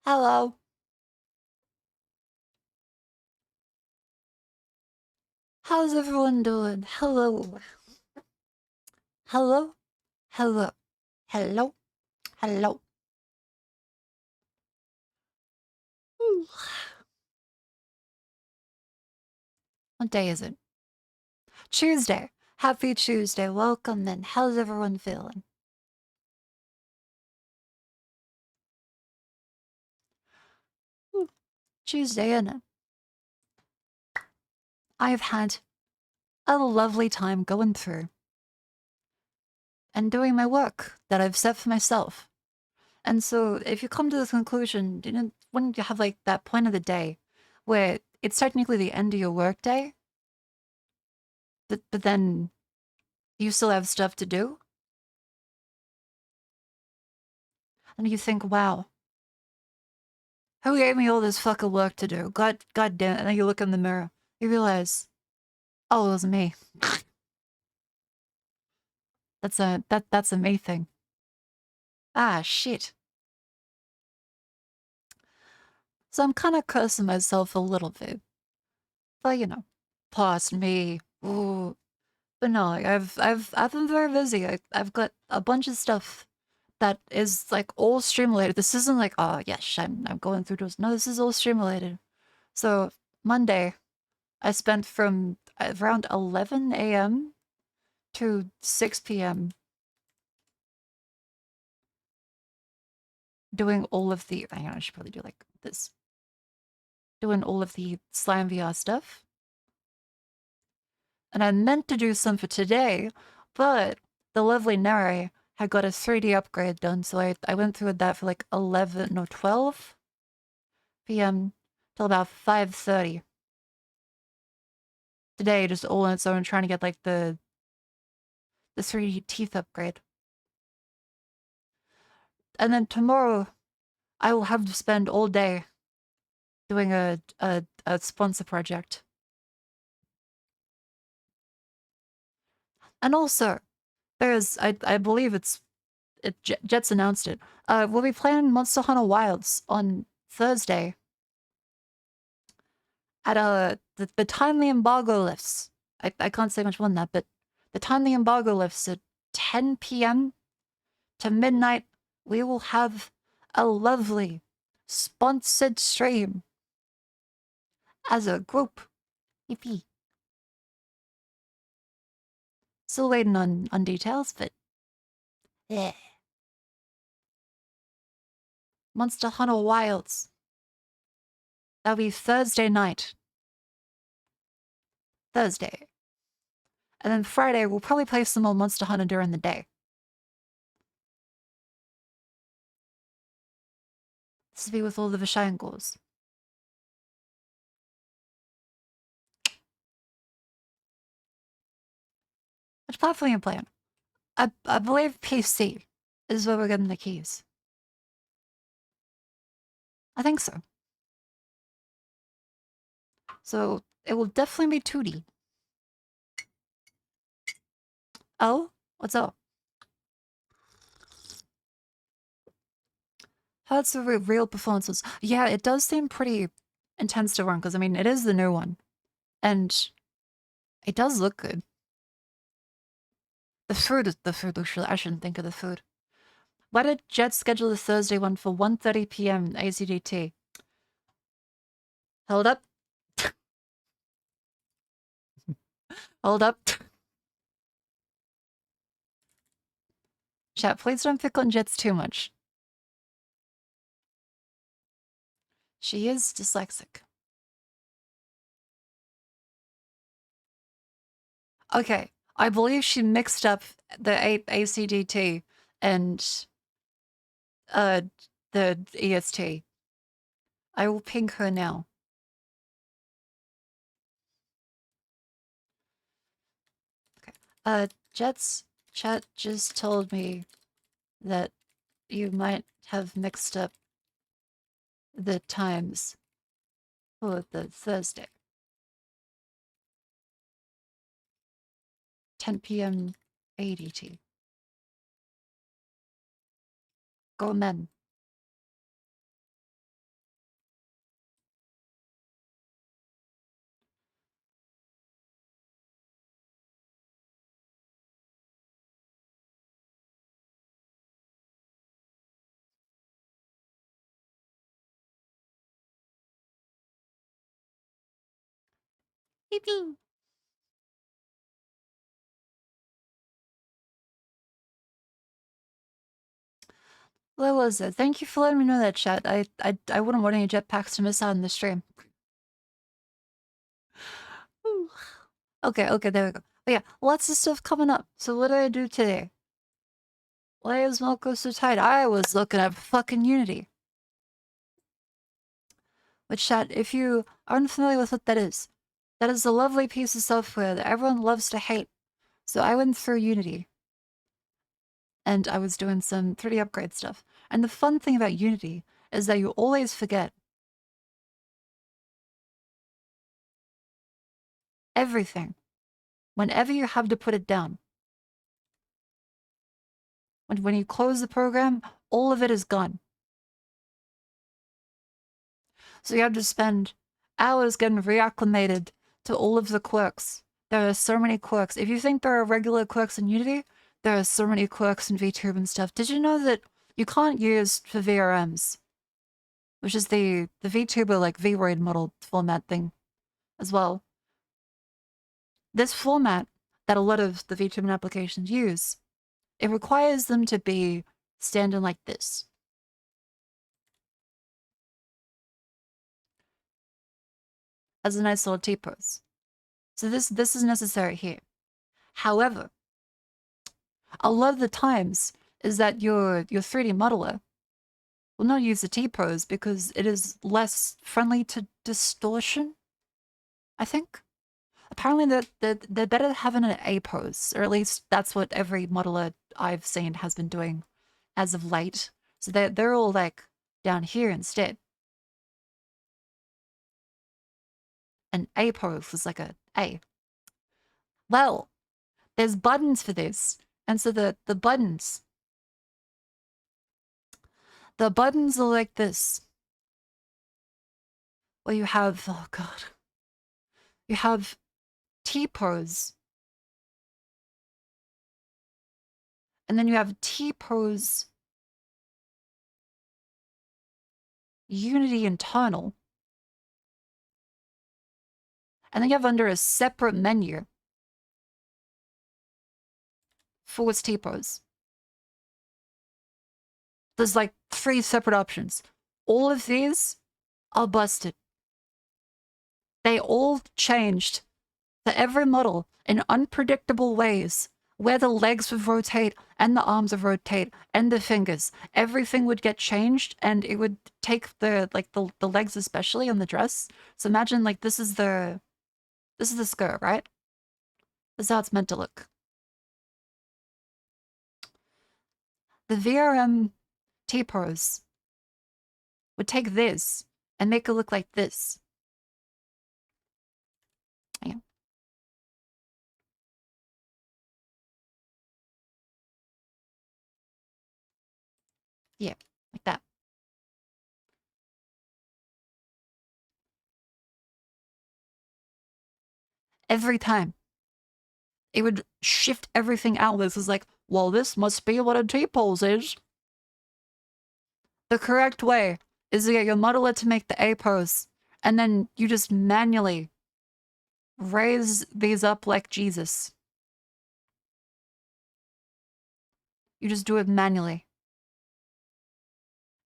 Hello. How's everyone doing? Hello. Hello. Hello. Hello. Hello. Ooh. What day is it? Tuesday. Happy Tuesday. Welcome then. How's everyone feeling? Ooh. Tuesday, innit? I've had a lovely time going through and doing my work that I've set for myself. And so if you come to this conclusion, when you have like that point of the day where it's technically the end of your work day, but then you still have stuff to do, and you think, wow, who gave me all this fucking work to do? God damn it. And then you look in the mirror. You realize, oh, it was me. That's a me thing. Ah, shit. So I'm kind of cursing myself a little bit. But you know, past me. Ooh. But no, like, I've been very busy. I've got a bunch of stuff that is like all streamulated. This isn't like, oh yes, I'm going through those. No, this is all streamulated. So Monday, I spent from around 11 a.m. to 6 p.m. doing all of the, hang on, I should probably do like this. Doing all of the Slime VR stuff. And I meant to do some for today, but the lovely Neri had got a 3D upgrade done, so I went through with that for like 11 or 12 p.m. till about 5:30. Today, just all on its own, trying to get like the 3D teeth upgrade. And then tomorrow, I will have to spend all day doing a sponsor project. And also, there's I believe Jets announced it. We'll be playing Monster Hunter Wilds on Thursday at the time the embargo lifts. I can't say much more than that, but the time the embargo lifts at 10 p.m. to midnight, we will have a lovely sponsored stream as a group. Yippee. Still waiting on details, but yeah. Monster Hunter Wilds. That'll be Thursday night. Thursday. And then Friday, we'll probably play some more Monster Hunter during the day. This will be with all the vershion goals. Which platform are you playing? I believe PC is where we're getting the keys. I think so. So it will definitely be 2D. Oh, what's up? How's the real performances? Yeah, it does seem pretty intense to run, because I mean, it is the new one. And it does look good. The food looks really, I shouldn't think of the food. Why did Jet schedule the Thursday one for 1:30 p.m. ACDT? Hold up. Hold up. Chat, please don't pick on Jets too much. She is dyslexic. Okay, I believe she mixed up the ACDT and the EST. I will ping her now. Okay. Jet's chat just told me that you might have mixed up the times for the Thursday. 10 p.m. ADT. Go men. What was it? Thank you for letting me know that, chat. I wouldn't want any jetpacks to miss out on the stream. Ooh. Okay, there we go. But yeah, lots of stuff coming up. So what did I do today? Why is Milk so tight? I was looking at fucking Unity. Which, chat, if you aren't familiar with what that is a lovely piece of software that everyone loves to hate. So I went through Unity. And I was doing some 3D upgrade stuff. And the fun thing about Unity is that you always forget everything whenever you have to put it down. When you close the program, all of it is gone. So you have to spend hours getting reacclimated to all of the quirks. There are so many quirks. If you think there are regular quirks in Unity, there are so many quirks in VTube and stuff. Did you know that you can't use for VRMs, which is the VTuber like VRoid model format thing as well? This format that a lot of the VTuber applications use, it requires them to be standing like this. As a nice little T-pose. So this is necessary here. However, a lot of the times is that your 3D modeler will not use the T-pose because it is less friendly to distortion, I think. Apparently they're better having an A pose, or at least that's what every modeler I've seen has been doing as of late. So they're all like down here instead. An A pose is like a A. Well, there's buttons for this. And so the buttons are like this. Where you have, oh god. You have T-pose. And then you have T-pose Unity internal. And then you have under a separate menu for T-pose. There's like 3 separate options. All of these are busted. They all changed for every model in unpredictable ways, where the legs would rotate and the arms would rotate and the fingers. Everything would get changed, and it would take the legs especially on the dress. So imagine like this is the skirt, right? This is how it's meant to look. The VRM T-pose would take this and make it look like this. Yeah. Yeah, like that. Every time. It would shift everything out. This is like, well, this must be what a T-pose is. The correct way is to get your modeler to make the A pose, and then you just manually raise these up like Jesus. You just do it manually.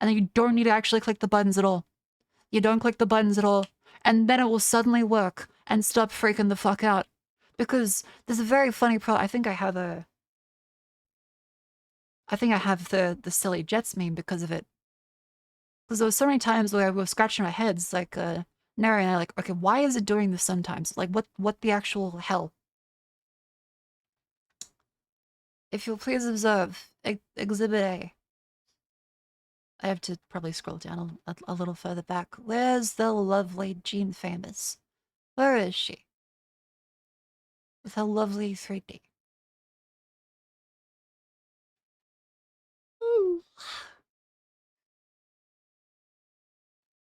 And then you don't need to actually click the buttons at all. You don't click the buttons at all, and then it will suddenly work and stop freaking the fuck out. Because there's a very funny I think I have the silly Jets meme because of it. Because there was so many times where I was scratching my heads, like, Nary and I, like, okay, why is it doing this sometimes? Like, what the actual hell? If you'll please observe, Exhibit A. I have to probably scroll down a little further back. Where's the lovely Jean Famous? Where is she? With her lovely 3D. Ooh.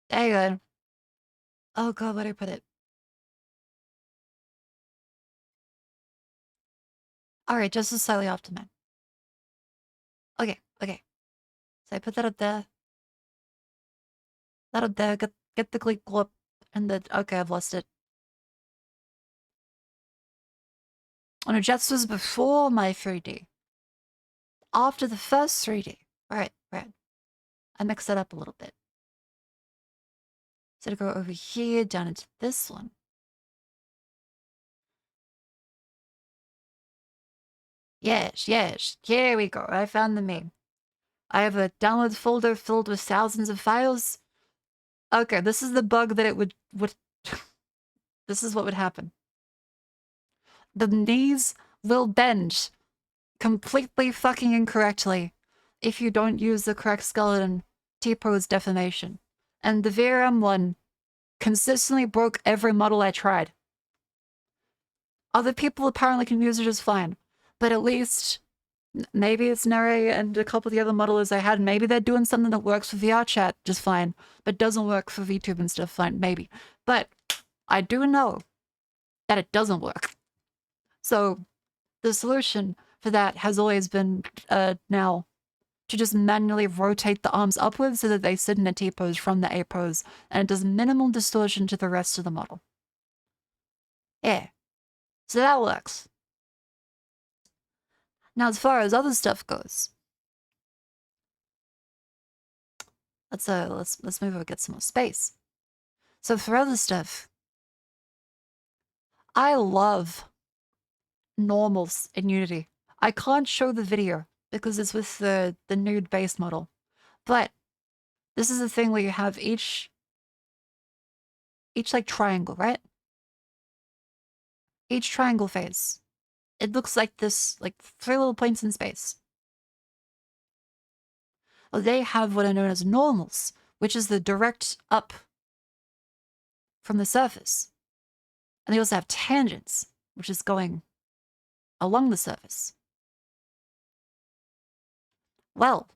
There you go. Oh god, where'd I put it? Alright, just slightly off to man. Okay. So I put that up there. That up there, get the click glop, and the okay, I've lost it. Oh no, Jets was before my 3D. After the first 3D. Right. I mixed that up a little bit. So to go over here, down into this one. Yes. Here we go. I found the meme. I have a download folder filled with thousands of files. Okay, this is the bug that it would this is what would happen. The knees will bend completely fucking incorrectly if you don't use the correct skeleton T-pose deformation. And the VRM one consistently broke every model I tried. Other people apparently can use it just fine, but at least maybe it's Nere and a couple of the other modelers I had. Maybe they're doing something that works for VR chat just fine, but doesn't work for VTube and stuff fine, maybe. But I do know that it doesn't work. So the solution for that has always been now to just manually rotate the arms upwards so that they sit in a T-pose from the A-pose, and it does minimal distortion to the rest of the model. Yeah. So that works. Now, as far as other stuff goes, let's move over, get some more space. So for other stuff, I love normals in Unity. I can't show the video because it's with the nude base model, but this is the thing where you have each like triangle, right? Each triangle face. It looks like this, like 3 little points in space. Well, they have what are known as normals, which is the direct up from the surface. And they also have tangents, which is going along the surface. Well,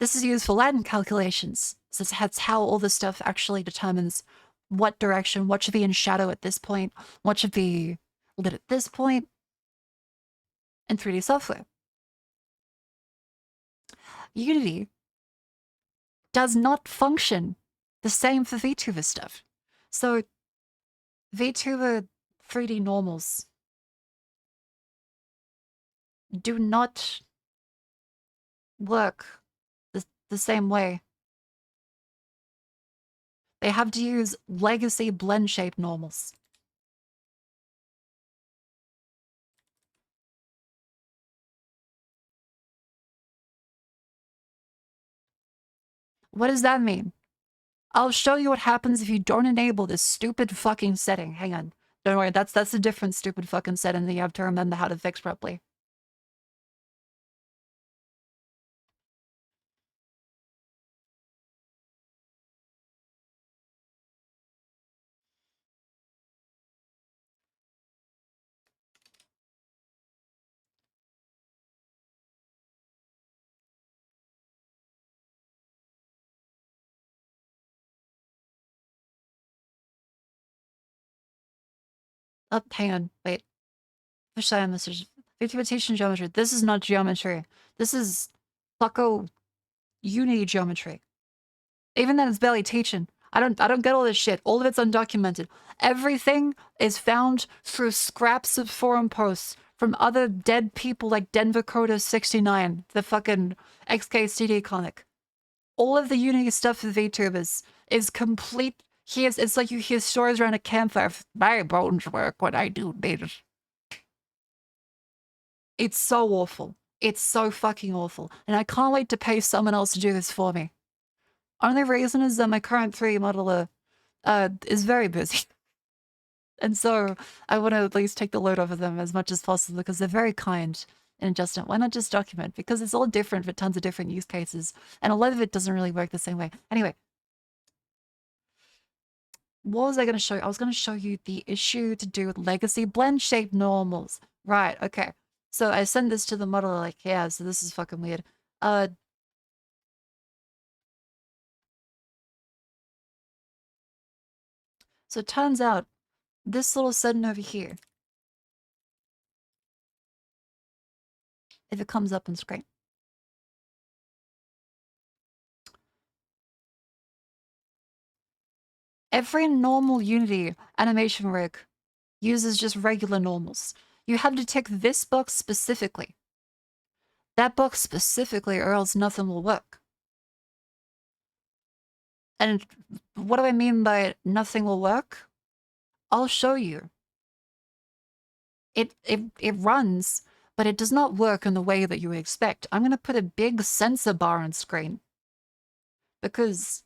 this is used for Latin calculations, so that's how all this stuff actually determines what direction, what should be in shadow at this point, what should be lit at this point in 3D software. Unity does not function the same for VTuber stuff. So VTuber 3D normals do not work the same way. They have to use legacy blend shape normals. What does that mean? I'll show you what happens if you don't enable this stupid fucking setting. Hang on. Don't worry, that's a different stupid fucking setting that you have to remember how to fix properly. Oh, hang on. Wait. Fish eye message. Vectorization geometry. This is not geometry. This is fucko Unity geometry. Even then, it's barely teaching. I don't get all this shit. All of it's undocumented. Everything is found through scraps of forum posts from other dead people like Denver Coda 69, the fucking XKCD comic. All of the Unity stuff for VTubers is complete. It's like you hear stories around a campfire. My bones work when I do this. It's so awful. It's so fucking awful. And I can't wait to pay someone else to do this for me. Only reason is that my current 3D modeler is very busy. And so I want to at least take the load off of them as much as possible because they're very kind and just why not just document? Because it's all different for tons of different use cases. And a lot of it doesn't really work the same way. Anyway, what was I going to show you? I was going to show you the issue to do with legacy blend shape normals. Right, okay. So I sent this to the modeler like, yeah, so this is fucking weird. So it turns out this little setting over here, if it comes up on screen, every normal Unity animation rig uses just regular normals. You have to tick this box specifically. That box specifically, or else nothing will work. And what do I mean by nothing will work? I'll show you. It runs, but it does not work in the way that you would expect. I'm gonna put a big sensor bar on screen. Because,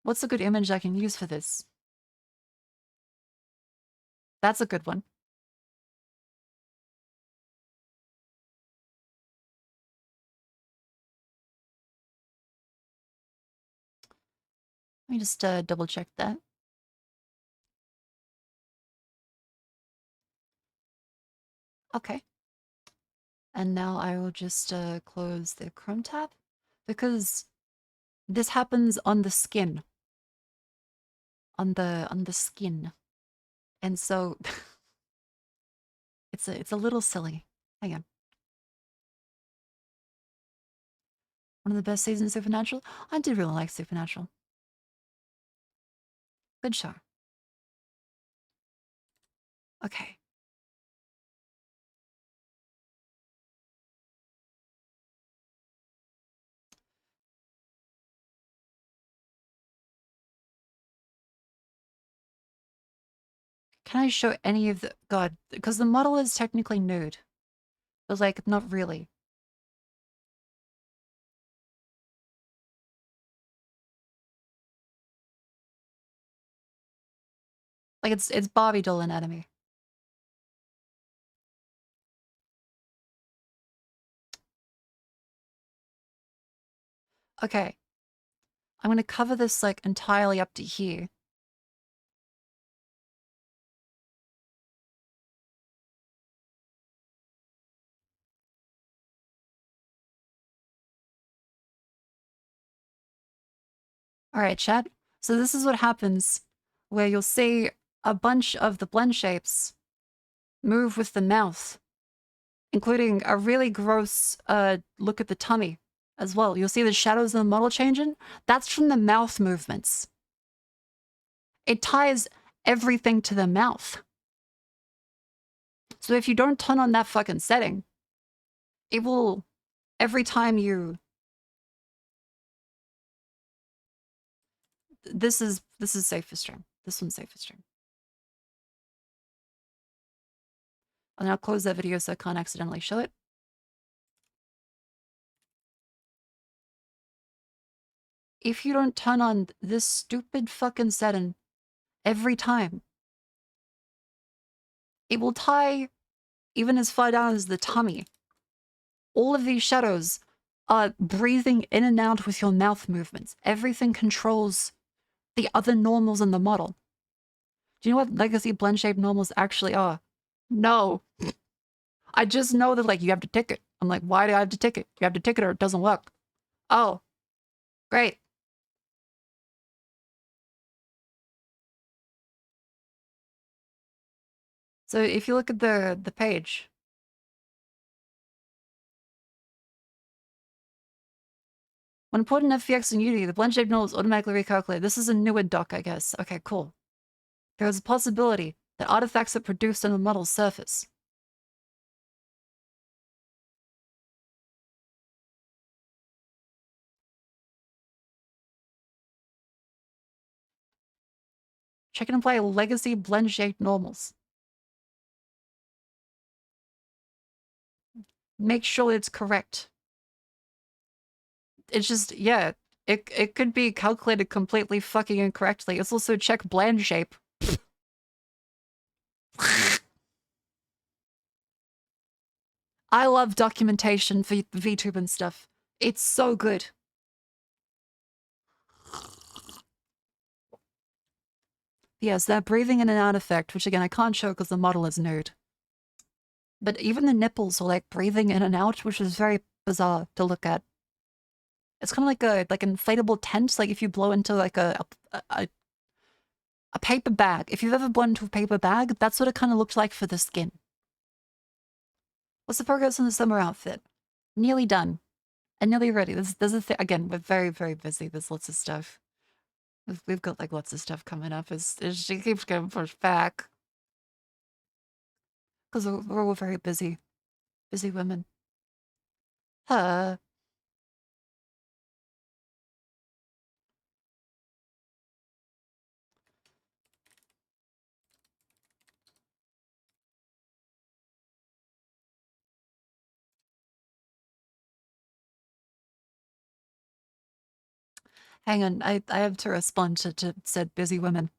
what's a good image I can use for this? That's a good one. Let me just double check that. Okay. And now I will just close the Chrome tab because this happens on the skin. On the skin. And so it's a little silly. Hang on. One of the best seasons of Supernatural? I did really like Supernatural. Good show. Okay. Can I show any of the... God, because the model is technically nude. But, like, not really. Like, it's Barbie doll anatomy. Okay. I'm gonna cover this, like, entirely up to here. Alright, chat. So this is what happens where you'll see a bunch of the blend shapes move with the mouth, including a really gross look at the tummy as well. You'll see the shadows in the model changing. That's from the mouth movements. It ties everything to the mouth. So if you don't turn on that fucking setting, it will, every time you... This is safe for stream. This one's safe for stream. And I'll close that video so I can't accidentally show it. If you don't turn on this stupid fucking setting every time, it will tie even as far down as the tummy. All of these shadows are breathing in and out with your mouth movements. Everything controls the other normals in the model. Do you know what legacy blend shape normals actually are? No. I just know that, like, you have to tick it. I'm like, why do I have to tick it? You have to tick it or it doesn't work. Oh, great. So if you look at the page, when importing FVX and Unity, the blend shape null is automatically recalculated. This is a newer doc, I guess. Okay, cool. There is a possibility that artifacts are produced on the model's surface. Check and apply legacy blend shape normals. Make sure it's correct. It's just, yeah, it could be calculated completely fucking incorrectly. It's also check blend shape. I love documentation for VTube and stuff. It's so good. Yes, that breathing in and out effect, which again I can't show because the model is nude. But even the nipples are like breathing in and out, which is very bizarre to look at. It's kind of like an inflatable tent, like if you blow into like a paper bag. If you've ever blown into a paper bag, that's what it kind of looked like for the skin. What's the progress on the summer outfit? Nearly done. And nearly ready. There's a thing. Again, we're very, very busy. There's lots of stuff. We've got like lots of stuff coming up. She keeps getting pushed back. Because we're all very busy. Busy women. Huh. Hang on, I have to respond to said busy women.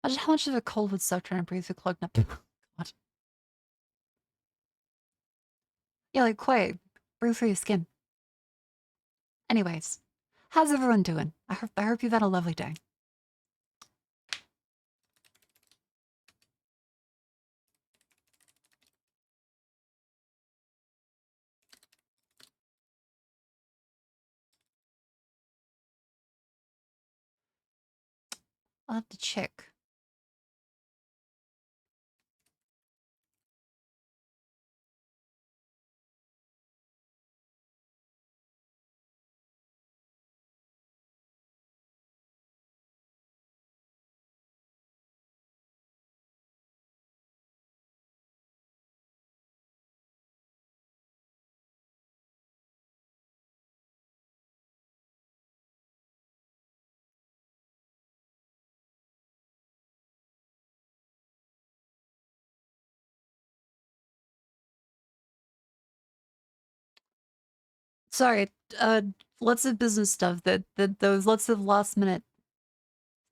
Imagine how much of a cold would suck trying to breathe through clogged up. God. Yeah, like quite. Breathe through your skin. Anyways, how's everyone doing? I hope you've had a lovely day. I'll have to check. Sorry, lots of business stuff that those lots of last minute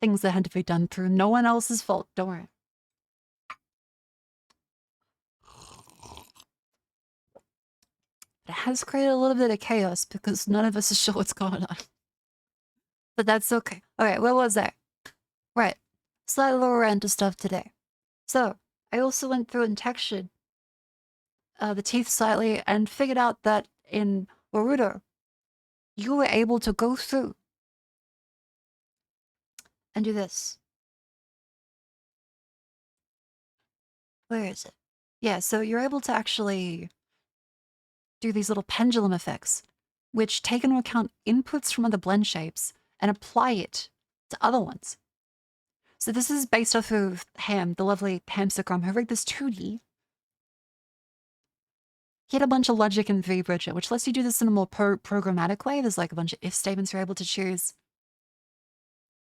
things that had to be done through no one else's fault. Don't worry. It has created a little bit of chaos because none of us is sure what's going on. But that's okay. Okay, where was I? Right. Slightly lower end of stuff today. So, I also went through and textured the teeth slightly and figured out that in Boruto, you were able to go through and do this. Where is it? Yeah, so you're able to actually do these little pendulum effects, which take into account inputs from other blend shapes and apply it to other ones. So this is based off of Ham, the lovely Hamstercom, who wrote this 2D. He had a bunch of logic in vBridger, which lets you do this in a more programmatic way. There's like a bunch of if statements you're able to choose.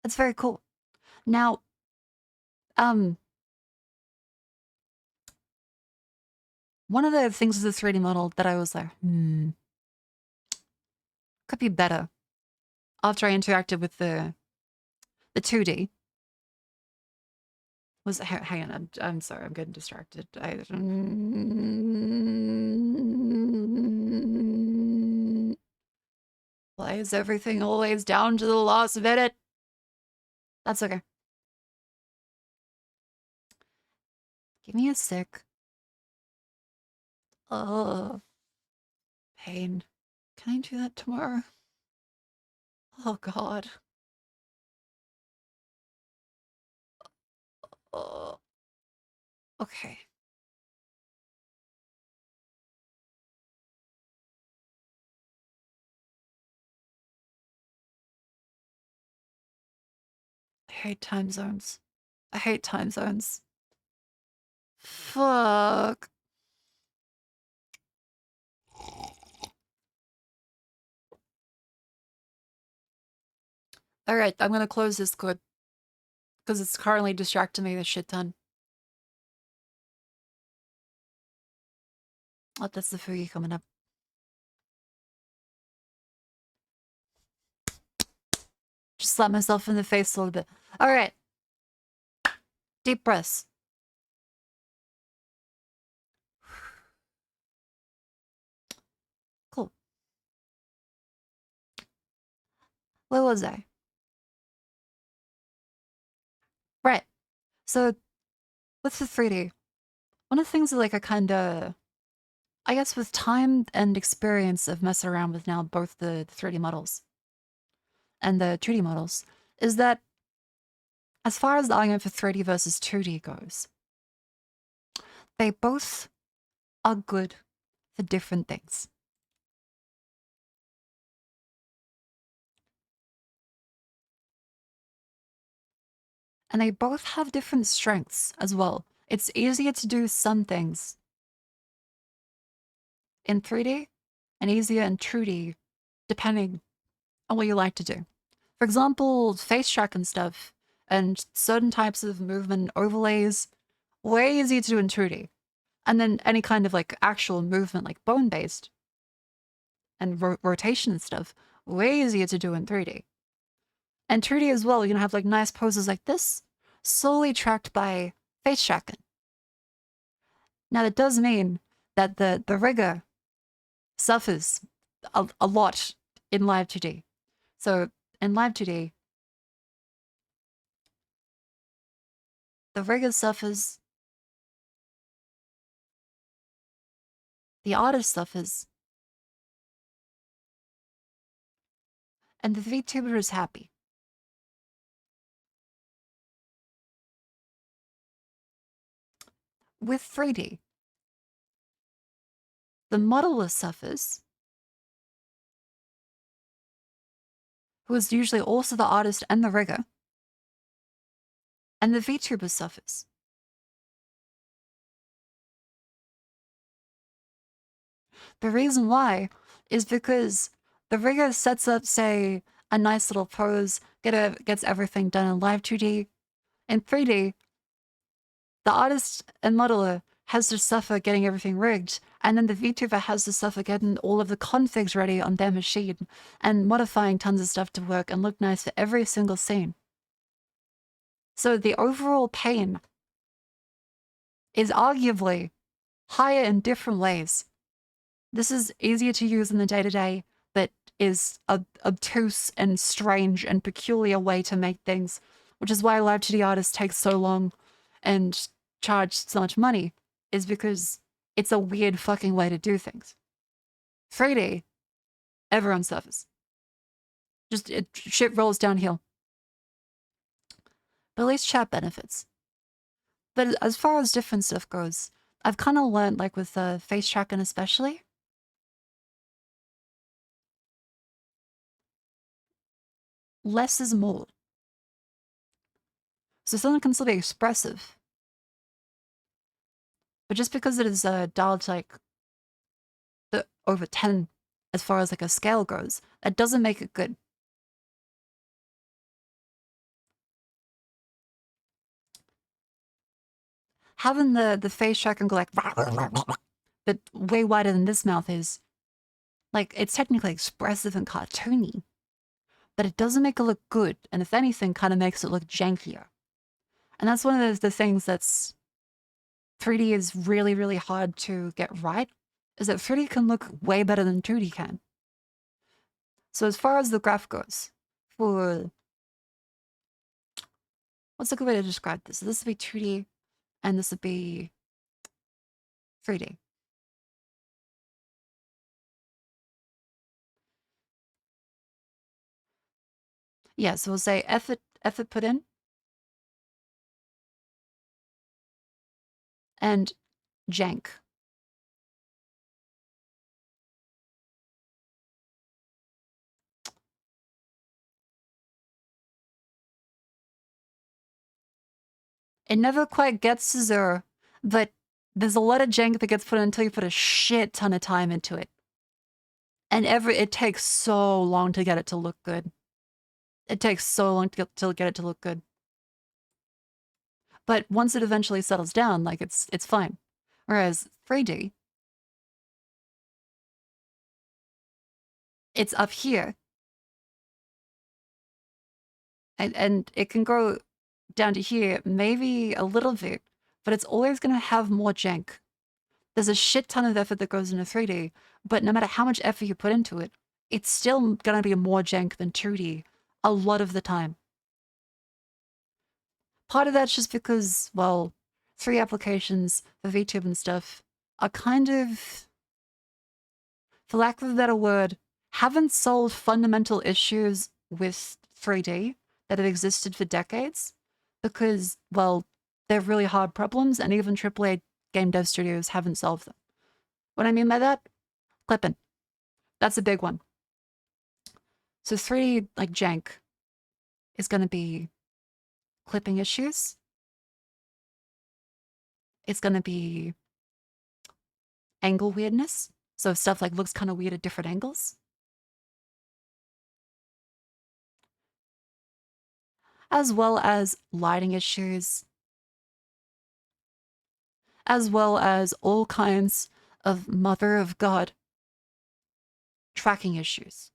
That's very cool. Now, one of the things with the 3D model that I was like, could be better after I interacted with the 2D was, hang on, I'm sorry, I'm getting distracted. Why is everything always down to the last minute? That's okay. Give me a sec. Oh, pain. Can I do that tomorrow? Oh, God. Oh. Okay. I hate time zones. I hate time zones. Fuck. Alright, I'm gonna close this quick. Because it's currently distracting me a shit ton. Oh, that's the Fugi coming up. Just slap myself in the face a little bit. Alright. Deep breaths. Cool. Where was I? Right. So, with the 3D, one of the things that, like, I kinda... I guess with time and experience of messing around with now both the 3D models and the 2D models, is that as far as the argument for 3D versus 2D goes, they both are good for different things. And they both have different strengths as well. It's easier to do some things in 3D and easier in 2D, depending on what you like to do. For example, face track and stuff, and certain types of movement overlays, way easier to do in 2D. And then any kind of like actual movement, like bone-based and rotation and stuff, way easier to do in 3D. And 2D as well, you can have like nice poses like this, solely tracked by face tracking. Now that does mean that the rigger suffers a lot in live 2D. So in live 2D, the rigger suffers, the artist suffers, and the vtuber is happy. With 3D, the modeler suffers, who is usually also the artist and the rigger, and the vtuber suffers. The reason why is because the rigger sets up, say, a nice little pose, gets everything done in live 2D. In 3D, the artist and modeler has to suffer getting everything rigged, and then the VTuber has to suffer getting all of the configs ready on their machine and modifying tons of stuff to work and look nice for every single scene. So the overall pain is arguably higher in different ways. This is easier to use in the day-to-day, but is a obtuse and strange and peculiar way to make things, which is why live 2D artists take so long and charge so much money, is because it's a weird fucking way to do things. 3D, everyone suffers. Just shit rolls downhill. But at least chat benefits. But as far as different stuff goes, I've kind of learned, like with face tracking especially, less is more. So something can still be expressive, but just because it is dialed to like over 10 as far as like a scale goes, that doesn't make it good. Having the face track and go like, but way wider than this mouth is, like, it's technically expressive and cartoony, but it doesn't make it look good, and if anything, kind of makes it look jankier. And that's one of the things that's 3D is really, really hard to get right, is that 3D can look way better than 2D can. So as far as the graph goes, for... what's a good way to describe this? So this would be 2D, and this would be 3D. Yeah, so we'll say effort put in, and jank. It never quite gets to 0, but there's a lot of jank that gets put in until you put a shit ton of time into it. And it takes so long to get it to look good. It takes so long to get it to look good. But once it eventually settles down, like, it's fine. Whereas 3D, it's up here. And it can go down to here, maybe a little bit, but it's always going to have more jank. There's a shit ton of effort that goes into 3D, but no matter how much effort you put into it, it's still going to be more jank than 2D a lot of the time. Part of that's just because, well, 3 applications for VTube and stuff are kind of, for lack of a better word, haven't solved fundamental issues with 3D that have existed for decades. because, well, they're really hard problems, and even AAA game dev studios haven't solved them. What I mean by that? Clipping. That's a big one. So 3D, like, jank is going to be clipping issues. It's going to be angle weirdness. So stuff like looks kind of weird at different angles. As well as lighting issues. As well as all kinds of mother of God tracking issues.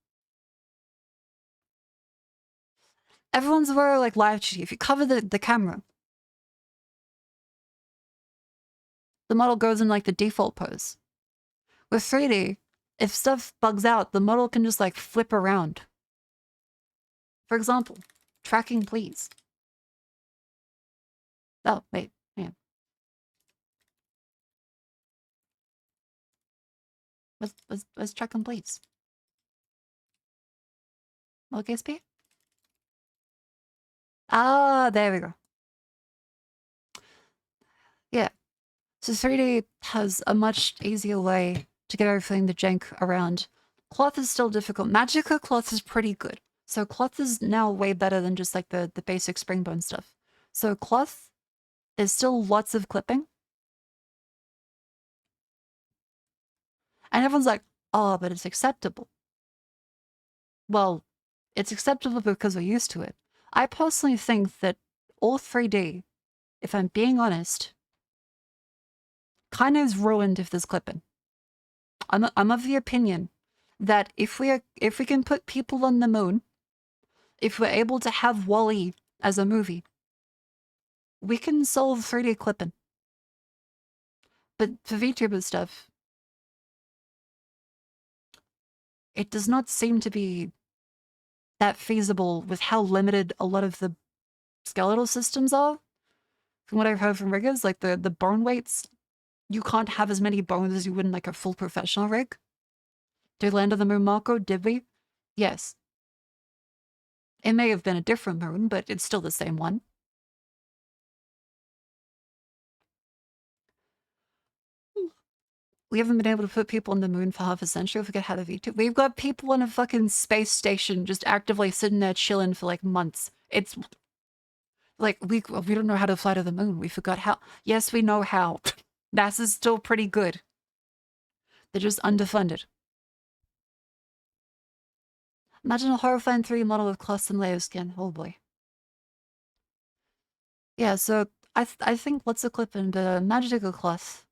Everyone's aware, like, live cheating. If you cover the camera, the model goes in, like, the default pose. With 3D, if stuff bugs out, the model can just, like, flip around. For example, tracking please. Oh, wait, hang on. What's tracking please? Lowercase p? Ah, there we go. Yeah. So 3D has a much easier way to get everything to jank around. Cloth is still difficult. Magica cloth is pretty good. So cloth is now way better than just like the basic springbone stuff. So cloth, there's still lots of clipping. And everyone's like, oh, but it's acceptable. Well, it's acceptable because we're used to it. I personally think that all 3D, if I'm being honest, kind of is ruined if there's clipping. I'm of the opinion that if we can put people on the moon, if we're able to have Wall-E as a movie, we can solve 3D clipping. But for VTuber stuff, it does not seem to be that feasible with how limited a lot of the skeletal systems are. From what I've heard from riggers, like the bone weights, you can't have as many bones as you would in like a full professional rig. Did we land on the moon, Marco? Did we? Yes. It may have been a different moon, but it's still the same one. We haven't been able to put people on the moon for half a century. Forget how to VTube. We've got people on a fucking space station just actively sitting there chilling for like months. It's like we don't know how to fly to the moon. We forgot how. Yes, we know how. NASA's still pretty good. They're just underfunded. Imagine a horrifying 3D model with custom layer skin. Oh boy. Yeah, so I think what's a clip in the Magical Cloth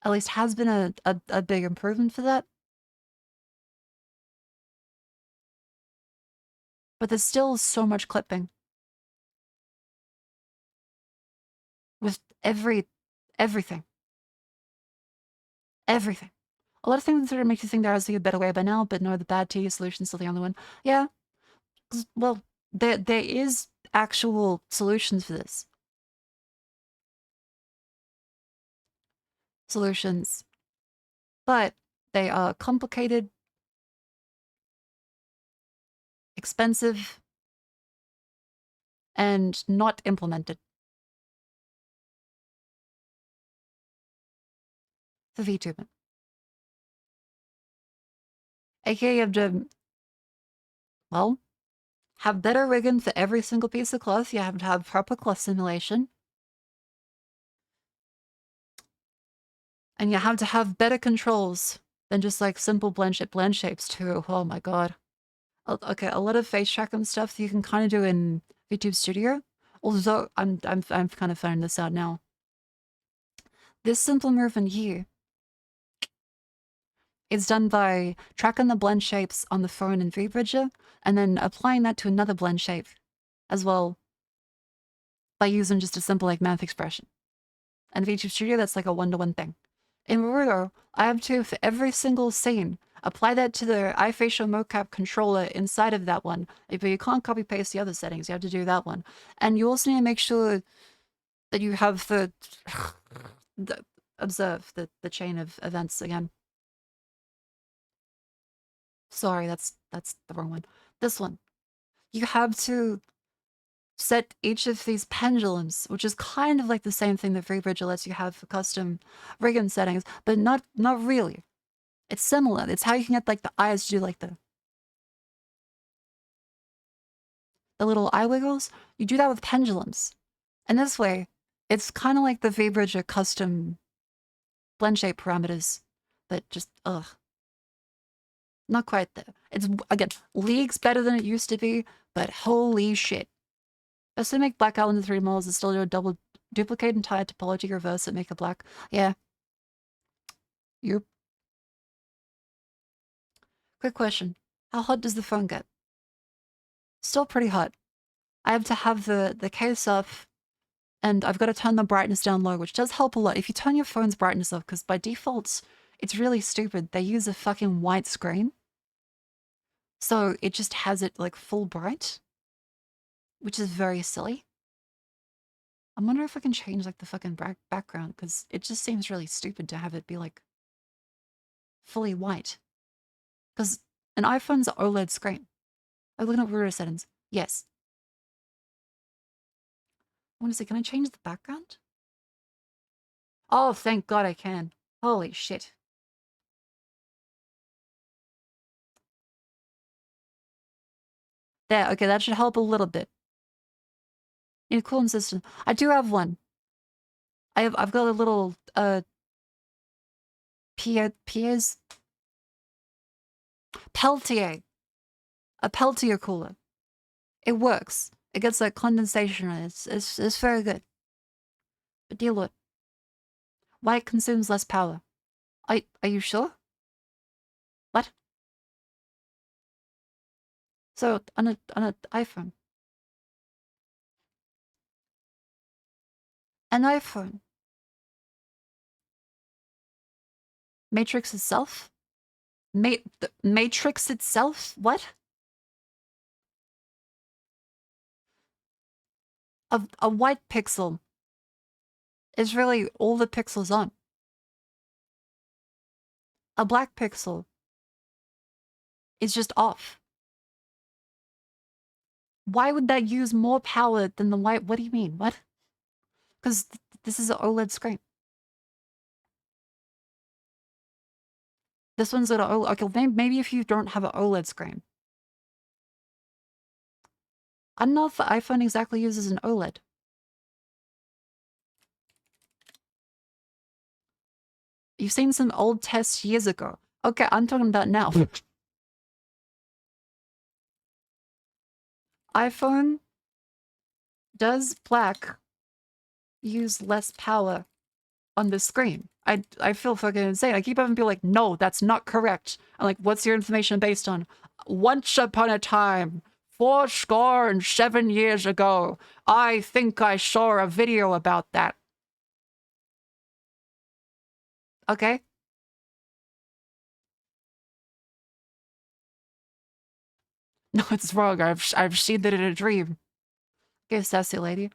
at least has been a big improvement for that. But there's still so much clipping. With everything. Everything. A lot of things that make you think there has to be a better way by now, but no, the bad tea solution is still the only one. Yeah. Well, there is actual solutions for this. Solutions. But they are complicated, expensive, and not implemented. For VTuber. AKA you have to, well, have better rigging for every single piece of cloth. You have to have proper cloth simulation. And you have to have better controls than just like simple blend shapes too. Oh my god. Okay, a lot of face tracking stuff you can kind of do in VTube Studio. Although I'm kind of finding this out now. This simple movement here is done by tracking the blend shapes on the phone in VBridger and then applying that to another blend shape as well by using just a simple like math expression. And VTube Studio, that's like a one-to-one thing. In Rudo, I have to, for every single scene, apply that to the iFacial mocap controller inside of that one. But you can't copy paste the other settings. You have to do that one. And you also need to make sure that you have the observe the chain of events again. Sorry, that's the wrong one. This one. You have to set each of these pendulums, which is kind of like the same thing that FreeBridger lets you have for custom rigging settings, but not really. It's similar. It's how you can get like the eyes to do like the little eye wiggles. You do that with pendulums. And this way, it's kind of like the VBridger custom blend shape parameters, but just, ugh. Not quite there. It's, again, leagues better than it used to be, but holy shit. Just to make black out into 3 moles and still do a double duplicate entire topology, reverse it, make it black. Yeah. You're... Quick question. How hot does the phone get? Still pretty hot. I have to have the case off, and I've got to turn the brightness down low, which does help a lot. If you turn your phone's brightness off, because by default, it's really stupid. They use a fucking white screen. So it just has it like full bright, which is very silly. I wonder if I can change like the fucking background, because it just seems really stupid to have it be like fully white. Because an iPhone's an OLED screen. I'm looking at router settings. Yes. I want to say, can I change the background? Oh, thank God I can. Holy shit. There, okay, that should help a little bit. In a cooling system. I do have one. I've got a little Piers Peltier. A Peltier cooler. It works. It gets like condensation in it. It's very good. But deal with it. Why it consumes less power. Are you sure? What? So on an iPhone. An iPhone. Matrix itself? The Matrix itself? What? A white pixel is really all the pixels on. A black pixel is just off. Why would that use more power than the white? What do you mean? What? Because this is an OLED screen. This one's an OLED. Okay, maybe if you don't have an OLED screen. I don't know if the iPhone exactly uses an OLED. You've seen some old tests years ago. Okay, I'm talking about now. iPhone does black use less power on the screen? I feel fucking insane. I keep having people like, no, that's not correct. I'm like, what's your information based on? Once upon a time, 7 years ago, I think I saw a video about that. Okay? No, it's wrong. I've seen that in a dream. Okay, sassy lady.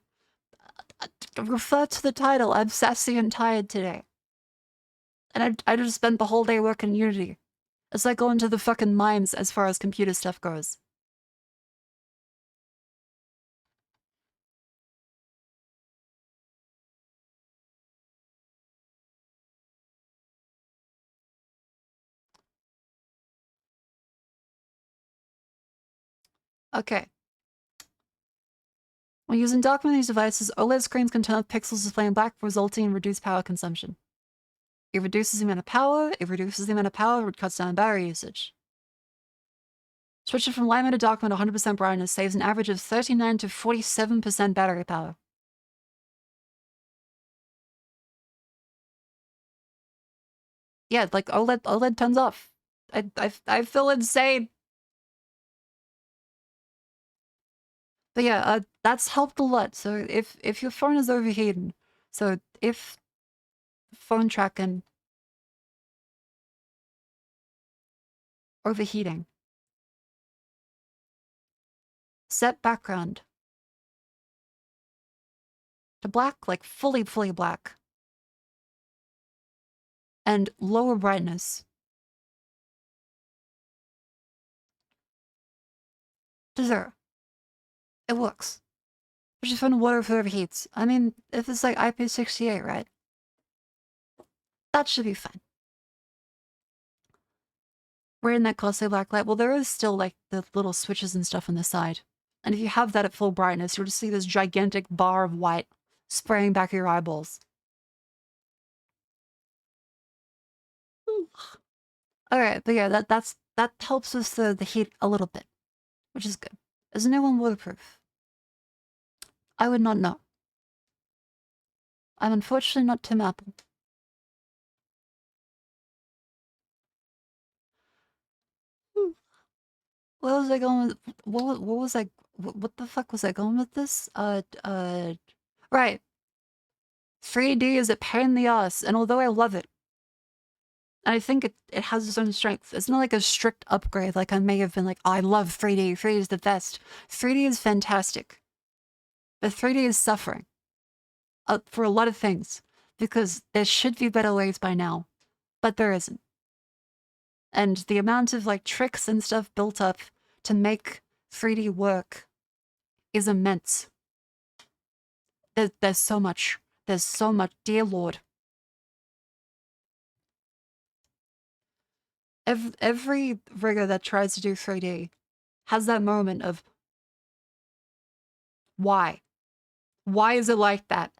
Refer to the title. I'm sassy and tired today. And I just spent the whole day working Unity. It's like going to the fucking mines as far as computer stuff goes. Okay. When using documenting these devices, OLED screens can turn off pixels displaying black, resulting in reduced power consumption. It reduces the amount of power, it cuts down battery usage. Switching from light mode to dark mode to 100% brightness saves an average of 39 to 47% battery power. Yeah, like OLED turns off. I feel insane. But yeah, that's helped a lot. So if your phone is overheating, so if phone tracking overheating, set background to black, like fully black, and lower brightness to 0. It works. Especially when water overheats. I mean, if it's like IP68, right? That should be fine. We're in that costly black light. Well, there is still like the little switches and stuff on the side. And if you have that at full brightness, you'll just see this gigantic bar of white spraying back your eyeballs. Alright, but yeah, that helps with the heat a little bit, which is good. Is new one waterproof? I would not know. I'm unfortunately not Tim Apple. What was I going with? What was I? What the fuck was I going with this? Right. 3D is a pain in the ass, and although I love it, and I think it has its own strengths, it's not like a strict upgrade like I may have been like, oh, I love 3D, 3D is the best. 3D is fantastic. But 3D is suffering. For a lot of things. Because there should be better ways by now. But there isn't. And the amount of like tricks and stuff built up to make 3D work is immense. There's so much. There's so much. Dear Lord. Every rigger that tries to do 3D has that moment of why? Why is it like that?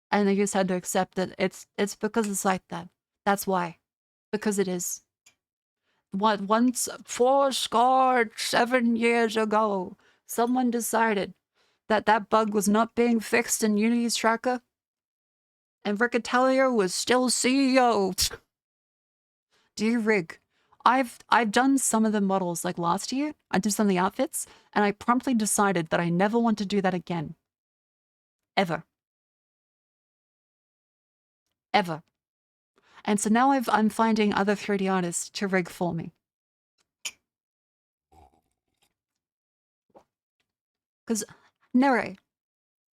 And they just had to accept that it's because it's like that. That's why. Because it is. Once 7 years ago, someone decided that that bug was not being fixed in Unity's tracker, and Rick Atelier was still CEO. Dear Rig, I've done some of the models like last year. I did some of the outfits, and I promptly decided that I never want to do that again. Ever. Ever. And so now I'm finding other 3D artists to rig for me. Because Nere,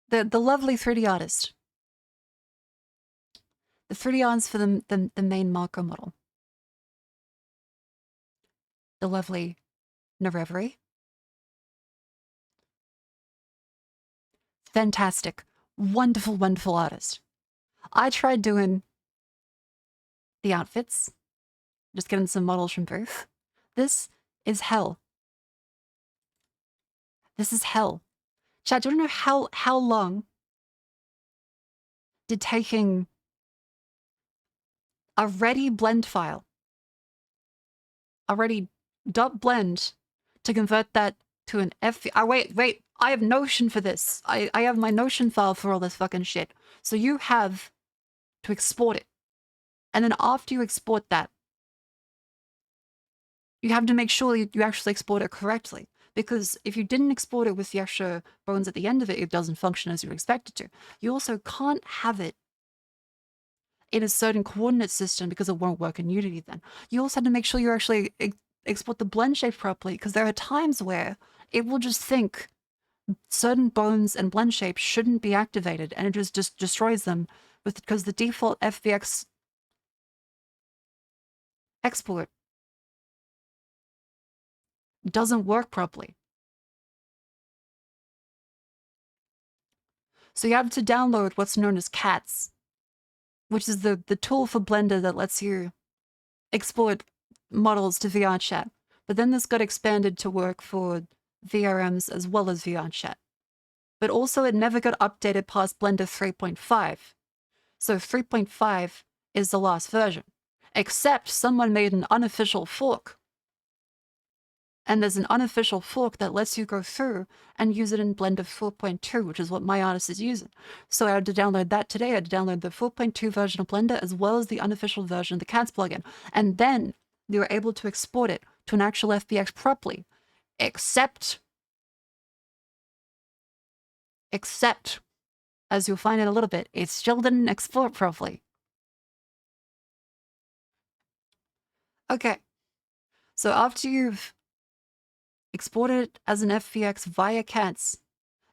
the lovely 3D artist, the 3D artists for the main Marco model, the lovely Nerevery, fantastic, wonderful, wonderful artist. I tried doing the outfits, just getting some models from Booth. This is hell. This is hell. Chat, do you want to know how long did taking a ready blend file, a ready .blend, to convert that to an F... wait, I have Notion for this. I have my Notion file for all this fucking shit. So you have to export it. And then after you export that, you have to make sure you actually export it correctly. Because if you didn't export it with the extra bones at the end of it, it doesn't function as you expect it to. You also can't have it in a certain coordinate system because it won't work in Unity then. You also have to make sure you actually export the blend shape properly, because there are times where it will just think certain bones and blend shapes shouldn't be activated, and it just destroys them because the default FBX export doesn't work properly. So you have to download what's known as CATS, which is the tool for Blender that lets you export models to VR chat. But then this got expanded to work for VRMs as well as VR chat. But also it never got updated past Blender 3.5. So 3.5 is the last version. Except someone made an unofficial fork. And there's an unofficial fork that lets you go through and use it in Blender 4.2, which is what my artist is using. So I had to download that today. I had to download the 4.2 version of Blender as well as the unofficial version of the CADS plugin. And then they were able to export it to an actual FBX properly. Except, as you'll find in a little bit, it still didn't export properly. Okay. So after you've exported it as an FBX via CADS,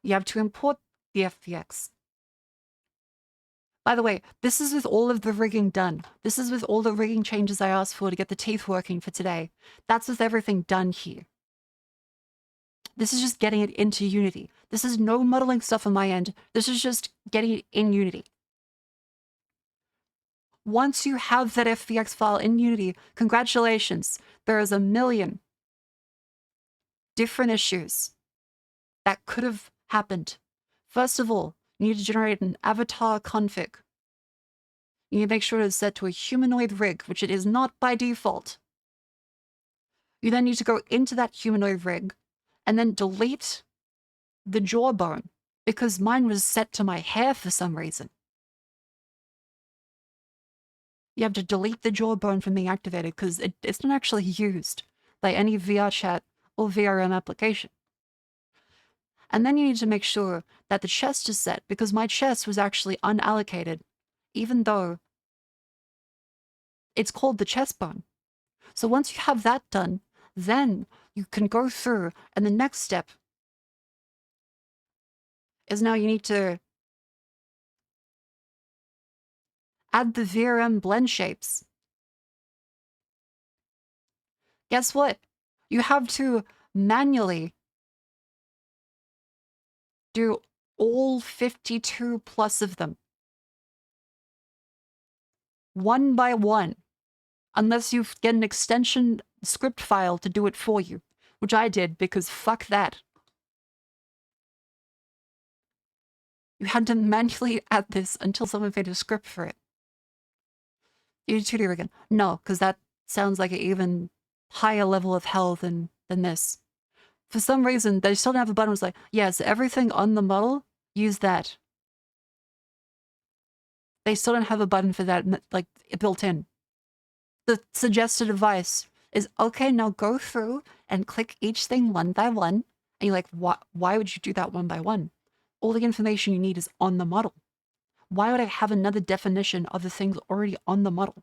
you have to import the FBX. By the way, this is with all of the rigging done. This is with all the rigging changes I asked for to get the teeth working for today. That's with everything done here. This is just getting it into Unity. This is no modeling stuff on my end. This is just getting it in Unity. Once you have that FBX file in Unity, congratulations. There is a million different issues that could have happened. First of all, you need to generate an avatar config. You need to make sure it is set to a humanoid rig, which it is not by default. You then need to go into that humanoid rig and then delete the jawbone, because mine was set to my hair for some reason. You have to delete the jawbone from being activated because it's not actually used by any VR chat or VRM application. And then you need to make sure that the chest is set, because my chest was actually unallocated, even though it's called the chest bone. So once you have that done, then you can go through, and the next step is now you need to add the VRM blend shapes. Guess what? You have to manually do all 52 plus of them. One by one. Unless you get an extension script file to do it for you. Which I did, because fuck that. You had to manually add this until someone made a script for it. You need 2D again. No, because that sounds like an even higher level of hell than this. For some reason, they still don't have a button. It's like, yes, everything on the model, use that. They still don't have a button for that, like, built in. The suggested advice is, okay, now go through and click each thing one by one. And you're like, why would you do that one by one? All the information you need is on the model. Why would I have another definition of the things already on the model?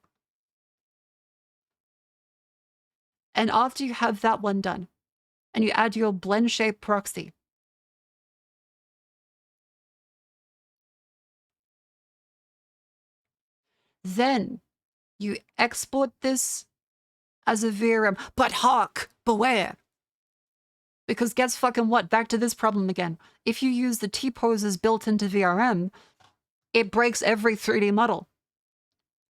And after you have that one done, and you add your blend shape proxy, then you export this as a VRM. But hark, beware. Because guess fucking what? Back to this problem again. If you use the T-poses built into VRM, it breaks every 3D model.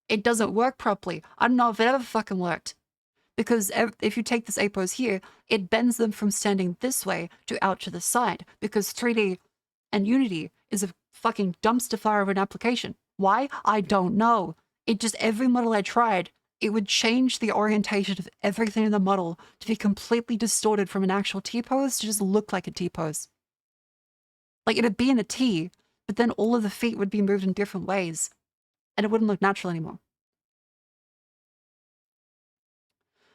It doesn't work properly. I don't know if it ever fucking worked. Because if you take this A-pose here, it bends them from standing this way to out to the side. Because 3D and Unity is a fucking dumpster fire of an application. Why? I don't know. It just, every model I tried, it would change the orientation of everything in the model to be completely distorted from an actual T-pose to just look like a T-pose. Like, it'd be in a T, but then all of the feet would be moved in different ways, and it wouldn't look natural anymore.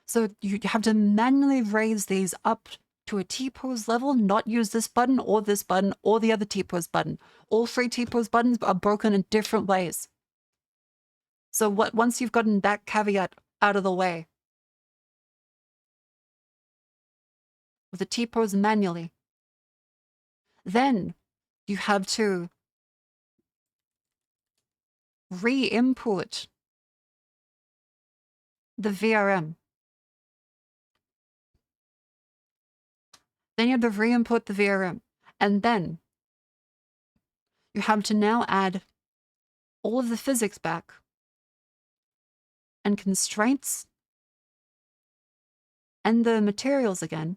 So you have to manually raise these up to a T-pose level, not use this button or the other T-pose button. All 3 T-pose buttons are broken in different ways. So once you've gotten that caveat out of the way, with the T-pose manually, then you have to re-input the VRM. Then you have to re-input the VRM. And then you have to now add all of the physics back and constraints and the materials again,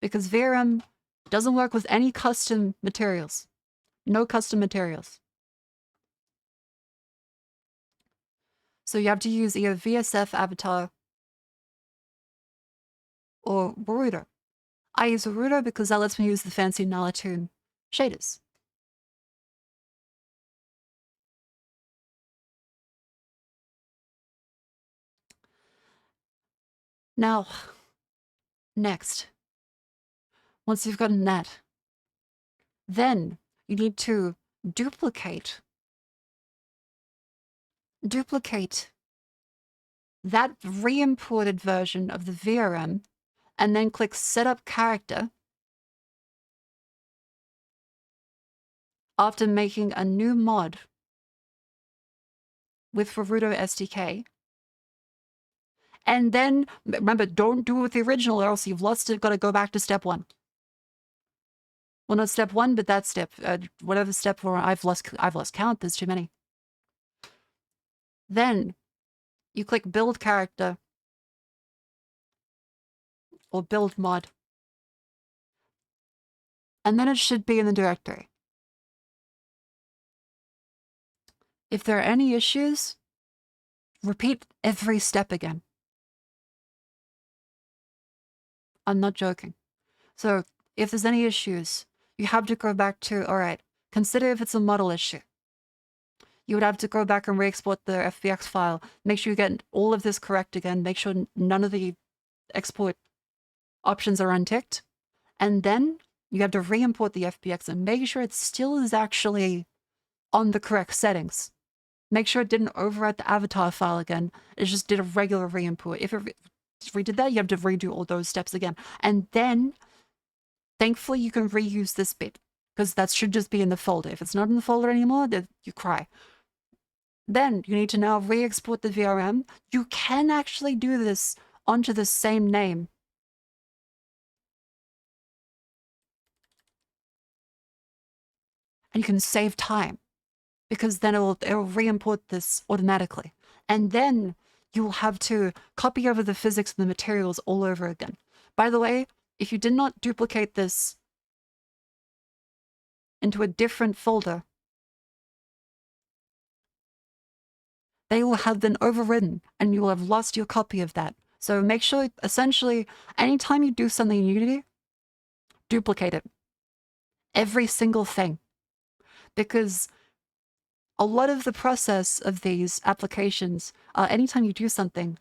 because VRM doesn't work with any custom materials. No custom materials. So you have to use either VSF avatar or Boruto. I use Boruto because that lets me use the fancy Nalatoon shaders. Now, next, once you've gotten that, then you need to duplicate that re-imported version of the VRM and then click Setup Character after making a new mod with Boruto SDK. And then, remember, don't do it with the original or else you've lost it, gotta go back to step 1. Well, not step 1, but that step. Whatever step 4, I've lost count. There's too many. Then you click build character or build mod. And then it should be in the directory. If there are any issues, repeat every step again. I'm not joking. So if there's any issues, you have to go back to, all right, consider if it's a model issue. You would have to go back and re-export the FBX file. Make sure you get all of this correct again. Make sure none of the export options are unticked. And then you have to re-import the FBX and make sure it still is actually on the correct settings. Make sure it didn't overwrite the avatar file again. It just did a regular re-import. If it redid that, you have to redo all those steps again. And then, thankfully, you can reuse this bit, because that should just be in the folder. If it's not in the folder anymore, then you cry. Then you need to now re-export the VRM. You can actually do this onto the same name. And you can save time, because then it'll re-import this automatically. And then you'll have to copy over the physics of the materials all over again. By the way, if you did not duplicate this into a different folder, they will have been overridden and you will have lost your copy of that. So make sure, essentially, anytime you do something in Unity, duplicate it. Every single thing. Because a lot of the process of these applications, anytime you do something,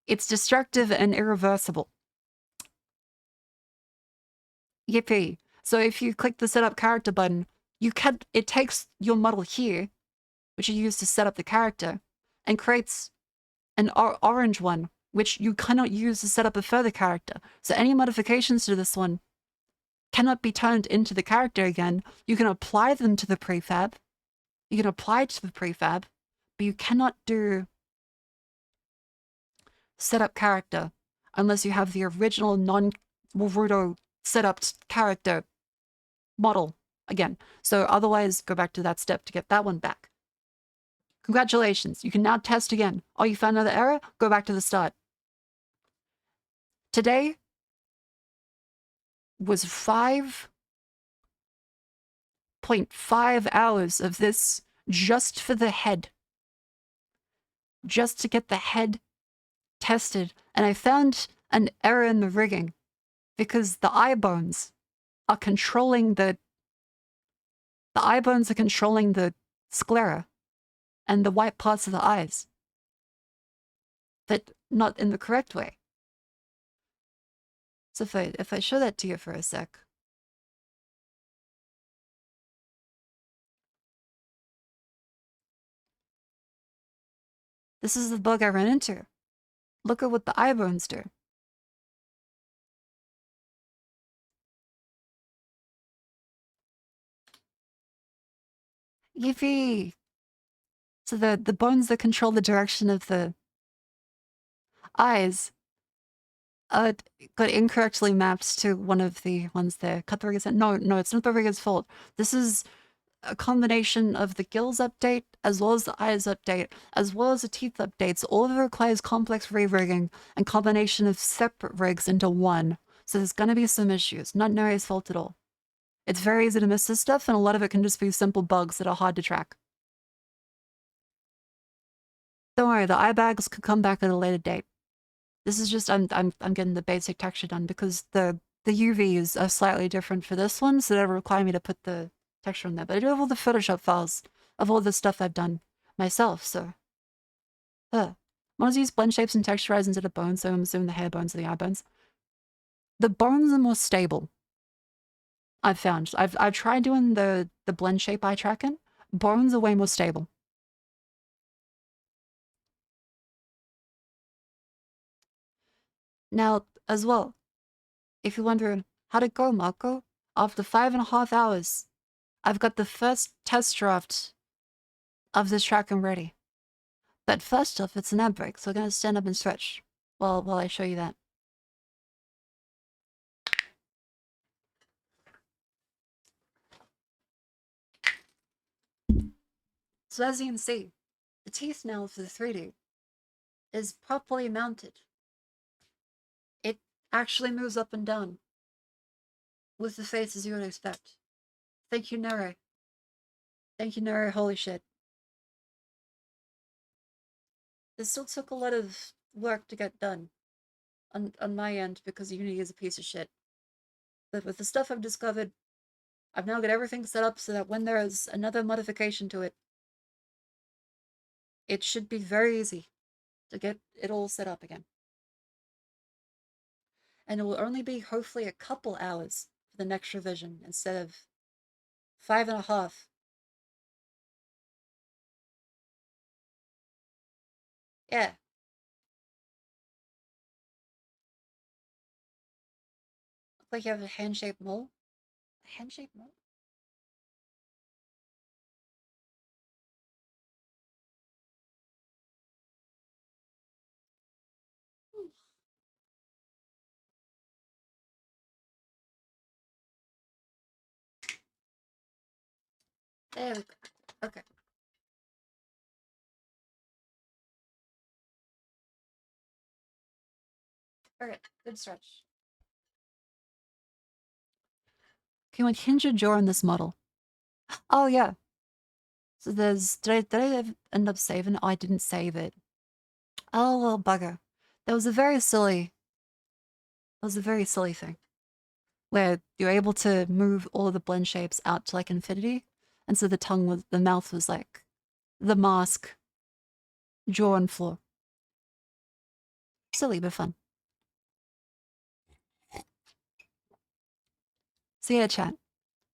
it's destructive and irreversible. Yippee. So if you click the setup character button, it takes your model here, which you use to set up the character, and creates an orange one, which you cannot use to set up a further character. So any modifications to this one cannot be turned into the character again. You can apply them to the prefab. You can apply to the prefab, but you cannot do setup character unless you have the original non-Warudo setup character model again. So otherwise, go back to that step to get that one back. Congratulations, you can now test again. Oh, you found another error? Go back to the start. Today was 5.5 hours of this just for the head. Just to get the head tested. And I found an error in the rigging because the eye bones are controlling the sclera and the white parts of the eyes, but not in the correct way. So if I show that to you for a sec. This is the bug I ran into. Look at what the eye bones do. Yippee! So the bones that control the direction of the eyes got incorrectly mapped to one of the ones there. Cut the riggers. No, it's not the rigger's fault. This is a combination of the gills update, as well as the eyes update, as well as the teeth updates. All of it requires complex re-rigging and combination of separate rigs into one. So there's gonna be some issues. Not Neri's fault at all. It's very easy to miss this stuff, and a lot of it can just be simple bugs that are hard to track. Don't worry, the eye bags could come back at a later date. This is just, I'm getting the basic texture done because the UVs are slightly different for this one, so that'll require me to put the texture on there. But I do have all the Photoshop files of all the stuff I've done myself, so. I want to use blend shapes and texturize instead of bones, so I'm assuming the hair bones are the eye bones. The bones are more stable, I've found. I've tried doing the blend shape eye tracking. Bones are way more stable. Now, as well, if you're wondering, how'd it go, Marco? After 5.5 hours, I've got the first test draft of this tracking ready. But first off, it's an ad break, so I'm gonna stand up and stretch while I show you that. So as you can see, the teeth now for the 3D is properly mounted. It actually moves up and down with the face as you would expect. Thank you, Nere. Thank you, Nere. Holy shit. This still took a lot of work to get done on my end because Unity is a piece of shit. But with the stuff I've discovered, I've now got everything set up so that when there is another modification to it, it should be very easy to get it all set up again. And it will only be hopefully a couple hours for the next revision instead of 5.5. Yeah. Look like you have a hand-shaped mole. A hand-shaped mole? There we go. Okay. Alright, good stretch. Okay, what hinge your jaw on this model? Oh yeah. So there's did I end up saving it? Oh, I didn't save it. Oh well bugger. That was a very silly thing. Where you're able to move all of the blend shapes out to like infinity. And so the mouth was like the mask, jaw and floor. Silly but fun. So yeah, chat.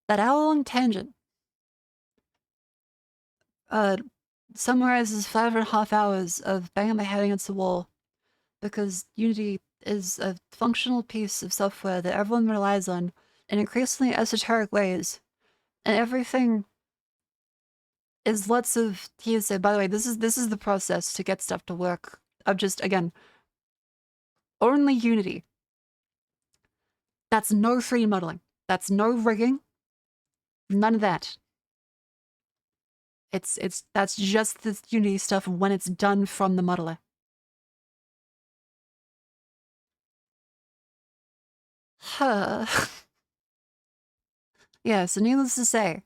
That hour-long tangent uh summarizes 5.5 hours of banging my head against the wall because Unity is a functional piece of software that everyone relies on in increasingly esoteric ways. And everything is lots of hearsay. By the way, this is the process to get stuff to work. Of just again, only Unity. That's no 3D modeling. That's no rigging. None of that. That's just the Unity stuff when it's done from the modeler. Huh. Yeah, so needless to say,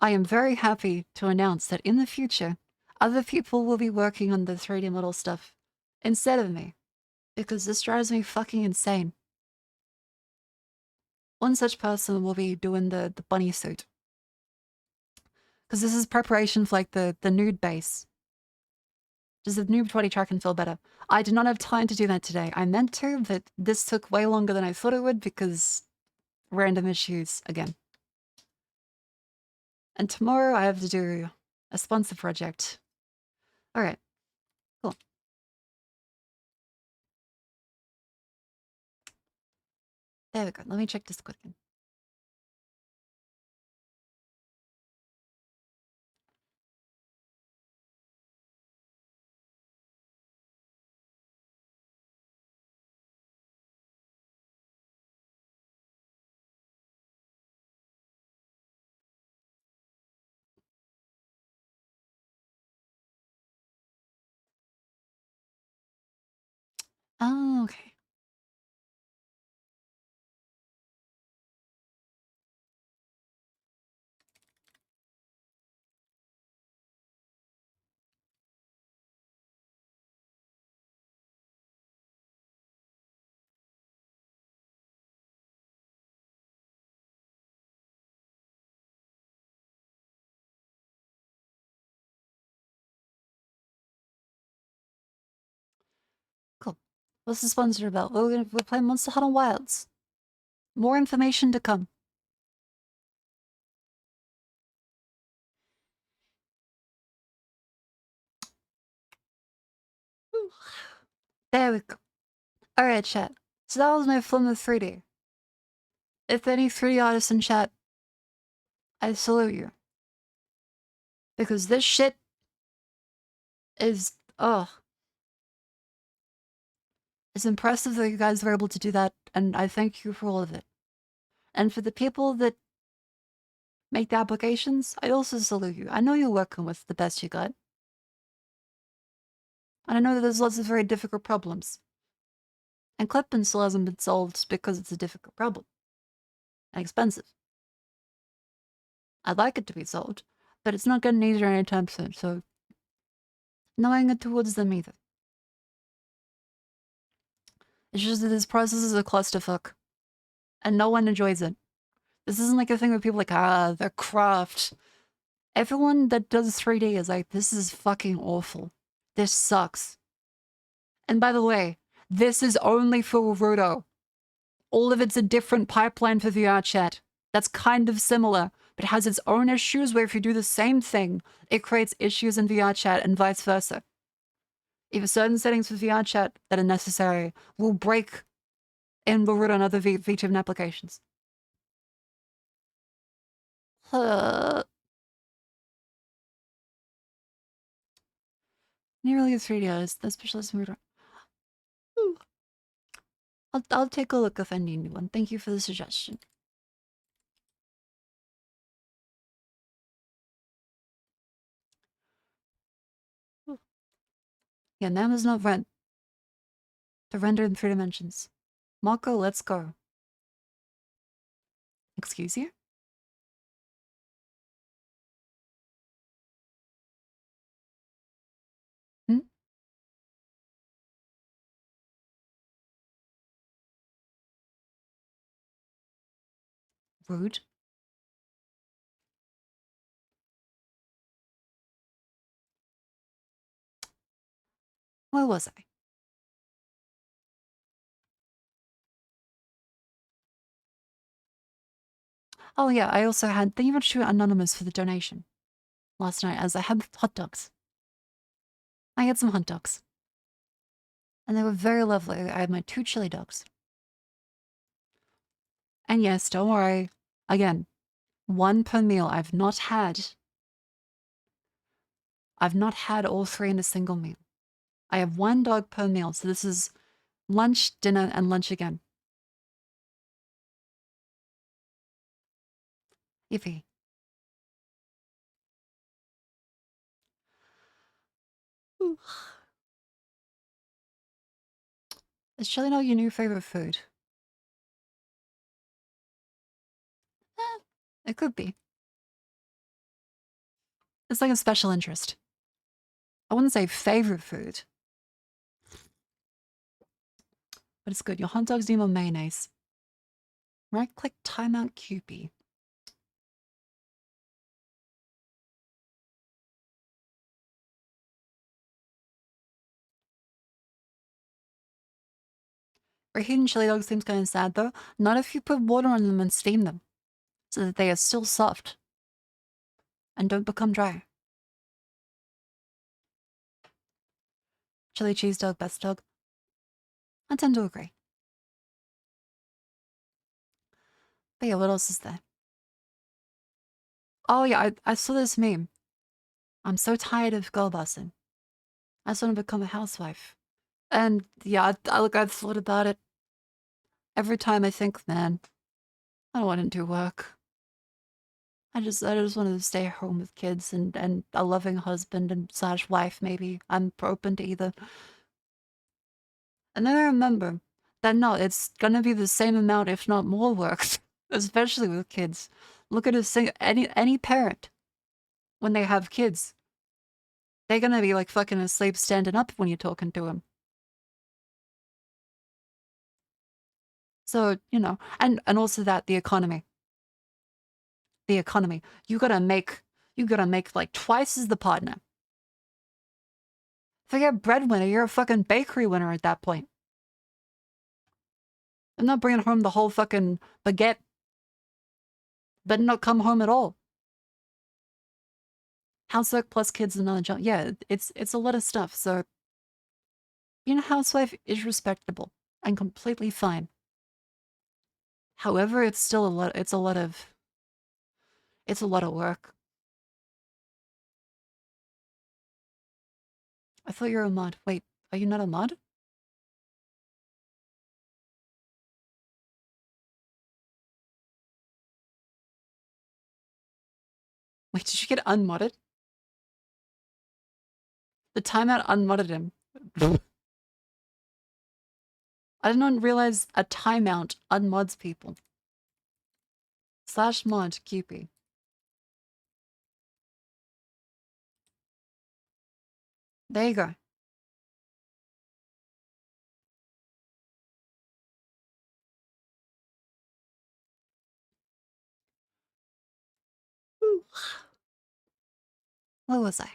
I am very happy to announce that in the future, other people will be working on the 3D model stuff instead of me, because this drives me fucking insane. One such person will be doing the bunny suit. Because this is preparation for like the nude base. Does the noob 20 track and feel better? I did not have time to do that today. I meant to, but this took way longer than I thought it would because random issues again. And tomorrow I have to do a sponsor project. Alright, cool. There we go. Let me check this quick again. Oh, okay. Cool. What's the sponsor about? We're playing Monster Hunter Wilds. More information to come. There we go. Alright, chat. So that was my film of 3D. If any 3D artists in chat, I salute you. Because this shit is, it's impressive that you guys were able to do that, and I thank you for all of it. And for the people that make the applications, I also salute you. I know you're working with the best you got. And I know that there's lots of very difficult problems. And Clipman still hasn't been solved because it's a difficult problem. And expensive. I'd like it to be solved, but it's not getting easier anytime soon, so knowing it towards them either. It's just that this process is a clusterfuck. And no one enjoys it. This isn't like a thing where people are like, their craft. Everyone that does 3D is like, this is fucking awful. This sucks. And by the way, this is only for Rudo. All of it's a different pipeline for VR chat. That's kind of similar, but has its own issues where if you do the same thing, it creates issues in VR chat and vice versa. If certain settings for VR chat that are necessary will break in Rudo and other VTuber applications. Nearly a 3D, the specialist mood. I'll take a look if I need one. Thank you for the suggestion. Yeah, NAM is not rent. To render in 3 dimensions. Mako, let's go. Excuse you? Hmm? Rude. Where was I? Oh yeah, I also had, thank you very much to Anonymous for the donation. Last night, as I had hot dogs. I had some hot dogs. And they were very lovely. I had my 2 chili dogs. And yes, don't worry. Again, 1 per meal. I've not had all 3 in a single meal. I have 1 dog per meal, so this is lunch, dinner, and lunch again. Iffy. Is chili not your new favorite food? It could be. It's like a special interest. I wouldn't say favorite food. But it's good. Your hot dogs need more mayonnaise. Right-click timeout Kewpie. Reheating chili dogs seems kind of sad, though. Not if you put water on them and steam them, so that they are still soft and don't become dry. Chili cheese dog, best dog. I tend to agree. But yeah, what else is there? Oh yeah, I saw this meme. I'm so tired of girl bossing. I just want to become a housewife. And yeah, I've thought about it. Every time I think, man, I don't want to do work. I just wanted to stay home with kids and a loving husband and slash wife, maybe. I'm open to either. And then I remember that no, it's gonna be the same amount, if not more work, especially with kids. Look at any parent when they have kids. They're gonna be like fucking asleep standing up when you're talking to them. So, you know, and also that the economy. The economy. You gotta make like twice as the partner. Forget breadwinner, you're a fucking bakery winner at that point. I'm not bringing home the whole fucking baguette. Better not come home at all. Housework plus kids and another job. Yeah, it's a lot of stuff. So being a housewife is respectable and completely fine. However, it's still a lot. It's a lot of work. I thought you were a mod. Wait, are you not a mod? Wait, did you get unmodded? The timeout unmodded him. I did not realize a timeout unmods people. /mod QP. There you go. Where was I?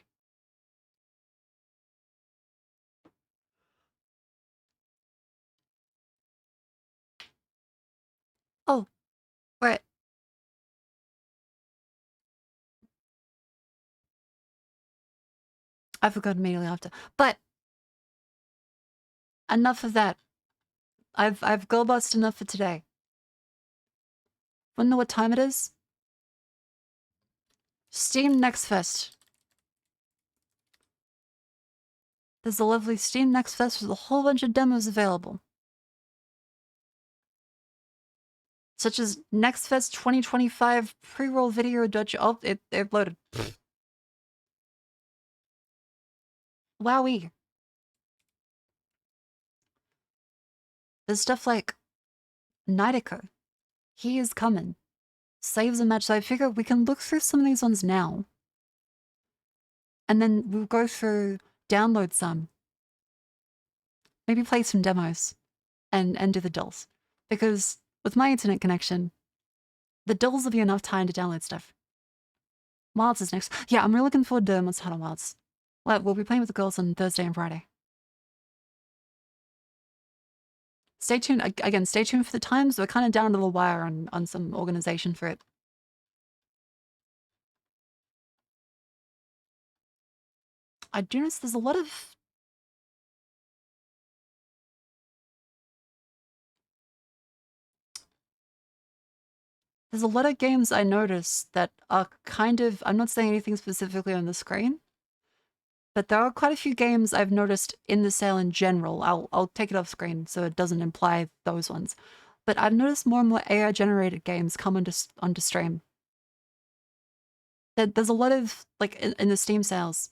Oh, right. I forgot immediately after. But enough of that. I've girl bossed enough for today. Wanna know what time it is? Steam Next Fest. There's a lovely Steam Next Fest with a whole bunch of demos available. Such as Next Fest 2025 pre-roll video Dutch. Oh, it loaded. Wowee. There's stuff like Nidico. He is coming. Saves a match. So I figure we can look through some of these ones now. And then we'll go through, download some. Maybe play some demos. And do the dulls. Because with my internet connection, the dulls will be enough time to download stuff. Wilds is next. Yeah, I'm really looking forward to Monster Hunter Wilds. Well, we'll be playing with the girls on Thursday and Friday. Stay tuned. Again, stay tuned for the times. We're kind of down to the wire on some organization for it. I do notice there's a lot of... There's a lot of games I noticed that are kind of... I'm not saying anything specifically on the screen, but there are quite a few games I've noticed in the sale in general. I'll take it off screen so it doesn't imply those ones. But I've noticed more and more AI-generated games come onto stream. There's a lot of, like, in the Steam sales,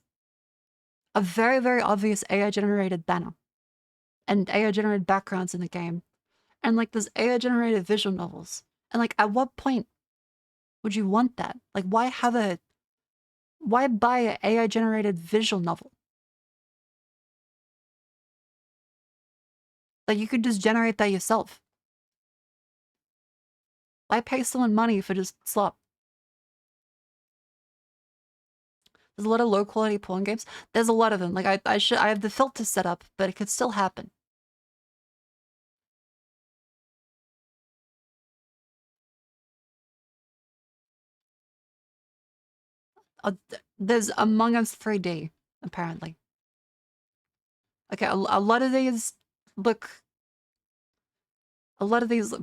a very, very obvious AI-generated banner and AI-generated backgrounds in the game. And, like, there's AI-generated visual novels. And, like, at what point would you want that? Like, why buy an AI-generated visual novel? Like, you could just generate that yourself. Why pay someone money for just slop? There's a lot of low-quality porn games. There's a lot of them. Like, I have the filter set up, but it could still happen. There's Among Us 3D, apparently. Okay, a lot of these look... A lot of these...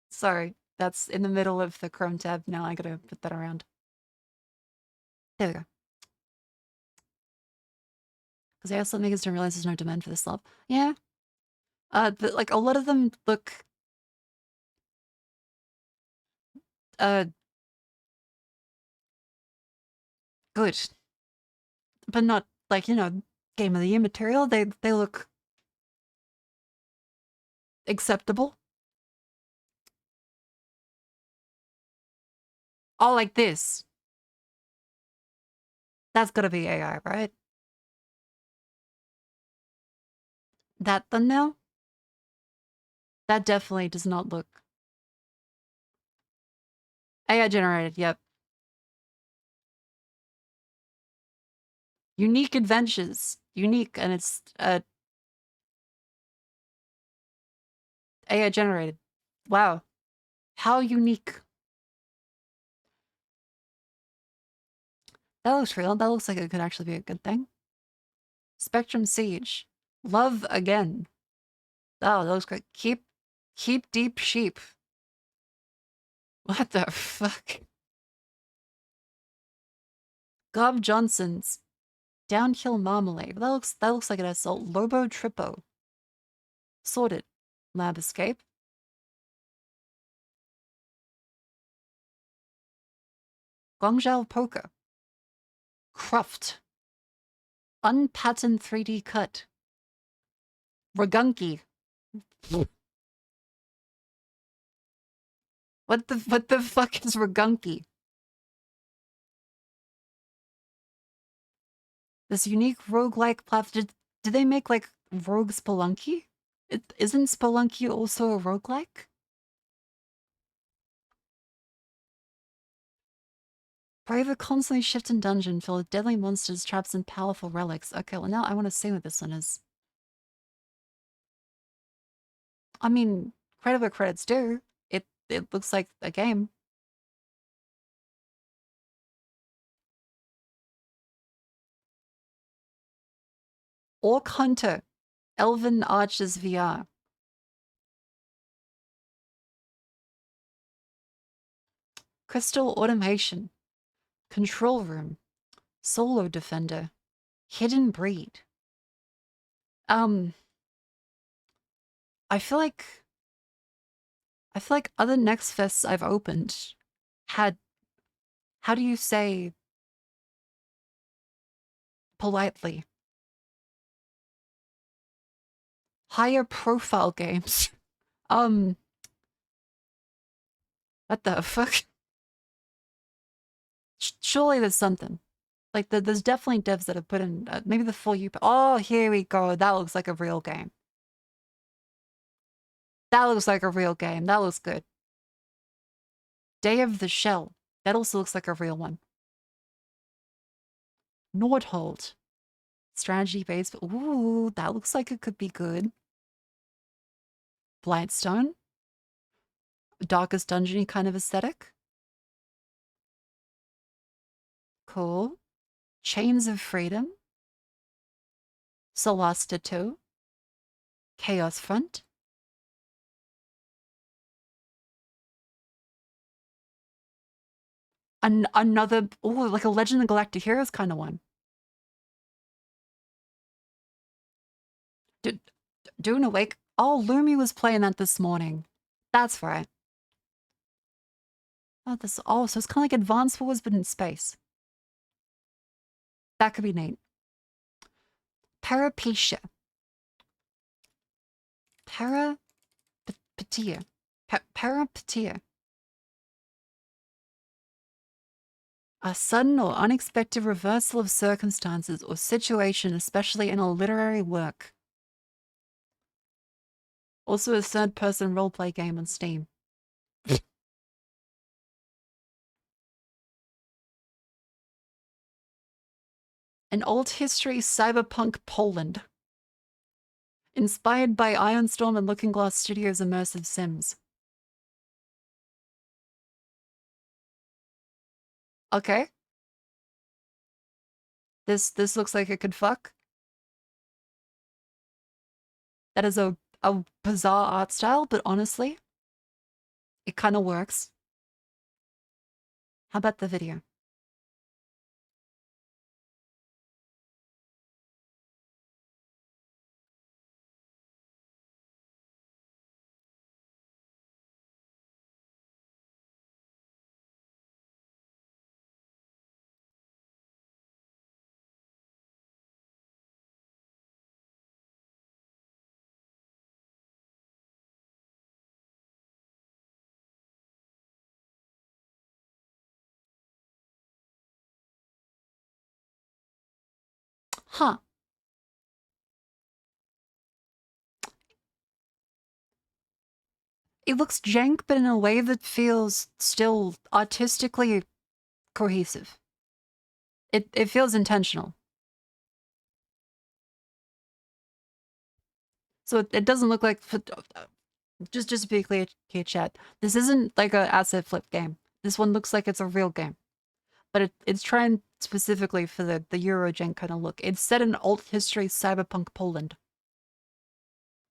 Sorry, that's in the middle of the Chrome tab. Now I gotta put that around. There we go. Because I also make us to realize there's no demand for this slop. Yeah. Like, a lot of them look... good. But not, like, you know, Game of the Year material. They look... acceptable. All like this. That's gotta be AI, right? That thumbnail? That definitely does not look... AI generated, yep. Unique adventures. Unique, and it's, AI generated. Wow. How unique. That looks real. That looks like it could actually be a good thing. Spectrum Siege. Love Again. Oh, that looks great. Keep Deep Sheep. What the fuck? Gob Johnson's Downhill Marmalade. That looks like it has salt. Lobo Trippo. Sorted. Lab Escape. Guangzhou Poker. Cruft. Unpatterned 3D cut. Ragunki. What the fuck is Ragunki? This unique roguelike platform. Did they make like Rogue Spelunky? Isn't Spelunky also a roguelike? Brave a constantly shifting dungeon filled with deadly monsters, traps, and powerful relics. Okay, well now I want to see what this one is. I mean, credit where credit's due. It looks like a game. Orc Hunter. Elven Archers VR. Crystal Automation. Control Room. Solo Defender. Hidden Breed. I feel like other Next Fests I've opened had, how do you say politely, higher profile games. What the fuck? Surely there's something. Like, there's definitely devs that have put in, maybe the full U. Oh, here we go. That looks like a real game. That looks like a real game. That looks good. Day of the Shell. That also looks like a real one. Nordhold. Strategy based. Ooh, that looks like it could be good. Blightstone. Darkest dungeony kind of aesthetic. Cool. Chains of Freedom. Solasta 2. Chaos Front. Another, oh, like a Legend of Galactic Heroes kind of one. Dune Awake. Oh, Lumi was playing that this morning. That's right. Oh, so it's kind of like Advance Wars, but in space. That could be neat. Parapecia. Parapetia. Parapetia. A sudden or unexpected reversal of circumstances or situation, especially in a literary work. Also a third-person roleplay game on Steam. An old history cyberpunk Poland. Inspired by Ironstorm and Looking Glass Studios' immersive Sims. Okay. This looks like it could fuck. That is a bizarre art style, but honestly, it kind of works. How about the video? Huh. It looks jank, but in a way that feels still artistically cohesive. It feels intentional. So it doesn't look like, just to be clear, chat, this isn't like a asset flip game. This one looks like it's a real game. But it's trying specifically for the Eurogen kind of look. It's set in alt history cyberpunk Poland.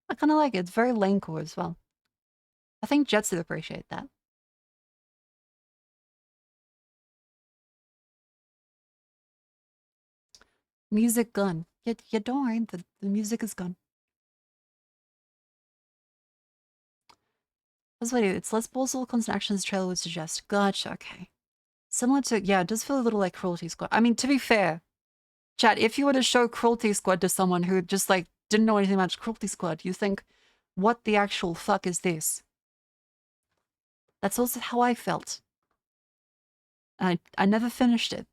I kind of like it. It's very lanecore as well. I think Jets would appreciate that. Music gun. You don't worry, the music is gone. That's what it's less Bolsel constant actions trailer would suggest. Gotcha, okay. Similar to, yeah, it does feel a little like Cruelty Squad. I mean, to be fair, chat, if you were to show Cruelty Squad to someone who just like didn't know anything about Cruelty Squad, you think, what the actual fuck is this? That's also how I felt. I never finished it.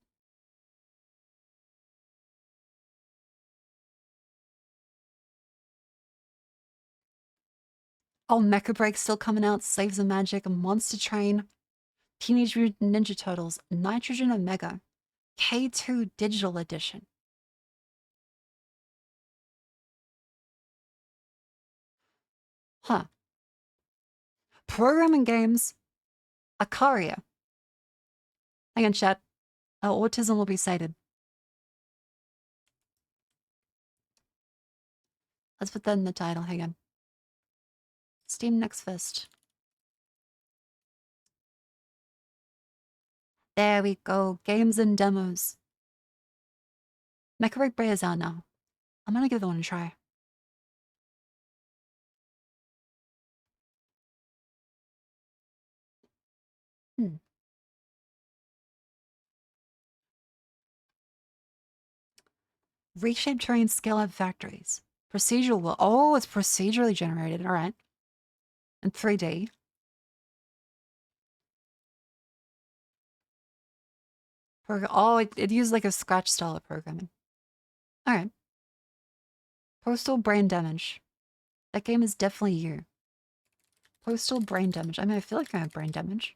Oh, Mecha Break's still coming out, Slaves of Magic, Monster Train, Teenage Mutant Ninja Turtles, Nitrogen Omega, K2 Digital Edition. Huh. Programming games, Akaria. Hang on, chat. Autism will be cited. Let's put that in the title. Hang on. Steam Next Fest. There we go. Games and demos. Mecha Break Bray is out now. I'm gonna give that one a try. Reshape terrain, scale up factories. Procedural will. Oh, it's procedurally generated. All right. In 3D. Oh, it used like a scratch style of programming. All right. Postal brain damage. That game is definitely you. Postal brain damage. I mean, I feel like I have brain damage.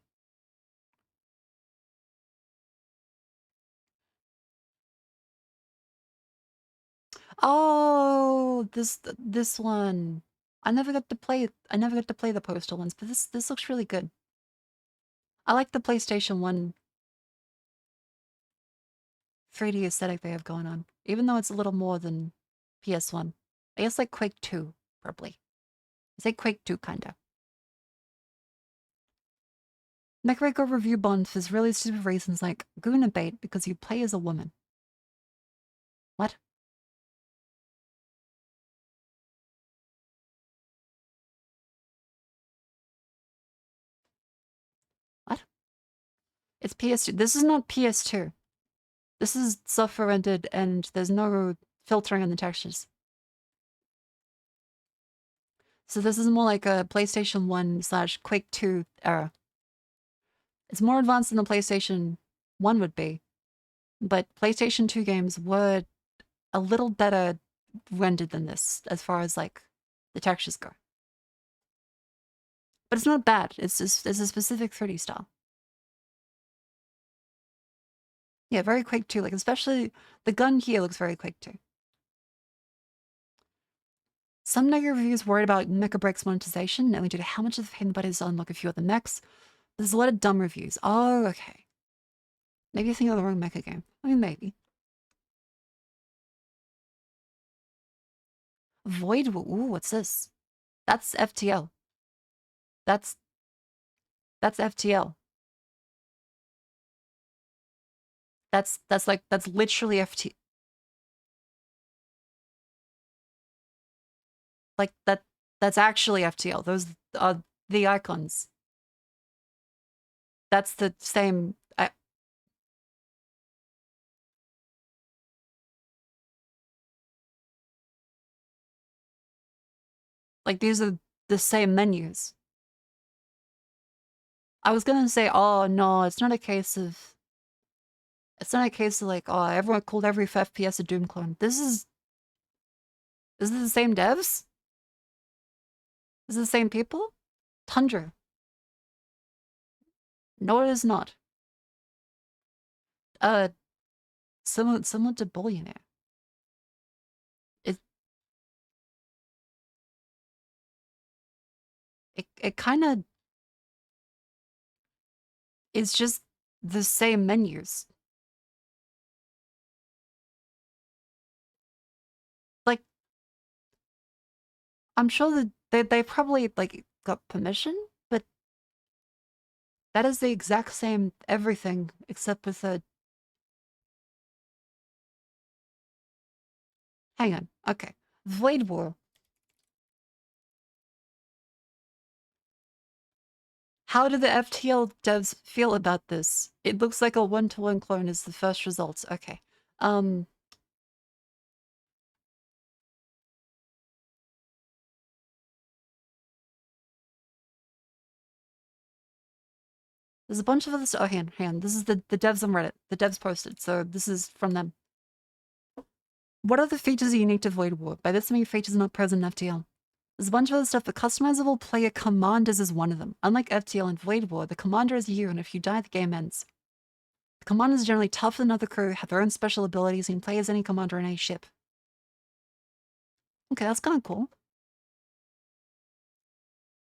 Oh, this one. I never got to play. I never got to play the Postal ones, but this looks really good. I like the PlayStation 1 3D aesthetic they have going on, even though it's a little more than PS1. I guess like Quake 2, probably. I say Quake 2, kinda. Mechanical review bond for really stupid reasons like Guna bait because you play as a woman. What? What? It's PS2. This is not PS2. This is software rendered and there's no filtering on the textures. So this is more like a PlayStation 1 / Quake 2 era. It's more advanced than the PlayStation 1 would be, but PlayStation 2 games were a little better rendered than this as far as like the textures go. But it's not bad. It's a specific 3D style. Yeah, very Quake 2. Like especially the gun here looks very Quake 2. Some negative reviews worried about Mecha Break's monetization, only due to how much of the pain in the butt is to unlock a few other mechs. There's a lot of dumb reviews. Oh, okay. Maybe you're thinking of the wrong mecha game. I mean, maybe. Void. Ooh, what's this? That's FTL. That's FTL. That's literally FT. Like that's actually FTL. Those are the icons. That's the same. Like these are the same menus. I was gonna say, oh no, it's not a case of. It's not a case of like, oh, everyone called every FPS a Doom clone. This is the same devs? Is it the same people? Tundra. No, it is not. Uh, similar to Billionaire. It it kind of is just the same menus. Like, I'm sure that they probably like got permission, but that is the exact same everything except with a. Hang on. Okay, Void. 。How do the FTL devs feel about this? It looks like a one-to-one clone is the first results. Okay. There's a bunch of other stuff. Oh, hand. This is the devs on Reddit. The devs posted, so this is from them. What other features are unique to Void War? By this I mean features not present in FTL. There's a bunch of other stuff, but customizable player commanders is one of them. Unlike FTL and Void War, the commander is you, and if you die, the game ends. The commanders are generally tougher than other crew, have their own special abilities, and can play as any commander in any ship. Okay, that's kind of cool.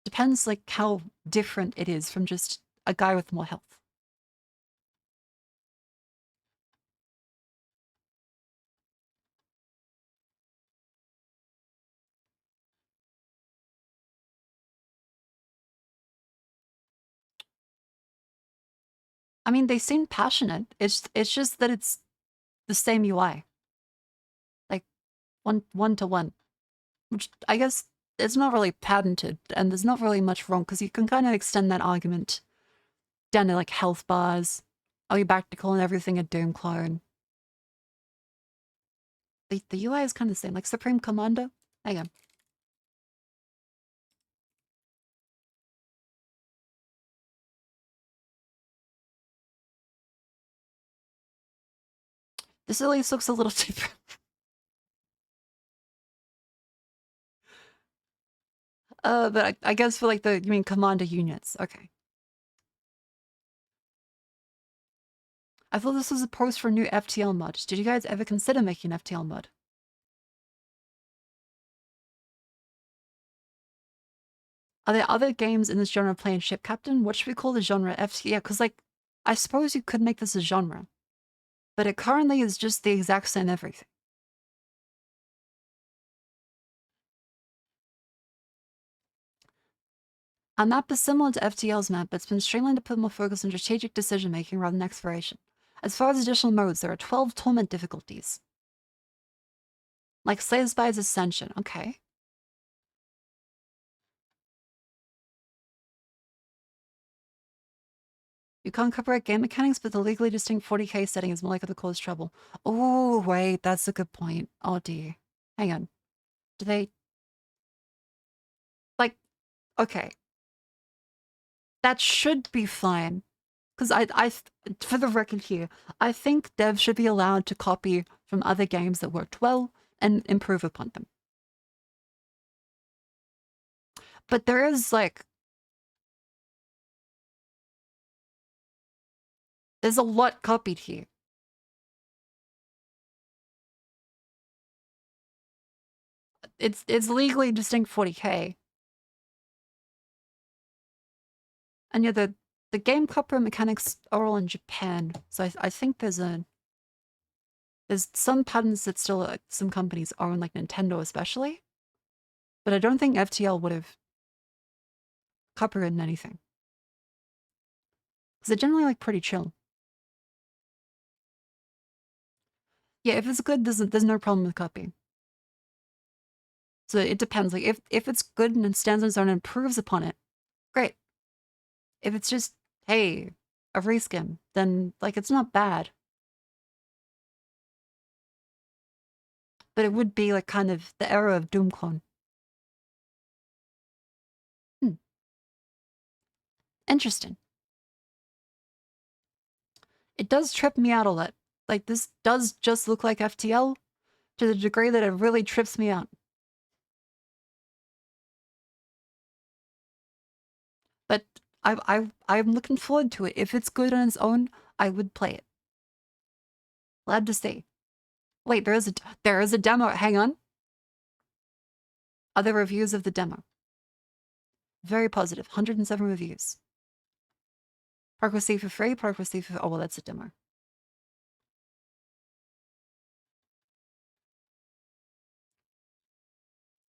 Depends, like, how different it is from just a guy with more health. I mean, they seem passionate. It's just that it's the same UI. Like, one to one. Which, I guess, it's not really patented, and there's not really much wrong, because you can kind of extend that argument down to, like, health bars. Are you back to calling everything a Doom clone? The UI is kind of the same. Like, Supreme Commander? Hang on. This at least looks a little different. But I guess for, like, you mean Commander units. Okay. I thought this was a post for a new FTL mod. Did you guys ever consider making an FTL mod? Are there other games in this genre playing Ship Captain? What should we call the genre? FTL? Yeah, because, like, I suppose you could make this a genre. But it currently is just the exact same everything. A map is similar to FTL's map, but it's been streamlined to put more focus on strategic decision-making rather than exploration. As far as additional modes, there are 12 torment difficulties. Like Slay the Spire's Ascension. Okay. You can't incorporate game mechanics, but the legally distinct 40k setting is more likely to cause trouble. Oh, wait, that's a good point. Oh, dear. Hang on. Do they... Like, okay. That should be fine. Because for the record here, I think devs should be allowed to copy from other games that worked well and improve upon them. But there is, like... There's a lot copied here. It's legally distinct 40k. And yeah, the game copyright mechanics are all in Japan, so I think there's some patents that still some companies own, like Nintendo especially. But I don't think FTL would have copyrighted anything. Because they're generally, like, pretty chill. Yeah, if it's good, there's no problem with copying. So it depends. Like, if it's good and it stands on its own and improves upon it, great. If it's just, hey, a reskin, then, like, it's not bad. But it would be, like, kind of the era of Doom clone. Interesting. It does trip me out a lot. Like, this does just look like FTL to the degree that it really trips me out. But I'm looking forward to it. If it's good on its own, I would play it. Glad to see. Wait, there is a demo. Hang on. Other reviews of the demo. Very positive. 107 reviews. Park received for free. Park received for... Oh, well, that's a demo.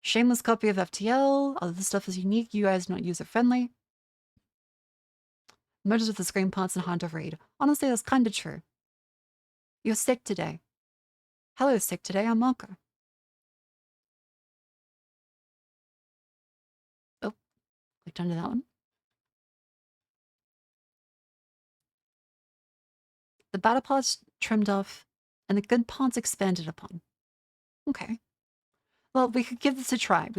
Shameless copy of FTL. All of the stuff is unique. UI is not user-friendly. Merges with the screen parts and hard to read. Honestly, that's kind of true. You're sick today. Hello, sick today. I'm Marco. Oh, clicked onto that one. The bad parts trimmed off, and the good parts expanded upon. Okay. Well, we could give this a try.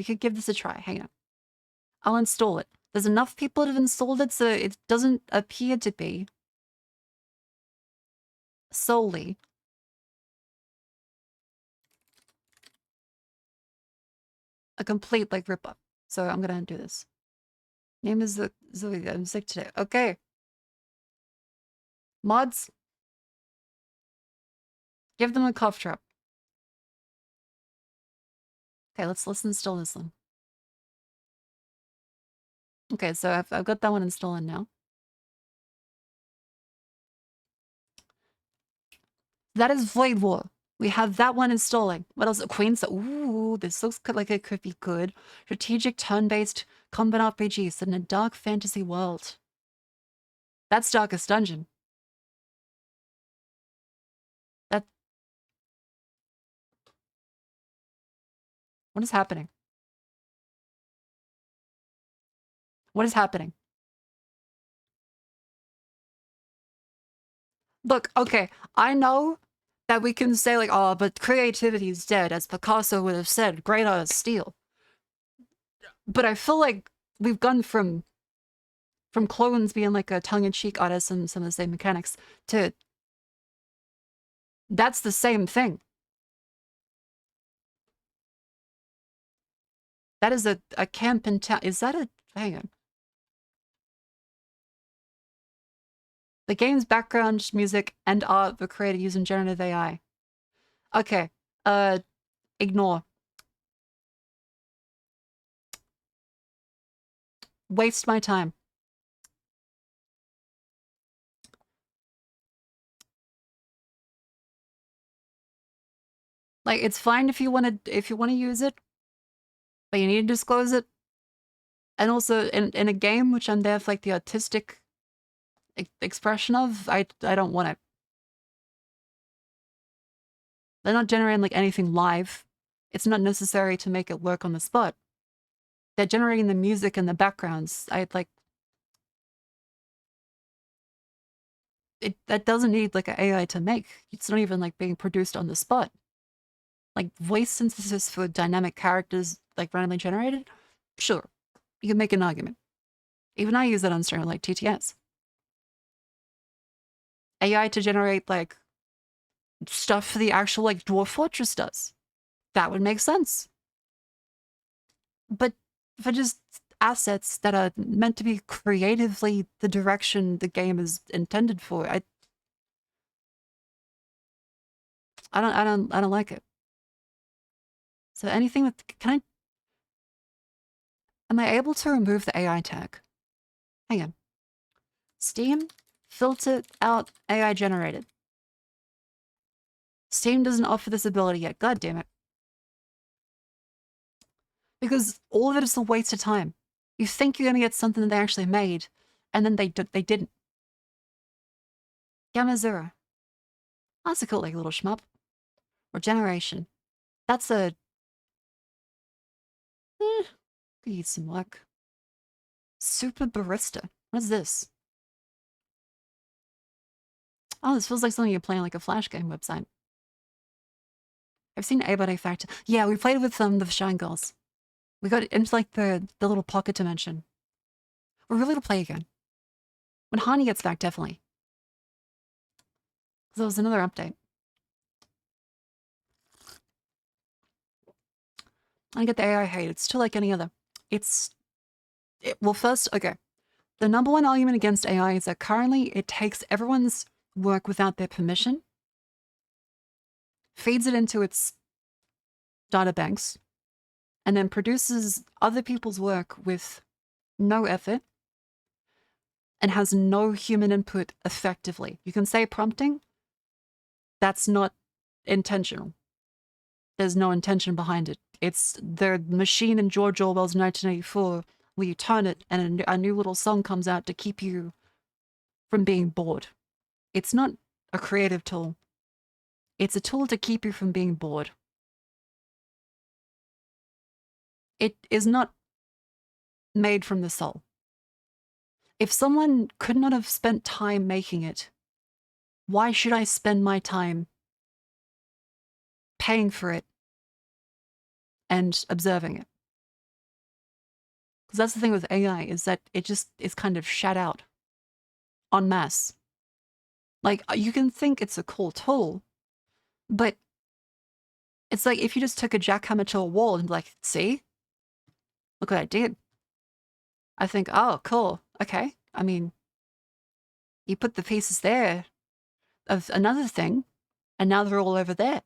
Hang on. I'll install it. There's enough people that have installed it so it doesn't appear to be solely a complete, like, rip-off. So I'm gonna do this. Name is Zoe. I'm sick today. Okay. Mods, give them a cough drop. Okay, let's install this one. Okay, so I've got that one installing now. That is Void War. We have that one installing. What else? Queens. Ooh, this looks like it could be good. Strategic turn-based combat RPG set in a dark fantasy world. That's Darkest Dungeon. That... What is happening? What is happening? Look, okay, I know that we can say, like, oh, but creativity is dead, as Picasso would have said, great art is steel. But I feel like we've gone from clones being like a tongue-in-cheek artist and some of the same mechanics to that's the same thing. That is a camp in town. Is that a... Hang on. The game's background, music, and art were created using generative AI. Okay. Ignore. Waste my time. Like, it's fine if you want to use it, but you need to disclose it. And also, in a game, which I'm there for, like, the artistic expression of, I don't want it. They're not generating, like, anything live. It's not necessary to make it work on the spot. They're generating the music and the backgrounds. That doesn't need, like, an AI to make. It's not even, like, being produced on the spot. Like, voice synthesis for dynamic characters, like, randomly generated? Sure. You can make an argument. Even I use that on stream, like TTS. AI to generate, like, stuff for the actual, like, Dwarf Fortress does. That would make sense. But for just assets that are meant to be creatively the direction the game is intended for, I don't like it. So anything with... Am I able to remove the AI tag? Hang on. Steam, filter out AI generated. Steam doesn't offer this ability yet. God damn it. Because all of it is a waste of time. You think you're going to get something that they actually made, and then they didn't. Gamma Zero. That's a cool, like, little shmup. Regeneration. That's a... could use some luck. Super Barista. What is this? Oh, this feels like something you play on, like, a Flash game website. I've seen A Factor. Yeah, we played with the Vershion girls. We got into, like, the little pocket dimension. We're really to play again. When Hani gets back, definitely. Because there was another update. I get the AI hate. It's still like any other. Well, first, okay. The number one argument against AI is that currently it takes everyone's work without their permission, feeds it into its data banks, and then produces other people's work with no effort and has no human input effectively. You can say prompting. That's not intentional. There's no intention behind it. It's the machine in George Orwell's 1984 where you turn it and a new little song comes out to keep you from being bored. It's not a creative tool. It's a tool to keep you from being bored. It is not made from the soul. If someone could not have spent time making it, Why should I spend my time paying for it and observing it? Because that's the thing with AI, is that it just is kind of shat out en masse. Like, you can think it's a cool tool, but it's like if you just took a jackhammer to a wall and be like, see? Look what I did. I think, oh, cool. Okay. I mean, you put the pieces there of another thing, and now they're all over there.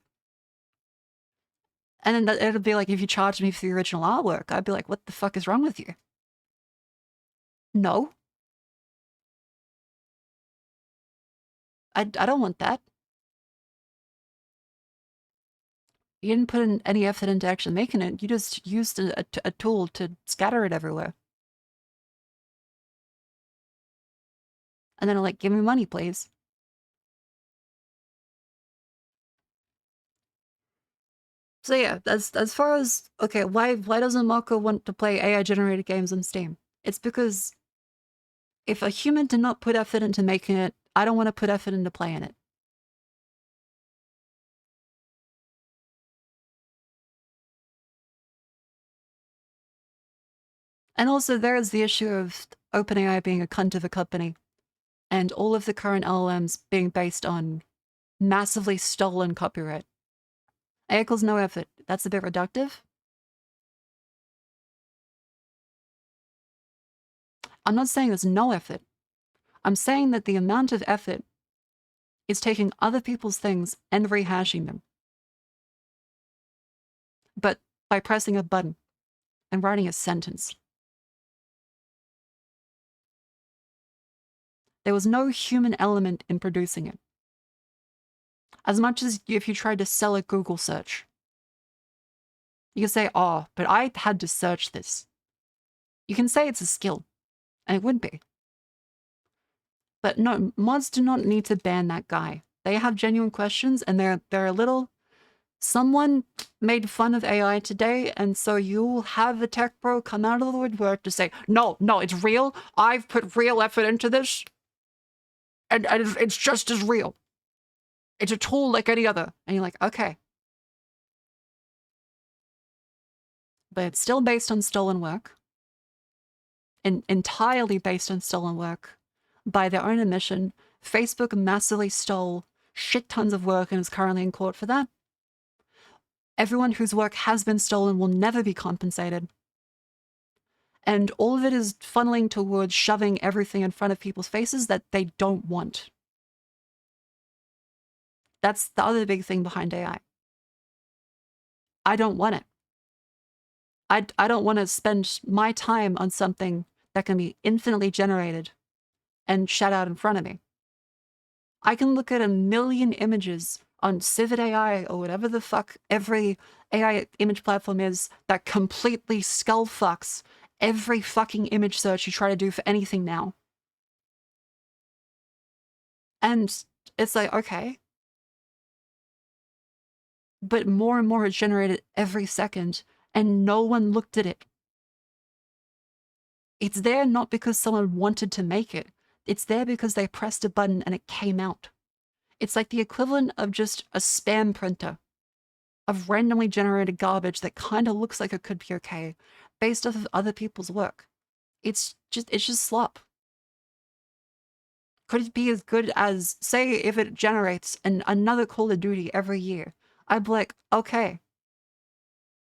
And then it'll be like, if you charged me for the original artwork, I'd be like, what the fuck is wrong with you? No. I don't want that. You didn't put in any effort into actually making it. You just used a tool to scatter it everywhere. And then I'm like, give me money, please. So yeah, as far as, okay, why doesn't Marco want to play AI-generated games on Steam? It's because if a human did not put effort into making it, I don't want to put effort into playing it. And also there is the issue of OpenAI being a cunt of a company, and all of the current LLMs being based on massively stolen copyright. A equals no effort. That's a bit reductive. I'm not saying there's no effort. I'm saying that the amount of effort is taking other people's things and rehashing them. But by pressing a button and writing a sentence. There was no human element in producing it. As much as if you tried to sell a Google search. You can say, oh, but I had to search this. You can say it's a skill, and it would be. But no, mods do not need to ban that guy. They have genuine questions, and they're a little... Someone made fun of AI today, and so you'll have a tech bro come out of the woodwork to say, no, it's real. I've put real effort into this, and it's just as real. It's a tool like any other. And you're like, okay. But it's still based on stolen work. And entirely based on stolen work. By their own admission, Facebook massively stole shit tons of work and is currently in court for that. Everyone whose work has been stolen will never be compensated. And all of it is funneling towards shoving everything in front of people's faces that they don't want. That's the other big thing behind AI. I don't want it. I don't want to spend my time on something that can be infinitely generated and shut out in front of me. I can look at a million images on Civet AI or whatever the fuck every AI image platform is that completely skull fucks every fucking image search you try to do for anything now. And it's like, okay. But more and more is generated every second, and no one looked at it. It's there not because someone wanted to make it. It's there because they pressed a button and it came out. It's like the equivalent of just a spam printer of randomly generated garbage that kind of looks like it could be okay based off of other people's work. It's just slop. Could it be as good as, say, if it generates another Call of Duty every year? I'd be like, okay.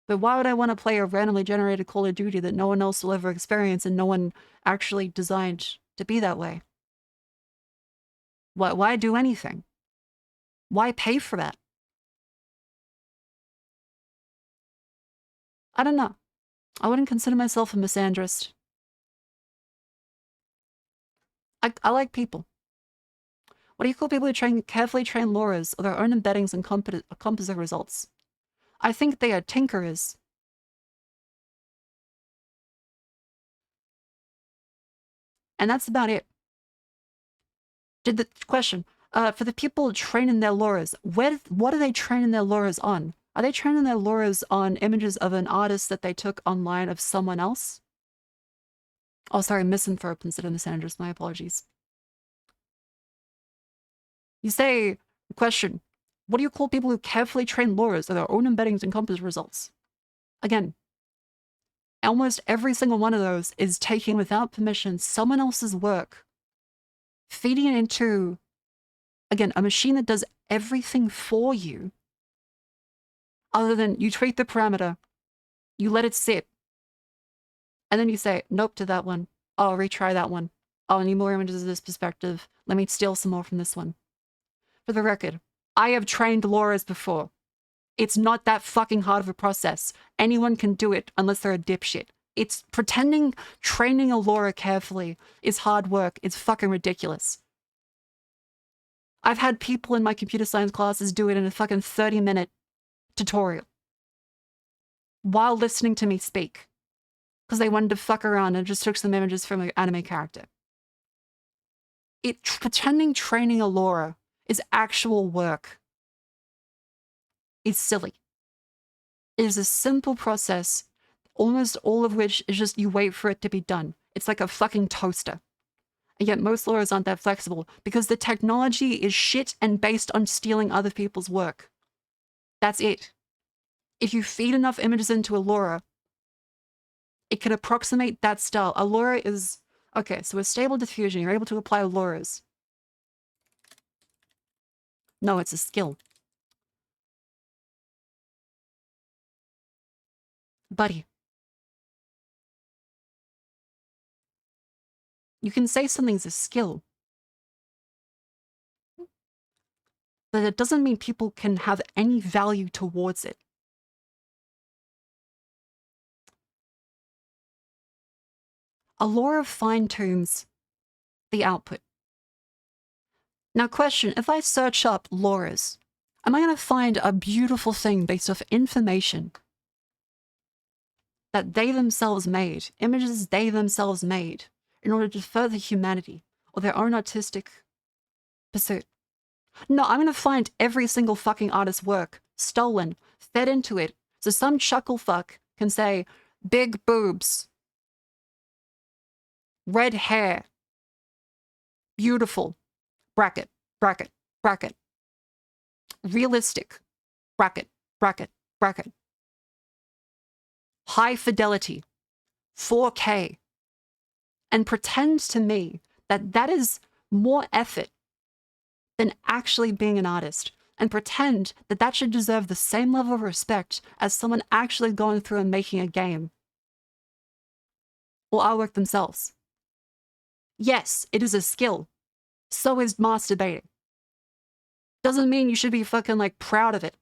But why would I want to play a randomly generated Call of Duty that no one else will ever experience and no one actually designed to be that way? Why do anything? Why pay for that? I don't know. I wouldn't consider myself a misandrist. I like people. What do you call people who carefully train lawyers of their own embeddings and composite results? I think they are tinkerers. And that's about it. Did the question, for the people training their lawyers, what are they training their lawyers on? Are they training their lawyers on images of an artist that they took online of someone else? Oh, sorry, misanthrope instead of misandrist. My apologies. You say, question, what do you call people who carefully train lawyers so their own embeddings encompass results? Again, almost every single one of those is taking without permission someone else's work, feeding it into, again, a machine that does everything for you, other than you tweak the parameter, you let it sit, and then you say, nope to that one. I'll retry that one. I'll need more images of this perspective. Let me steal some more from this one. For the record, I have trained lawyers before. It's not that fucking hard of a process. Anyone can do it unless they're a dipshit. It's pretending training a lawyer carefully is hard work. It's fucking ridiculous. I've had people in my computer science classes do it in a fucking 30-minute tutorial while listening to me speak because they wanted to fuck around and just took some images from an anime character. Pretending training a lawyer is actual work. It's silly. It is a simple process, almost all of which is just you wait for it to be done. It's like a fucking toaster. And yet most lawyers aren't that flexible because the technology is shit and based on stealing other people's work. That's it. If you feed enough images into a lawyer, it can approximate that style. A lawyer is... Okay, so with stable diffusion, you're able to apply lawyers. No, it's a skill. Buddy. You can say something's a skill, but it doesn't mean people can have any value towards it. A lawyer fine-tunes the output. Now question, if I search up lawyers, am I going to find a beautiful thing based off information that they themselves made, images they themselves made, in order to further humanity or their own artistic pursuit? No, I'm going to find every single fucking artist's work stolen, fed into it, so some chuckle fuck can say, big boobs, red hair, beautiful, bracket, bracket, bracket, realistic, bracket, bracket, bracket, high fidelity, 4K, and pretend to me that that is more effort than actually being an artist, and pretend that that should deserve the same level of respect as someone actually going through and making a game or artwork themselves. Yes, it is a skill. So is masturbating. Doesn't mean you should be fucking like proud of it.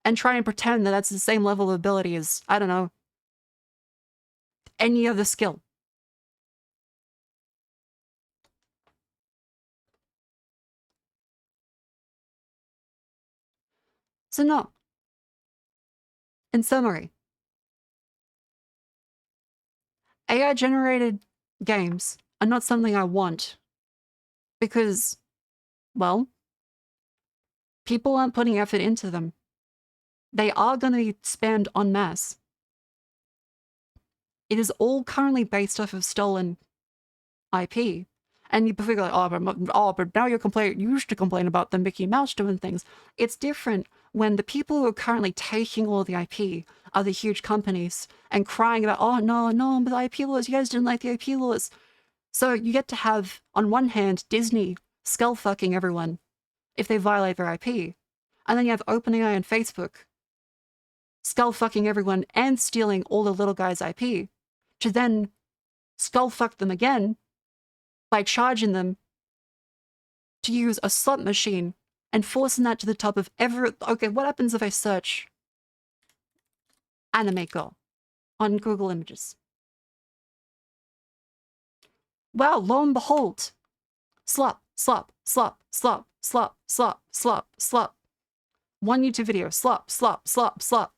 And try and pretend that that's the same level of ability as, I don't know, any other skill. So no. In summary, AI-generated games are not something I want because, well, people aren't putting effort into them. They are going to be spammed en masse. It is all currently based off of stolen IP. And you figure like, but now you used to complain about the Mickey Mouse doing things. It's different when the people who are currently taking all the IP are the huge companies and crying about, oh, no, but the IP laws, you guys didn't like the IP laws. So you get to have, on one hand, Disney skull fucking everyone if they violate their IP. And then you have OpenAI and Facebook skull fucking everyone and stealing all the little guys' IP to then skull fuck them again by charging them to use a slot machine and forcing that to the top of every... Okay, what happens if I search anime girl on Google Images? Wow, lo and behold, slop, slop, slop, slop, slop, slop, slop, slop. One YouTube video, slop, slop, slop, slop.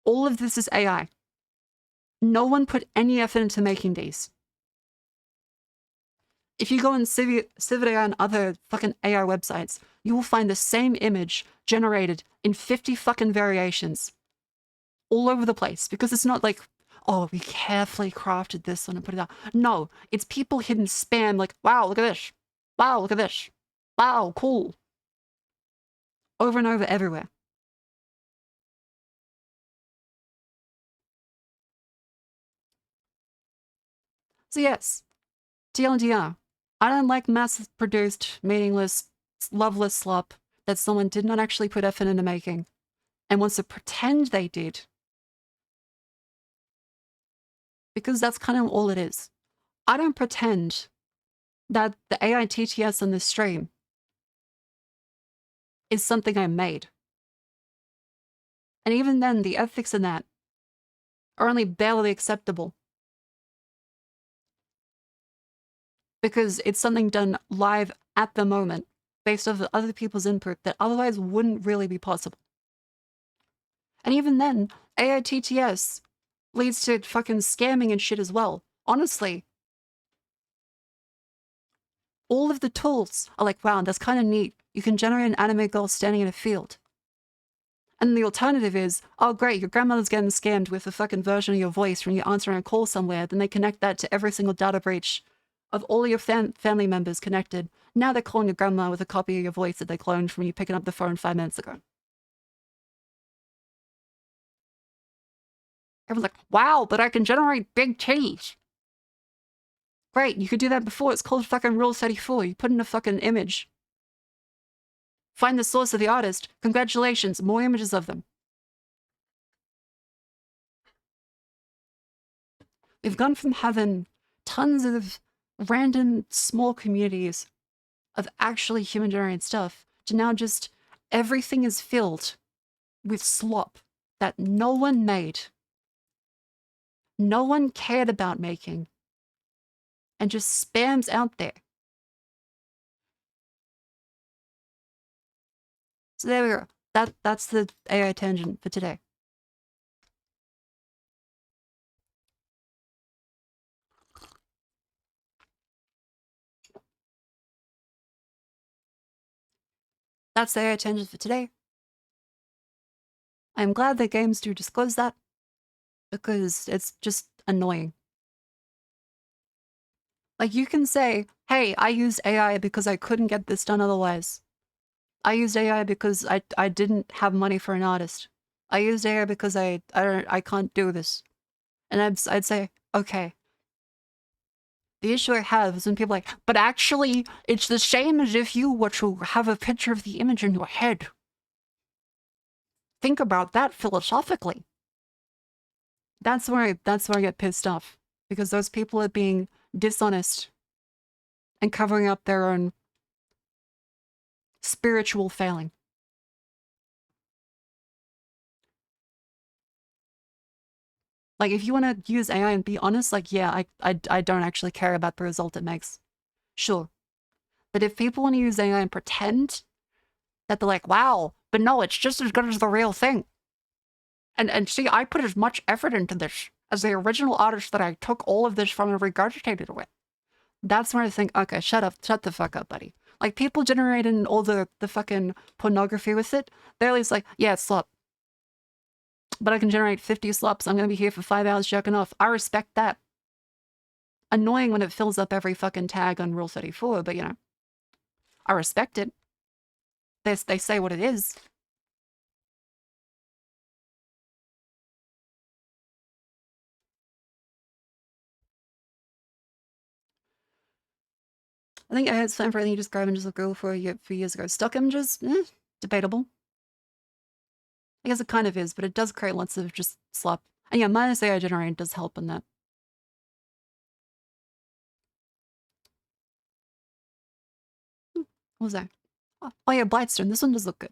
All of this is AI. No one put any effort into making these. If you go on Civitai and other fucking AI websites, you will find the same image generated in 50 fucking variations all over the place, because it's not like, oh, we carefully crafted this one and put it out. No, it's people hitting spam like, wow, look at this. Wow, look at this. Wow, cool. Over and over everywhere. So yes, TLDR, I don't like mass-produced, meaningless, loveless slop that someone did not actually put effort into making and wants to pretend they did. Because that's kind of all it is. I don't pretend that the AI TTS on this stream is something I made. And even then, the ethics in that are only barely acceptable. Because it's something done live at the moment, based off of other people's input that otherwise wouldn't really be possible. And even then, AI TTS leads to fucking scamming and shit as well. Honestly, all of the tools are like, wow, that's kind of neat. You can generate an anime girl standing in a field. And the alternative is, oh great, your grandmother's getting scammed with a fucking version of your voice when you answering a call somewhere. Then they connect that to every single data breach of all your family members connected. Now they're calling your grandma with a copy of your voice that they cloned from you picking up the phone 5 minutes ago. Everyone's like, wow, but I can generate big titties. Great, you could do that before. It's called fucking Rule 34. You put in a fucking image. Find the source of the artist. Congratulations, more images of them. We've gone from having tons of random small communities of actually human-generated stuff to now just everything is filled with slop that no one made, no one cared about making, and just spams out there. So there we go. That's the AI tangent for today. That's the AI tangent for today. I'm glad that games do disclose that, because it's just annoying. Like, you can say, hey, I used AI because I couldn't get this done otherwise. I used AI because I didn't have money for an artist. I used AI because I can't do this. And I'd say, okay. The issue I have is when people are like, but actually, it's the same as if you were to have a picture of the image in your head. Think about that philosophically. That's where I get pissed off. Because those people are being dishonest and covering up their own spiritual failing. Like, if you want to use AI and be honest, like, yeah, I don't actually care about the result it makes. Sure. But if people want to use AI and pretend that they're like, wow, but no, it's just as good as the real thing. And see, I put as much effort into this as the original artist that I took all of this from and regurgitated it. That's when I think, okay, shut the fuck up, buddy. Like, people generating all the fucking pornography with it, they're at least like, yeah, it's slop. But I can generate 50 slops. I'm going to be here for 5 hours jerking off. I respect that. Annoying when it fills up every fucking tag on Rule 34, but you know, I respect it. They say what it is. I think I had time for anything you just grab images of Google for a few years ago. Stock images? Debatable. I guess it kind of is, but it does create lots of just slop. And yeah, minus AI generated does help in that. What was that? Oh yeah, Blightstone. This one does look good.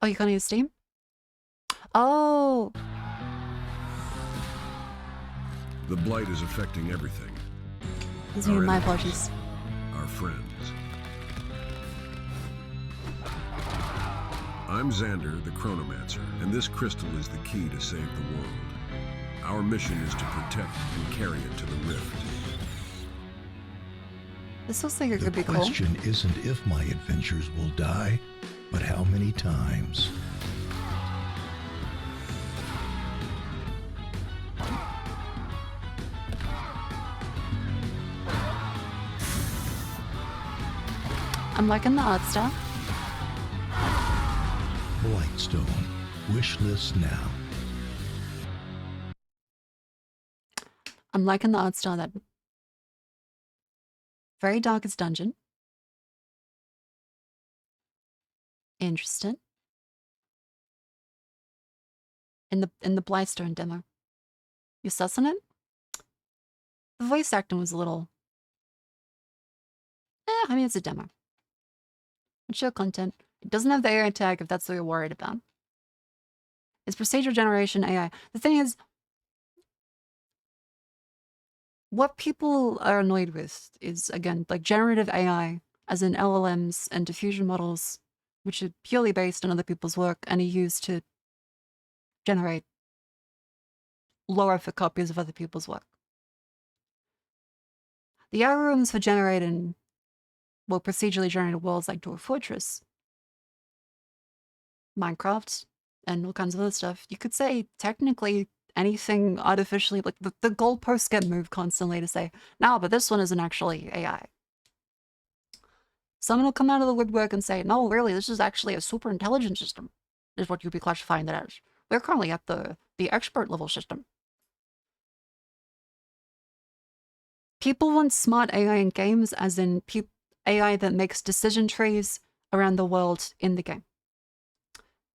Oh, you can't use Steam? Oh! The blight is affecting everything. My apologies. Our friends. I'm Xander, the Chronomancer, and this crystal is the key to save the world. Our mission is to protect and carry it to the Rift. This looks like it The could be cool. question isn't if my adventures will die, but how many times. I'm liking the art style. Blightstone. Wish list now. I'm liking the art style. That very darkest dungeon. Interesting. In the Blightstone demo. You sussing it? The voice acting was a little. I mean, it's a demo. Show content. It doesn't have the AI tag if that's what you're worried about. It's procedural generation AI. The thing is, what people are annoyed with is, again, like generative AI, as in LLMs and diffusion models, which are purely based on other people's work and are used to generate lower effort copies of other people's work. The algorithms for generating, well, procedurally generated worlds like Dwarf Fortress, Minecraft, and all kinds of other stuff, you could say technically anything artificially, like the goalposts get moved constantly to say, no, but this one isn't actually AI. Someone will come out of the woodwork and say, no, really, this is actually a super intelligent system, is what you'd be classifying that as. We're currently at the expert level system. People want smart AI in games, as in AI that makes decision trees around the world in the game.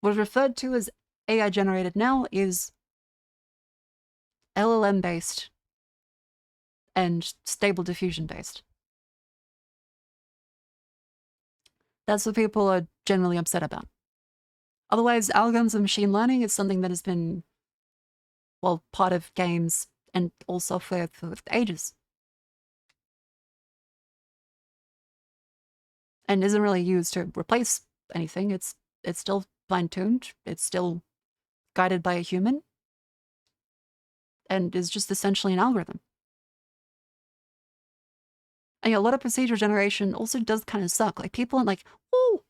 What is referred to as AI generated now is LLM based and stable diffusion based. That's what people are generally upset about. Otherwise, algorithms and machine learning is something that has been, well, part of games and all software for ages. And isn't really used to replace anything. It's still fine-tuned. It's still guided by a human. And is just essentially an algorithm. And a lot of procedural generation also does kind of suck. Like, people are like, oh,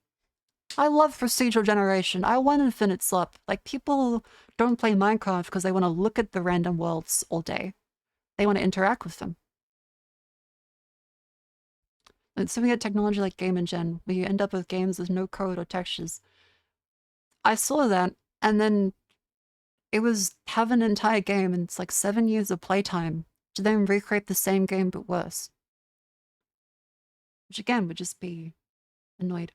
I love procedural generation. I want infinite slop. Like, people don't play Minecraft because they want to look at the random worlds all day. They want to interact with them. And so we get technology like Game and Gen, where you end up with games with no code or textures. I saw that, and then it was have an entire game, and it's like 7 years of playtime to then recreate the same game but worse. Which again would just be annoyed.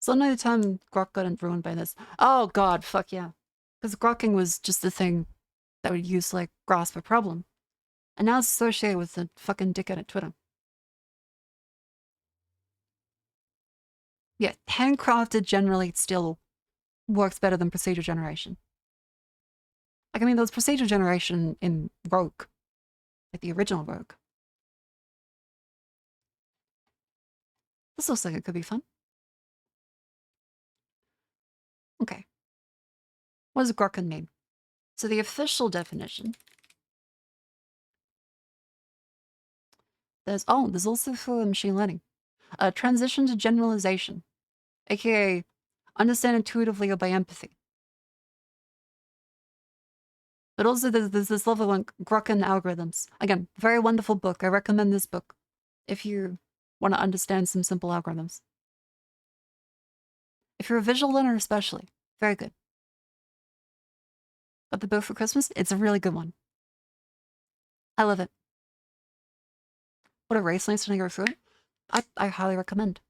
So another time Grok got ruined by this. Oh god, fuck yeah. Because grokking was just the thing that would use like grasp a problem. And now it's associated with the fucking dickhead at Twitter. Yeah, handcrafted generally still works better than procedure generation. Like, I mean, there was procedure generation in Rogue, like the original Rogue. This looks like it could be fun. Okay. What does Grokken mean? So the official definition. There's also for machine learning. A transition to generalization, aka understand intuitively or by empathy. But also there's this level one, Grokken algorithms. Again, very wonderful book. I recommend this book if you want to understand some simple algorithms. If you're a visual learner especially, very good. But the book for Christmas, it's a really good one. I love it. What a race nice to go through it. I highly recommend.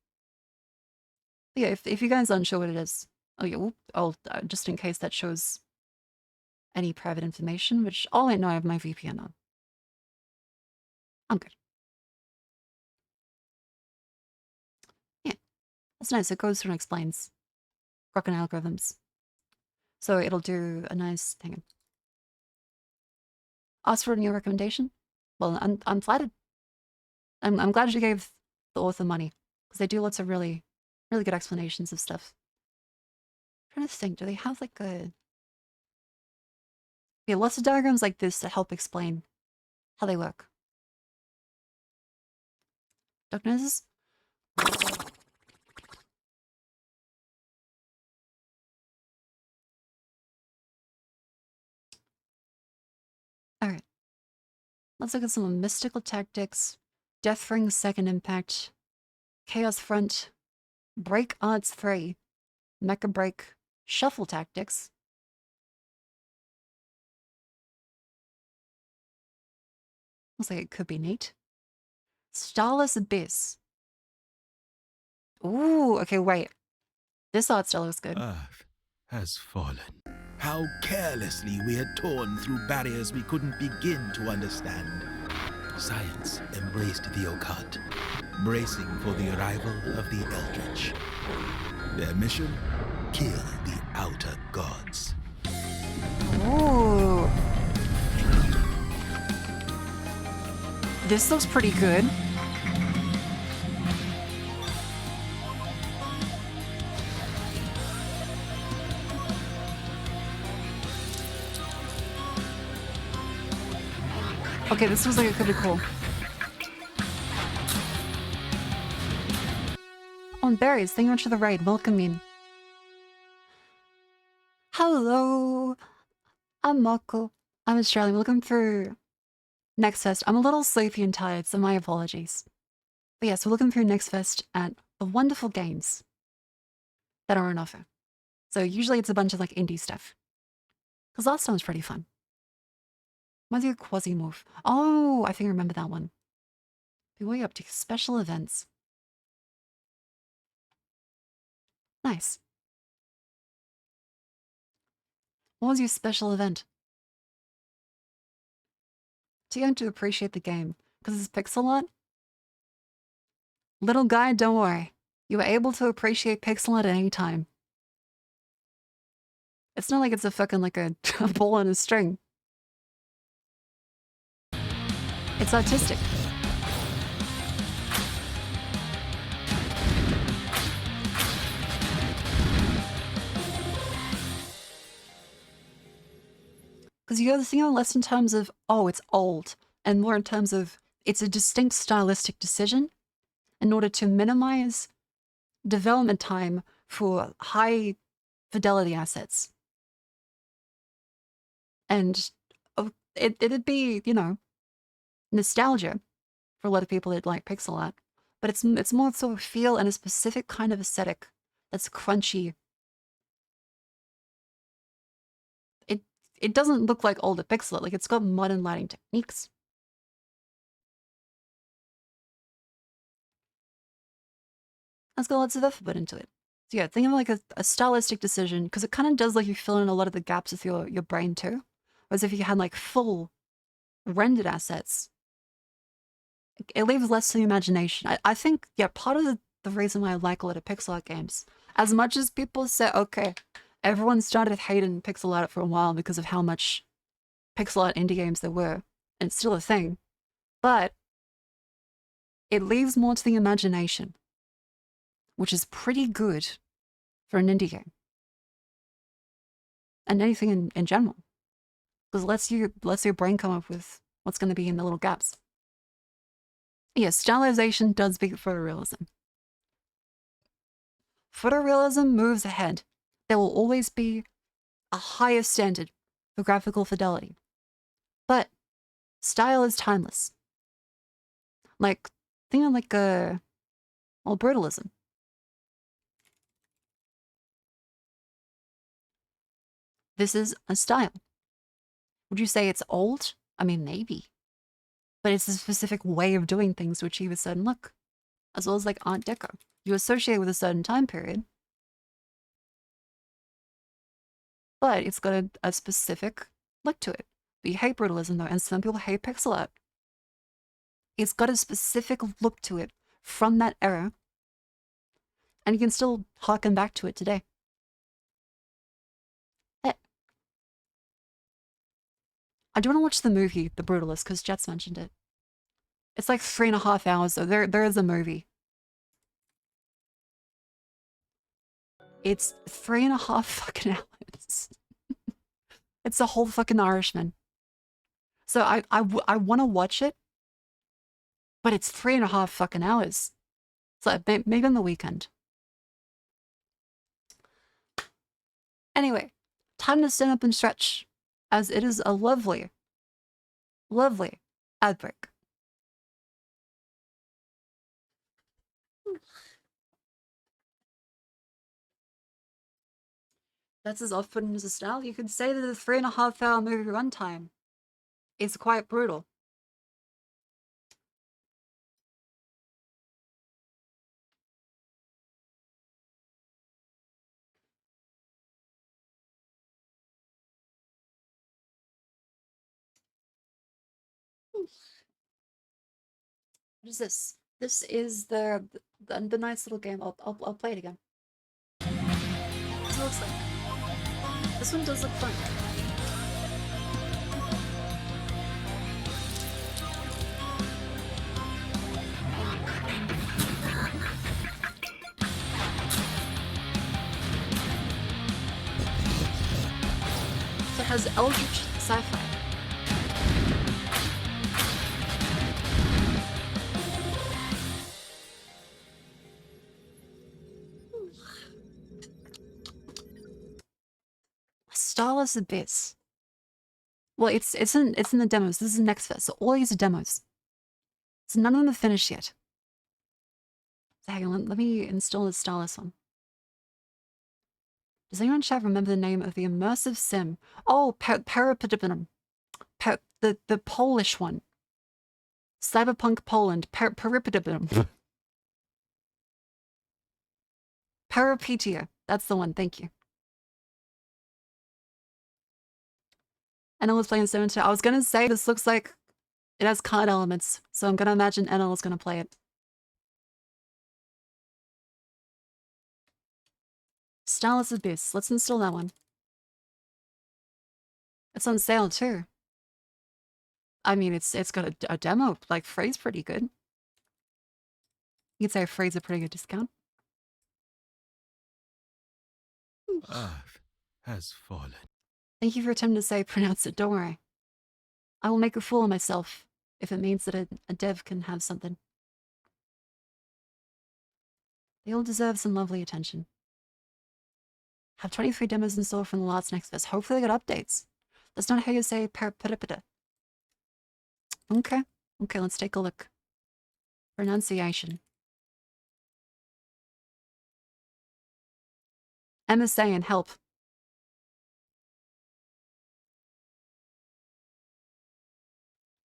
But yeah, if you guys aren't sure what it is, oh yeah, just in case that shows any private information, which all I know I have my VPN on. I'm good. Yeah, that's nice. It goes through and explains Grokken algorithms. So it'll do a nice thing. Ask for a new recommendation? Well, I'm flattered. I'm glad you gave the author money, because they do lots of really, really good explanations of stuff. trying to think, do they have like a... Yeah, lots of diagrams like this that help explain how they work. Darkness? Alright. Let's look at some mystical tactics. Death Ring Second Impact. Chaos Front. Break Arts 3. Mecha Break. Shuffle Tactics. Looks like it could be neat. Starless Abyss. Ooh, okay, wait. This art style looks good. Earth has fallen. How carelessly we had torn through barriers we couldn't begin to understand. Science embraced the occult, bracing for the arrival of the Eldritch. Their mission? Kill the outer gods. Ooh. This looks pretty good. Okay, this looks like it could be cool. On berries, thank you much for the raid. Welcome in. Hello. I'm Marco. I'm Australian. Welcome through Next Fest. I'm a little sleepy and tired, so my apologies. But yes, we're looking through Next Fest at the wonderful games that are on offer. So usually it's a bunch of like indie stuff. Because last time was pretty fun. What's your Quasimorph? Oh, I think I remember that one. Be way up to special events. Nice. What was your special event? Too young to appreciate the game because it's pixel art? Little guy, don't worry. You were able to appreciate pixel art at any time. It's not like it's a fucking like a ball on a string. It's artistic. Because you got to think of it less in terms of, oh, it's old, and more in terms of it's a distinct stylistic decision in order to minimize development time for high fidelity assets. And it'd be, you know, nostalgia for a lot of people that like pixel art, but it's more sort of feel and a specific kind of aesthetic that's crunchy. It doesn't look like older pixel art, like it's got modern lighting techniques. It's got lots of effort put into it. So yeah, think of like a stylistic decision, because it kind of does like you fill in a lot of the gaps with your brain too. Whereas if you had like full rendered assets, it leaves less to the imagination. I think, yeah, part of the reason why I like a lot of pixel art games, as much as people say, okay, everyone started hating pixel art for a while because of how much pixel art indie games there were, and it's still a thing, but it leaves more to the imagination, which is pretty good for an indie game. And anything in general. Because it lets your brain come up with what's going to be in the little gaps. Yes, stylization does beat photorealism. Photorealism moves ahead. There will always be a higher standard for graphical fidelity. But style is timeless. Like, think of like brutalism. This is a style. Would you say it's old? I mean, maybe. But it's a specific way of doing things to achieve a certain look. As well as like Art Deco. You associate it with a certain time period. But it's got a specific look to it. But you hate brutalism though, and some people hate pixel art. It's got a specific look to it from that era. And you can still harken back to it today. I do want to watch the movie, The Brutalist, because Jets mentioned it. It's like 3.5 hours, so there is a movie. It's 3.5 fucking hours. It's a whole fucking Irishman. So I want to watch it, but it's 3.5 fucking hours. So maybe on the weekend. Anyway, time to stand up and stretch, as it is a lovely, lovely ad break. That's as off-putting as a style. You could say that the 3.5-hour movie runtime is quite brutal. What is this? This is the nice little game. I'll play it again. This is what it looks like. This one does look fun. So it has eldritch sci-fi. Starless Abyss. Well, it's in the demos. This is next phase. So all these are demos. So none of them are finished yet. So hang on, let me install the Starless one. Does anyone in chat remember the name of the immersive sim? Oh, Parapidipinum. The Polish one. Cyberpunk Poland. Parapidipinum. Parapetia. That's the one. Thank you. Enel was playing 7-2. I was gonna say this looks like it has card elements, so I'm gonna imagine Enel is gonna play it. Starless Abyss. Let's install that one. It's on sale too. I mean, it's got a demo. Like, free's pretty good. You could say free's a pretty good discount. Earth has fallen. Thank you for attempting to say pronounce it. Don't worry. I will make a fool of myself if it means that a dev can have something. They all deserve some lovely attention. Have 23 demos in store from the last next fest. Hopefully they got updates. That's not how you say parapidipida. Okay. Okay, let's take a look. Pronunciation. Emma's saying help.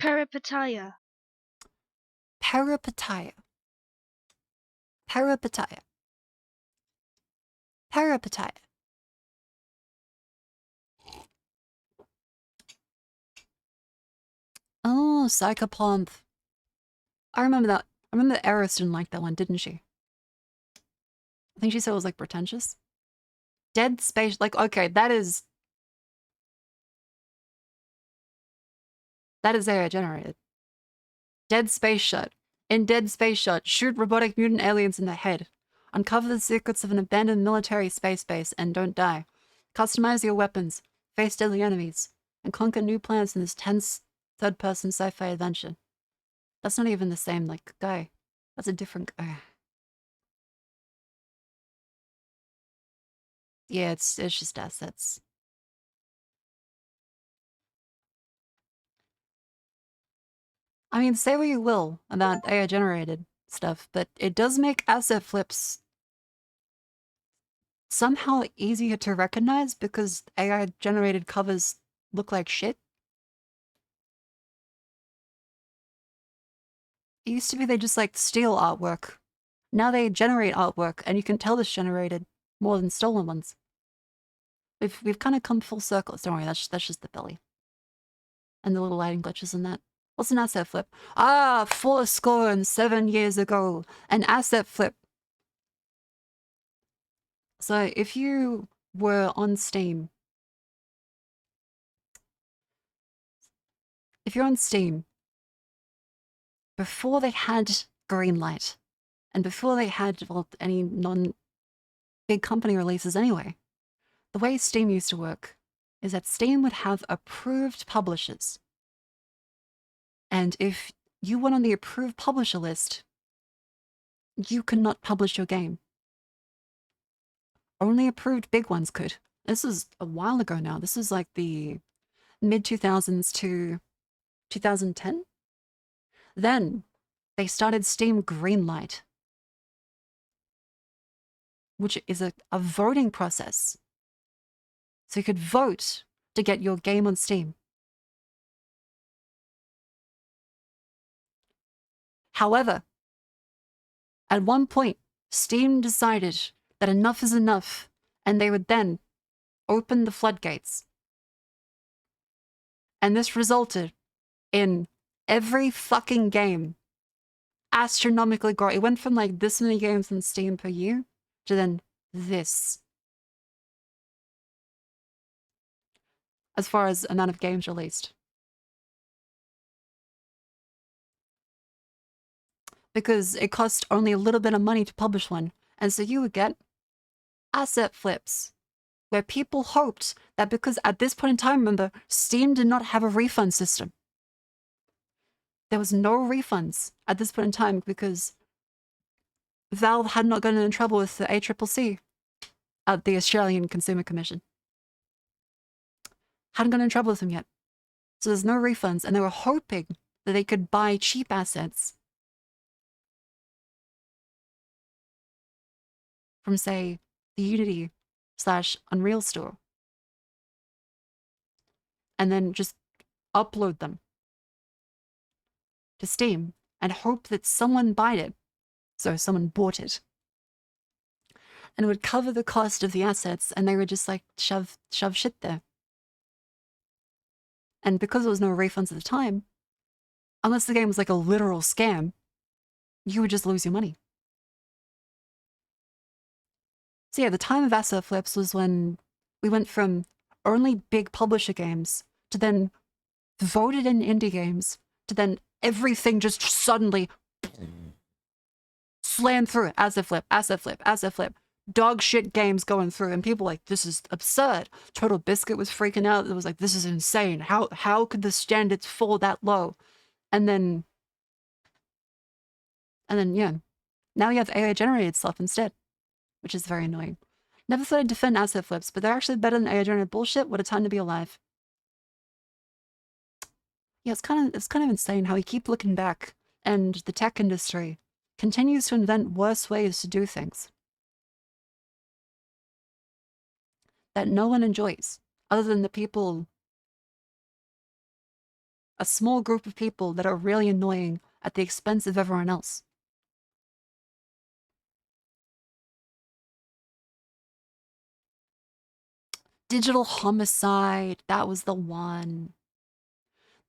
Peripetia. Parapetia. Parapetia. Parapetia. Oh, Psychopomp. I remember that. I remember that Eris didn't like that one, didn't she? I think she said it was like pretentious. Dead Space, like, okay, that is AI generated. Dead Space Shot. In Dead Space Shot, shoot robotic mutant aliens in the head. Uncover the secrets of an abandoned military space base and don't die. Customize your weapons, face deadly enemies, and conquer new planets in this tense third-person sci-fi adventure. That's not even the same, like, guy. That's a different guy. Yeah, it's just assets. I mean, say what you will about AI-generated stuff, but it does make asset flips somehow easier to recognize because AI-generated covers look like shit. It used to be they just, like, steal artwork. Now they generate artwork, and you can tell it's generated more than stolen ones. We've kind of come full circle. Don't worry, that's just the belly. And the little lighting glitches and that. What's an asset flip? Ah, 7 years ago, an asset flip. So if you were on Steam, if you're on Steam, before they had green light, and before they had, well, any non-big big company releases anyway. The way Steam used to work is that Steam would have approved publishers. And if you went on the approved publisher list, you could not publish your game. Only approved big ones could. This is a while ago now. This is like the mid-2000s to 2010. Then they started Steam Greenlight, which is a voting process. So you could vote to get your game on Steam. However, at one point, Steam decided that enough is enough, and they would then open the floodgates. And this resulted in every fucking game astronomically growing. It went from like this many games on Steam per year to then this. As far as amount of games released. Because it cost only a little bit of money to publish one. And so you would get asset flips, where people hoped that because at this point in time, remember, Steam did not have a refund system. There was no refunds at this point in time because Valve had not gotten in trouble with the ACCC, the Australian Consumer Commission. Hadn't gotten in trouble with them yet. So there's no refunds, and they were hoping that they could buy cheap assets from, say, the Unity/Unreal store, and then just upload them to Steam and hope that someone bought it. So someone bought it. And it would cover the cost of the assets, and they would just like shove shit there. And because there was no refunds at the time, unless the game was like a literal scam, you would just lose your money. So yeah, the time of asset flips was when we went from only big publisher games to then voted in indie games to then everything just suddenly slammed through it. Asset flip, asset flip, asset flip. Dog shit games going through, and people like, this is absurd. Total Biscuit was freaking out. It was like, this is insane. How could the standards fall that low? And then yeah, now you have AI generated stuff instead, which is very annoying. Never thought I'd defend asset flips, but they're actually better than AI generated bullshit. What a time to be alive. Yeah, it's kind of insane how we keep looking back, and the tech industry continues to invent worse ways to do things that no one enjoys, other than the people, a small group of people that are really annoying at the expense of everyone else. Digital Homicide, that was the one.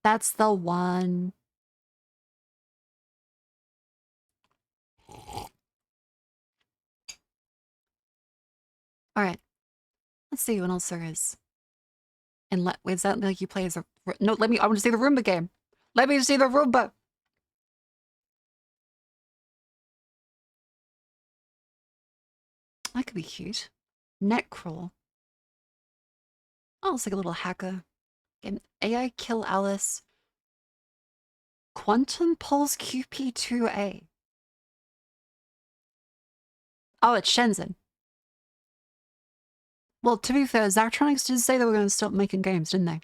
That's the one. All right. Let's see what else there is. And is that like you play as a... No, I want to see the Roomba game. Let me see the Roomba. That could be cute. Netcrawl. Oh, it's like a little hacker. Game AI Kill Alice. Quantum Pulse QP2A. Oh, it's Shenzhen. Well, to be fair, Zachtronics did say they were going to stop making games, didn't they?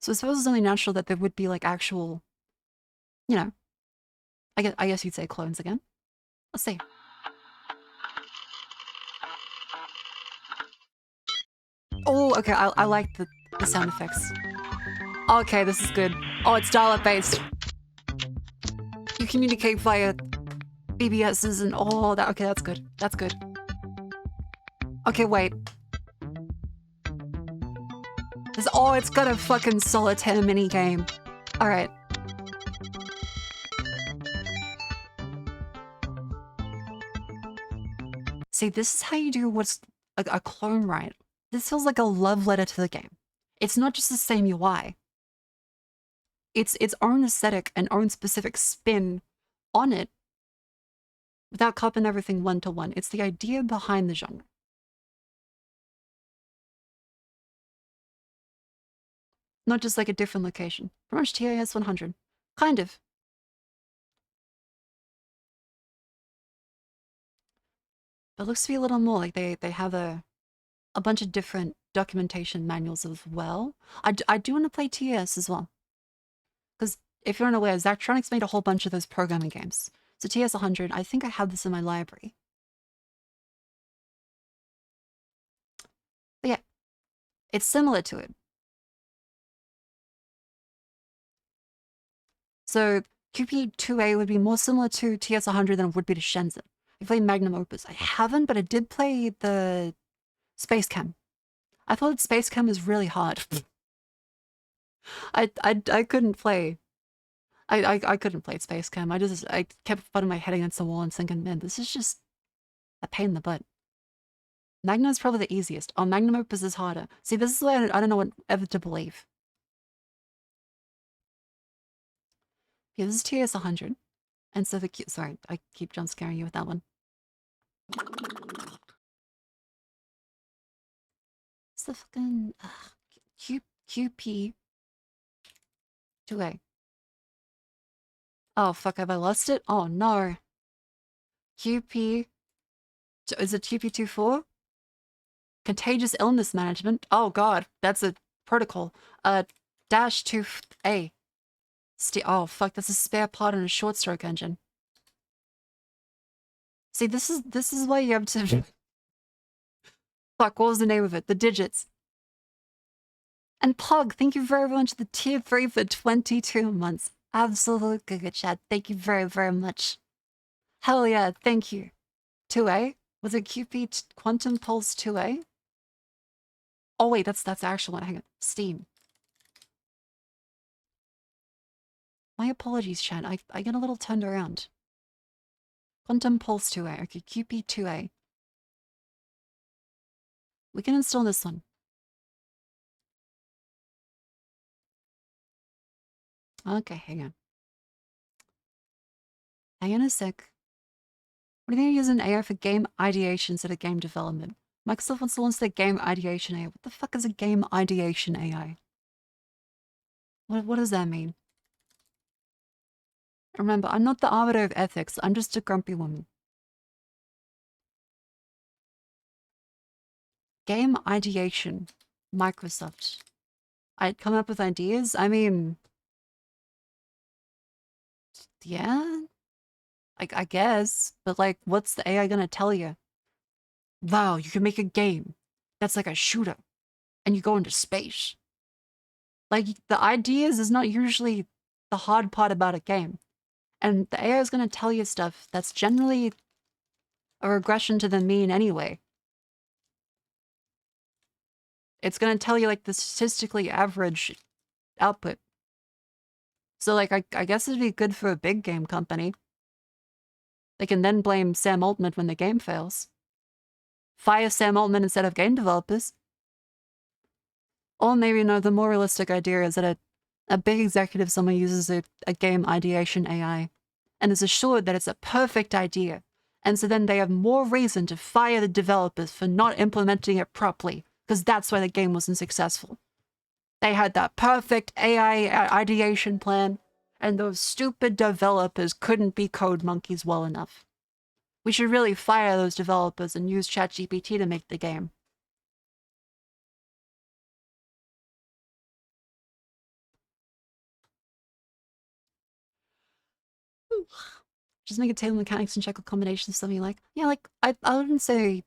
So I suppose it's only natural that there would be like actual, you know, I guess you'd say clones again. Let's see. Oh, okay, I like the sound effects. Okay, this is good. Oh, it's dial-up based. You communicate via BBSs and all that. Okay, that's good. That's good. Okay, wait. Oh, it's got a fucking solitaire mini game. All right. See, this is how you do what's a clone right. This feels like a love letter to the game. It's not just the same UI. It's its own aesthetic and own specific spin on it without copying everything one-to-one. It's the idea behind the genre. Not just like a different location. Pretty much TAS 100. Kind of. But it looks to be a little more like they have a bunch of different documentation manuals as well. I do want to play TAS as well. Because if you're unaware, Zachtronics made a whole bunch of those programming games. So TS 100, I think I have this in my library. But yeah, it's similar to it. So QP2A would be more similar to TS 100 than it would be to Shenzhen. I played Magnum Opus. I haven't, but I did play the Space Chem. I thought Space Chem was really hard. I couldn't play. I couldn't play Space Chem. I kept putting my head against the wall and thinking, man, this is just a pain in the butt. Magnum is probably the easiest. Oh, Magnum Opus is harder. See, this is why I don't know what ever to believe. Yeah, this is TS 100. And so the sorry, I keep jump scaring you with that one. It's the fucking QP 2A. Oh fuck, have I lost it? Oh no. QP, is it QP24? Contagious illness management. Oh god, that's a protocol. Dash 2A. Oh fuck, that's a spare part in a short stroke engine. See, this is why you have to. Fuck, what was the name of it? The digits. And Pog, thank you very much. The tier 3 for 22 months. Absolutely good chat. Thank you very, very much. Hell yeah, thank you. 2A? Was it QP Quantum Pulse 2A? Oh wait, that's the actual one. Hang on. Steam. My apologies, chat. I get a little turned around. Quantum Pulse 2A. Okay, QP 2A. We can install this one. Okay, hang on. Hang on a sec. What do you think use an AI for game ideation instead of game development? Microsoft wants to launch their game ideation AI. What the fuck is a game ideation AI? What does that mean? Remember, I'm not the arbiter of ethics. I'm just a grumpy woman. Game ideation. Microsoft. I'd come up with ideas? I mean... Yeah? I guess. But like, what's the AI gonna tell you? Wow, you can make a game that's like a shooter. And you go into space. Like, the ideas is not usually the hard part about a game. And the AI is going to tell you stuff that's generally a regression to the mean anyway. It's going to tell you, like, the statistically average output. So, like, I guess it'd be good for a big game company. They can then blame Sam Altman when the game fails. Fire Sam Altman instead of game developers. Or maybe, no, the more realistic idea is that a big executive someone uses a game ideation AI and is assured that it's a perfect idea. And so then they have more reason to fire the developers for not implementing it properly, because that's why the game wasn't successful. They had that perfect AI ideation plan, and those stupid developers couldn't be code monkeys well enough. We should really fire those developers and use ChatGPT to make the game. Just make a table mechanics and check the combinations, something like, yeah, like, I wouldn't say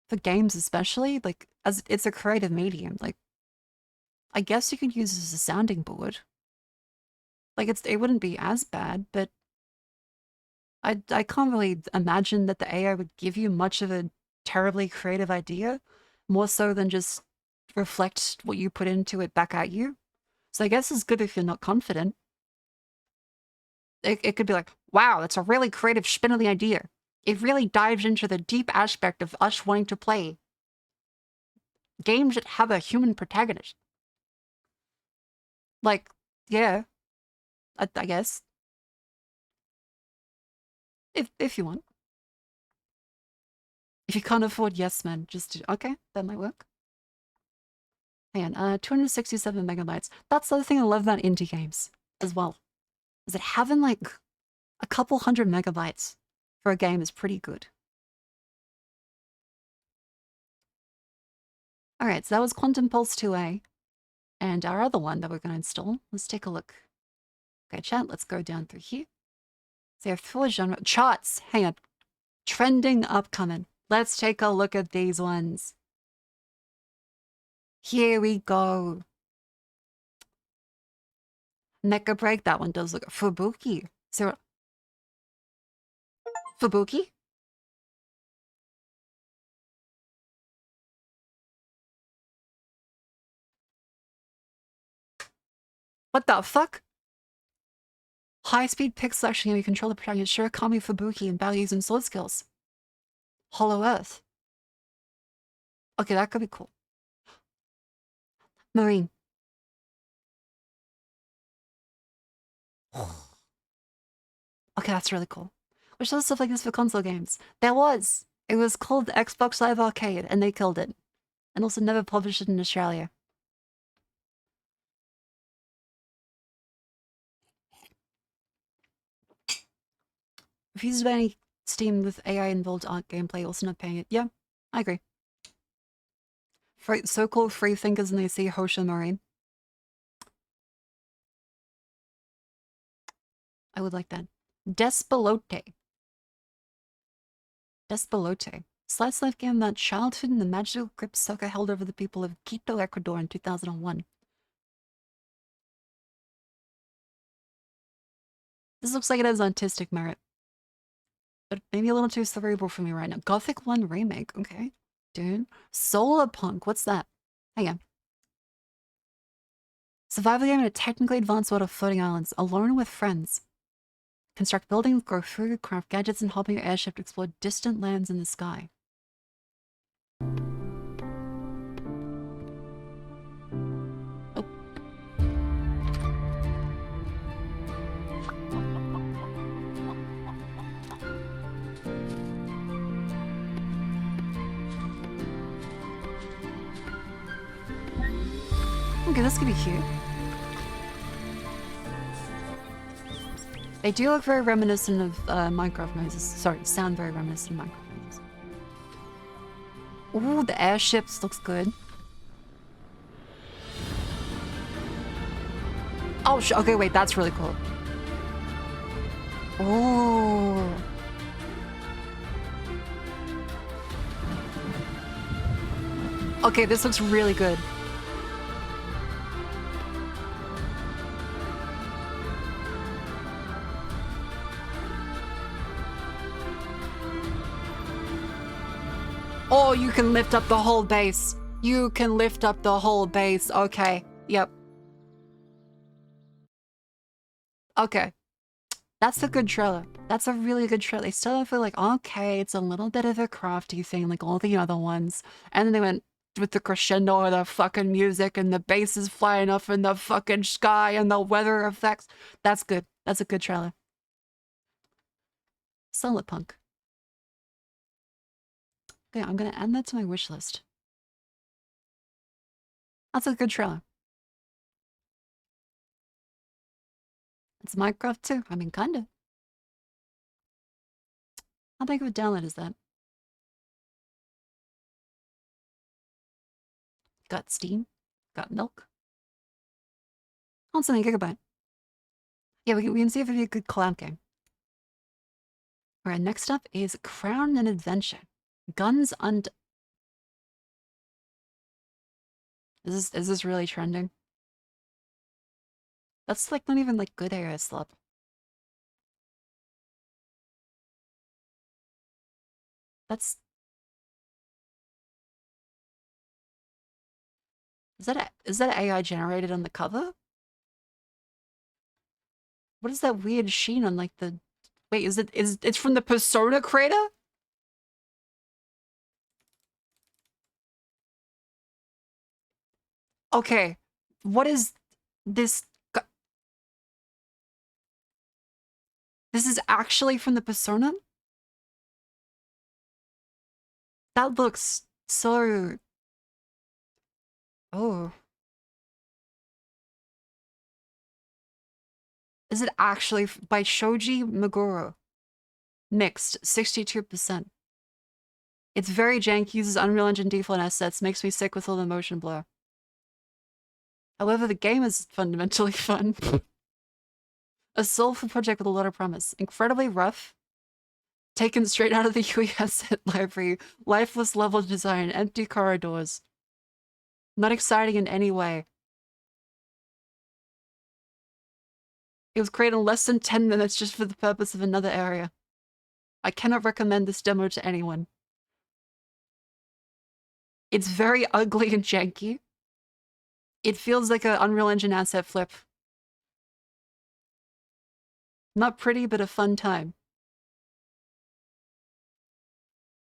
for games especially, like, as it's a creative medium, like, I guess you could use it as a sounding board. Like, it wouldn't be as bad, but I can't really imagine that the AI would give you much of a terribly creative idea, more so than just reflect what you put into it back at you. So I guess it's good if you're not confident. It could be like, wow, that's a really creative spin of the idea. It really dives into the deep aspect of us wanting to play games that have a human protagonist. Like, yeah, I guess. If you want. If you can't afford Yes Man, just okay, that might work. Hang on, 267 megabytes. That's the other thing I love about indie games as well. Is that having like a couple hundred megabytes for a game is pretty good. Alright, so that was Quantum Pulse 2A. And our other one that we're going to install, let's take a look. Okay, chat, let's go down through here. So you have 4 genre charts. Hang on. Trending upcoming. Let's take a look at these ones. Here we go. Mecha Break, that one does look. Fubuki. So, Fubuki? What the fuck? High-speed pixel action game, you control the protagonist Shirakami Fubuki and battle using sword skills. Hollow Earth. Okay, that could be cool. Marine. Okay, that's really cool. Wish there was stuff like this for console games. There was. It was called Xbox Live Arcade, and they killed it. And also never published it in Australia. Refused by any Steam with AI-involved art gameplay, also not paying it. Yeah, I agree. So-called free thinkers and they see Hosha Marine. I would like that. Despelote. Despelote. Slice life game about childhood and the magical grip Soka held over the people of Quito, Ecuador in 2001. This looks like it has artistic merit. But maybe a little too cerebral for me right now. Gothic 1 remake, okay. Dude. Solar Punk, what's that? Hang on. Survival game in a technically advanced world of floating islands, alone with friends. Construct buildings, grow food, craft gadgets, and hop in your airship to explore distant lands in the sky. Oh. Okay, this could be cute. They do look very reminiscent of Minecraft noises. Sorry, sound very reminiscent of Minecraft noises. Ooh, the airships looks good. Oh, okay, wait, that's really cool. Ooh. Okay, this looks really good. Oh, you can lift up the whole base. You can lift up the whole base. Okay. Yep. Okay. That's a good trailer. That's a really good trailer. They still feel like, okay, it's a little bit of a crafty thing like all the other ones. And then they went with the crescendo of the fucking music and the bass is flying up in the fucking sky and the weather effects. That's good. That's a good trailer. Solar Punk. Okay, I'm gonna add that to my wish list. That's a good trailer. It's Minecraft too. I mean, kinda. How big of a download is that? Got Steam. Got Milk. On something gigabyte. Yeah, we can see if it'd be a good collab game. Alright, next up is Crown and Adventure. Guns und... Is this really trending? That's like not even like good AI slop. That's... Is that AI generated on the cover? What is that weird sheen on like the... Wait, it's from the Persona creator? Okay, what is this? This is actually from the Persona? That looks so... Oh. Is it actually by Shoji Meguro? Mixed, 62%. It's very jank, uses Unreal Engine default assets, makes me sick with all the motion blur. However, the game is fundamentally fun. A soulful project with a lot of promise. Incredibly rough. Taken straight out of the UE asset library. Lifeless level design, empty corridors. Not exciting in any way. It was created in less than 10 minutes just for the purpose of another area. I cannot recommend this demo to anyone. It's very ugly and janky. It feels like an Unreal Engine asset flip. Not pretty, but a fun time.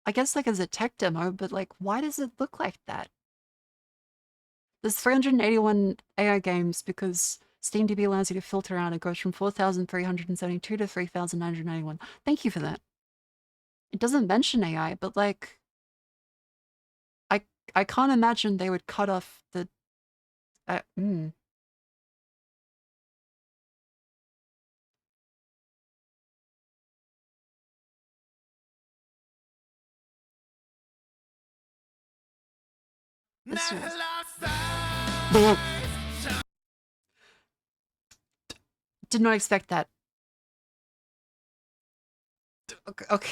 I guess like as a tech demo, but like, why does it look like that? There's 381 AI games because SteamDB allows you to filter out. It goes from 4,372 to 3,991. Thank you for that. It doesn't mention AI, but like, I can't imagine they would cut off the... This is... Did not expect that. Okay.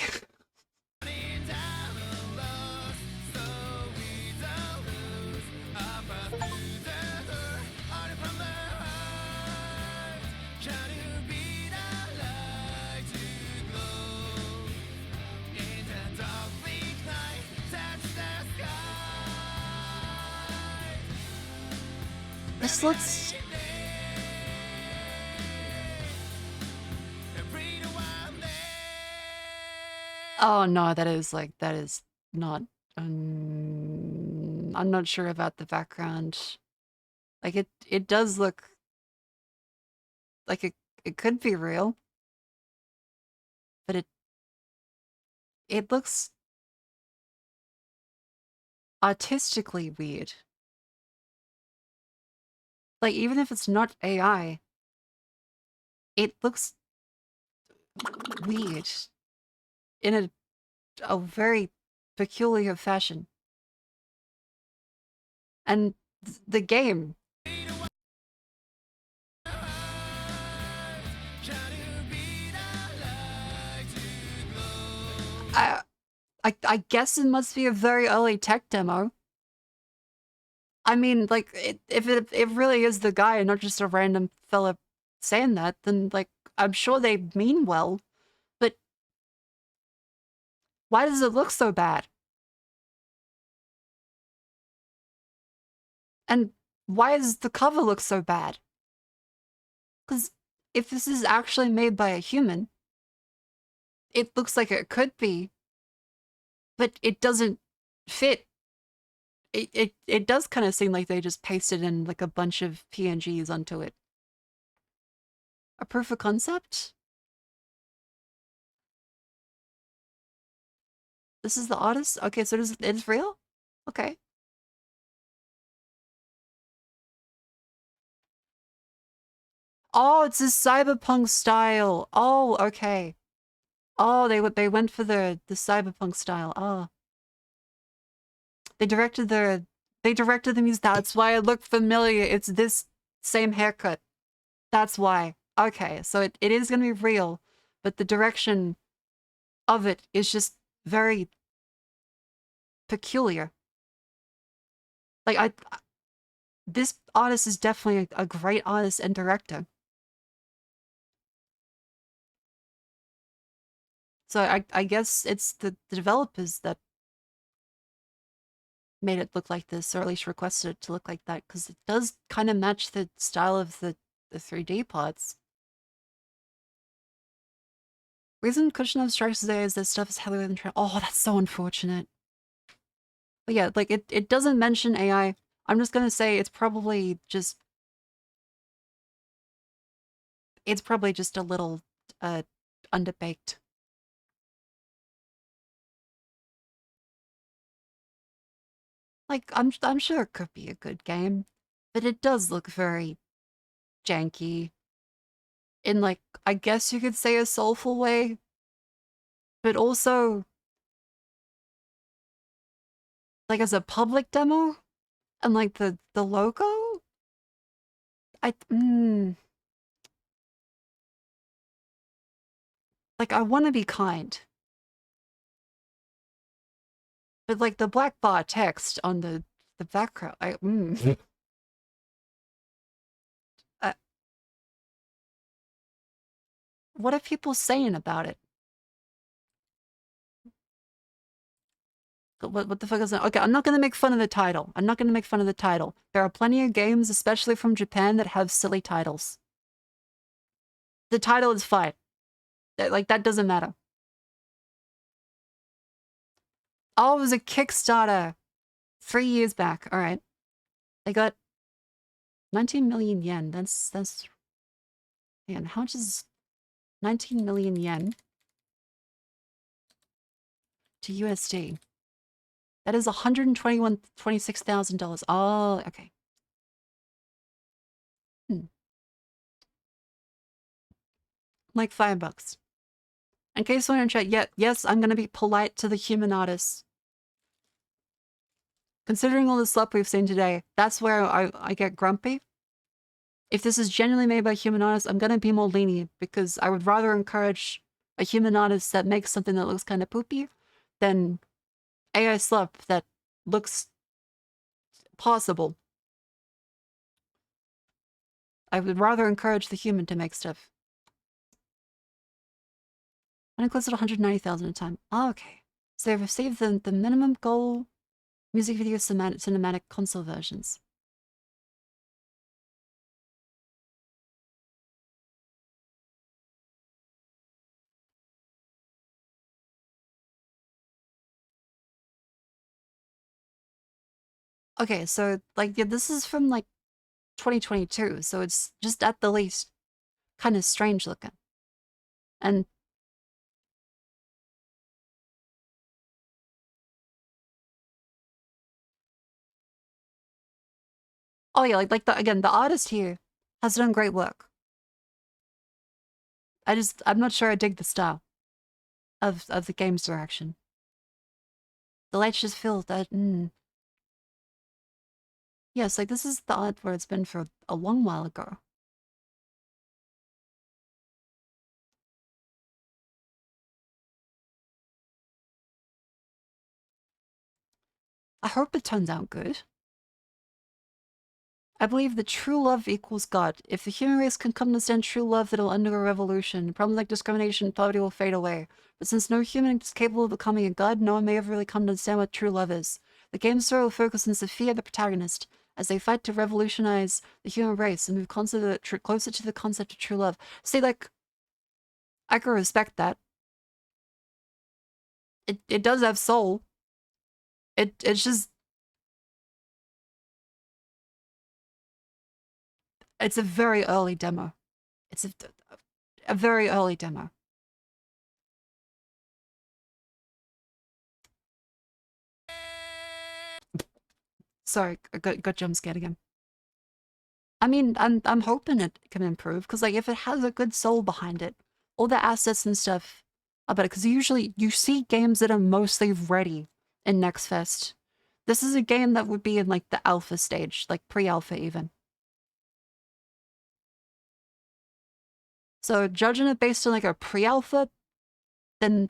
This looks... Oh no, that is not... I'm not sure about the background. Like it does look like it could be real, but it looks artistically weird. Like even if it's not AI, it looks weird in a very peculiar fashion. And the game... I guess it must be a very early tech demo. I mean, like, if it really is the guy and not just a random fella saying that, then, like, I'm sure they mean well, but why does it look so bad? And why does the cover look so bad? Because if this is actually made by a human, it looks like it could be, but it doesn't fit. It does kind of seem like they just pasted in like a bunch of PNGs onto it. A proof of concept? This is the artist? Okay, so it's real? Okay. Oh, it's a cyberpunk style. Oh, okay. Oh, they went for the cyberpunk style. Oh. They directed the music. That's why it looked familiar. It's this same haircut. That's why. Okay, so it is gonna be real, but the direction of it is just very peculiar. Like this artist is definitely a great artist and director. So I guess it's the developers that made it look like this, or at least requested it to look like that, because it does kind of match the style of the 3D parts. Reason Kushner strikes today is that stuff is heavier than trend. Oh, that's so unfortunate. But yeah, like it doesn't mention AI. I'm just gonna say it's probably just a little underbaked. Like, I'm sure it could be a good game, but it does look very janky in, like, I guess you could say a soulful way, but also, like, as a public demo and, like, the logo, like, I want to be kind, but, like, the black bar text on the background, uh, what are people saying about it? What the fuck is that? Okay, I'm not gonna make fun of the title. I'm not gonna make fun of the title. There are plenty of games, especially from Japan, that have silly titles. The title is fine. Like, that doesn't matter. Oh, it was a Kickstarter 3 years back. All right. They got 19 million yen. That's, man, how much is 19 million yen to USD? That is $126,000. Oh, okay. Like $5. In case someone in chat, yes, I'm gonna be polite to the human artists. Considering all the slop we've seen today, that's where I get grumpy. If this is genuinely made by human artists, I'm gonna be more lenient because I would rather encourage a human artist that makes something that looks kind of poopy than AI slop that looks possible. I would rather encourage the human to make stuff. And it costs 190,000 a time. Oh, okay. So they've received the minimum goal music video cinematic console versions. Okay, so, like, yeah, this is from, like, 2022, so it's just at the least kind of strange looking. And oh yeah, again, the artist here has done great work. I'm not sure I dig the style of the game's direction. The lights just feel that, Yes, like, this is the art where it's been for a long while ago. I hope it turns out good. I believe that true love equals God. If the human race can come to understand true love, it'll undergo a revolution. Problems like discrimination and poverty will fade away. But since no human is capable of becoming a god, no one may ever really come to understand what true love is. The game's story will focus on Sophia, the protagonist, as they fight to revolutionize the human race and move closer to the concept of true love. See, like, I can respect that. It does have soul. It's just... It's a very early demo. It's a very early demo. Sorry, I got jump scared again. I mean, I'm hoping it can improve, because, like, if it has a good soul behind it, all the assets and stuff about it, because usually you see games that are mostly ready in Next Fest. This is a game that would be in, like, the alpha stage, like pre-alpha even. So judging it based on, like, a pre-alpha, then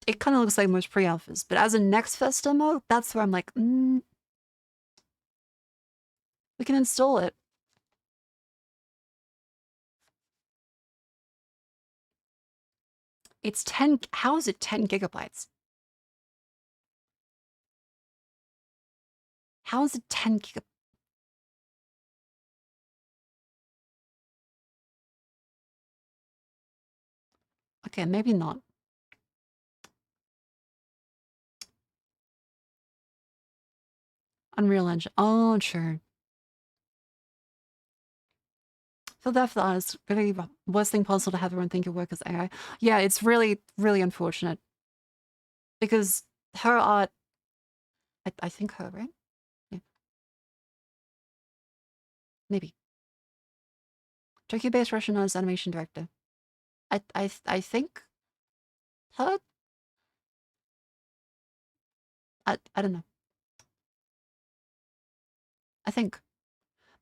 it kind of looks like most pre-alphas. But as a Next Fest demo, that's where I'm like, we can install it. It's 10, how is it 10 gigabytes? How is it 10 gigabytes? Okay, maybe not. Unreal Engine. Oh, sure. Feel that for the honest, really worst thing possible to have everyone think your work is AI. Yeah, it's really, really unfortunate. Because her art I think her, right? Yeah. Maybe. Tokyo-based Russian artist animation director. I think her. I don't know. I think,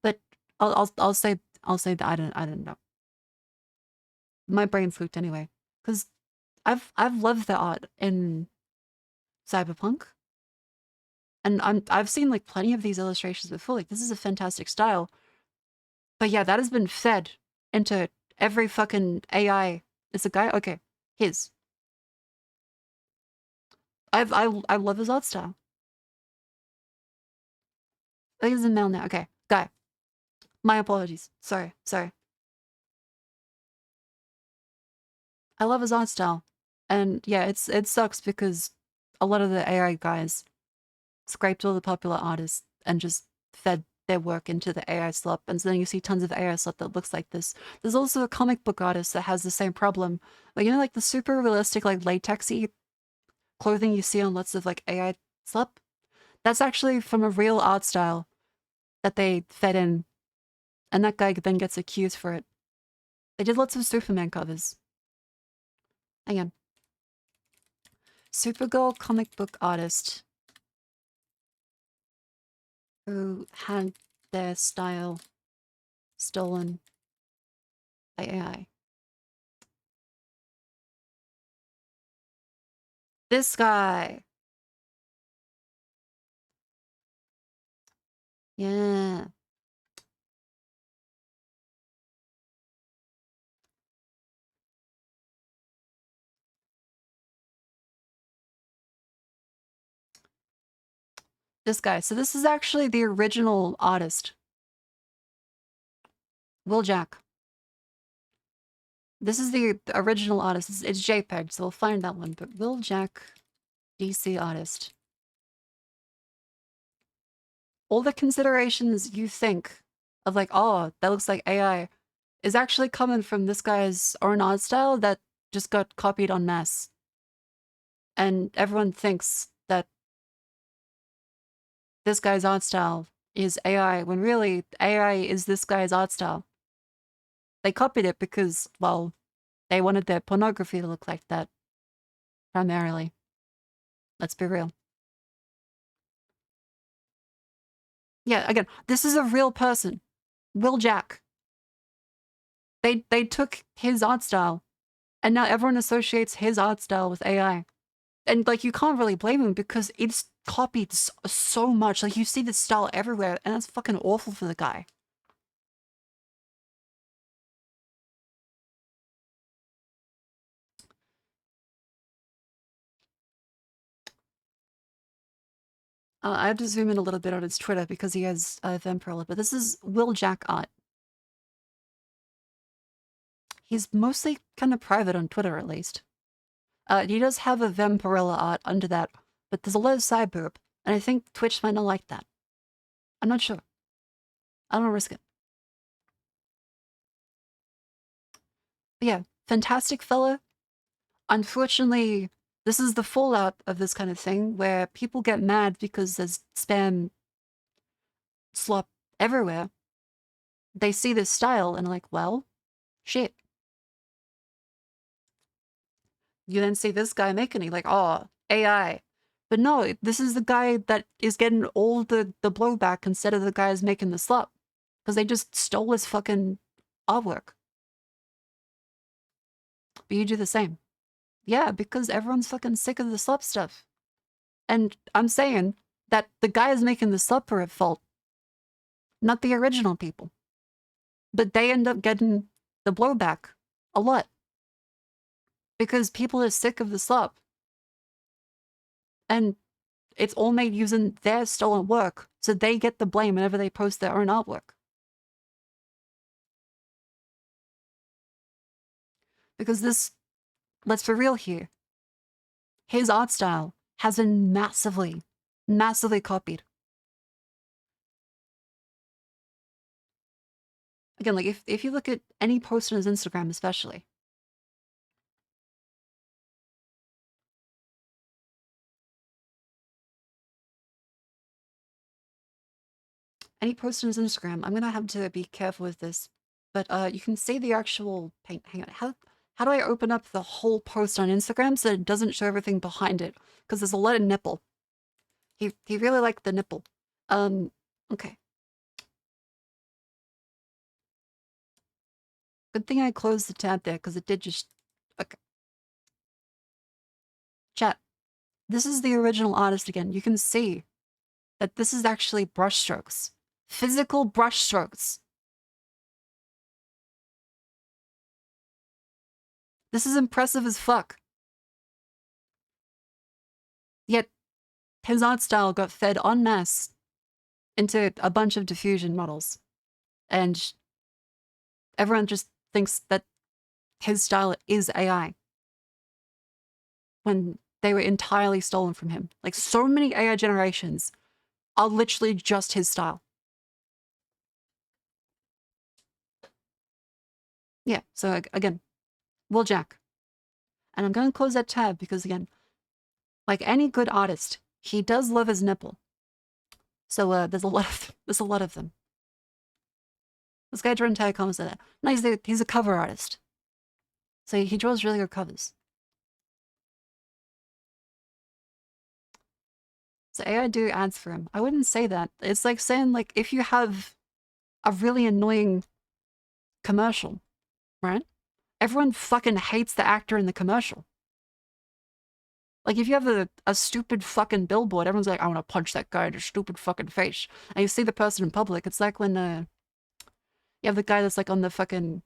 but I'll say that I don't know. My brain fluked anyway, because I've loved the art in Cyberpunk, and I've seen like plenty of these illustrations before. Like this is a fantastic style, but yeah, that has been fed into every fucking AI. It's a guy. Okay, his. I love his art style. I think he's a male now. Okay, guy. My apologies. Sorry. I love his art style, and yeah, it sucks because a lot of the AI guys scraped all the popular artists and just fed their work into the AI slop, and so then you see tons of AI slop that looks like this. There's also a comic book artist that has the same problem. Like, you know, like the super realistic, like latexy clothing you see on lots of like AI slop? That's actually from a real art style that they fed in, and that guy then gets accused for it. They did lots of Superman covers. Hang on. Supergirl comic book artist who had their style stolen by AI. This guy. Yeah. This guy. So this is actually the original artist. Will Jack. This is the original artist. It's JPEG, so we'll find that one. But Will Jack, DC artist. All the considerations you think of like, oh, that looks like AI, is actually coming from this guy's own art style that just got copied en masse. And everyone thinks that this guy's art style is AI, when really AI is this guy's art style. They copied it because, well, they wanted their pornography to look like that, primarily. Let's be real. Yeah, again, this is a real person. Will Jack. They took his art style, and now everyone associates his art style with AI. And, like, you can't really blame him because it's copied so much. Like, you see this style everywhere, and that's fucking awful for the guy. I have to zoom in a little bit on his Twitter because he has Vampirella, but this is Will Jack art. He's mostly kind of private on Twitter, at least. He does have a Vampirella art under that, but there's a lot of side boob, and I think Twitch might not like that. I'm not sure. I don't want to risk it. But yeah, fantastic fella. Unfortunately, this is the fallout of this kind of thing, where people get mad because there's spam slop everywhere. They see this style and are like, well, shit. You then see this guy making it, like, oh, AI. But no, this is the guy that is getting all the blowback instead of the guys making the slop. Because they just stole his fucking artwork. But you do the same. Yeah, because everyone's fucking sick of the slop stuff. And I'm saying that the guys making the slop are at fault. Not the original people. But they end up getting the blowback a lot. Because people are sick of the slop. And it's all made using their stolen work, so they get the blame whenever they post their own artwork. Because this, let's be real here, his art style has been massively copied. Again, like if you look at any post on his Instagram especially, Any post on his Instagram. I'm gonna have to be careful with this. But you can see the actual paint. Hang on. How do I open up the whole post on Instagram so it doesn't show everything behind it? Because there's a lot of nipple. He really liked the nipple. Okay. Good thing I closed the tab there, because it did just... Okay. Chat. This is the original artist again. You can see that this is actually brushstrokes. Physical brushstrokes. This is impressive as fuck. Yet, his art style got fed en masse into a bunch of diffusion models. And everyone just thinks that his style is AI. When they were entirely stolen from him. Like, so many AI generations are literally just his style. Yeah, so again, Will Jack. And I'm going to close that tab because, again, like any good artist, he does love his nipple. So there's a lot of them. This guy drew entire comics like that. No, he's a cover artist. So he draws really good covers. So AI do ads for him. I wouldn't say that. It's like saying, like, if you have a really annoying commercial, right? Everyone fucking hates the actor in the commercial. Like, if you have a stupid fucking billboard, everyone's like, I want to punch that guy in his stupid fucking face. And you see the person in public, it's like when you have the guy that's like on the fucking...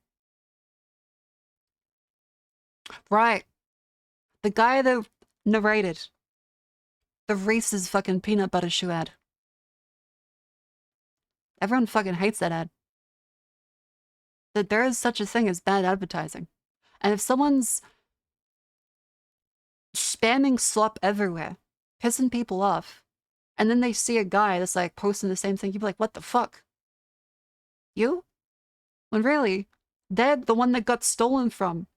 Right. The guy that narrated the Reese's fucking peanut butter shoe ad. Everyone fucking hates that ad. That there is such a thing as bad advertising. And if someone's spamming slop everywhere, pissing people off, and then they see a guy that's like posting the same thing, you'd be like, what the fuck? You? When really, they're the one that got stolen from.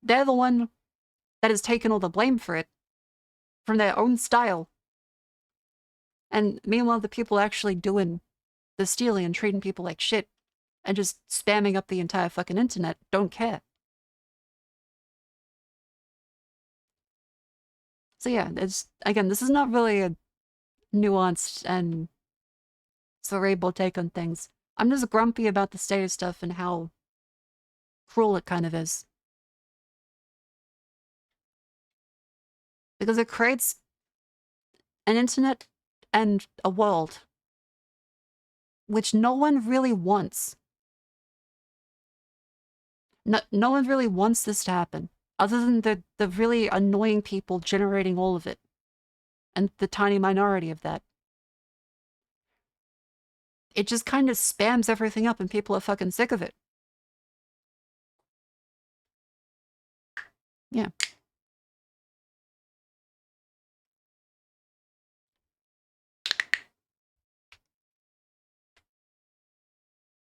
They're the one that has taken all the blame for it. From their own style. And meanwhile, the people actually doing the stealing and treating people like shit and just spamming up the entire fucking internet don't care. So yeah, it's, again, this is not really a nuanced and cerebral take on things. I'm just grumpy about the state of stuff and how cruel it kind of is. Because it creates an internet and a world which no one really wants. No one really wants this to happen, other than the really annoying people generating all of it, and the tiny minority of that. It just kind of spams everything up and people are fucking sick of it. Yeah.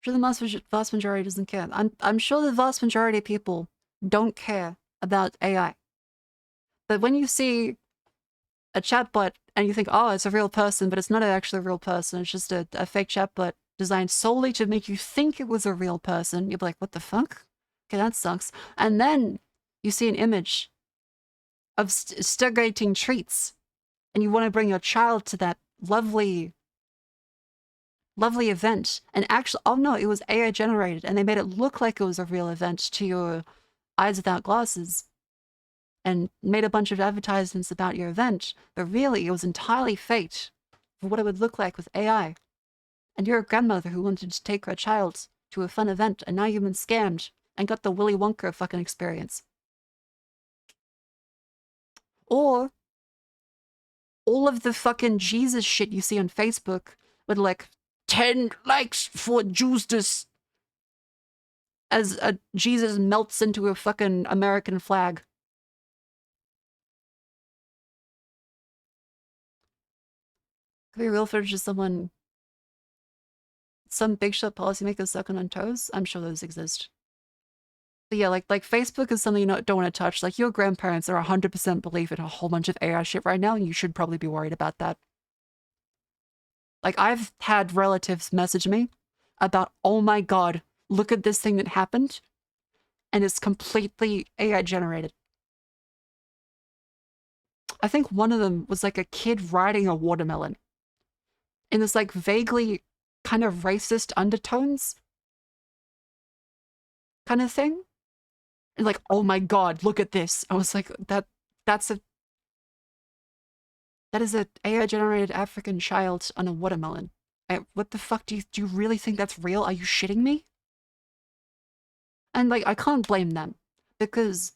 Sure, the vast majority doesn't care. I'm sure the vast majority of people don't care about AI. But when you see a chatbot and you think, oh, it's a real person, but it's not actually a real person, it's just a fake chatbot designed solely to make you think it was a real person, you'll be like, what the fuck? Okay, that sucks. And then you see an image of stimulating treats, and you want to bring your child to that lovely event, and actually, oh no, it was AI generated, and they made it look like it was a real event to your eyes without glasses, and made a bunch of advertisements about your event, but really it was entirely faked for what it would look like with AI. And you're a grandmother who wanted to take her child to a fun event, and now you've been scammed and got the Willy Wonka fucking experience. Or all of the fucking Jesus shit you see on Facebook with like 10 likes for Justice as a Jesus melts into a fucking American flag. Could be real footage of someone, some big shot policymaker sucking on toes. I'm sure those exist. But yeah, like Facebook is something you don't want to touch. Like, your grandparents are 100% believe in a whole bunch of AI shit right now, and you should probably be worried about that. Like, I've had relatives message me about, oh my god, look at this thing that happened, and it's completely AI generated. I think one of them was like a kid riding a watermelon in this like vaguely kind of racist undertones kind of thing. And like, oh my god, look at this. I was like, that is a AI generated African child on a watermelon. What the fuck do you really think that's real? Are you shitting me? And like, I can't blame them because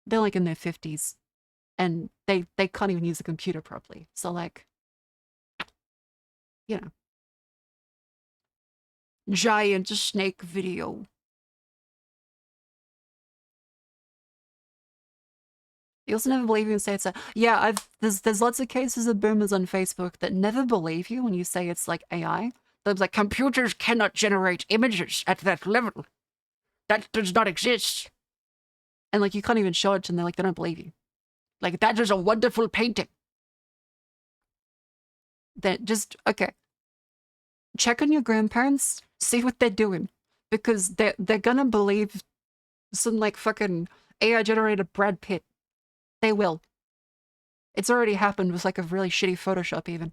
they're like in their 50s and they can't even use a computer properly. So like, you know, giant snake video. You also never believe you and say it's a... Yeah, there's lots of cases of boomers on Facebook that never believe you when you say it's like AI. They're like, computers cannot generate images at that level. That does not exist. And like, you can't even show it to them. They're like, they don't believe you. Like, that is a wonderful painting. Then just, okay. Check on your grandparents. See what they're doing. Because they're gonna believe some like fucking AI generated Brad Pitt. They will. It's already happened with like a really shitty Photoshop even.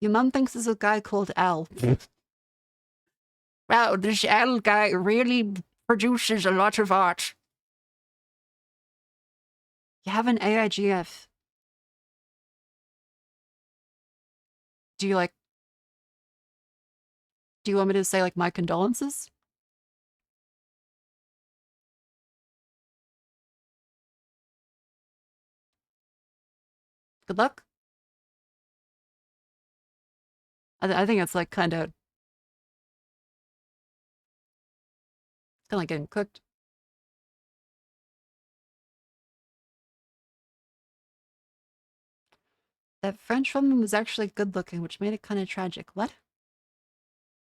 Your mum thinks there's a guy called Al. Wow, this Al guy really produces a lot of art. You have an AIGF. Do you want me to say like my condolences? Good luck. I think it's like kind of like getting cooked. That French woman was actually good looking, which made it kind of tragic. What?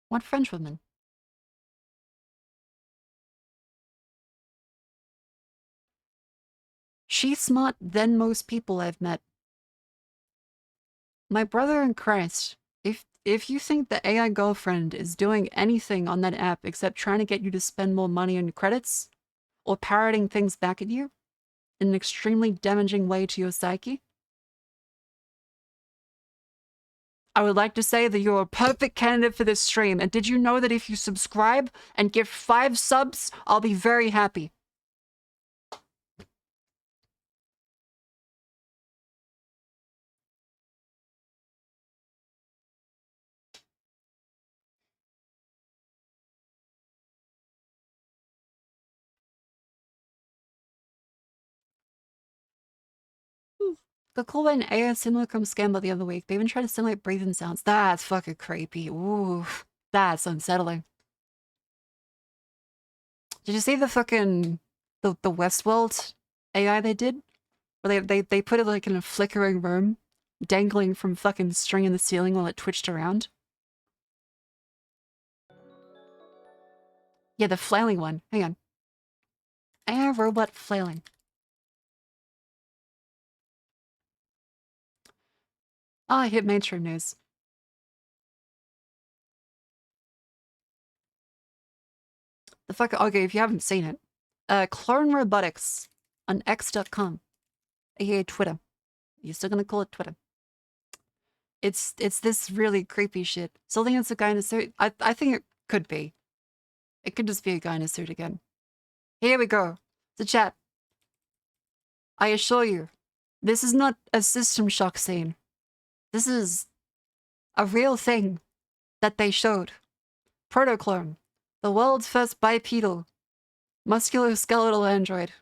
What French woman? She's smart than most people I've met. My brother in Christ, if you think the AI girlfriend is doing anything on that app except trying to get you to spend more money on credits, or parroting things back at you in an extremely damaging way to your psyche, I would like to say that you're a perfect candidate for this stream, and did you know that if you subscribe and give 5 subs, I'll be very happy. Got called by an AI simulacrum scammer the other week. They even tried to simulate breathing sounds. That's fucking creepy. Ooh, that's unsettling. Did you see the fucking the Westworld AI they did? Where they put it like in a flickering room, dangling from fucking string in the ceiling while it twitched around? Yeah, the flailing one. Hang on. AI robot flailing. Oh, I hit mainstream news. The fuck. Okay, if you haven't seen it, Clone Robotics on X.com, aka Twitter. You're still gonna call it Twitter. It's this really creepy shit. So I think it's a guy in a suit. I think it could be. It could just be a guy in a suit again. Here we go. The chat. I assure you, this is not a System Shock scene. This is a real thing that they showed. Protoclone, the world's first bipedal, musculoskeletal android.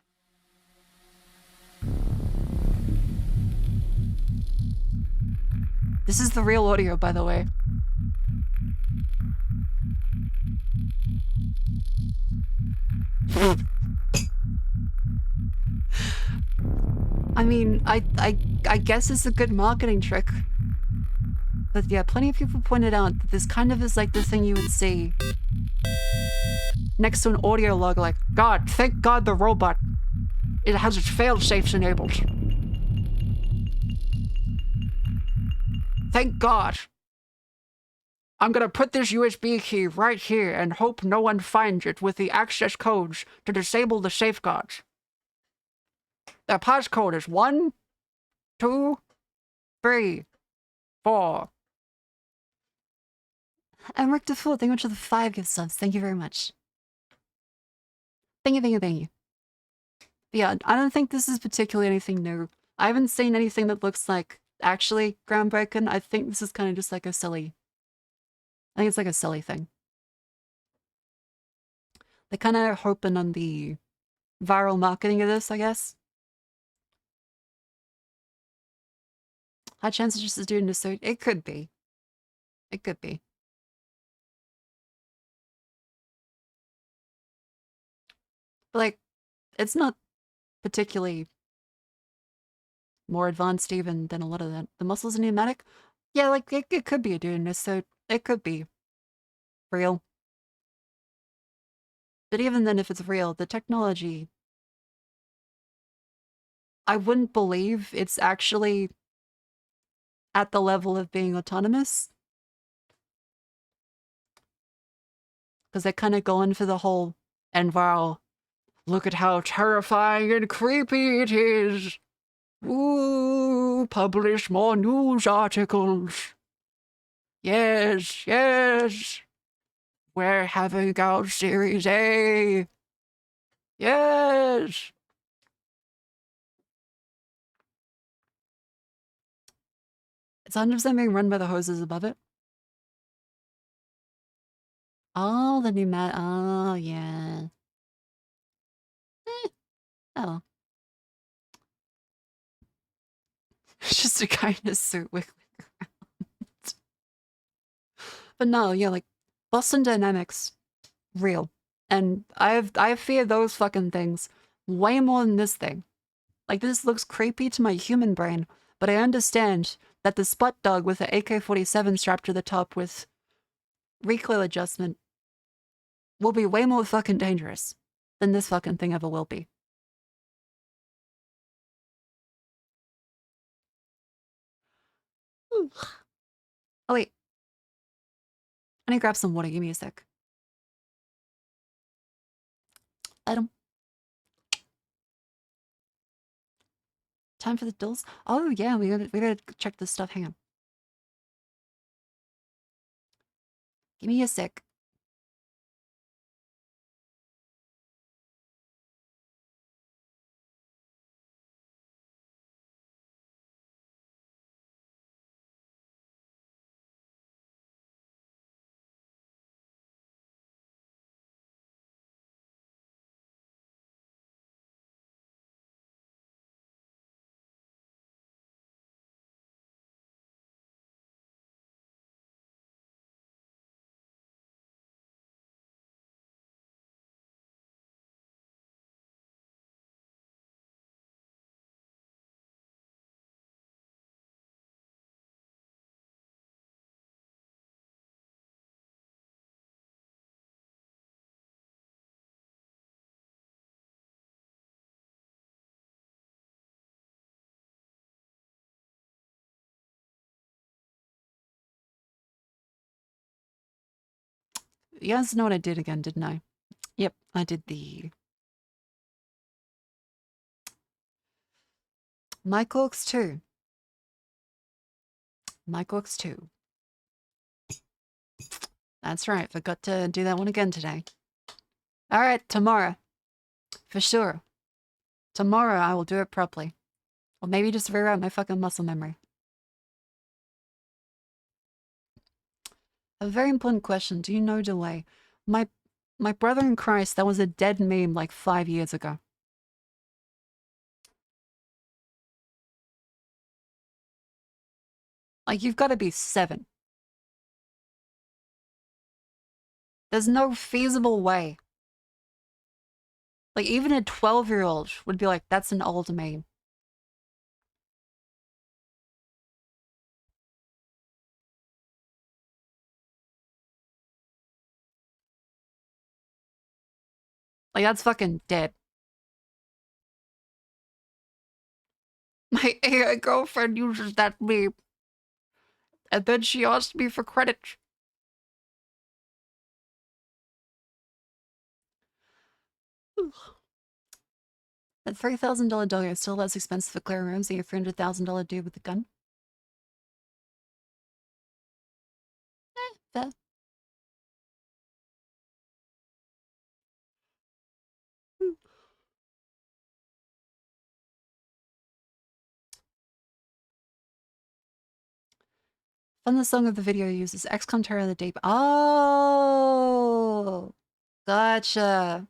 This is the real audio, by the way. I mean, I guess it's a good marketing trick. But yeah, plenty of people pointed out that this kind of is like the thing you would see next to an audio log, like, God, thank God the robot, it has its fail-safes enabled. Thank God. I'm gonna put this USB key right here and hope no one finds it with the access codes to disable the safeguards. The passcode is 1, 2, 3, 4. And Rick DeFool, thank you much for the 5 gift subs. Thank you very much. Thank you, thank you, thank you. But yeah, I don't think this is particularly anything new. I haven't seen anything that looks like actually groundbreaking. I think this is kind of just like a silly... I think it's like a silly thing. They're kind of hoping on the viral marketing of this, I guess. High chance it's just a dude in a suit. It could be. It could be. But like, it's not particularly more advanced even than a lot of the muscles in pneumatic. Yeah, like, it could be a dude in a suit. It could be real. But even then, if it's real, the technology... I wouldn't believe it's actually at the level of being autonomous. Because they're kind of going for the whole enviro. Look at how terrifying and creepy it is. Ooh, publish more news articles. Yes, yes. We're having our Series A. Yes. It's 100% being run by the hoses above it. Oh, the pneumatic. Oh, yeah. Oh. It's just a guy in a suit wiggling around. But no, yeah, like, Boston Dynamics, real. And I fear those fucking things way more than this thing. Like, this looks creepy to my human brain, but I understand that the spot dog with the AK-47 strapped to the top with recoil adjustment will be way more fucking dangerous than this fucking thing ever will be. Ooh. Oh, wait. I need to grab some water. Give me a sec. Item. Time for the dulls? Oh, yeah, we gotta check this stuff. Hang on. Give me a sec. You guys know what I did again, didn't I? Yep, I did the... Mycorks 2. Mycorks 2. That's right, forgot to do that one again today. Alright, tomorrow. For sure. Tomorrow I will do it properly. Or maybe just rewrite my fucking muscle memory. A very important question. Do you know delay? My brother in Christ, that was a dead meme like 5 years ago. Like, you've got to be 7. There's no feasible way. Like, even a 12-year-old would be like, that's an old meme. Like, that's fucking dead. My AI girlfriend uses that meme. And then she asked me for credit. That $3,000 dog is still less expensive for clearing rooms than your $300,000 dude with a gun. Fair. Fun the song of the video uses XCOM Terror of the Deep. Oh, gotcha.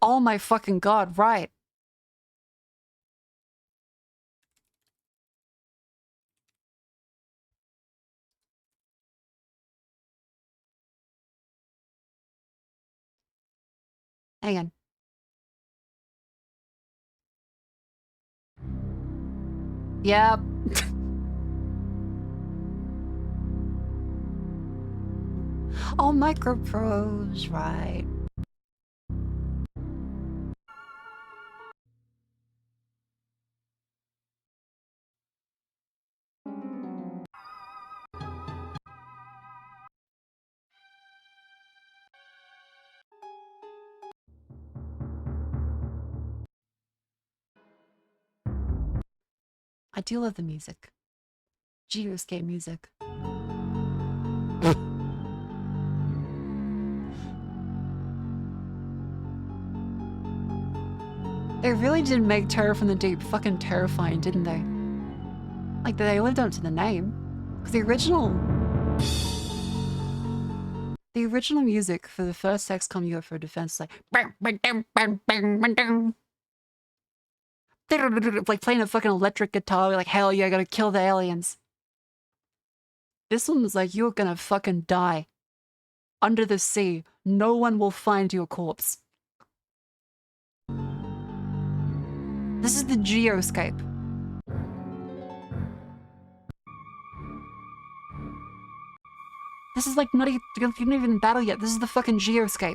Oh my fucking god, right. Hang on. Yep. Oh, micro pros, right. I do love the music. Geoscape music. They really did make Terror from the Deep fucking terrifying, didn't they? Like, they lived up to the name. Because the original music for the first XCOM UFO Defense, like playing a fucking electric guitar, like, hell yeah, I gotta kill the aliens. This one was like, you're gonna fucking die. Under the sea, no one will find your corpse. This is the Geoscape. This is like not even, you're not even in battle yet. This is the fucking Geoscape.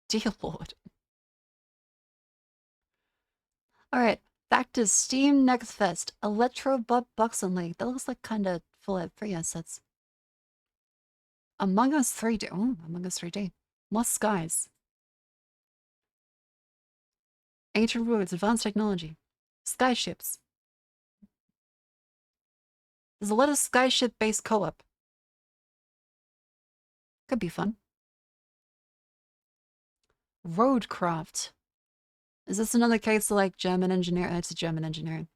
Dear Lord. Alright, back to Steam Next Fest. Electro Boxing League. That looks like kinda full of free assets. Among Us 3D. Oh, Among Us 3D. Lost Skies. Ancient Ruins, Advanced Technology. Skyships. There's a lot of skyship-based co-op. Could be fun. Roadcraft. Is this another case of like German engineering? It's a German engineering.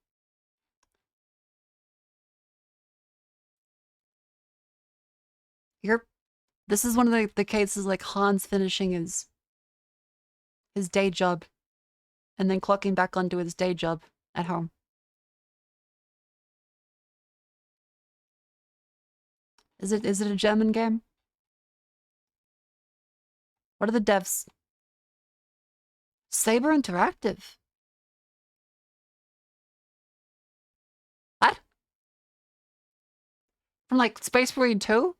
This is one of the cases like Hans finishing his day job and then clocking back onto his day job at home. Is it a German game? What are the devs? Saber Interactive. What? From like Space Marine 2?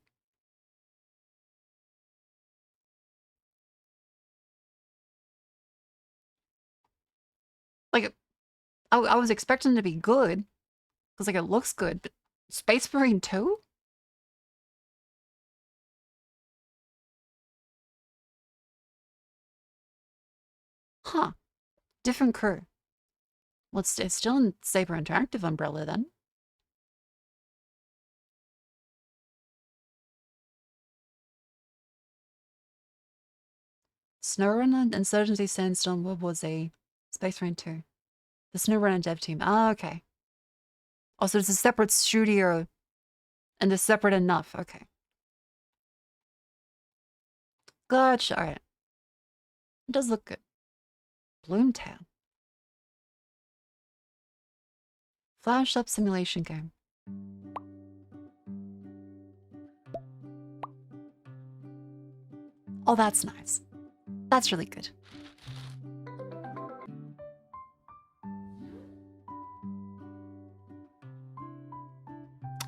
Like, I was expecting it to be good. Because like it looks good, but Space Marine 2? Huh. Different crew. Well, it's still in Saber Interactive umbrella then. SnowRunner, Insurgency, Sandstorm, World War Z, Space Marine 2. The SnowRunner dev team. Ah, okay. Oh, so it's a separate studio and they're separate enough. Okay. Gotcha. Alright. It does look good. Bloomtown. Flash up simulation game. Oh, that's nice. That's really good.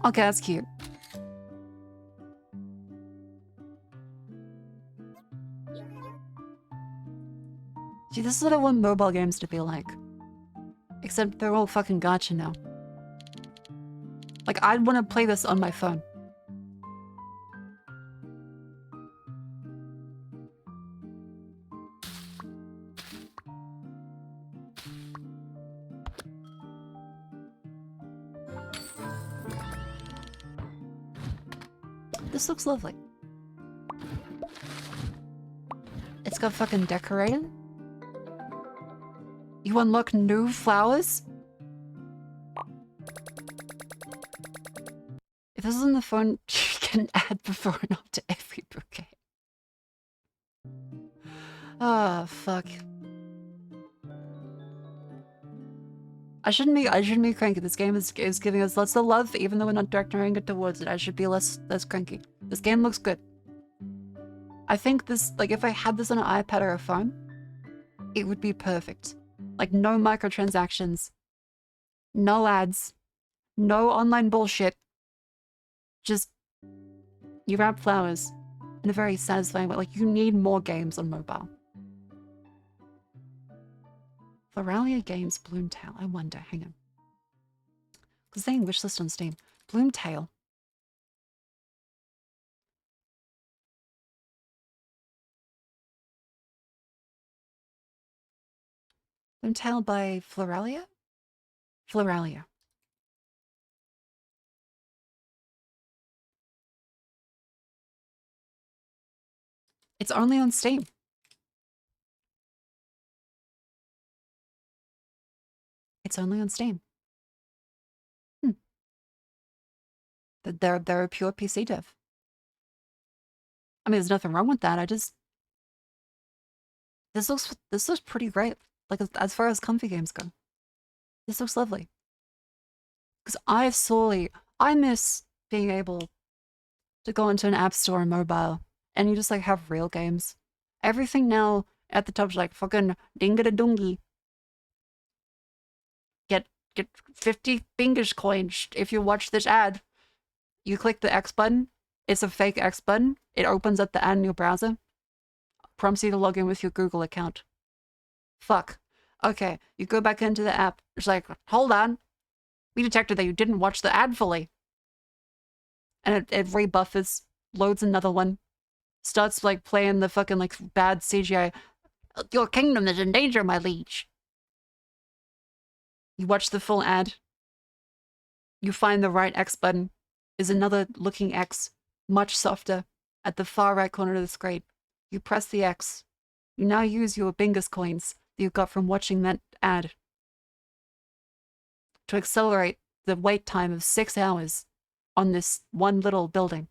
Okay, that's cute. See, this is what I want mobile games to be like. Except they're all fucking gacha now. Like, I'd want to play this on my phone. This looks lovely. It's got fucking decorated. You unlock new flowers? If this is on the phone, you can add before and after every bouquet. Ah, fuck. I shouldn't be cranky. This game is giving us lots of love, even though we're not directing it towards it. I should be less cranky. This game looks good. I think this, like, if I had this on an iPad or a phone, it would be perfect. Like, no microtransactions, no ads, no online bullshit. Just, you wrap flowers in a very satisfying way. Like, you need more games on mobile. Floralia Games Bloomtail. I wonder, hang on. Because they wishlist on Steam. Bloomtail. Bloomtail by Floralia? Floralia. It's only on Steam. It's only on Steam. They're a pure PC dev. I mean, there's nothing wrong with that. This looks pretty great. Like, as far as comfy games go. This looks lovely. Because I miss being able to go into an app store on mobile and you just, like, have real games. Everything now at the top is like fucking dinga-da-dungy. Get 50 fingers coins if you watch this ad. You click the X button. It's a fake X button. It opens up the ad in your browser. Prompts you to log in with your Google account. Fuck. Okay, you go back into the app. It's like, hold on. We detected that you didn't watch the ad fully. And it rebuffers, loads another one. Starts, like, playing the fucking, like, bad CGI. Your kingdom is in danger, my liege. You watch the full ad. You find the right X button. Is another looking X, much softer, at the far right corner of the screen. You press the X. You now use your Bingus coins that you got from watching that ad to accelerate the wait time of 6 hours on this one little building.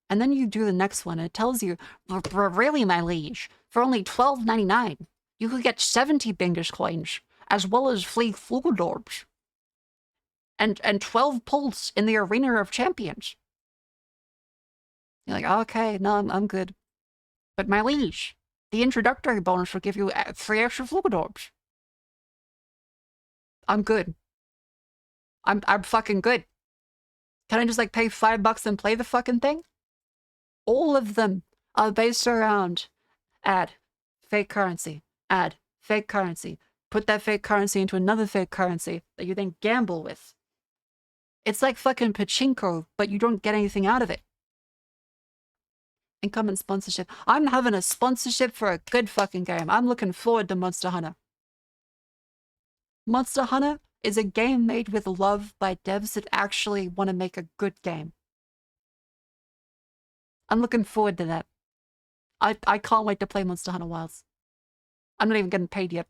And then you do the next one, and it tells you, really, my liege, for only $12.99, you could get 70 Bingus coins, as well as free food orbs. And 12 pulls in the Arena of Champions. You're like, okay, no, I'm good. But my liege, the introductory bonus will give you 3 extra fluid orbs. I'm good. I'm fucking good. Can I just, like, pay $5 and play the fucking thing? All of them are based around add fake currency, add fake currency, put that fake currency into another fake currency that you then gamble with. It's like fucking pachinko, but you don't get anything out of it. Incoming sponsorship. I'm having a sponsorship for a good fucking game. I'm looking forward to Monster Hunter. Monster Hunter is a game made with love by devs that actually want to make a good game. I'm looking forward to that. I can't wait to play Monster Hunter Wilds. I'm not even getting paid yet.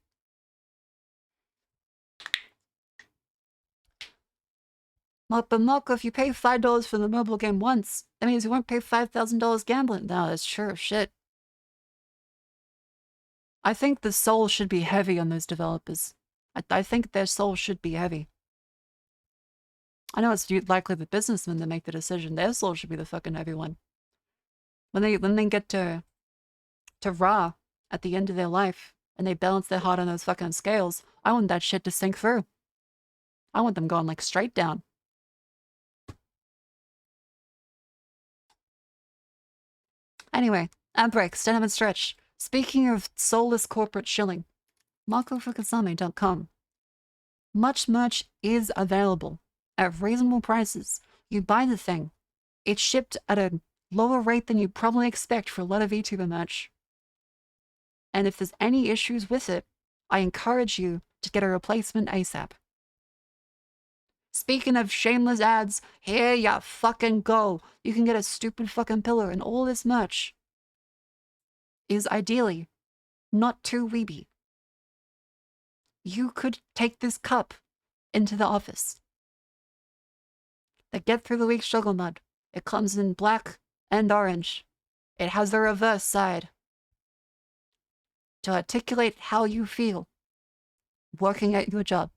But Marco, if you pay $5 for the mobile game once, that means you won't pay $5,000 gambling. No, that's sure shit. I think the soul should be heavy on those developers. I think their soul should be heavy. I know it's likely the businessmen that make the decision. Their soul should be the fucking heavy one. When they get to Ra at the end of their life, and they balance their heart on those fucking scales, I want that shit to sink through. I want them going like straight down. Anyway, ad break, stand up and stretch. Speaking of soulless corporate shilling, MarcoFukasami.com. Much merch is available at reasonable prices. You buy the thing. It's shipped at a lower rate than you probably expect for a lot of VTuber merch. And if there's any issues with it, I encourage you to get a replacement ASAP. Speaking of shameless ads, here ya fucking go. You can get a stupid fucking pillar, and all this merch is ideally not too weeby. You could take this cup into the office. The Get Through the Week struggle mud. It comes in black and orange. It has the reverse side to articulate how you feel working at your job.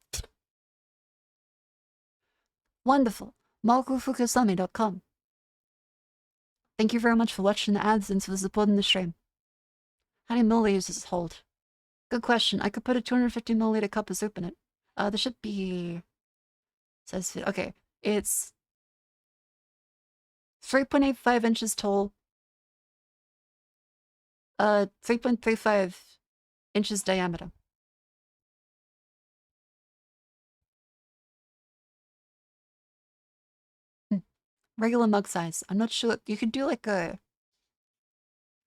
Wonderful. MarcoFukasami.com. Thank you very much for watching the ads and for supporting the stream. How many milliliters does this hold? Good question. I could put a 250 milliliter cup of soup in it. There should be... Says... Okay. It's 3.85 inches tall. 3.35 inches diameter. Regular mug size. I'm not sure. You could do like a...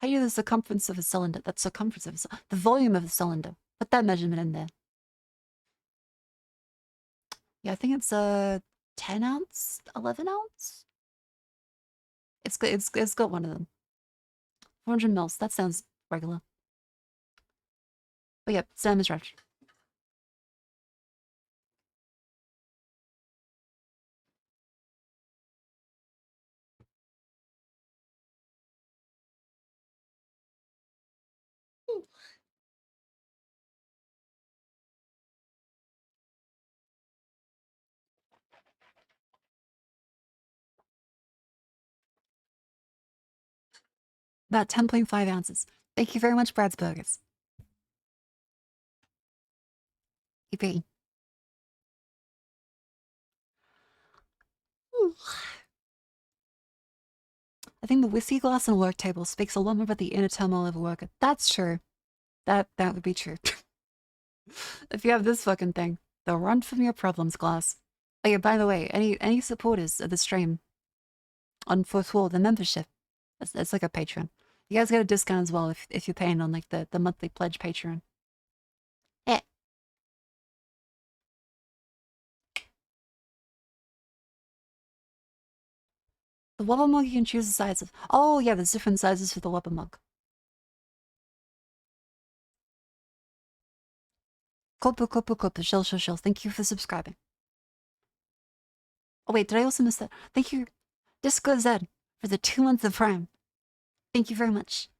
How do you do the circumference of a cylinder? That's circumference of a cylinder. The volume of a cylinder. Put that measurement in there. Yeah, I think it's a 10 ounce, 11 ounce. It's got one of them. 400 mils. That sounds regular. But yeah, Sam is right. About 10.5 ounces. Thank you very much, Brad's Burgers. EP. I think the whiskey glass on a work table speaks a lot more about the inner turmoil of a worker. That's true. That would be true. If you have this fucking thing, they'll run from your problems, glass. Oh yeah, by the way, any supporters of the stream on Fourth Wall, the membership, it's like a Patreon. You guys get a discount as well if you're paying on like the monthly pledge Patreon. Eh. The Wobble mug you can choose the size of. Oh yeah, there's different sizes for the Wobble mug. Kopu, shill. Thank you for subscribing. Oh wait, did I also miss that? Thank you, Disco Zed, for the 2 months of Prime. Thank you very much.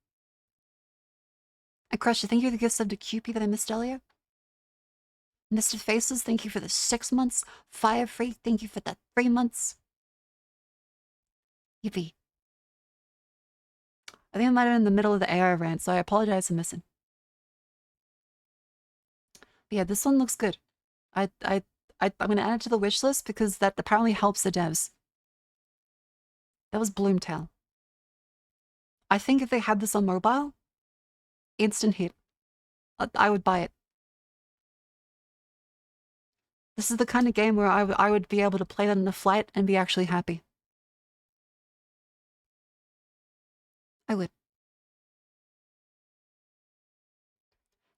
And Crusher, thank you for the gift sub to QP that I missed earlier. Mr. Faces, thank you for the 6 months. Fire Freak, thank you for the 3 months. Yippee. I think I might have been in the middle of the AI rant, so I apologize for missing. But yeah, this one looks good. I'm gonna add it to the wish list because that apparently helps the devs. That was Bloomtown. I think if they had this on mobile, instant hit. I would buy it. This is the kind of game where I would be able to play that in a flight and be actually happy. I would.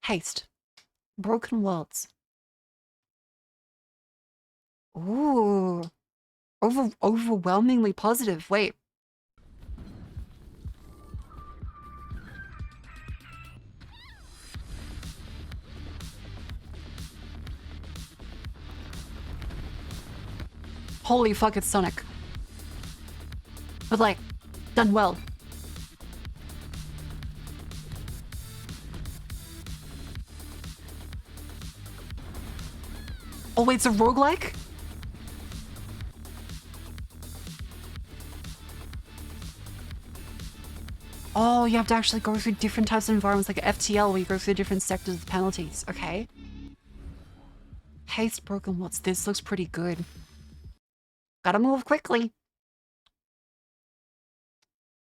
Haste. Broken Worlds. Ooh. Overwhelmingly positive. Wait. Holy fuck, it's Sonic. But like, done well. Oh wait, it's a roguelike? Oh, you have to actually go through different types of environments, like FTL, where you go through different sectors with penalties. Okay. Haste broken. What's this? Looks pretty good. Gotta move quickly.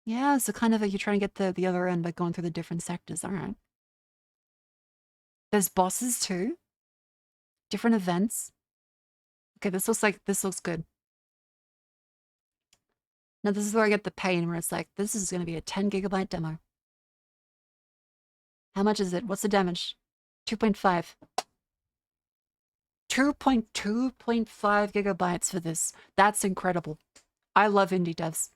Yeah, so kind of like you're trying to get the other end by going through the different sectors. All right. There's bosses too. Different events. Okay, this looks good. Now this is where I get the pain, where it's like, this is going to be a 10 gigabyte demo. How much is it? What's the damage? 2.5. 2.5 gigabytes for this. That's incredible. I love indie devs.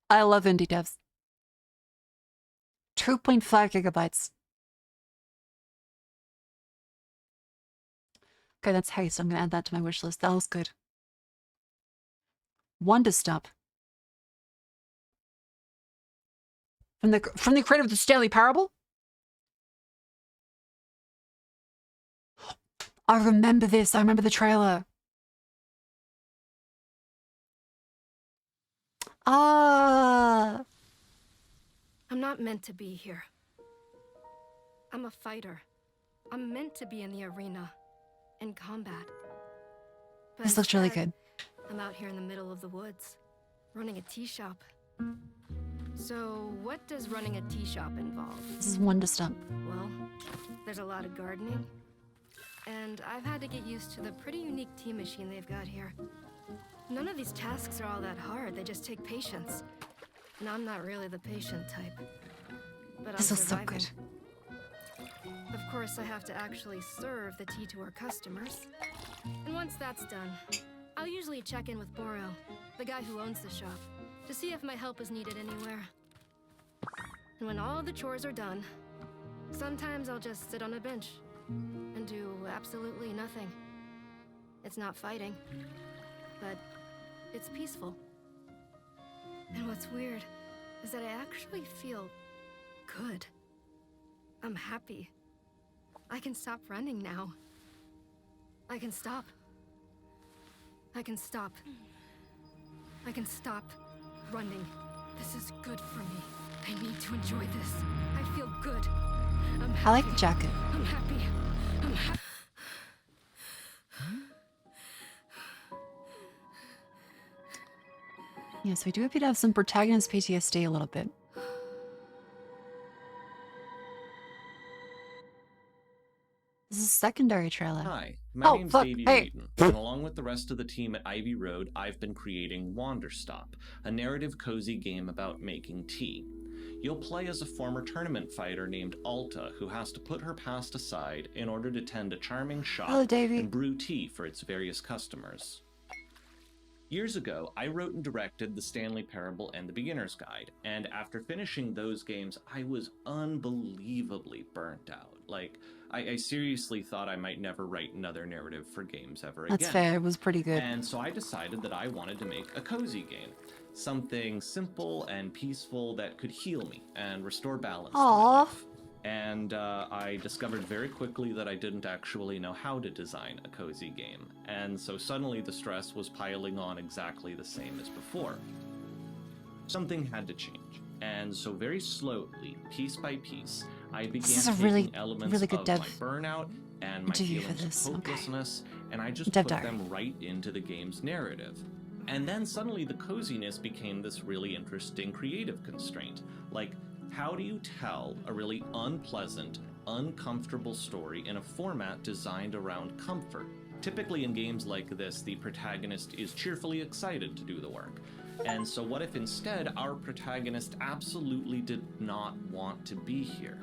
I love indie devs. 2.5 gigabytes. Okay, that's haste. I'm going to add that to my wish list. That was good. Wonder Stop. From the creator of the Stanley Parable? I remember this. I remember the trailer. Ah. I'm not meant to be here. I'm a fighter. I'm meant to be in the arena, in combat. But This looks really instead, good. I'm out here in the middle of the woods, running a tea shop. So, what does running a tea shop involve? This is Wonder Stop. Well, there's a lot of gardening, and I've had to get used to the pretty unique tea machine they've got here. None of these tasks are all that hard, they just take patience. And I'm not really the patient type. But This I'm looks so surviving. good. Of course, I have to actually serve the tea to our customers. And once that's done, I'll usually check in with Boro, the guy who owns the shop, to see if my help is needed anywhere. And when all the chores are done, sometimes I'll just sit on a bench and do absolutely nothing. It's not fighting, but it's peaceful. And what's weird is that I actually feel good. I'm happy. I can stop running now. I can stop. I can stop. I can stop running. This is good for me. I need to enjoy this. I feel good. I'm happy. I like the jacket. I'm happy. I'm happy. Yes, we do appear to have some protagonist PTSD a little bit. This is a secondary trailer. Hi, my name's fuck, Davey hey. Wheaton, and along with the rest of the team at Ivy Road, I've been creating Wanderstop, a narrative cozy game about making tea. You'll play as a former tournament fighter named Alta, who has to put her past aside in order to tend a charming shop Hello, Davey. and brew tea for its various customers. Years ago, I wrote and directed The Stanley Parable and The Beginner's Guide, and after finishing those games, I was unbelievably burnt out. Like, I seriously thought I might never write another narrative for games ever again. That's fair. It was pretty good. And so I decided that I wanted to make a cozy game. Something simple and peaceful that could heal me and restore balance to my Aw. life. And I discovered very quickly that I didn't actually know how to design a cozy game. And so suddenly the stress was piling on exactly the same as before. Something had to change. And so very slowly, piece by piece, I began This is a taking really, elements really good of dev my burnout and my interview for feelings this. of Okay. hopelessness, and I just Dev put diary. them right into the game's narrative. And then suddenly the coziness became this really interesting creative constraint. Like, how do you tell a really unpleasant, uncomfortable story in a format designed around comfort? Typically in games like this, the protagonist is cheerfully excited to do the work. And so what if instead our protagonist absolutely did not want to be here?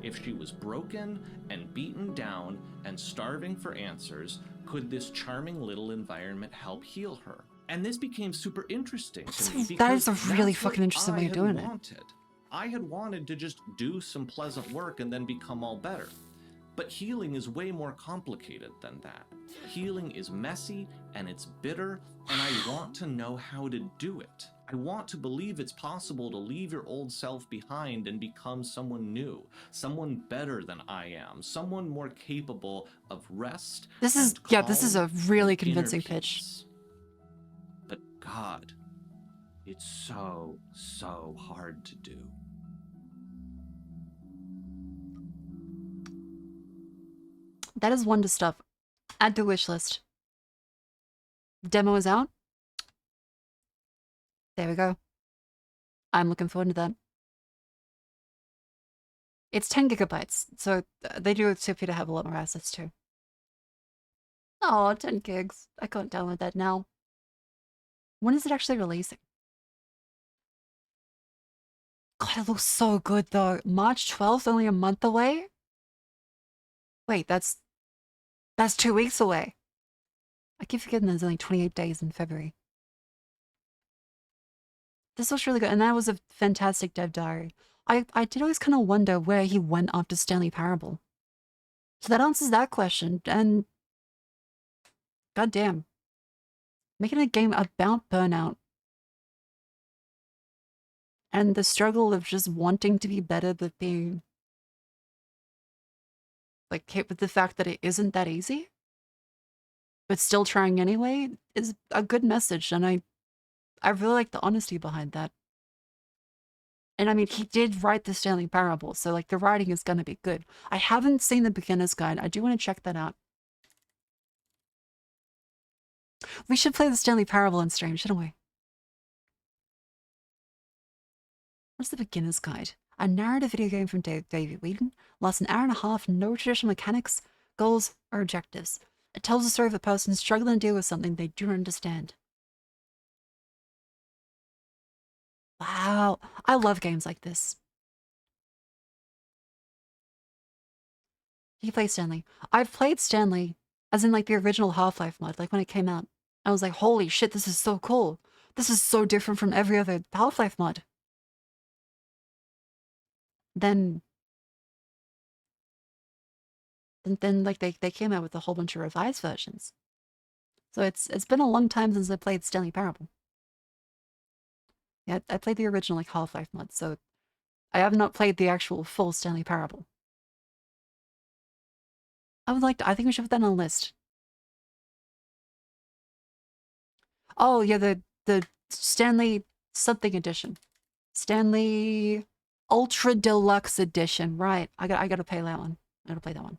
If she was broken and beaten down and starving for answers, could this charming little environment help heal her? And this became super interesting to me That is because a really that's what fucking interesting way of I had doing it. wanted. I had wanted to just do some pleasant work and then become all better. But healing is way more complicated than that. Healing is messy and it's bitter, and I want to know how to do it. I want to believe it's possible to leave your old self behind and become someone new, someone better than I am, someone more capable of rest. This is, and yeah, this is a calm really and inner convincing pitch. peace. But God, It's so, so hard to do. That is one to stuff. Add to wish list. Demo is out. There we go. I'm looking forward to that. It's 10 gigabytes, so they do expect you to have a lot more assets too. Oh, 10 gigs. I can't download that now. When is it actually releasing? God, it looks so good though. March 12th, only a month away? Wait, that's 2 weeks away. I keep forgetting there's only 28 days in February. This looks really good, and that was a fantastic dev diary. I did always kind of wonder where he went after Stanley Parable. So that answers that question, and goddamn. Making a game about burnout and the struggle of just wanting to be better but being like hit with the fact that it isn't that easy, but still trying anyway is a good message, and I really like the honesty behind that. And I mean, he did write the Stanley Parable, so like the writing is gonna be good. I haven't seen the beginner's guide. I do want to check that out. We should play the Stanley Parable on stream, shouldn't we? What's the beginner's guide? A narrative video game from David Whedon. Lasts an hour and a half, no traditional mechanics, goals, or objectives. It tells the story of a person struggling to deal with something they don't understand. Wow, I love games like this. You play Stanley. I've played Stanley, as in like the original Half-Life mod, like when it came out. I was like, holy shit, this is so cool. This is so different from every other Half-Life mod. Then like they came out with a whole bunch of revised versions. So it's been a long time since I played Stanley Parable. Yeah, I played the original like Half-Life mod, so I have not played the actual full Stanley Parable. I think we should put that on a list. Oh yeah, the Stanley something edition. Stanley Ultra Deluxe Edition. Right. I gotta play that one. I gotta play that one.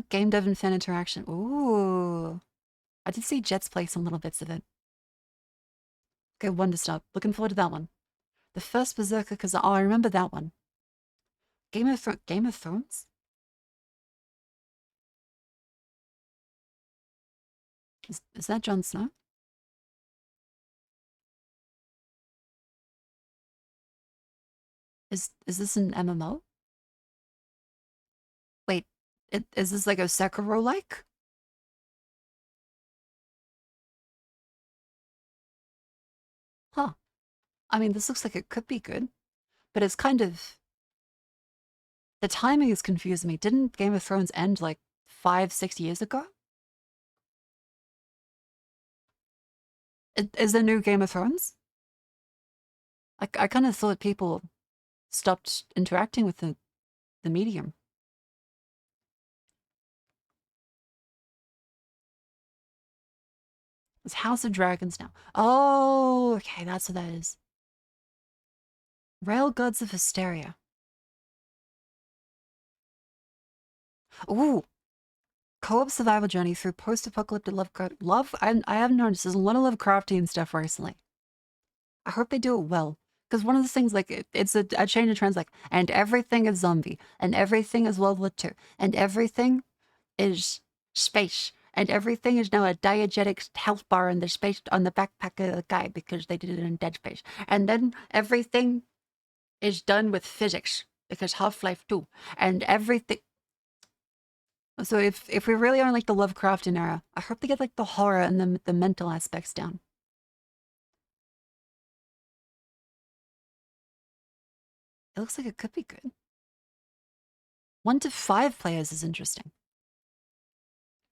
Game dev and fan interaction. Ooh. I did see Jets play some little bits of it. Okay, one to stop. Looking forward to that one. The first Berserker, because I remember that one. Game of Thrones? Is that Jon Snow? Is this an MMO? Wait, is this like a Sekiro-like? Huh. I mean, this looks like it could be good, but it's kind of... The timing is confusing me. Didn't Game of Thrones end like 5-6 years ago? Is there new Game of Thrones? I kind of thought people stopped interacting with the medium. It's House of Dragons now. Oh, okay, that's what that is. Rail Gods of Hysteria. Ooh. Co-op survival journey through post-apocalyptic I have noticed there's a lot of Lovecraftian stuff recently. I hope they do it well. Because one of the things, like, it's a change of trends, like, and everything is zombie, and everything is World War II, and everything is space, and everything is now a diegetic health bar in the space on the backpack of the guy because they did it in Dead Space. And then everything is done with physics because Half-Life 2, and everything... So if we really are in like the Lovecraftian era, I hope they get like the horror and the mental aspects down. It looks like it could be good. 1 to 5 players is interesting.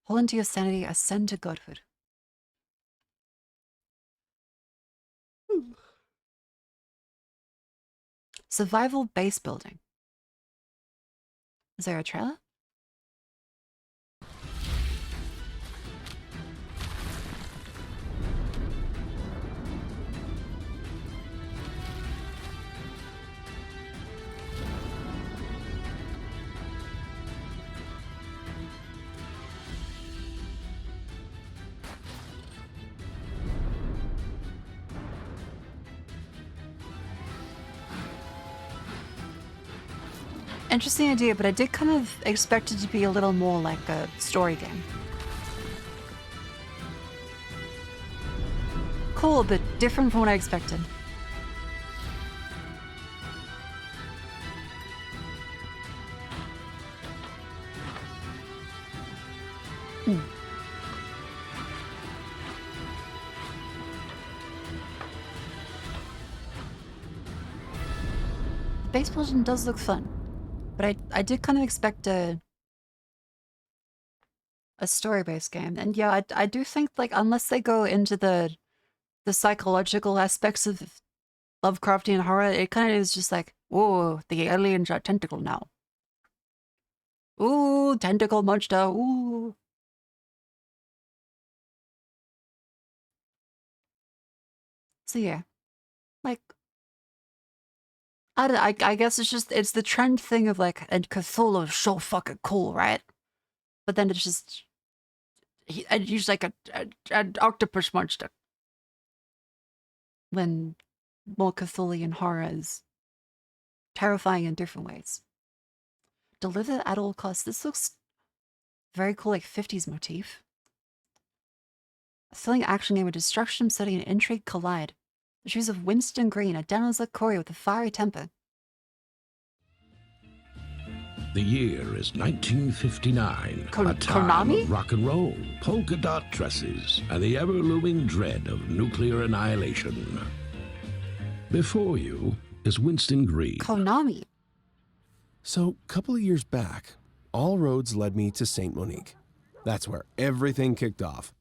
Hold into your sanity, ascend to godhood. Survival base building. Is there a trailer? Interesting idea, but I did kind of expect it to be a little more like a story game. Cool, but different from what I expected. Base version does look fun, but I did kind of expect a story-based game. And yeah, I do think, like, unless they go into the psychological aspects of Lovecraftian horror, it kind of is just like, whoa, the aliens are tentacle now. Ooh, tentacle monster, ooh. So yeah, like, I guess it's the trend thing of like, and Cthulhu is so fucking cool, right? But then it's just, he's like an octopus monster. When more Cthulhian horror is terrifying in different ways. Deliver at all costs. This looks very cool, like 50s motif. A thrilling action game where destruction, setting, and intrigue collide. The shoes of Winston Green, a Dennis Corey with a fiery temper. The year is 1959, a time Konami? of rock and roll, polka dot dresses, and the ever-looming dread of nuclear annihilation. Before you is Winston Green. Konami. So, a couple of years back, all roads led me to Saint Monique. That's where everything kicked off.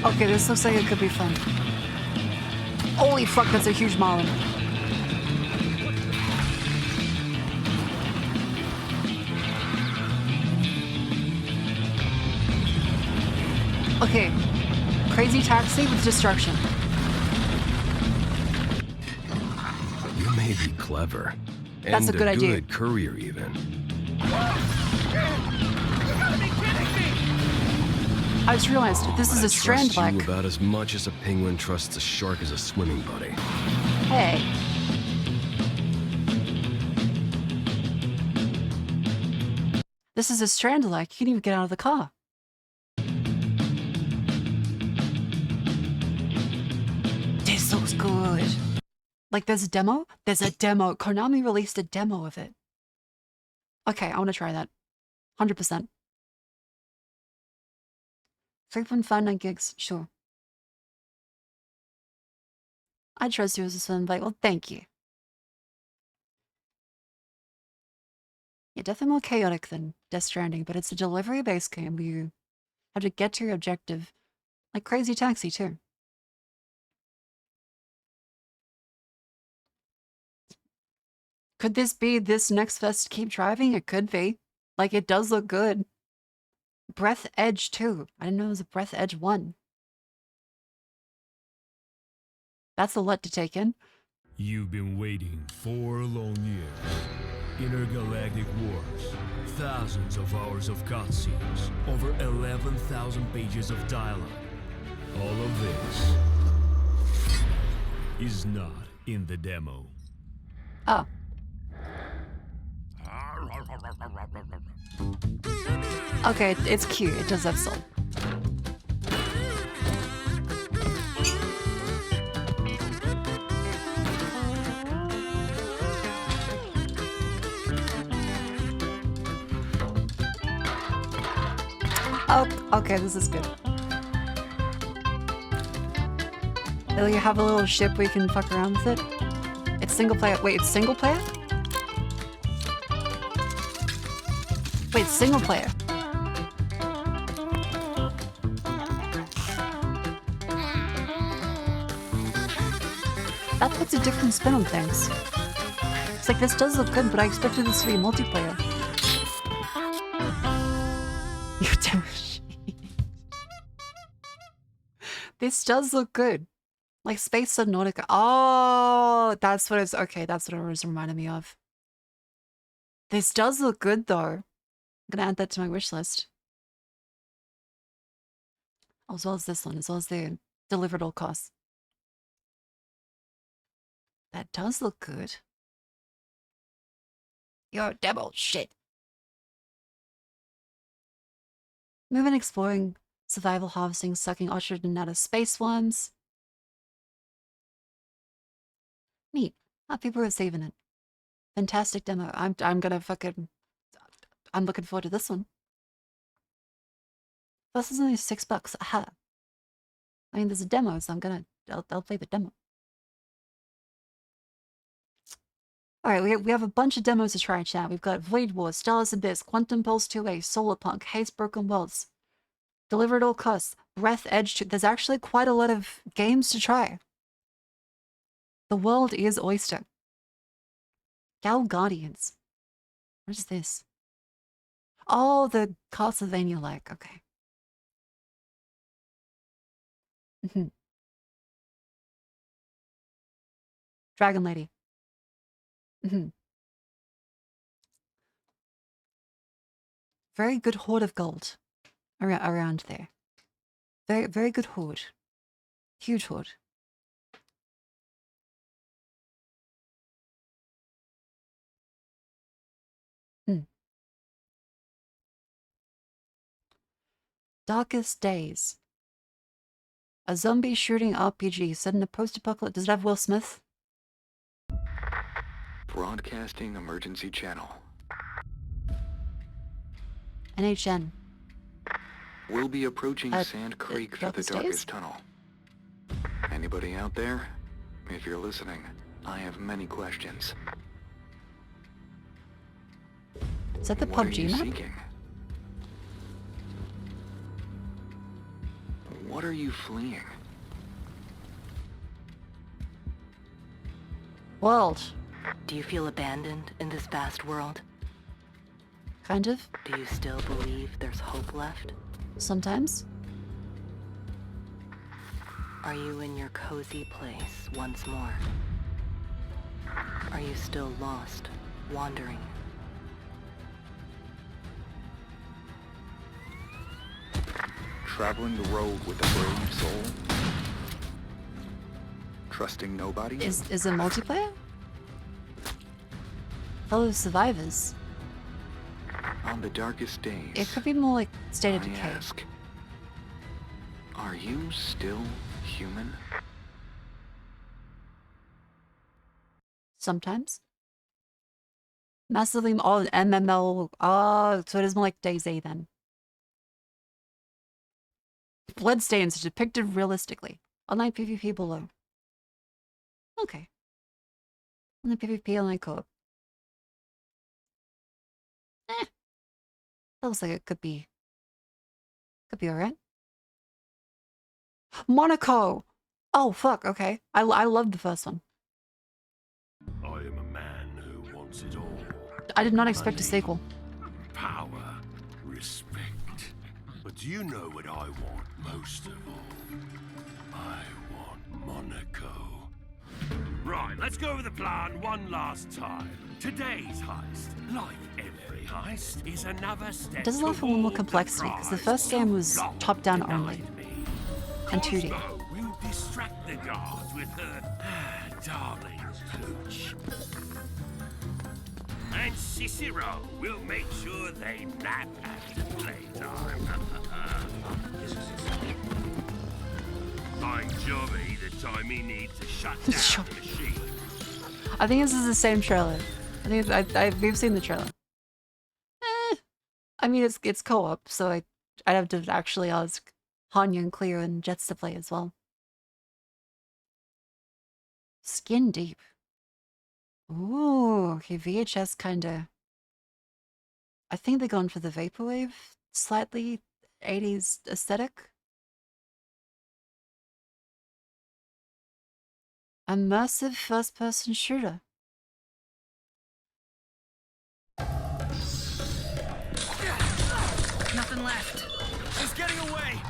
Okay, this looks like it could be fun. Holy fuck, that's a huge marlin. Okay, crazy taxi with destruction. You may be clever. That's and a good idea. Good courier, even. I just realized this is a strand trust you like. about as much as a penguin trusts a shark as a swimming buddy. Hey. This is a strand like. You can't even get out of the car. This looks good. Like, there's a demo? There's a demo. Konami released a demo of it. Okay, I want to try that. 100%. 3.59 gigs, sure. I trust you as a son invite. Well, thank you. Yeah, definitely more chaotic than Death Stranding, but it's a delivery-based game where you have to get to your objective. Like Crazy Taxi, too. Could this be this next Fest Keep Driving? It could be. Like, it does look good. Breath Edge 2. I didn't know it was a Breath Edge 1. That's a lot to take in. You've been waiting 4 long years. Intergalactic wars. Thousands of hours of cutscenes. Over 11,000 pages of dialogue. All of this is not in the demo. Oh. Okay, it's cute. It does have soul. Oh, okay, this is good. Will you have a little ship where you can fuck around with it? It's single player. Wait, it's single player? Wait, it's single player. That puts a different spin on things. It's like, this does look good, but I expected this to be multiplayer. You damn shit. This does look good. Like Space Subnautica. Oh, that's what it's... Okay, that's what it was reminding me of. This does look good, though. I'm gonna add that to my wish list. As well as this one, as well as the delivered all costs. That does look good. Your demo shit. Moving, exploring, survival, harvesting, sucking oxygen out of space worms. Neat. People are saving it. Fantastic demo. I'm gonna fucking... I'm looking forward to this one. Plus, it's only $6. Aha. I mean, there's a demo, so I'll play the demo. Alright, we have a bunch of demos to try, chat. We've got Void Wars, Stars Abyss, Quantum Pulse 2A, Solar Punk, Haze Broken Worlds, Deliver at All Costs, Breath Edge 2. There's actually quite a lot of games to try. The world is oyster. Gal Guardians. What is this? Oh, the Castlevania-like. Okay. Dragon Lady. Very good hoard of gold around there. Very, very good hoard. Huge hoard. Darkest Days. A zombie shooting RPG set in a post-apocalypse. Does it have Will Smith? Broadcasting emergency channel. NHN. We'll be approaching Sand Creek through the darkest tunnel. Anybody out there? If you're listening, I have many questions. Is that the What PUBG are you map? seeking? What are you fleeing? World. Do you feel abandoned in this vast world? Kind of. Do you still believe there's hope left? Sometimes. Are you in your cozy place once more? Are you still lost, wandering? Traveling the road with a brave soul? Trusting nobody? Is it multiplayer? Fellow survivors. On the darkest days, It could be more like State of I Decay. ask, are you still human? Sometimes. Massively, oh, MML. Oh, so it is more like DayZ then. Bloodstains are depicted realistically. Online PvP below. Okay. Online PvP, online co-op. That looks like it could be alright. Monaco! Oh, fuck, okay. I loved the first one. I am a man who wants it all. I did not expect a sequel. Power, respect. But do you know what I want most of all? I want Monaco. Right, let's go over the plan one last time. Today's heist, like every heist, is another step. It does allow for one more complexity, because the first game was top-down only. And 2D. Cosmo will distract the guards with her darling pooch. And Cicero will make sure they nap after playtime. Find Johnny the time he needs to shut down the machine. I think this is the same trailer. I think we've seen the trailer. I mean, it's co-op, so I'd have to actually ask Hanya and Cleo and Jets to play as well. Skin deep. Ooh, okay, VHS kinda. I think they're going for the vaporwave, slightly 80s aesthetic. Immersive first-person shooter. Nothing left. She's getting away.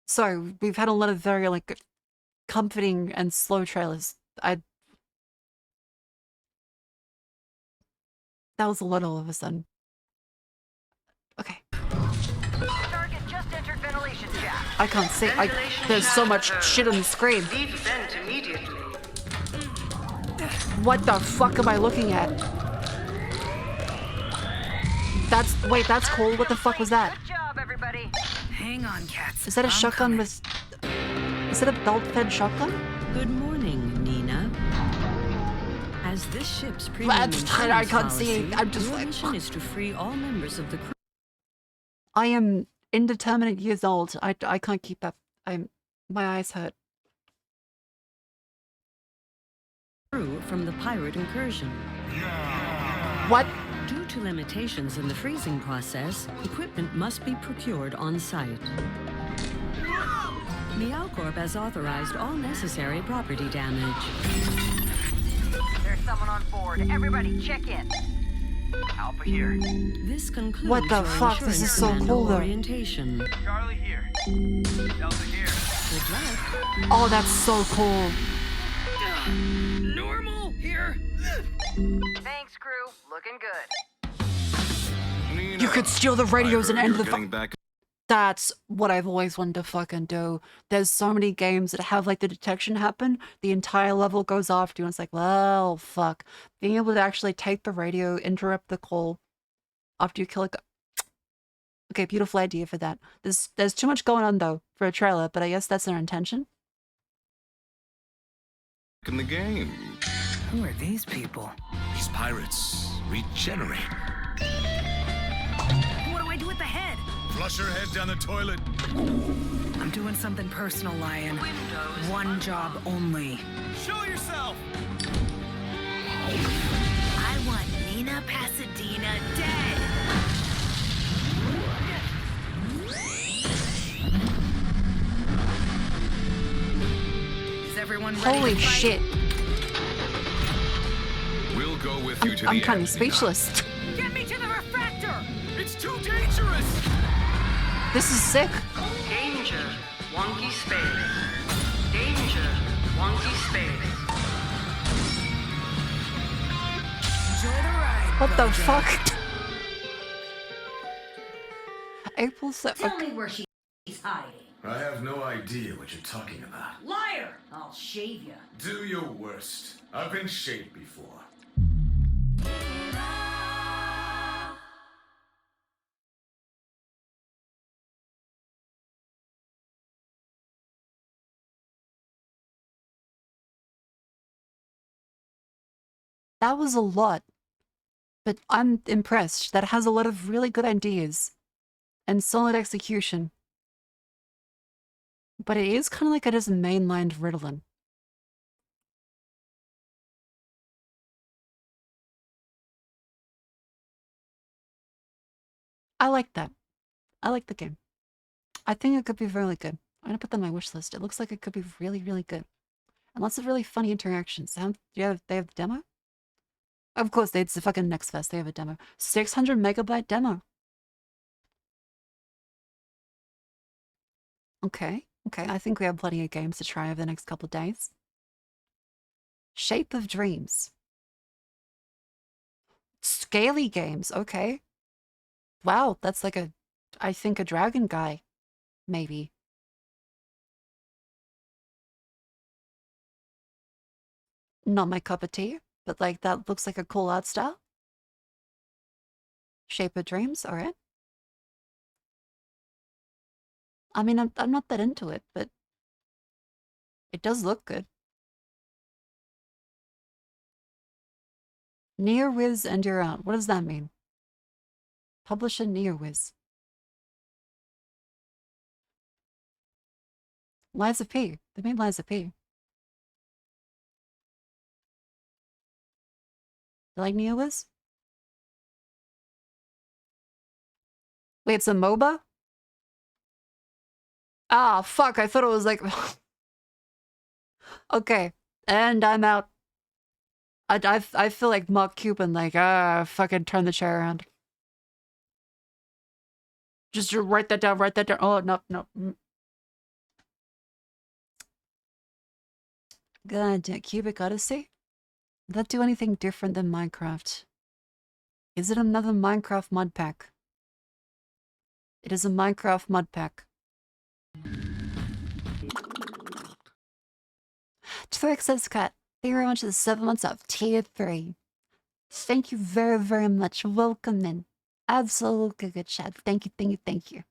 Sorry, we've had a lot of very, like, comforting and slow trailers. That was a lot all of a sudden. I can't see. There's so much shit on the screen. What the fuck am I looking at? Wait, that's cool. What the fuck was that? Good job, everybody. Hang on, cats. Is that a shotgun with... Is it a belt-fed shotgun? Good morning, Nina. As this ship's premium I can't see. I'm just your like... mission is to free all members of the I am indeterminate years old. I can't keep up. My eyes hurt. crew from the pirate incursion. What? Due to limitations in the freezing process, equipment must be procured on site. The Alcorp has authorized all necessary property damage. There's someone on board. Everybody, check in. Alpha here. This concludes What the your fuck? This is so insurance cool, though. orientation. Charlie here. Delta here. Good luck. Oh, that's so cool. Normal here. Thanks, crew. Looking good. Nina, You could steal the radios and I heard end you're the getting back. That's what I've always wanted to fucking do. There's so many games that have like the detection happen, the entire level goes off to you, and it's like, well, fuck. Being able to actually take the radio, interrupt the call after you kill a Okay, beautiful idea for that. There's too much going on though for a trailer, but I guess that's their intention. In the game. Who are these people? These pirates regenerate. What do I do with the head? Flush her head down the toilet. I'm doing something personal, Lion. One job only. Show yourself. I want Nina Pasadena dead. Is everyone ready? Holy to fight? shit. We'll go with you to the I'm kind end, of speechless. Get me to the refractor! It's too dangerous. This is sick. Danger, wonky space. Danger, wonky space. Enjoy the ride. What the Bojack. fuck? April Tell me where she's hiding. I have no idea what you're talking about. Liar! I'll shave you. Do your worst. I've been shaved before. That was a lot. But I'm impressed. That has a lot of really good ideas. And solid execution. But it is kind of like it is a mainlined Ritalin. I like that. I like the game. I think it could be really good. I'm gonna put that on my wish list. It looks like it could be really, really good. And lots of really funny interactions. They have the demo? Of course, it's the fucking Next Fest. They have a demo. 600 megabyte demo. Okay. Okay, I think we have plenty of games to try over the next couple of days. Shape of Dreams. Scaly games, okay. Wow, that's like I think a dragon guy. Maybe. Not my cup of tea, but like that looks like a cool art style. Shape of Dreams, alright. I mean, I'm not that into it, but it does look good. Near Wiz and you're out. What does that mean? Publish a Near Wiz. Liza P. They made Liza P. You like Near Wiz? Wait, it's a MOBA? Ah, fuck, I thought it was like... Okay, and I'm out. I feel like Mark Cuban, like, fucking turn the chair around. Just write that down, write that down. Oh, no, no. God damn, Cubic Odyssey? Did that do anything different than Minecraft? Is it another Minecraft mod pack? It is a Minecraft mod pack. Twerk says, Cut, thank you very much for the 7 months of tier 3. Thank you very, very much. Welcome in. Absolutely good chat. Thank you, thank you, thank you.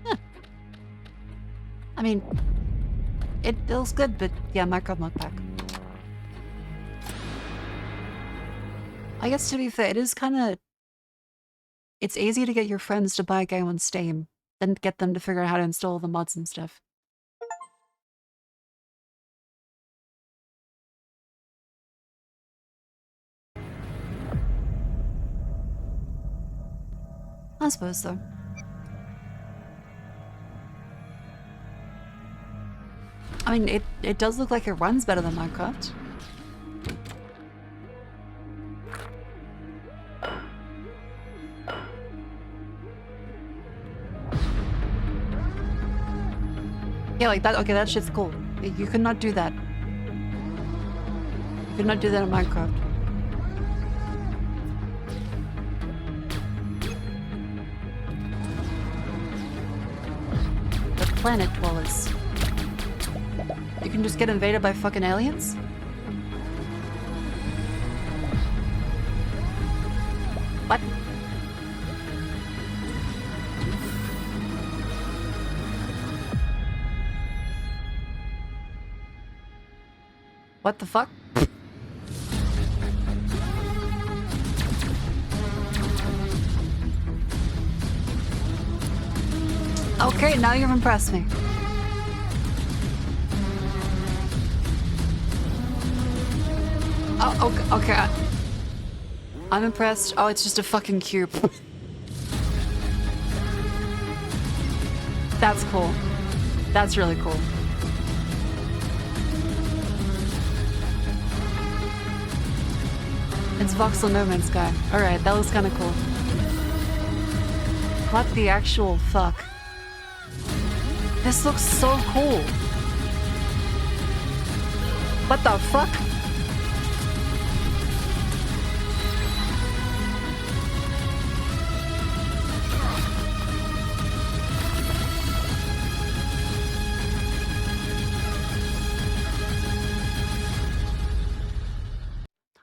Huh. I mean, it feels good, but yeah, Minecraft mod pack. I guess to be fair, it is kind of... It's easy to get your friends to buy a game on Steam, then get them to figure out how to install the mods and stuff. I suppose so. I mean, it does look like it runs better than Minecraft. Yeah, like that. Okay, that shit's cool. You could not do that. You could not do that in Minecraft. The planet dwellers. You can just get invaded by fucking aliens? What? What the fuck? Okay, now you've impressed me. Oh, okay. I'm impressed. Oh, it's just a fucking cube. That's cool. That's really cool. It's voxel no man's sky. Alright, that was kind of cool. What the actual fuck? This looks so cool. What the fuck?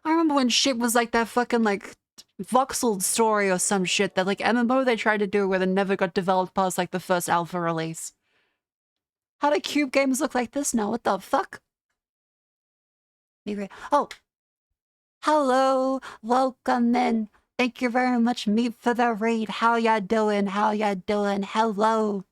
I remember when shit was like that fucking like voxel story or some shit that like MMO they tried to do where they never got developed past like the first alpha release. How do cube games look like this now? What the fuck? Oh! Hello! Welcome in! Thank you very much, Meat, for the raid. How ya doing? How ya doing? Hello!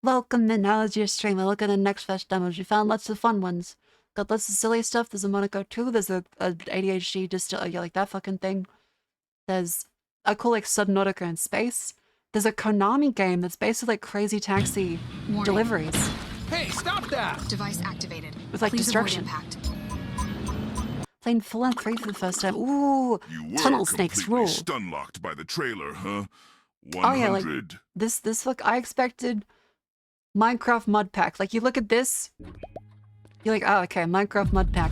Welcome in. How was your stream? I look at the next fest demos. You found lots of fun ones. Got lots of silly stuff. There's a Monaco 2. There's a ADHD yeah, like that fucking thing. There's a cool like Subnautica in space. There's a Konami game that's basically like Crazy Taxi deliveries. Hey, stop that! Device activated. With like Please destruction. Impact. Playing Full on 3 for the first time. Ooh, Tunnel Snakes rule. Stun locked by the trailer, huh? 100. Oh yeah, like this look. I expected Minecraft mod pack. Like you look at this, you're like, oh okay, Minecraft mod pack.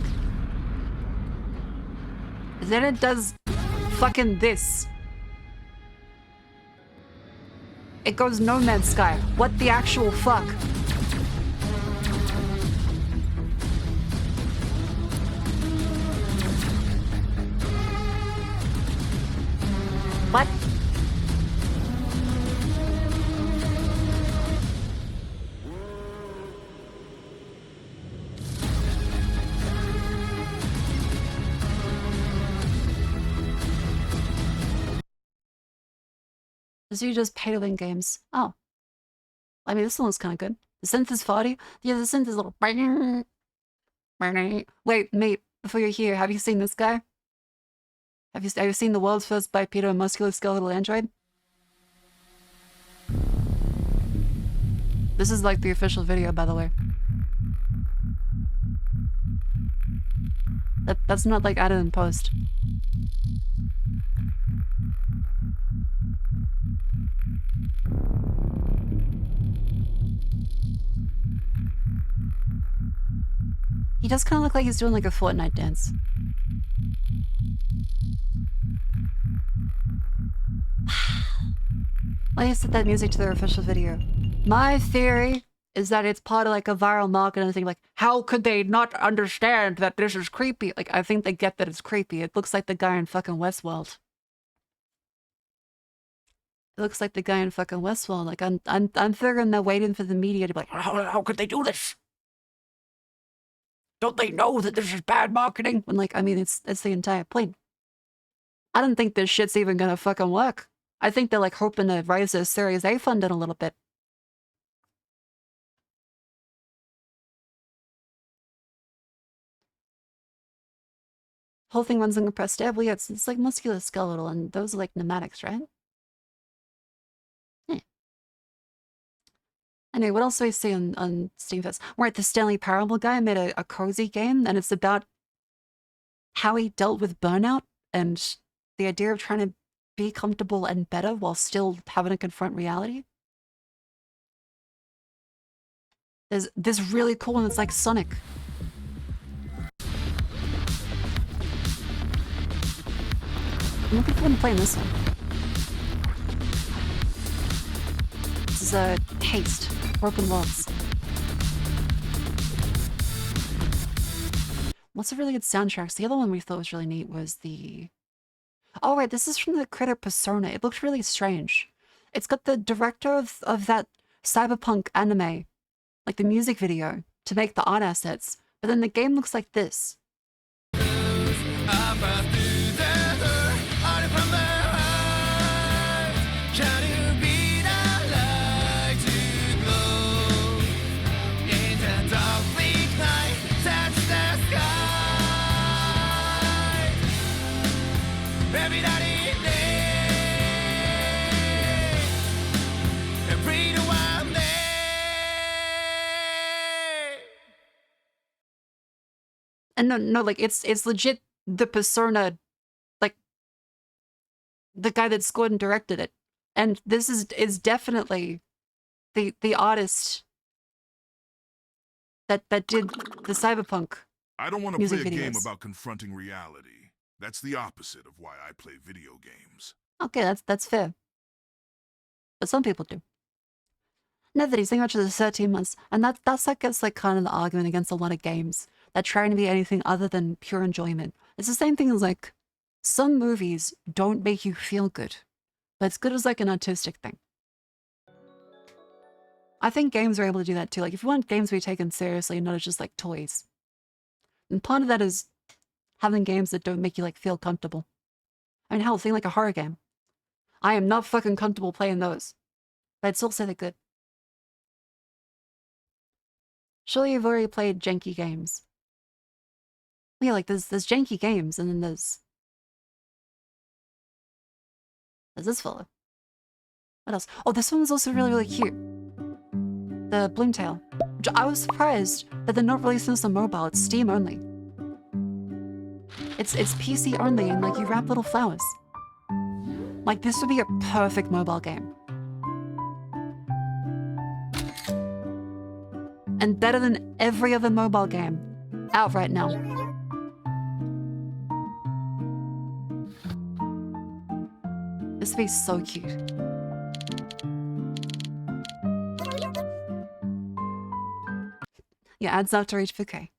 Then it does fucking this. It goes No Man's Sky. What the actual fuck? What? So you just pay to win games. Oh. I mean, this one looks kind of good. The synth is 40. Yeah, the synth is a little... Wait, mate, before you're here, have you seen this guy? Have you seen the world's first bipedal musculoskeletal android? This is like the official video, by the way. That's not like added in post. He does kind of look like he's doing like a Fortnite dance. Let me set that music to their official video. My theory is that it's part of like a viral marketing thing. Like, how could they not understand that this is creepy? Like, I think they get that it's creepy. It looks like the guy in fucking Westworld. It looks like the guy in fucking Westworld. Like, I'm figuring they're waiting for the media to be like, how could they do this? Don't they know that this is bad marketing? When like, I mean, it's the entire point. I don't think this shit's even gonna fucking work. I think they're like hoping to raise their Series A funding a little bit. Whole thing runs on compressed air. Well, yeah, it's like musculoskeletal, and those are like pneumatics, right? Yeah. Anyway, what else do I see on Steam Fest? Right, the Stanley Parable guy made a cozy game, and it's about how he dealt with burnout and the idea of trying to be comfortable and better while still having to confront reality. There's this really cool one that's like Sonic. I'm looking forward to playing this one. This is a Haste, Broken Worlds. What's a really good soundtracks? The other one we thought was really neat was the... Oh, right, this is from the creator Persona. It looks really strange. It's got the director of that cyberpunk anime, like the music video, to make the art assets. But then the game looks like this. And no, like it's legit the Persona, like the guy that scored and directed it. And this is definitely the artist that did the cyberpunk. I don't want to play a game videos. about confronting reality. That's the opposite of why I play video games. Okay, that's fair. But some people do. No, that he's thinking about the 13 months, and that's like it's like kind of the argument against a lot of games that trying to be anything other than pure enjoyment. It's the same thing as like some movies don't make you feel good, but it's good as like an artistic thing. I think games are able to do that too. Like if you want games to be taken seriously, not as just like toys. And part of that is having games that don't make you like feel comfortable. I mean, hell, think like a horror game. I am not fucking comfortable playing those, but I'd still say they're good. Surely you've already played janky games. Yeah, like there's janky games, and then there's this fella. What else? Oh, this one was also really, really cute. The Bloomtail. Which I was surprised that they're not releasing this on mobile. It's Steam only. It's PC only, and like you wrap little flowers. Like this would be a perfect mobile game. And better than every other mobile game out right now. This would be so cute. Yeah, adds out to reach 4K.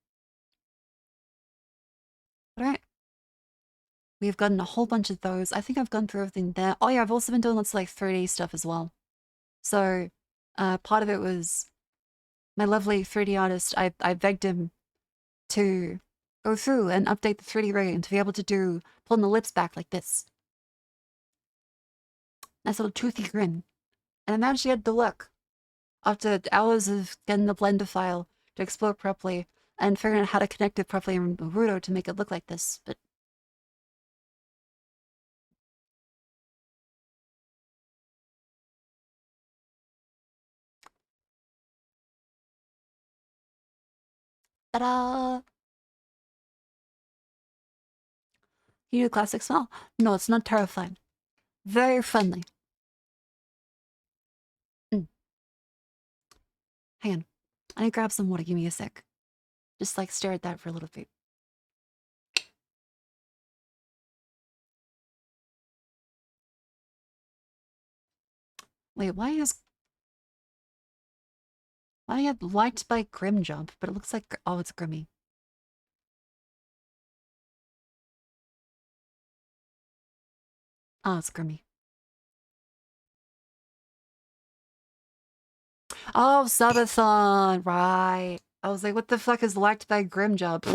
Alright. We've gotten a whole bunch of those. I think I've gone through everything there. Oh yeah, I've also been doing lots of like 3D stuff as well. So, part of it was my lovely 3D artist. I begged him to go through and update the 3D rig and to be able to do pulling the lips back like this. Nice little toothy grin. And I managed to get the look after hours of getting the Blender file to explore properly and figuring out how to connect it properly in Naruto to make it look like this. But ta-da! You do classic smell? No, it's not terrifying. Very friendly. Hang on. I need to grab some water. Give me a sec. Just like stare at that for a little bit. Wait, why I had liked by Grim Jump, but it looks like, oh, it's Grimmy. Oh, it's Grimmy. Oh, Subathon, right. I was like, what the fuck is liked by Grim Jump?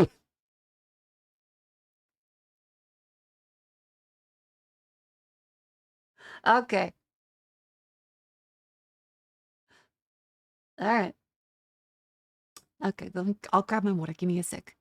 Okay. Alright. Okay, then I'll grab my water. Give me a sec.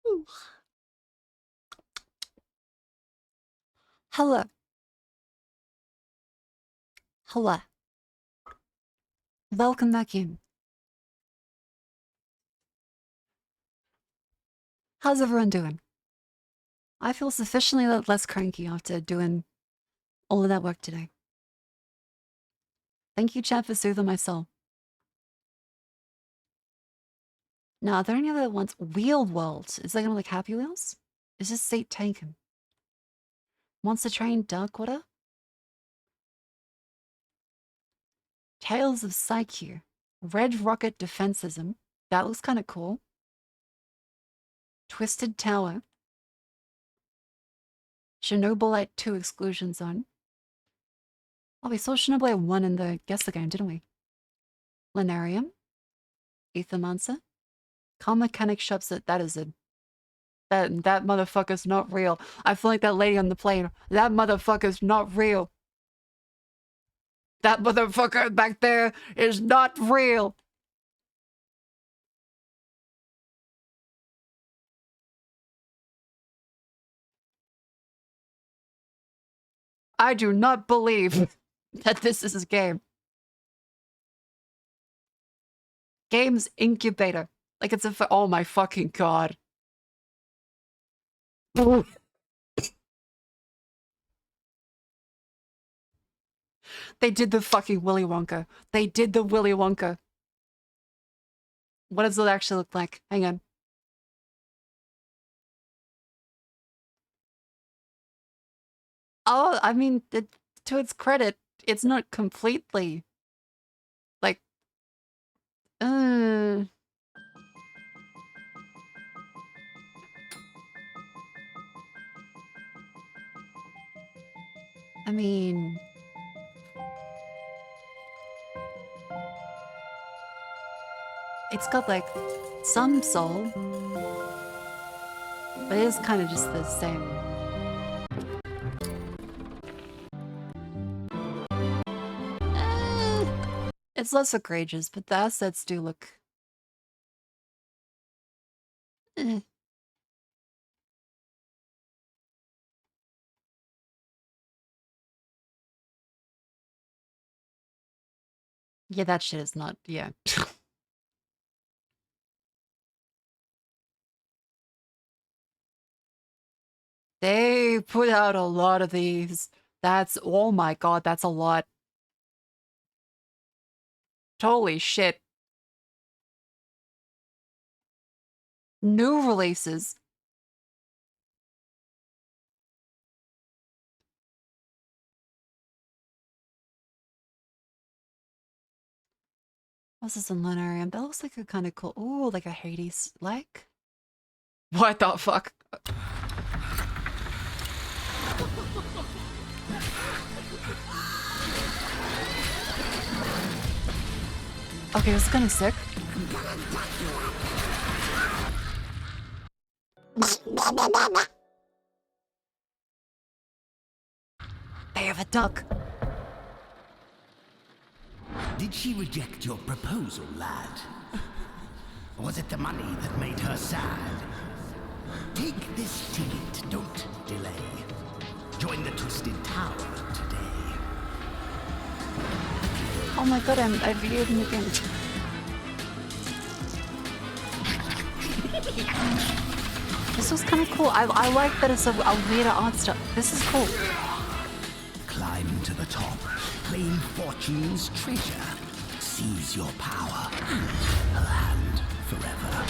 Ooh. Hello. Hello. Welcome back in. How's everyone doing? I feel sufficiently less cranky after doing all of that work today. Thank you, chat, for soothing my soul. Now, are there any other ones? Wheel World. Is that gonna like Happy Wheels? Is this seat taken? Monster Train Darkwater? Tales of Psyche. Red Rocket Defensism. That looks kind of cool. Twisted Tower. Chernobylite 2 Exclusion Zone. Oh, we saw Chernobylite 1 in the Guess the Game, didn't we? Lenarium. Ethermancer. Car mechanic shops that is a... That motherfucker's not real. I feel like that lady on the plane. That motherfucker's not real. That motherfucker back there is not real. I do not believe that this is a game. Games incubator. Like it's a... Oh my fucking god. They did the fucking Willy Wonka. They did the Willy Wonka. What does it actually look like? Hang on. Oh, I mean, to its credit, it's not completely... Like... I mean... It's got, like, some soul. But it is kind of just the same. It's less egregious, but the assets do look... Yeah, that shit is not... Yeah. They put out a lot of these. That's... Oh my god, that's a lot. Holy shit. New releases. What's this in Lunarium? That looks like a kind of cool... Ooh, like a Hades-like? What the fuck? Okay, this is kind of sick. They have a duck. Did she reject your proposal, lad? Or was it the money that made her sad? Take this ticket, don't delay. Join the Twisted Tower today. Oh my god, I videoed him again. This was kind of cool. I like that it's a weirder art style. This is cool. Climb to the top. Claim fortune's treasure. Seize your power. Land forever.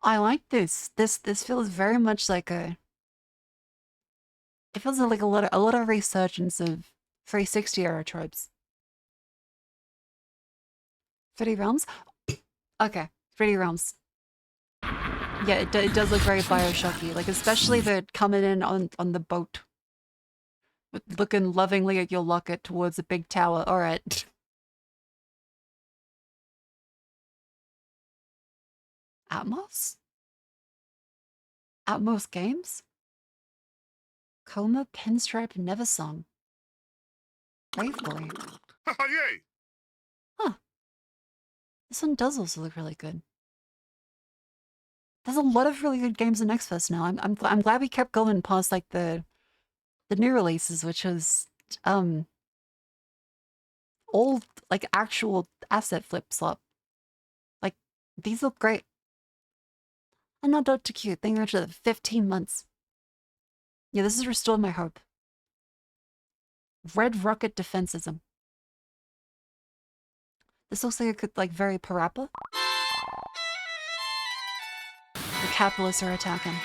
I like this. This feels very much like a. It feels like a lot of resurgence of 360 era tropes. 3D Realms? Okay, 3D Realms. Yeah, it does look very Bioshocky, like especially the coming in on the boat. Looking lovingly at your locket towards a big tower. Alright. Atmos? Atmos Games? Coma, Pinstripe, Neversong. Brave Boy. Yay! Huh. This one does also look really good. There's a lot of really good games in Xfest now. I'm glad we kept going past like the new releases, which was all like actual asset flip slop. Like these look great. And not Dr. Cute. Thank you very much for the 15 months. Yeah, this has restored my hope. Red Rocket Defensism. This looks like it could like very parappa. The capitalists are attacking.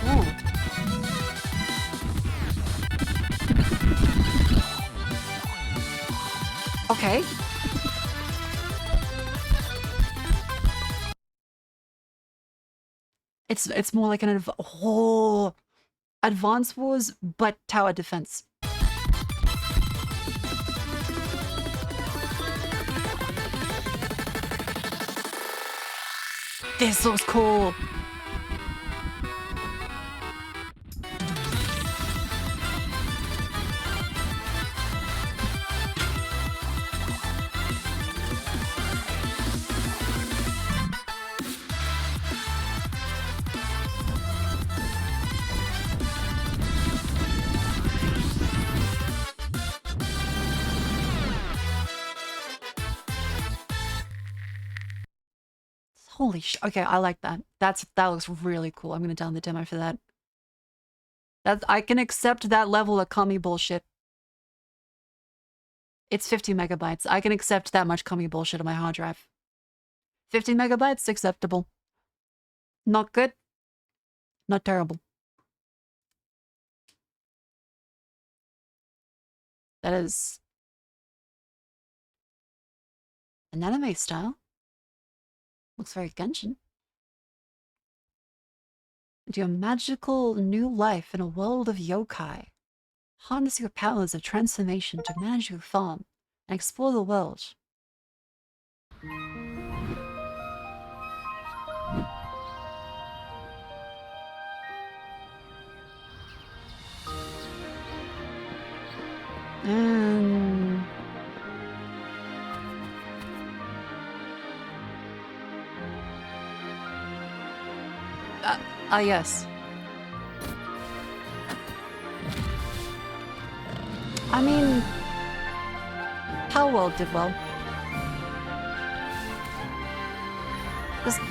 Ooh. Okay. It's more like an Advance Wars, but tower defense. This looks cool. Holy sh! Okay, I like that. That looks really cool. I'm gonna download the demo for that. I can accept that level of commie bullshit. It's 50 megabytes. I can accept that much commie bullshit on my hard drive. 50 megabytes, acceptable. Not good. Not terrible. That is an anime style. Looks very Genshin. And your magical new life in a world of yokai. Harness your powers of transformation to manage your farm and explore the world. And yes. I mean, Palworld did well.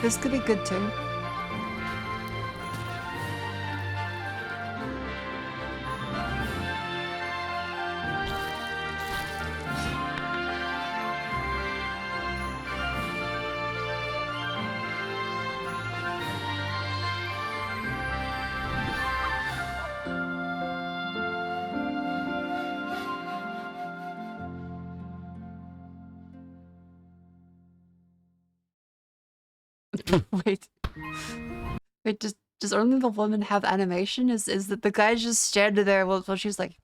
This could be good too. Wait. Wait, does only the woman have animation? Is that the guy just standing there while she's like,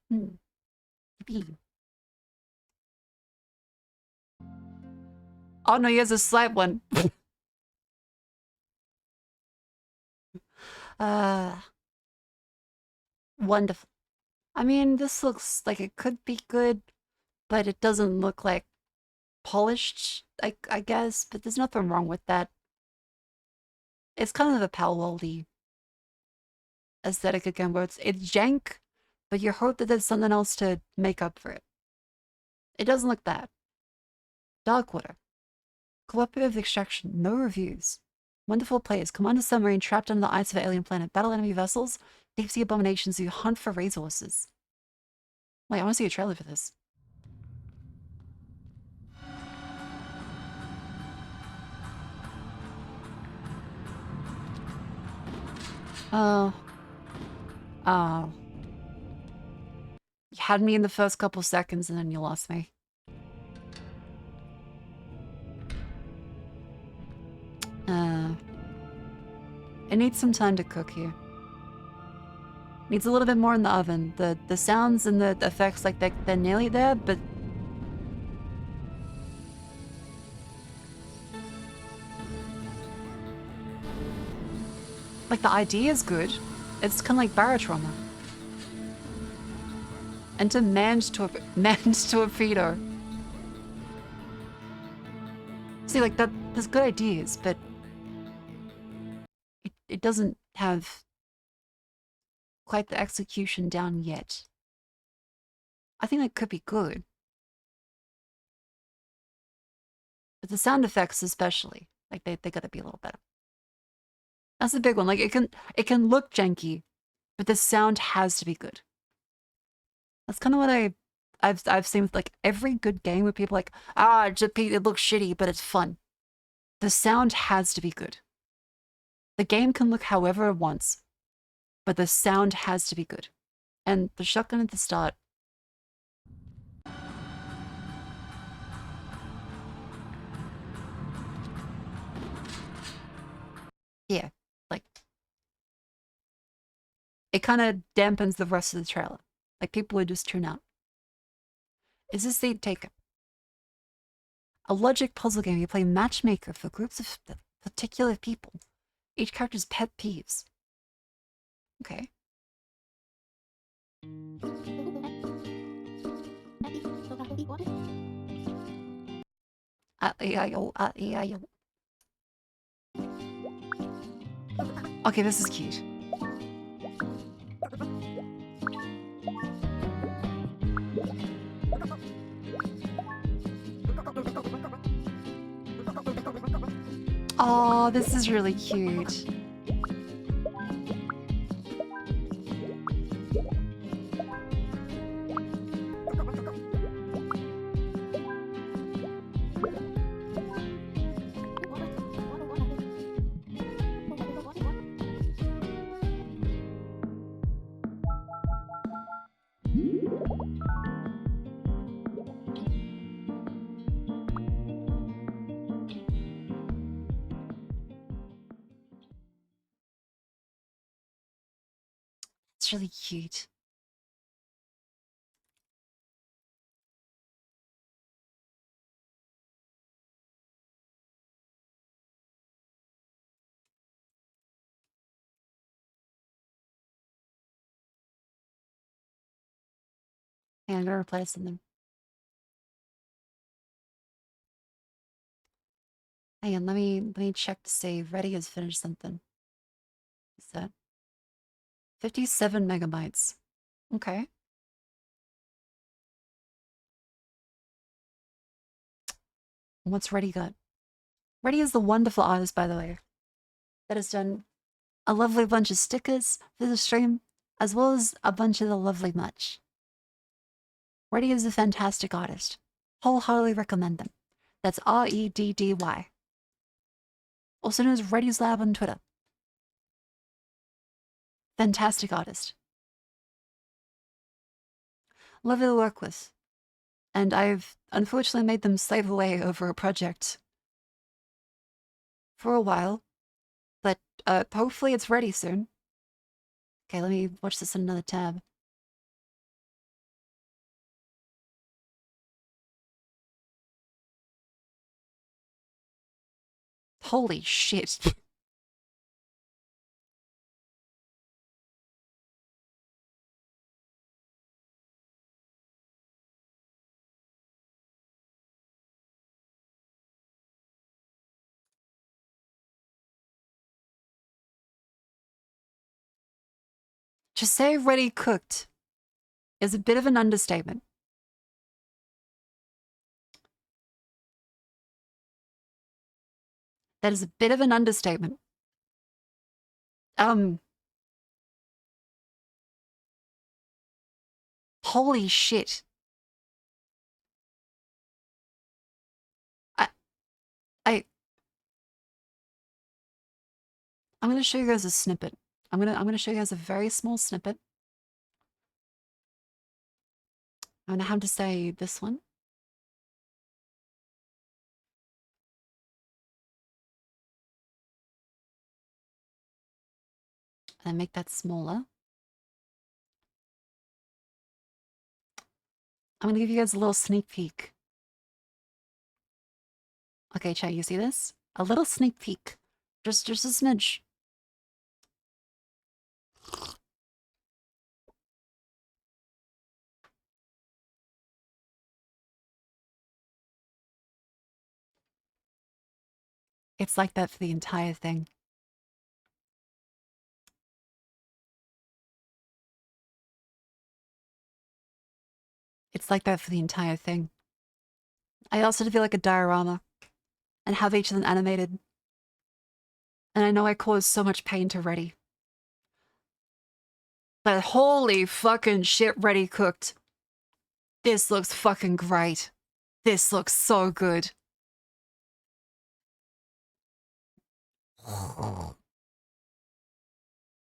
Oh no, he has a slight one. Wonderful. I mean, this looks like it could be good, but it doesn't look like polished, I guess, but there's nothing wrong with that. It's kind of a pal worldy aesthetic again, where it's jank, but you hope that there's something else to make up for it. It doesn't look bad. Darkwater. Cooperative extraction. No reviews. Wonderful players. Command a submarine trapped under the ice of an alien planet. Battle enemy vessels. Deep sea abominations who hunt for resources. Wait, I want to see a trailer for this. Oh. Oh. You had me in the first couple seconds and then you lost me. It needs some time to cook here. Needs a little bit more in the oven. The sounds and the effects, like they're nearly there, but like the idea is good. It's kind of like barotrauma. Enter manned torpedo. See, like that. There's good ideas, but it doesn't have quite the execution down yet. I think that could be good. But the sound effects especially, like they gotta be a little better. That's the big one. Like it can look janky, but the sound has to be good. That's kind of what I've seen with like every good game where people are like, it looks shitty, but it's fun. The sound has to be good. The game can look however it wants, but the sound has to be good. And the shotgun at the start. Yeah, like it kind of dampens the rest of the trailer. Like people would just tune out. Is this the taken? A logic puzzle game. You play matchmaker for groups of particular people. Each character's pet peeves. Okay. Okay, this is cute. Oh, this is really cute. It's really cute. Yeah, I'm gonna replace them. Hang on, let me check to see. Ready has finished something. What's that? 57 megabytes. Okay. What's Ready got? Ready is the wonderful artist, by the way, that has done a lovely bunch of stickers for the stream, as well as a bunch of the lovely merch. Ready is a fantastic artist. Wholeheartedly recommend them. That's R-E-D-D-Y. Also known as Ready's Lab on Twitter. Fantastic artist. Lovely to work with. And I've unfortunately made them slave away over a project for a while. But hopefully it's ready soon. Okay, let me watch this in another tab. Holy shit. To say ready cooked is a bit of an understatement. That is a bit of an understatement. Holy shit. I'm gonna show you guys a snippet. I'm gonna show you guys a very small snippet. I'm gonna have to say this one. And make that smaller. I'm gonna give you guys a little sneak peek. Okay, chat, you see this? A little sneak peek. Just a smidge. It's like that for the entire thing. It's like that for the entire thing. I also did feel like a diorama and have each of them animated. And I know I caused so much pain to Reddy. But holy fucking shit, Reddy cooked. This looks fucking great. This looks so good.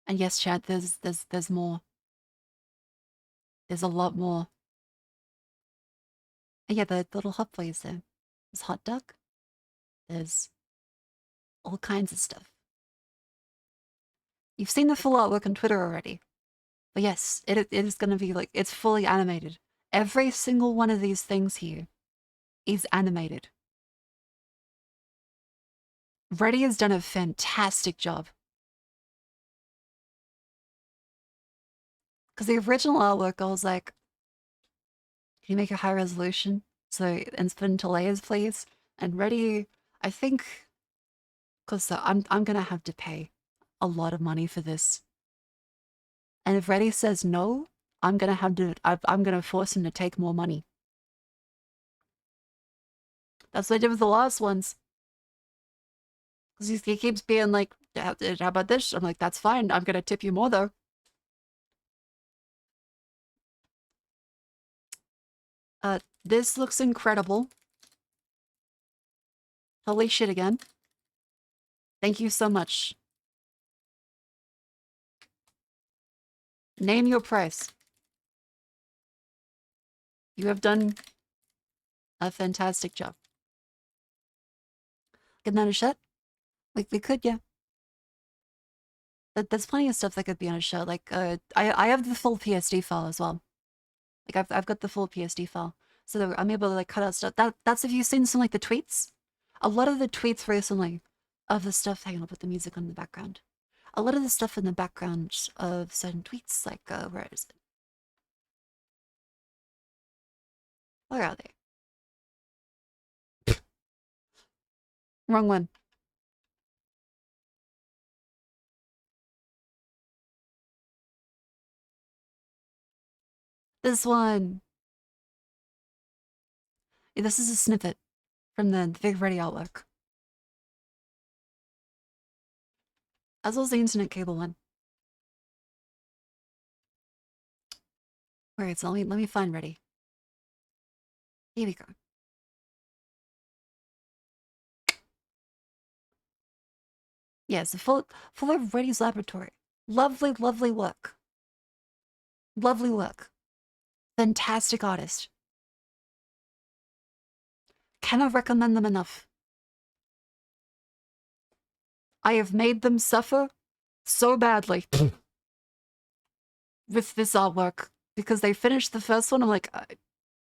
And yes, chat, there's more. There's a lot more. And yeah, the little hot plays there. There's hot dog. There's all kinds of stuff. You've seen the full artwork on Twitter already. But yes, it is going to be like, it's fully animated. Every single one of these things here is animated. Reddy has done a fantastic job. Because the original artwork, I was like, can you make a high resolution? So, and split into layers, please? And Reddy, I think, because I'm going to have to pay a lot of money for this. And if Reddy says no, I'm going to force him to take more money. That's what I did with the last ones. Because he keeps being like, how about this? I'm like, that's fine. I'm going to tip you more, though. This looks incredible. Holy shit again. Thank you so much. Name your price. You have done a fantastic job. Get that a shot? We could, yeah. But there's plenty of stuff that could be on a show. Like, I have the full PSD file as well. Like, I've got the full PSD file. So that I'm able to, like, cut out stuff. That's if you've seen some, like, the tweets. A lot of the tweets recently of the stuff... Hang on, I'll put the music on in the background. A lot of the stuff in the background of certain tweets, like, where is it? Where are they? Wrong one. This one. Yeah, this is a snippet from the Big Ready artwork. As well as the internet cable one. Alright, so let me find Ready. Here we go. Yeah, it's full of Ready's laboratory. Lovely, lovely work. Lovely work. Fantastic artist. Cannot recommend them enough. I have made them suffer so badly with this artwork because they finished the first one. I'm like,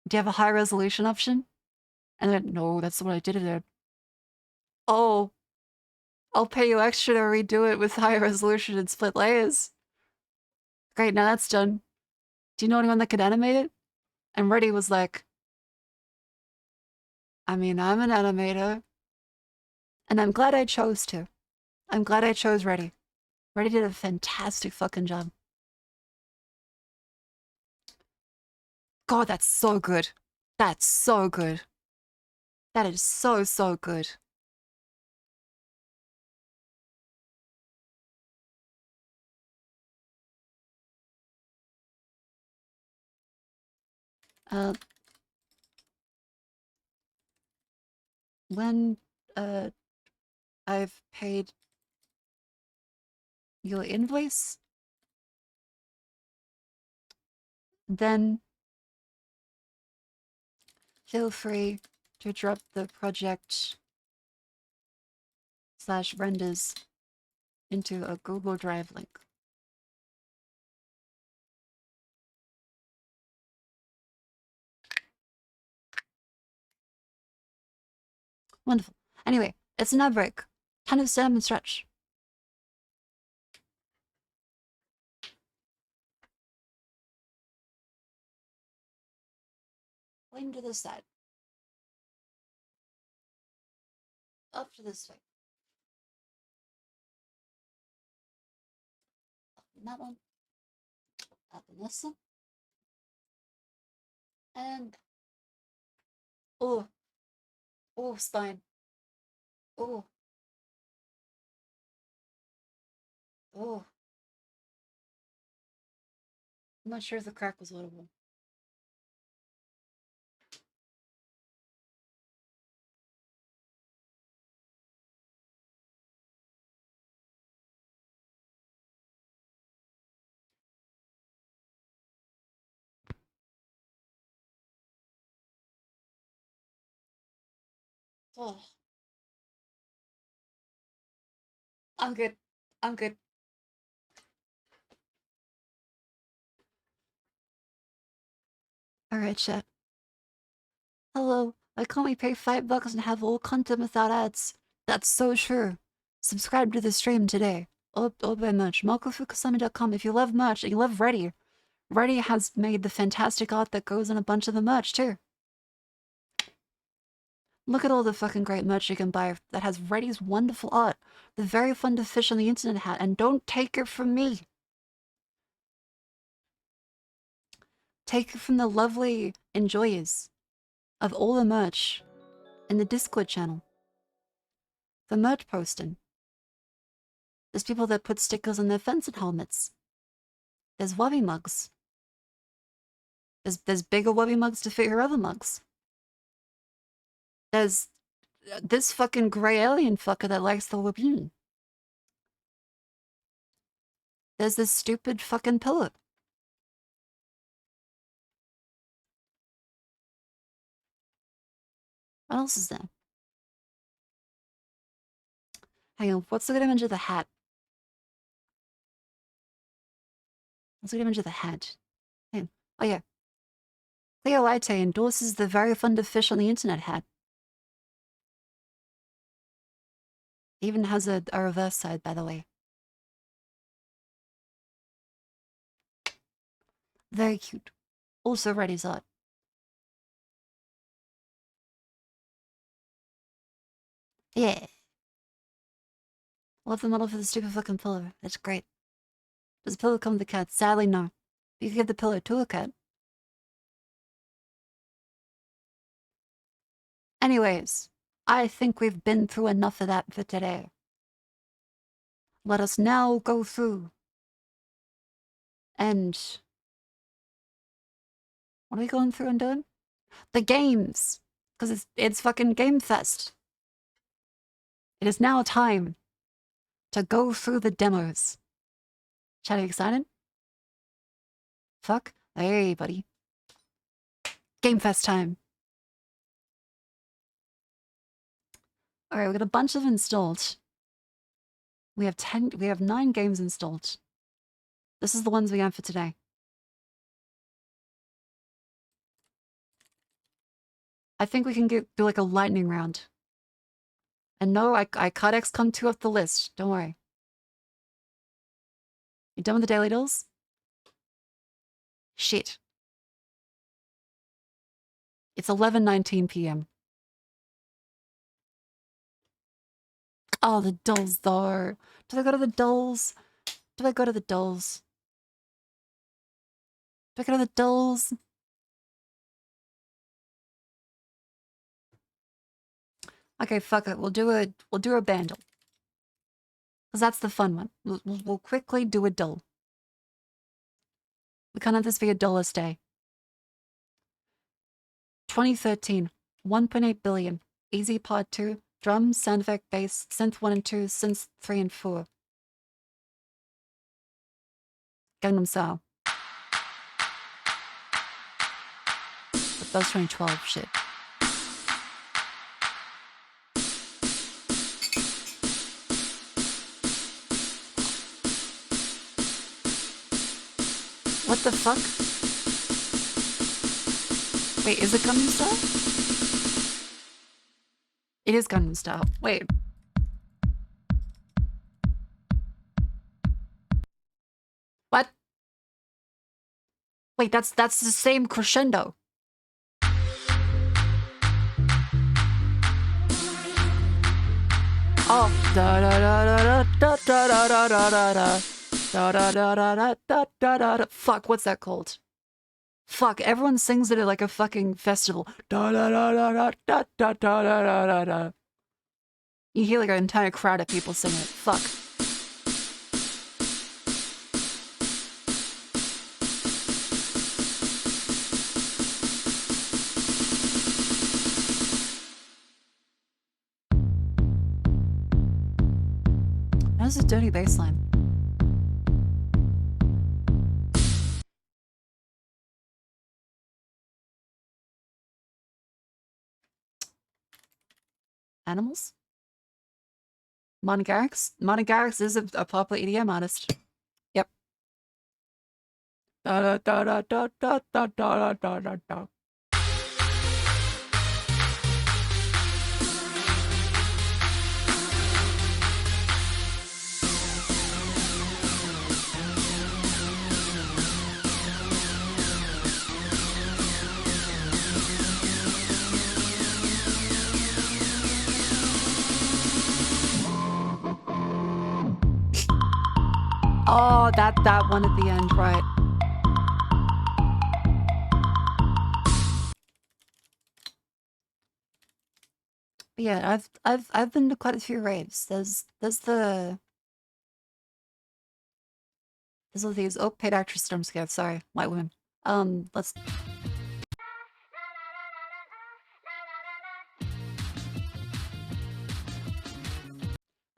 do you have a high resolution option? And then, no, that's what I did it. Oh, I'll pay you extra to redo it with high resolution and split layers. Great, now that's done. Do you know anyone that could animate it? And Reddy was like, I mean, I'm an animator. And I'm glad I chose to. I'm glad I chose Reddy. Reddy did a fantastic fucking job. God, that's so good. That's so good. That is so, so good. When I've paid your invoice, then feel free to drop the project / renders into a Google Drive link. Wonderful. Anyway, it's an ad break. Time to stand up and stretch. Lean to this side. Up to this way. Up in that one. Up in this one. And oh, oh, spine. Oh, oh. I'm not sure if the crack was audible. Oh, I'm good. I'm good. Alright, chat. Hello. Why can't we pay $5 and have all content without ads? That's so true. Subscribe to the stream today. Or buy merch. MarcoFukasami.com. If you love merch and you love Ready, Ready has made the fantastic art that goes on a bunch of the merch too. Look at all the fucking great merch you can buy that has Ready's wonderful art. The very fun to fish on the internet hat, and don't take it from me. Take it from the lovely enjoyers of all the merch in the Discord channel. The merch posting. There's people that put stickers on their fencing helmets. There's wubby mugs. There's bigger wubby mugs to fit your other mugs. There's this fucking grey alien fucker that likes the wubby. There's this stupid fucking pillow. What else is there? Hang on, what's the good image of the hat? What's the good image of the hat? Hang on. Oh yeah. Cleo Latte endorses the very fun to fish on the internet hat. Even has a reverse side, by the way. Very cute. Also Ready's art. Yeah. Love the model for the stupid fucking pillow. That's great. Does the pillow come with the cat? Sadly, no. You can give the pillow to a cat. Anyways, I think we've been through enough of that for today. Let us now go through and... What are we going through and doing? The games! Because it's fucking Game Fest. It is now time to go through the demos. Chat, are you excited? Fuck. Hey, buddy. Game Fest time. Alright, we got a bunch of installed. We have 9 games installed. This is the ones we have for today. I think we can do like a lightning round. And no, I cut XCOM 2 off the list. Don't worry. You done with the daily deals? Shit. It's 11:19 p.m. Oh, the dolls though. Do I go to the dolls? Do I go to the dolls? Do I go to the dolls? Okay, fuck it. We'll do a bandle. Because that's the fun one. We'll quickly do a dull. We can't have this be a dullest day. 2013, 1.8 billion. Easy Part 2. Drums, sound effect, bass, synth 1 and 2, synth 3 and 4. Gangnam Style. But that was 2012 shit. What the fuck? Wait, is it Gangnam Style? It is Gangnam Style. Wait. What? Wait, that's the same crescendo. Oh, da da da da da da da da da da da. Da da da da da da da da da. Fuck, what's that called? Fuck, everyone sings it at like a fucking festival. Da da da da da da da da da da da. You hear like an entire crowd of people singing it. Fuck. That's a dirty bass line. Animals? Martin Garrix? Martin Garrix is a popular EDM artist. Yep. Da da da da da da da da da da da. Oh, that one at the end, right. But yeah, I've been to quite a few raves. There's all these paid actress, I'm scared, sorry, white women. Let's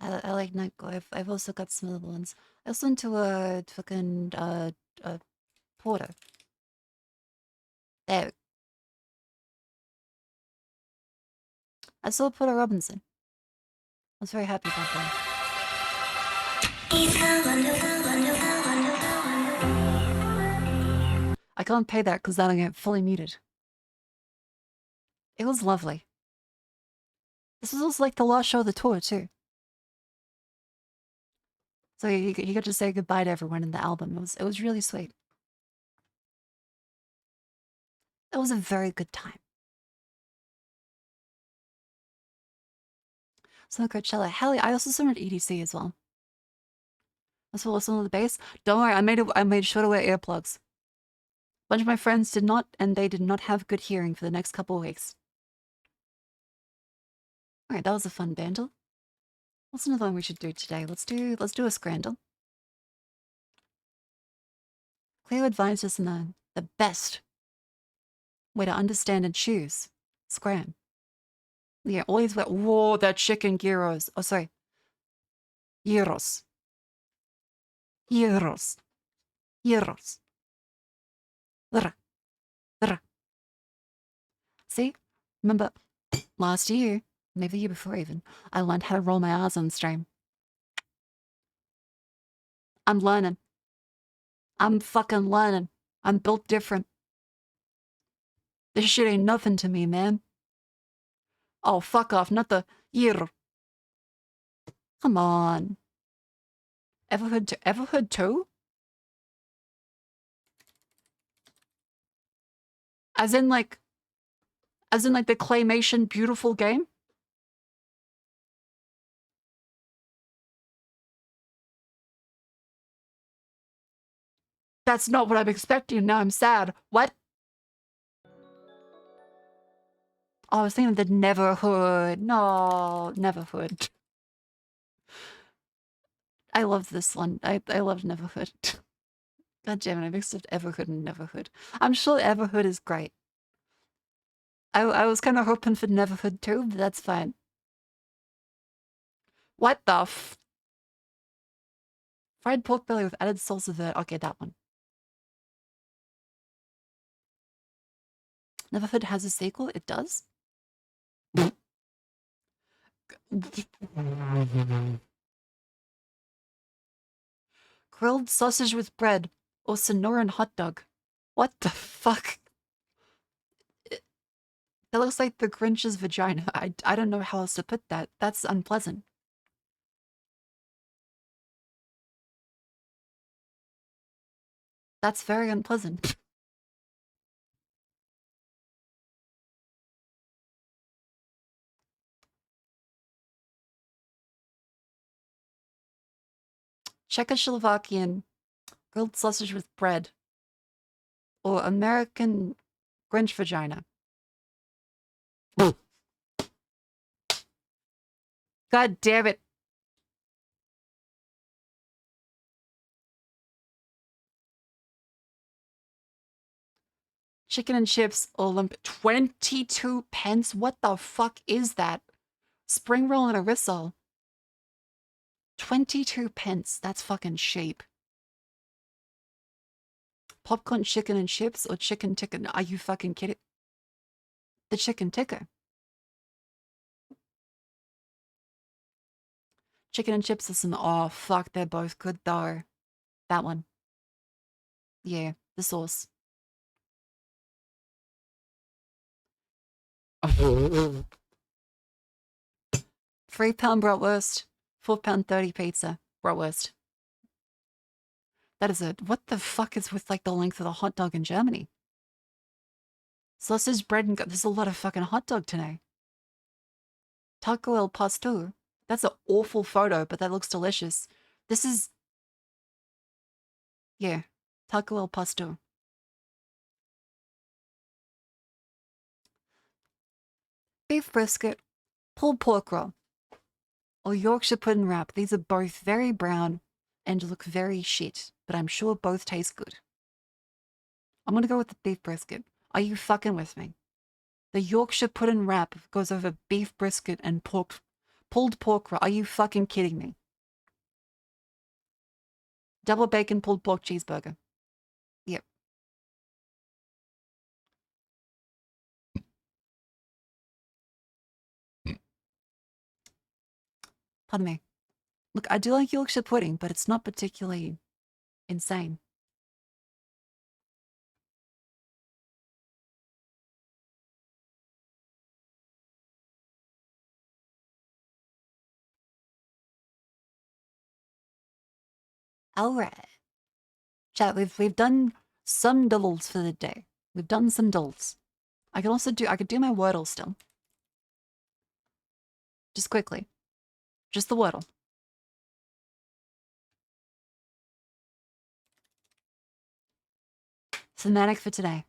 I like nightcore. I've also got some other ones. I also went to a fucking Porter. There. I saw Porter Robinson. I was very happy about that. I can't pay that because that'll get fully muted. It was lovely. This was also like the last show of the tour too. So he got to say goodbye to everyone in the album. It was really sweet. It was a very good time. So Coachella. Hell yeah, I also saw at EDC as well. I saw listen to the bass. Don't worry, I made sure to wear earplugs. A bunch of my friends did not, and they did not have good hearing for the next couple of weeks. Alright, that was a fun bandle. What's another one we should do today? Let's do a scrandle. Cleo advised us in the best way to understand and choose scram. Yeah, always wet. Whoa, that chicken gyros. Oh, sorry. Gyros. Gyros. Gyros. See? Remember, last year, maybe the year before even, I learned how to roll my R's on stream. I'm learning. I'm fucking learning. I'm built different. This shit ain't nothing to me, man. Oh, fuck off, not the year. Come on. Ever heard two? As in like the claymation beautiful game? That's not what I'm expecting. Now I'm sad. What? Oh, I was thinking the Neverhood. No, Neverhood. I love this one. I love Neverhood. God damn it, I mixed up Everhood and Neverhood. I'm sure Everhood is great. I was kind of hoping for Neverhood too, but that's fine. What the f... Fried pork belly with added salsa verde. Okay, that one. Neverhood has a sequel? It does? Grilled sausage with bread or Sonoran hot dog. What the fuck? That looks like the Grinch's vagina. I don't know how else to put that. That's unpleasant. That's very unpleasant. Czechoslovakian grilled sausage with bread or American Grinch vagina. God damn it. Chicken and chips, Olymp 22 pence? What the fuck is that? Spring roll and a rissole. 22 pence. That's fucking cheap. Popcorn chicken and chips or chicken tikka? Are you fucking kidding? The chicken tikka. Chicken and chips are some... Oh, fuck. They're both good, though. That one. Yeah, the sauce. £3 bratwurst. £4.30 pizza. Bratwurst. That is it. What the fuck is with, like, the length of the hot dog in Germany? Sausage, bread, and... There's a lot of fucking hot dog today. Taco el pastor. That's an awful photo, but that looks delicious. This is... Yeah. Taco el pastor. Beef brisket. Pulled pork roll. Or Yorkshire pudding wrap. These are both very brown and look very shit, but I'm sure both taste good. I'm gonna go with the beef brisket. Are you fucking with me? The Yorkshire pudding wrap goes over beef brisket and pulled pork roll. Are you fucking kidding me? Double bacon pulled pork cheeseburger. Yep. Pardon me. Look, I do like Yorkshire pudding, but it's not particularly insane. All right. Chat, we've done some doubles for the day. We've done some doubles. I could do my Wordle still. Just quickly. Just the Wordle. Thematic for today.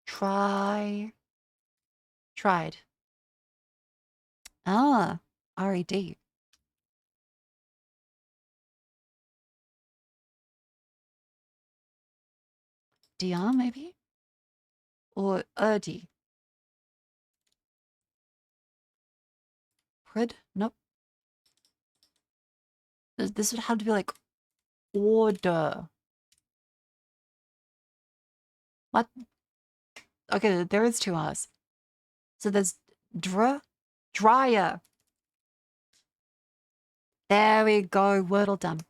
Tried. Ah, R-E-D. DR, maybe? Or Erdi. Prid? Nope. This would have to be like order. What? Okay, there is two R's. So there's dryer. There we go, Wordle done.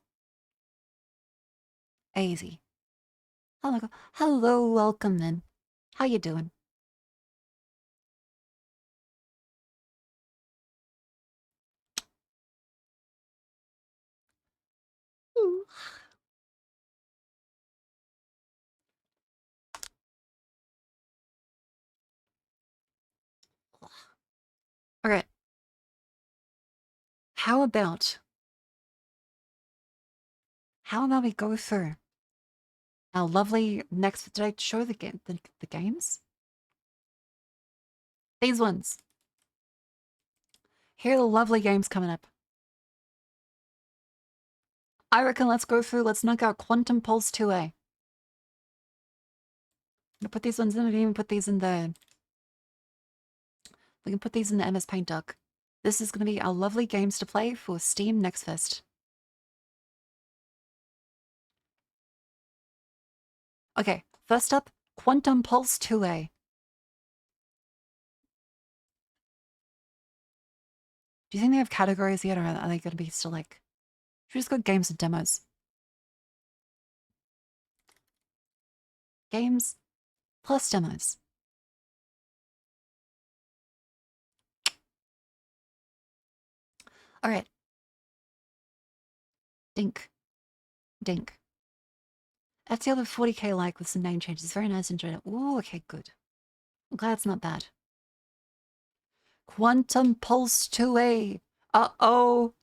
Easy. Hello, welcome then. How you doing? Ooh. Alright. How about we go through Our lovely next. Did I show the game? The games? These ones. Here are the lovely games coming up. I reckon let's go through. Let's knock out Quantum Pulse 2A. I'm gonna put these ones in. We can even put these in the. We can put these in the MS Paint dock. This is going to be our lovely games to play for Steam Next Fest. Okay, first up, Quantum Pulse 2A. Do you think they have categories yet, or are they going to be still like... Should we just go games and demos? Games plus demos. All right. Dink. Dink. That's the other 40k like with some name changes. Very nice, enjoyed it. Ooh, okay, good. I'm glad it's not bad. Quantum Pulse 2A. Uh-oh.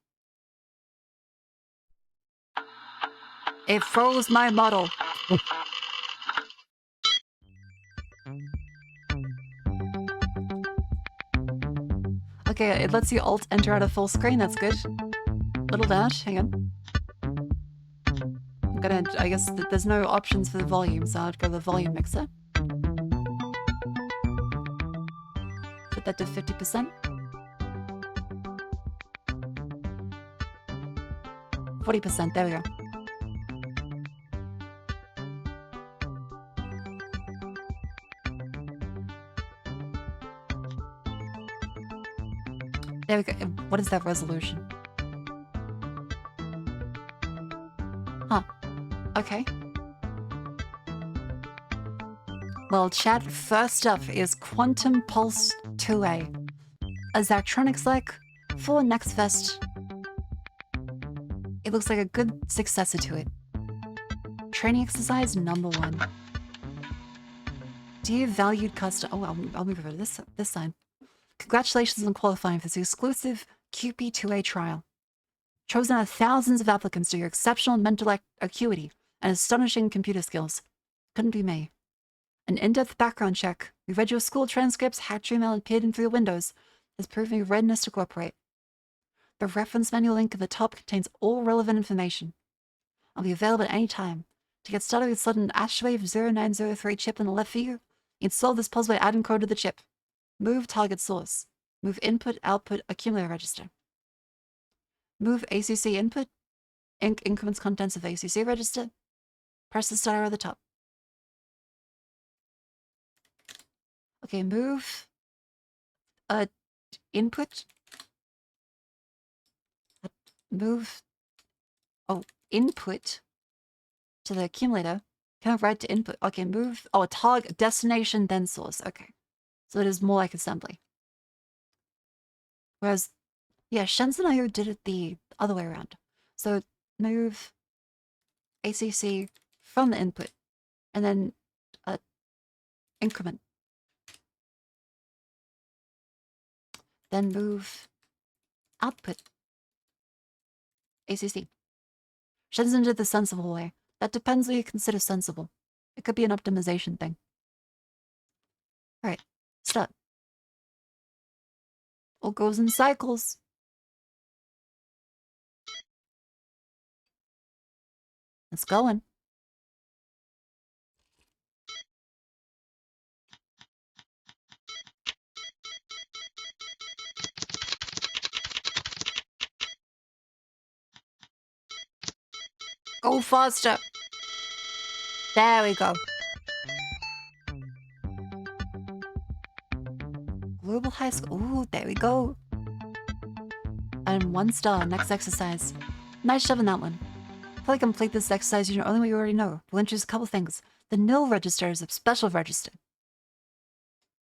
It froze my model. Okay, it lets you alt enter out of full screen. That's good. Little dash. Hang on. I'm gonna... I guess there's no options for the volume, so I'd go the volume mixer. Put that to 50%. 40%. There we go. There we go. What is that resolution? Huh. Okay. Well, chat, first up is Quantum Pulse 2A. A Zachtronics-like for Next Fest. It looks like a good successor to it. Training exercise number 1. Dear valued customer... Oh, I'll move over to this side. Congratulations on qualifying for this exclusive QP2A trial. Chosen out of thousands of applicants due to your exceptional mental acuity and astonishing computer skills. Couldn't be me. An in-depth background check. We read your school transcripts, hacked your email, and peered in through your windows. Has proven your readiness to cooperate. The reference manual link at the top contains all relevant information. I'll be available at any time. To get started with slot an Ashwave 0903 chip in the left view, install this puzzle by adding code to the chip. Move target source. Move input, output, accumulator register. Move ACC input. Increments contents of ACC register. Press the star at the top. Okay, move input. Move input to the accumulator. Can I write to input? Okay, move a target destination then source. Okay. So it is more like assembly. Whereas, yeah, Shenzhen IO did it the other way around. So move ACC from the input and then increment. Then move output ACC. Shenzhen did the sensible way. That depends what you consider sensible. It could be an optimization thing. Alright, start. All goes in cycles. It's going. Go faster. There we go. Global high school. Ooh, there we go. And 1 star. Next exercise. Nice job on that one. Before I complete this exercise, you know only what you already know. We'll introduce a couple things. The nil register is a special register,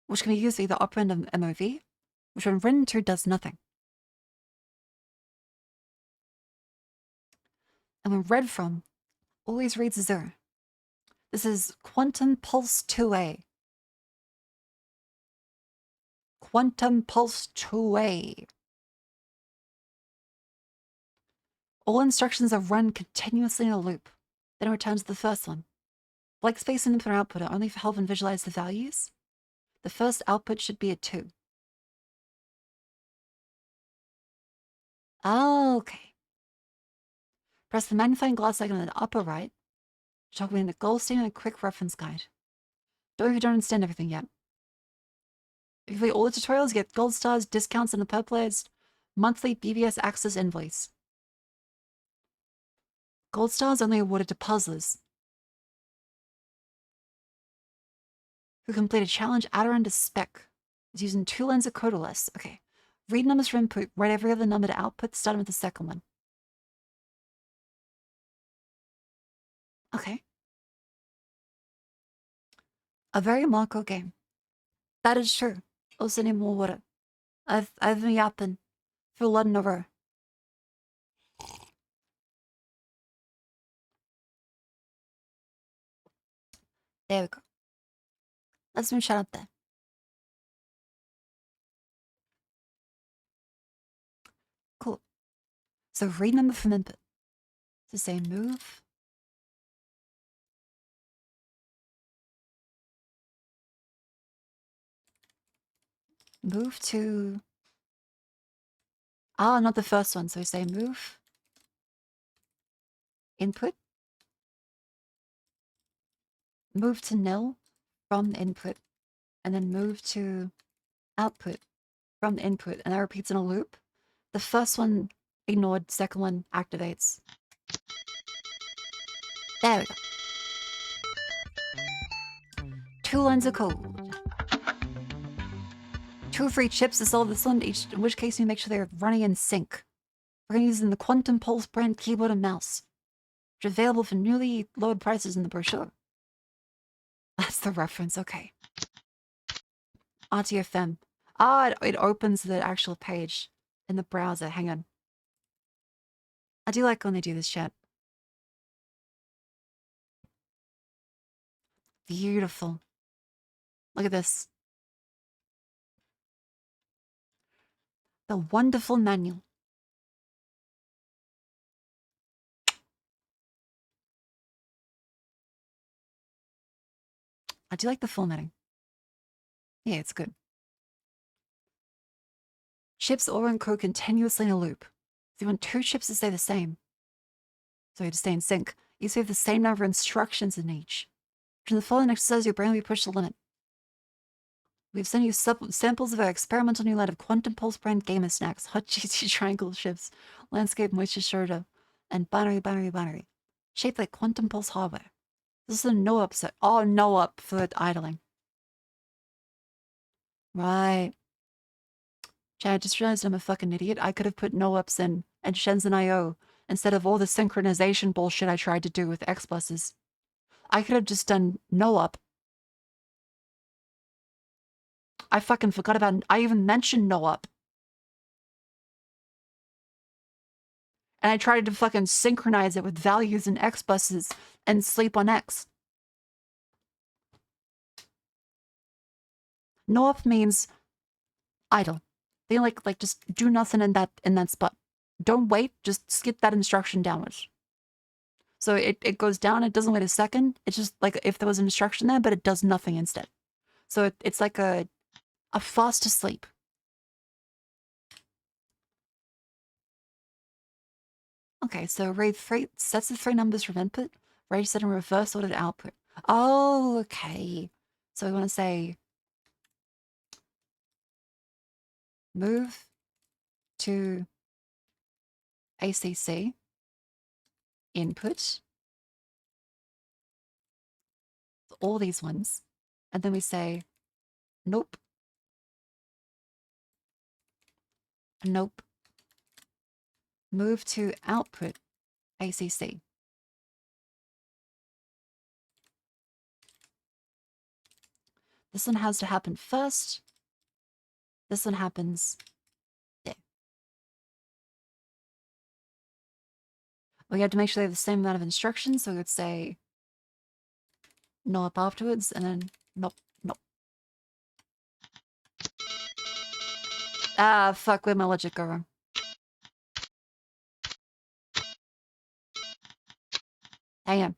which can be used for either operand of MOV, which when written to does nothing. And when read from, always reads 0. This is Quantum Pulse 2A. Quantum Pulse 2A. All instructions are run continuously in a loop, then return to the first one. Blank space and input or output are only for help and visualize the values. The first output should be a 2. Okay. Press the magnifying glass icon in the upper right. Showing in the goal statement and a quick reference guide. Don't if you don't understand everything yet. If you complete all the tutorials, you get gold stars, discounts, and a personalized monthly BBS access invoice. Gold stars only awarded to puzzlers who complete a challenge at or under spec. It's using 2 lines of code or less. Okay. Read numbers for input. Write every other number to output, starting with the second one. Okay. A very Marco game. That is true. Also need more water. I've been yapping for London over. There we go. Let's move shut up there. Cool. So read number from input. To say move. Move to... Ah, not the first one. So we say move. Input. Move to nil from input. And then move to output from input. And that repeats in a loop. The first one ignored, second one activates. There we go. 2 lines of code. 2 free chips to solve this one, in which case you make sure they're running in sync. We're going to use the Quantum Pulse brand keyboard and mouse, which are available for newly lowered prices in the brochure. That's the reference, okay. RTFM. Ah, it opens the actual page in the browser. Hang on. I do like when they do this, chat. Beautiful. Look at this. The wonderful manual. I do like the formatting. Yeah, it's good. Chips or and code continuously in a loop. So you want 2 chips to stay the same. So to stay in sync. You have the same number of instructions in each. From the following exercise, your brain will be pushed to the limit. We've sent you samples of our experimental new line of Quantum Pulse brand gamer snacks, hot cheesy triangle chips, landscape moisture soda, and binary, shaped like Quantum Pulse hardware. This is a no-up set. Oh, no-up for idling. Right. Chad, I just realized I'm a fucking idiot. I could have put no-ups in and Shenzhen IO instead of all the synchronization bullshit I tried to do with X buses. I could have just done no-up. I fucking forgot about... I even mentioned no-up. And I tried to fucking synchronize it with values in X buses and sleep on X. No-up means idle. They like just do nothing in that spot. Don't wait, just skip that instruction downwards. So it goes down, it doesn't wait a second. It's just like if there was an instruction there, but it does nothing instead. So it's like a fast asleep. Okay, so read sets of 3 numbers from input, read set in reverse order to output. Oh, okay. So we want to say move to ACC input, all these ones, and then we say nope, nope, move to output ACC. This one has to happen first. This one happens there. We have to make sure they have the same amount of instructions, so we would say no up afterwards, and then nope, nope. Ah, fuck, where'd my logic go wrong? Hang on.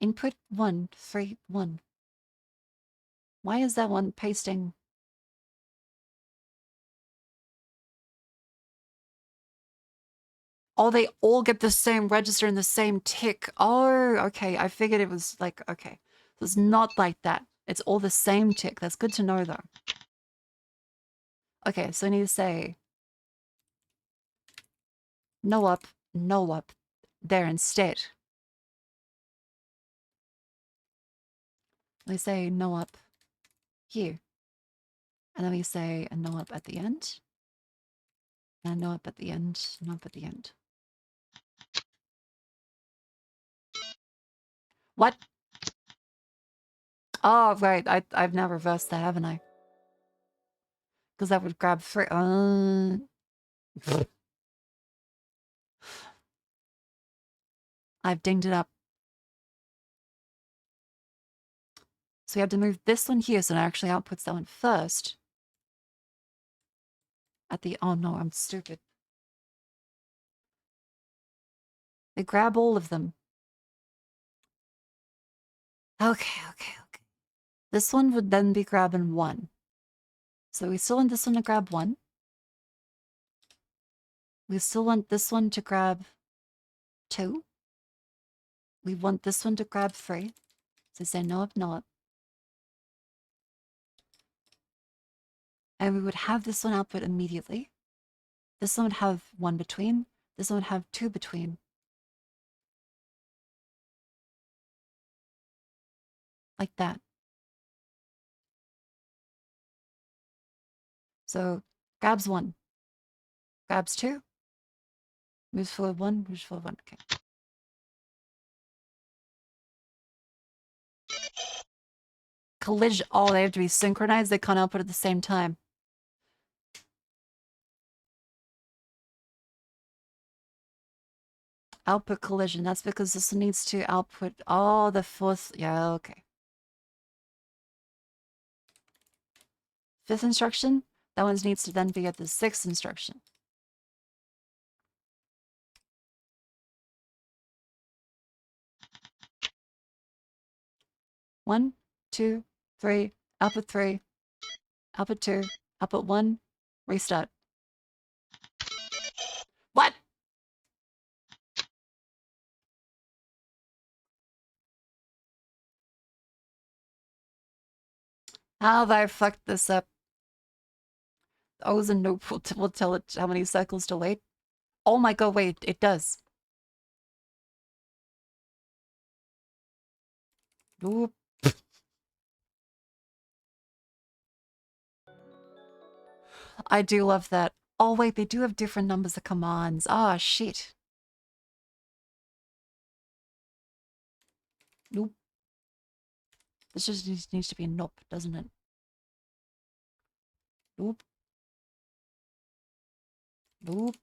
Input 1, 3, 1. Why is that one pasting? Oh, they all get the same register and the same tick. Oh, okay. I figured it was like, okay. So it's not like that. It's all the same tick. That's good to know, though. Okay, so I need to say no up, no up there instead. We say no up here. And then we say a no up at the end. And no up at the end, no up at the end. What? Oh, right. I've now reversed that, haven't I? Because that would grab 3. I've dinged it up. So we have to move this one here so it actually outputs that one first. At the... Oh no, I'm stupid. They grab all of them. Okay. This one would then be grabbing 1. So we still want this one to grab 1. We still want this one to grab 2. We want this one to grab 3. So say no up, no up. And we would have this one output immediately. This one would have 1 between. This one would have 2 between. Like that. So grabs 1. Grabs 2. Moves forward 1, moves forward 1. Okay. Collision. Oh, they have to be synchronized. They can't output at the same time. Output collision. That's because this needs to output... Oh, the 4th... Yeah, okay. 5th instruction. That one needs to then be at the 6th instruction. One, 2, 3, output 3, output 2, output 1, restart. What? How have I fucked this up? O's and nope will tell it how many cycles to wait. Oh my god, wait, it does. Nope. I do love that. Oh wait, they do have different numbers of commands. Ah, shit. Nope. This just needs to be a nope, doesn't it? Nope. Nope.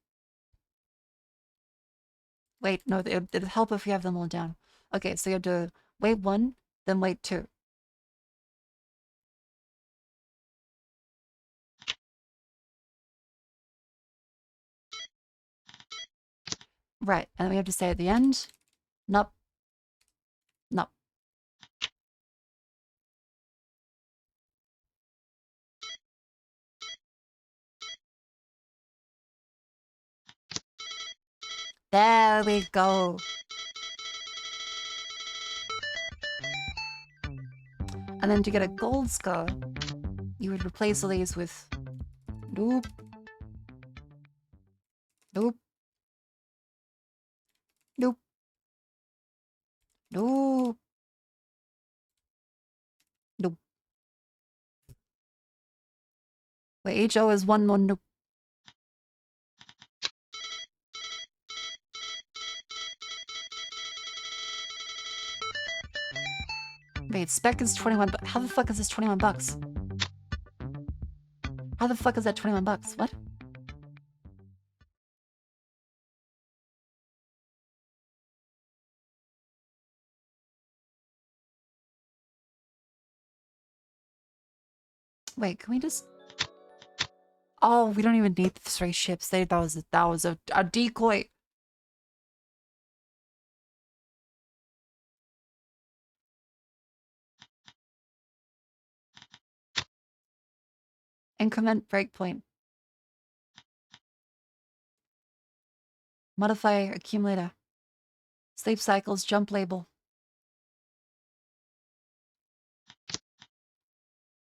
Wait, no, it'll help if you have them all down. Okay, so you have to wait 1, then wait 2. Right, and then we have to say at the end, nope. Nope. There we go. And then to get a gold score, you would replace all these with nope. Nope. Nope. Nope. Nope. Wait, each O is 1 more nope. Wait, spec is 21, but how the fuck is this 21 bucks? How the fuck is that 21 bucks? What? Wait, can we just... Oh, we don't even need the 3 ships. That was a decoy. Increment breakpoint. Modify accumulator. Sleep cycles, jump label.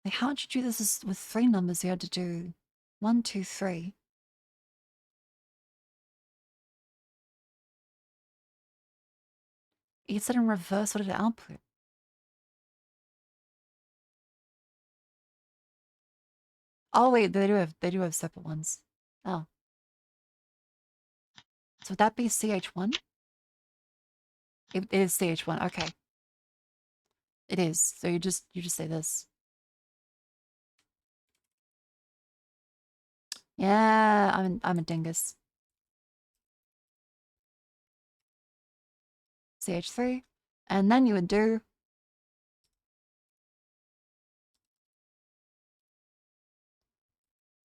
Like, how did you do this with 3 numbers? You had to do 1, 2, 3. You said in reverse, what did it output? Oh wait, they do have separate ones. Oh. So would that be CH1? It is CH1, okay. It is. So you just say this. Yeah, I'm a dingus. CH3. And then you would do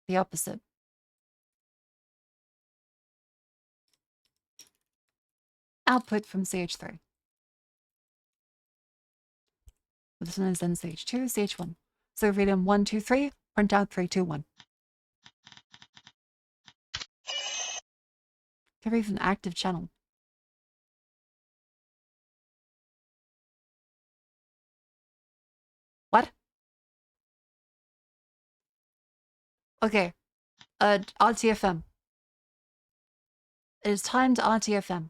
the opposite. Output from CH3. This one is then CH2, CH1. So read in 1, 2, 3, print out 3, 2, 1. Can read an active channel. What? Okay. RTFM. It is time to RTFM.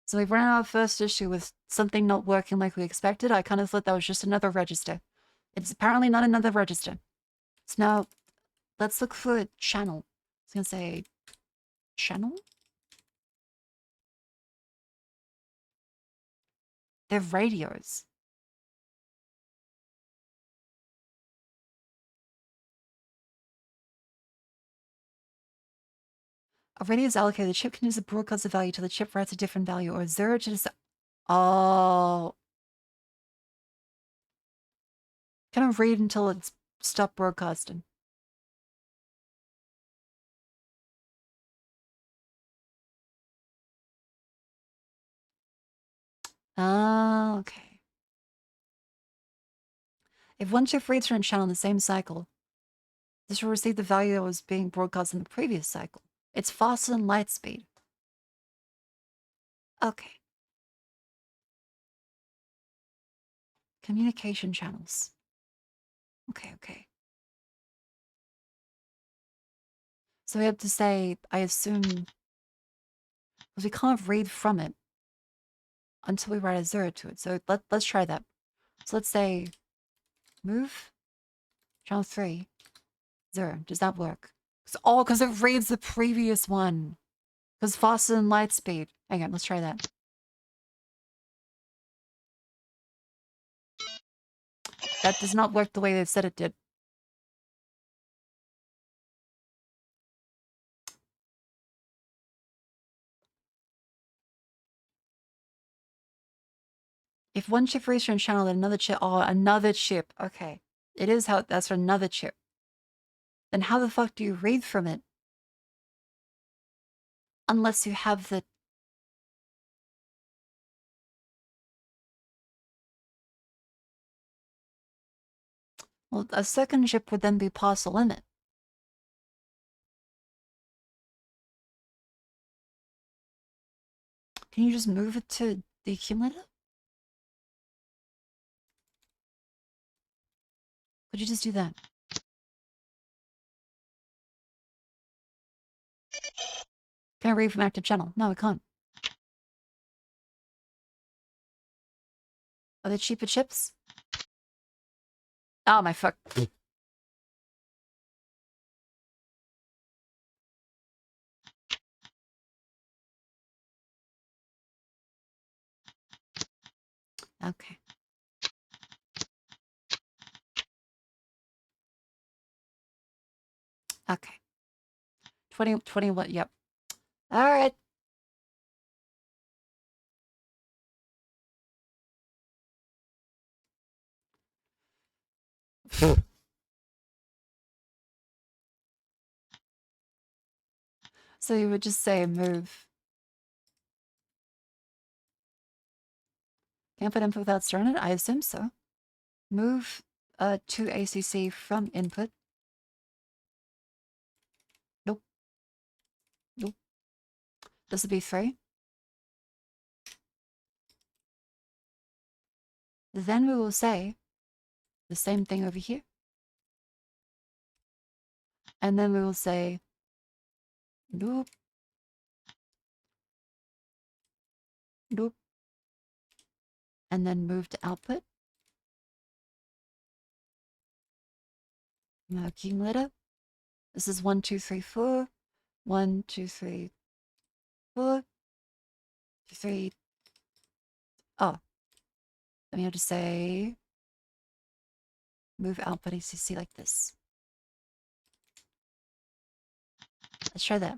So we ran our first issue with something not working like we expected. I kind of thought that was just another register. It's apparently not another register. So now, let's look for a channel. I was going to say, channel? They're radios. A radio is allocated. The chip can use a broadcast value till the chip writes a different value, or 0 to the... Oh. Kind of read until it's stopped broadcasting. Oh, okay. If one chip reads from a channel in the same cycle, this will receive the value that was being broadcast in the previous cycle. It's faster than light speed. Okay. Communication channels. Okay. So we have to say, I assume, because we can't read from it until we write a 0 to it. So let's try that. So let's say, move, channel 3, 0. Does that work? Because it reads the previous one. Because faster than light speed. Hang on, let's try that. That does not work the way they said it did. If one chip reads from a channel, then another chip... Oh, another chip. Okay. It is how... That's for another chip. Then how the fuck do you read from it? Unless you have the... Well, a second chip would then be past the limit. Can you just move it to the accumulator? Could you just do that? Can I read from active channel? No, I can't. Are they cheaper chips? Oh, my fuck. Okay. Okay. 20, what? Yep. All right. So you would just say move. Can't put input without starting it? I assume so. Move to ACC from input. This would be 3. Then we will say the same thing over here. And then we will say nope. Nope. And then move to output. Now accumulator. This is 1, 2, 3, 4. 1, 2, 3, 4. 3. Oh. Then we have to say move output ACC like this. Let's try that.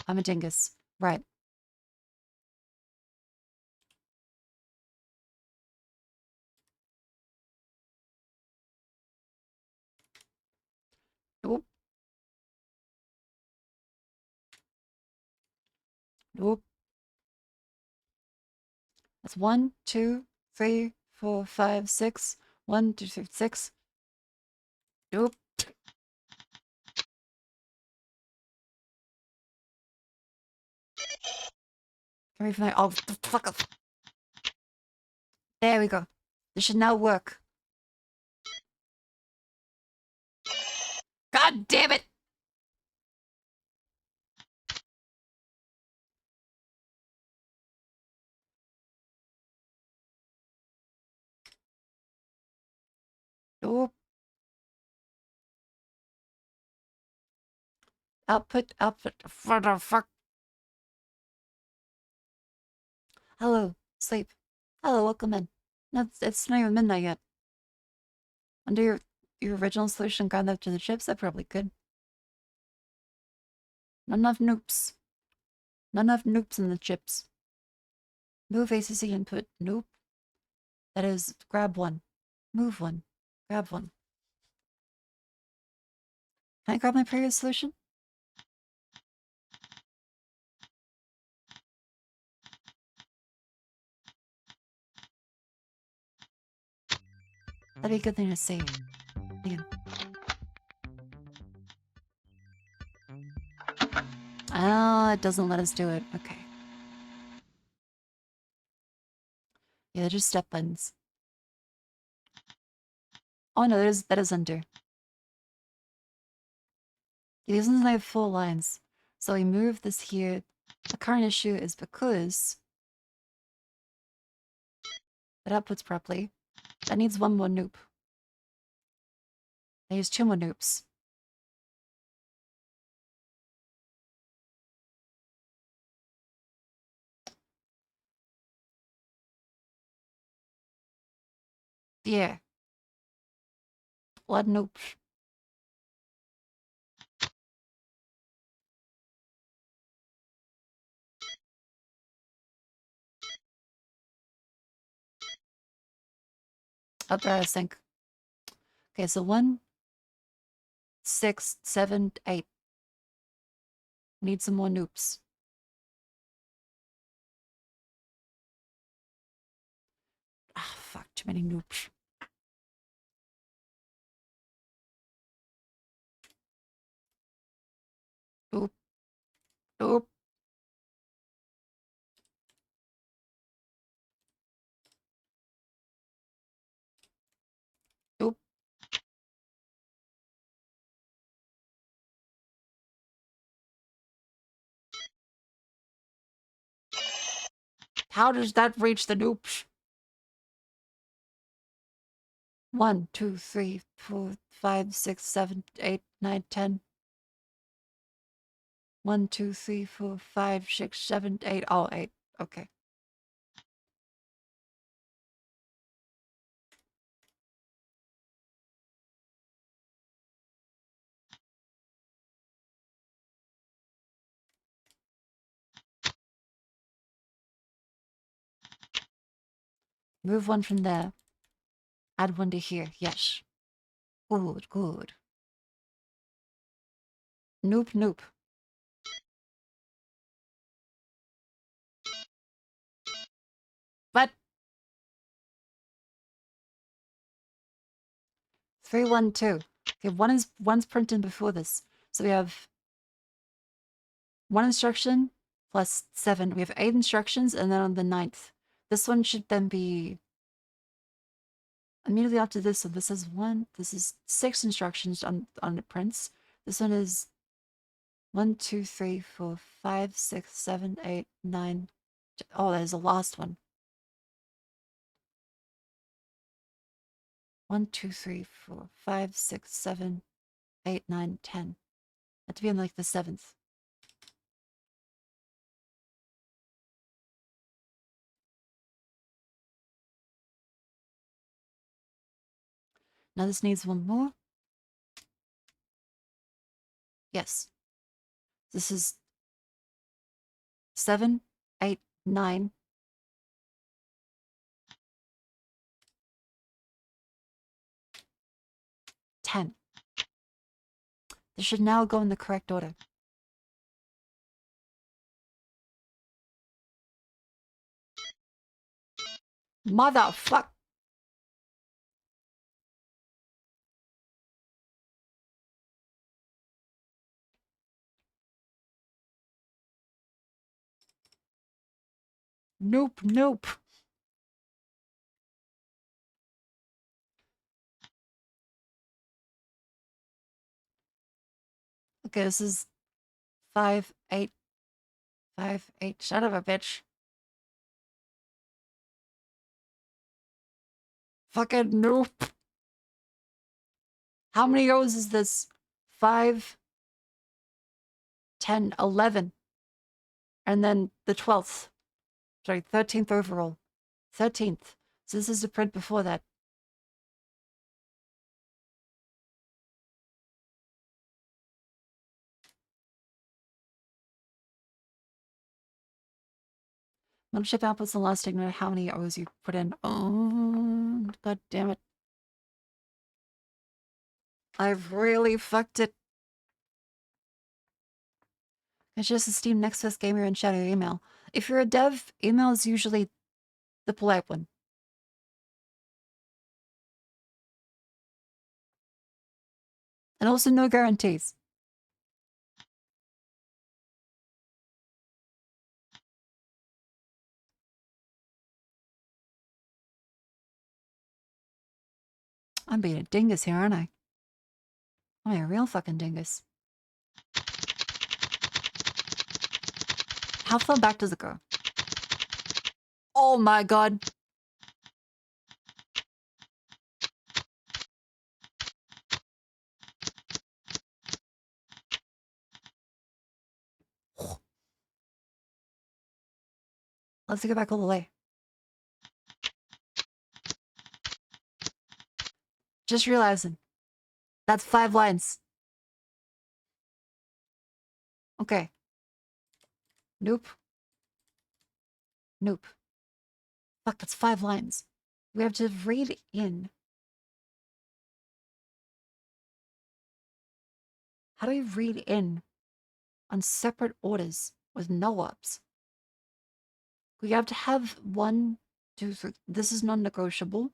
I'm a dingus. Right. Nope. Nope. That's 1, 2, 3, 4, 5, 6. 1, 2, 3, 6. Nope. Can we find? Oh, fuck off. There we go. This should now work. God damn it! Nope. Output. What the fuck? Hello. Sleep. Hello, welcome in. No, it's not even midnight yet. Under your original solution, grind that to the chips? I probably could. Not enough noops. Not enough noops in the chips. Move ACC input. Nope. That is, grab one. Move one. Grab one. Can I grab my previous solution? That'd be a good thing to see. Again. Oh, it doesn't let us do it. Okay. Yeah, they're just step buttons. Oh no, that is undo. Yeah, these ones have full lines. So we move this here. The current issue is because it outputs properly. That needs one more noop. That needs 2 more noops. Yeah. One noop. Up there, I think. Okay, so 1, 6, 7, 8. Need some more noops. Ah, fuck, too many noops. Oop. Oop. Oop. How does that reach the noops? 1, 2, 3, 4, 5, 6, 7, 8, 9, 10. 1, 2, 3, 4, 5, 6, 7, 8. Oh, 8. Okay. Move one from there. Add one to here. Yes. Good, good. Noop, noop. What? 3, 1, 2. Okay, one's printed before this. So we have 1 instruction plus 7. We have 8 instructions, and then on the 9th. This one should then be immediately after this. So this is 1. This is 6 instructions on the prints. This one is 1, 2, 3, 4, 5, 6, 7, 8, 9. Oh, that is the last one. 1, 2, 3, 4, 5, 6, 7, 8, 9, 10. Have to be on like the 7th. Now this needs one more. Yes. This is 7, 8, 9. 10. This should now go in the correct order. Motherfuck. Nope, nope. Okay, this is 5, 8, 5, 8. Son of a bitch. Fucking nope. How many O's is this? 5, 10, 11. And then the 12th. Sorry, 13th overall. 13th. So this is the print before that. Mothership outputs the last no matter how many O's you put in. Oh, god damn it. I've really fucked it. It's just a Steam Nexus Gamer and Shadow email. If you're a dev, email is usually the polite one. And also no guarantees. I'm being a dingus here, aren't I? I'm a real fucking dingus. How far back does it go? Oh my god. Let's go back all the way. Just realizing. That's 5 lines. Okay. Nope. Nope. Fuck, that's 5 lines. We have to read in. How do we read in on separate orders with no ups? We have to have 1, 2, 3. This is non-negotiable.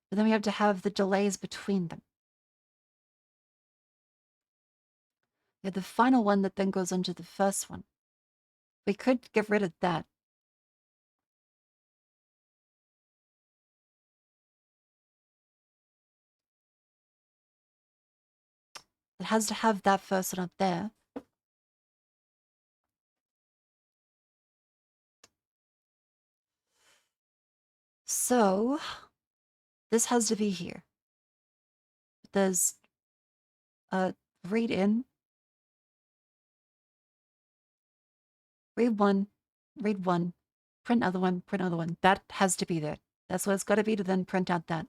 But then we have to have the delays between them. We have the final one that then goes into the first one. We could get rid of that. It has to have that first one up there. So, this has to be here. There's a read in, read one, print other one, print other one. That has to be there. That's what it's got to be to then print out that.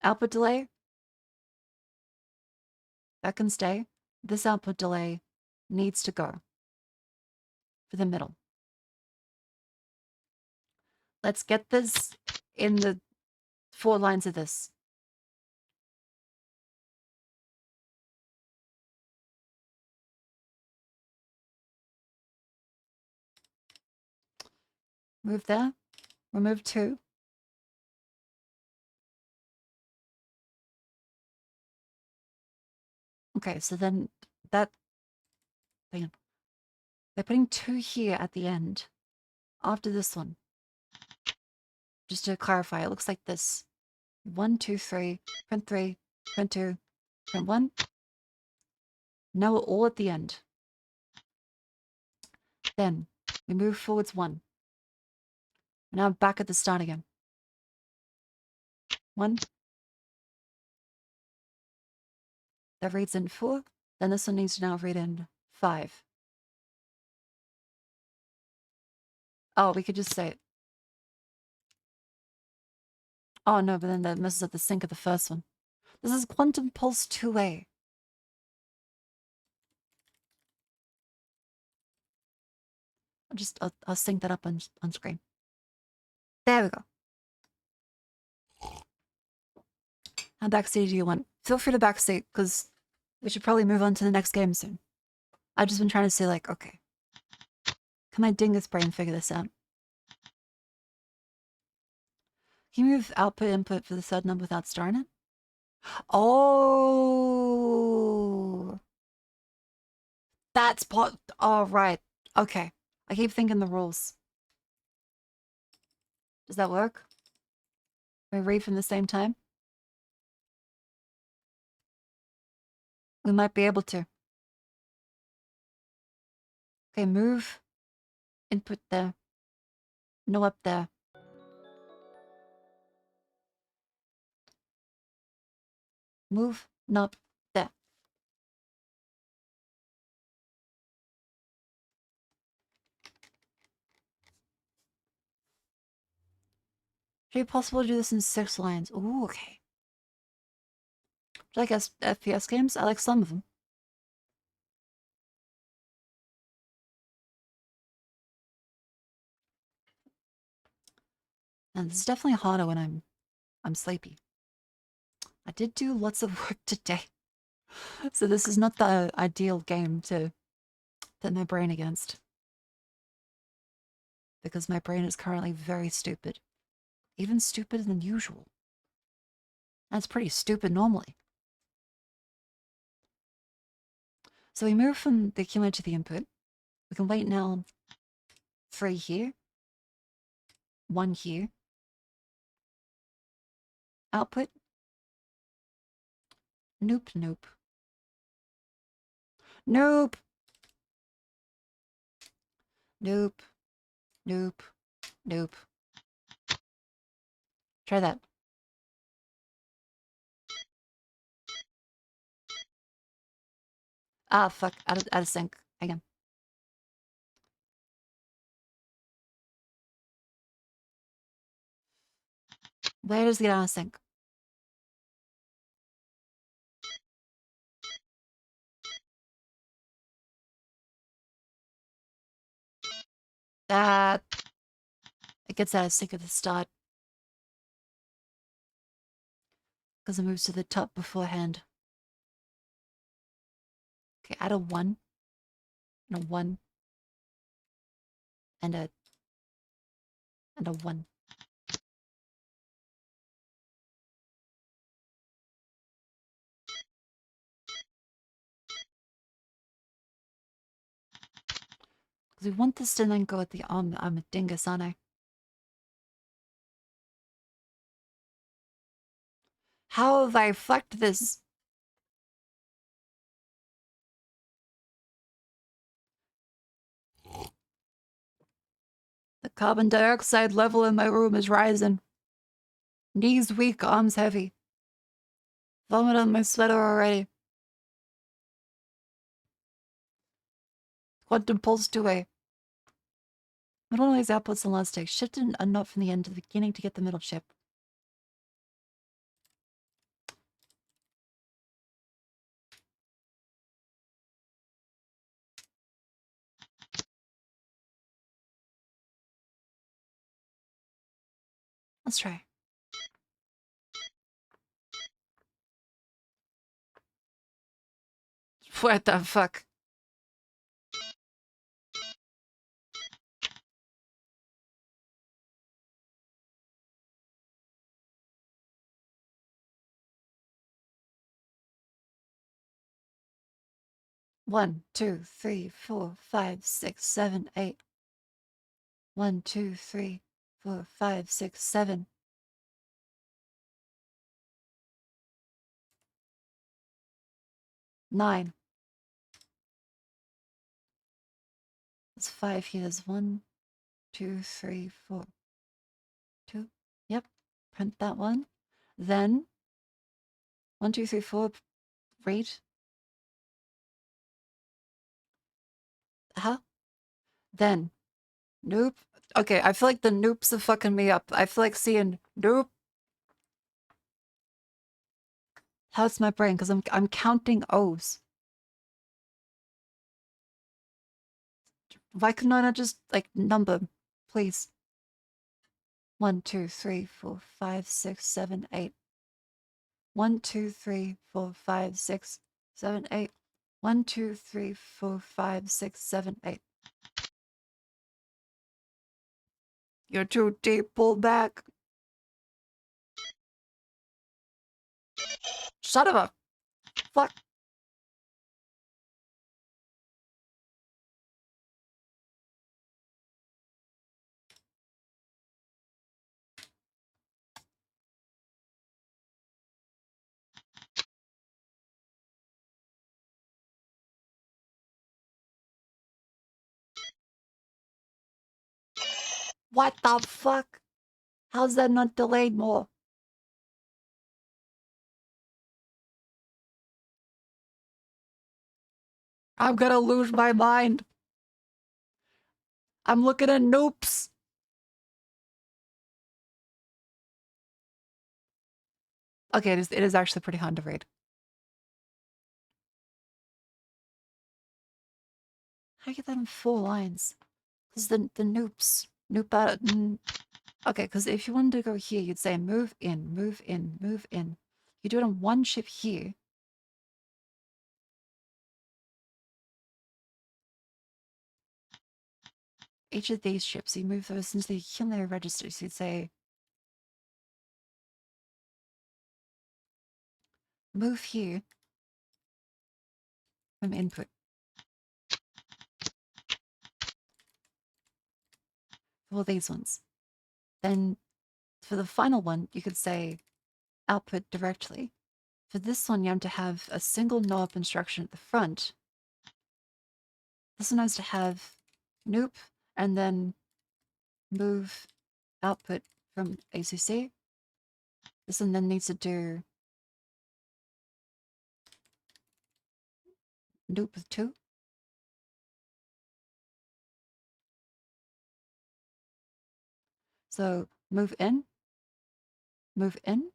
Output delay. That can stay. This output delay needs to go for the middle. Let's get this in the 4 lines of this. Move there. Remove 2. Okay, so then that thing. They're putting 2 here at the end. After this one. Just to clarify, it looks like this. 1, 2, 3, print 3, print 2, print 1. Now we're all at the end. Then we move forwards 1. Now I'm back at the start again. 1. That reads in 4. Then this one needs to now read in 5. Oh, we could just say it. Oh no, but then that messes up the sync of the first one. This is Quantum Pulse 2A. I'll sync that up on screen. There we go. How backseat do you want? Feel free to backseat, because we should probably move on to the next game soon. I've just been trying to say, like, okay. Can my dingus brain figure this out? Can you move output input for the third number without starring it? Oh! That's part. Oh, right. Okay. I keep thinking the rules. Does that work? Can we read from the same time? We might be able to. Okay, move. Input there. No up there. Move. No up there. Should it be possible to do this in 6 lines? Ooh, okay. Do you like FPS games? I like some of them. And this is definitely harder when I'm sleepy. I did do lots of work today. So this is not the ideal game to put my brain against. Because my brain is currently very stupid. Even stupider than usual. That's pretty stupid normally. So we move from the accumulator to the input. We can wait now 3 here. 1 here. Output. Nope, nope. Nope. Nope. Nope. Nope. Try that. Ah, fuck. Out of sync. Again. Where does it get out of sync? That. It gets out of sync at the start. Because it moves to the top beforehand. Okay, add a 1. And a 1. And a 1. Because we want this to then go at the I'm a dingus, aren't I? How have I fucked this? The carbon dioxide level in my room is rising. Knees weak, arms heavy. Vomit on my sweater already. Quantum pulse 2A. Middle noise outputs and last take. Shifted a knot from the end to the beginning to get the middle chip. Let's try. What the fuck? 1, 2, 3, 4, 5, 6, 7, 8. 1, 2, 3, 4, 5, 6, 7. Nine. That's 5 here. There's 1, 2, 3, 4. 2. Yep. Print that one. Then 1, 2, 3, 4. Read. Huh? Then. Nope. Okay, I feel like the noops are fucking me up. I feel like seeing nope. How's my brain? Because I'm counting O's. Why couldn't I not just like number, please? 1, 2, 3, 4, 5, 6, 7, 8. 1, 2, 3, 4, 5, 6, 7, 8. 1, 2, 3, 4, 5, 6, 7, 8. You're too deep. Pull back. Son of a fuck. What the fuck? How's that not delayed more? I'm gonna lose my mind. I'm looking at noobs. Okay, it is actually pretty hard to read. How do you get that in 4 lines? Because the noobs. Noop out. Okay, because if you wanted to go here, you'd say move in, move in, move in. You do it on one ship here. Each of these ships, you move those into the accumulator registers. So you'd say move here from input. For all these ones. Then for the final one, you could say output directly. For this one, you have to have a single knob instruction at the front. This one has to have noop and then move output from ACC. This one then needs to do noop with 2. So move in, move in,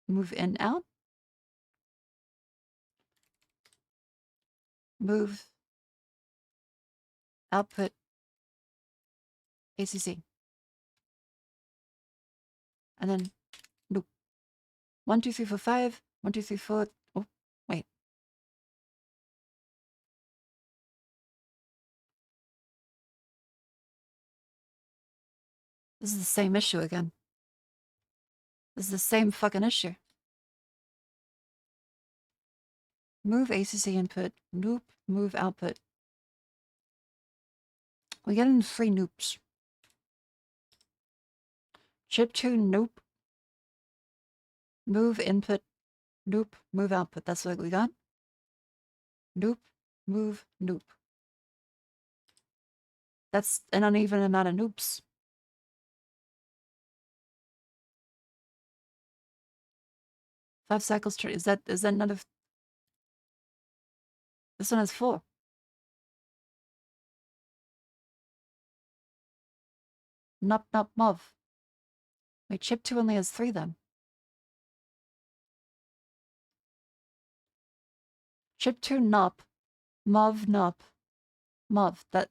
move in out, move output ACC. And then noop. 1, 2, 3, 4, 5. 1, 2, 3, 4. Oh, wait. This is the same issue again. This is the same fucking issue. Move ACC input, noop, move output. We get in 3 noops. Chip 2, noop. Move input, noop, move output. That's what we got. Noop, move, noop. That's an uneven amount of noops. Five cycles, is that another? This one has 4. Nup, nup, mov. Wait, chip 2 only has 3 then. Chip 2, nup, mov, nup, mov. That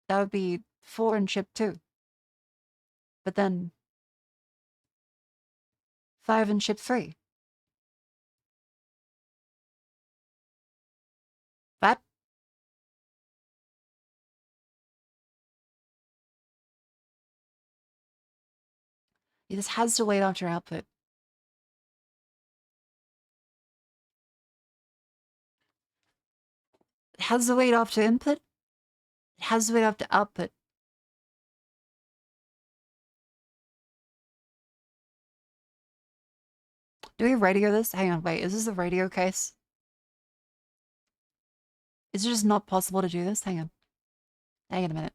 would be 4 in chip 2. But then 5 in chip 3. That? This has to wait after output. has to wait after input. It has to wait after output. Do we radio this? Hang on, wait, is this a radio case? Is it just not possible to do this? Hang on. Hang on a minute.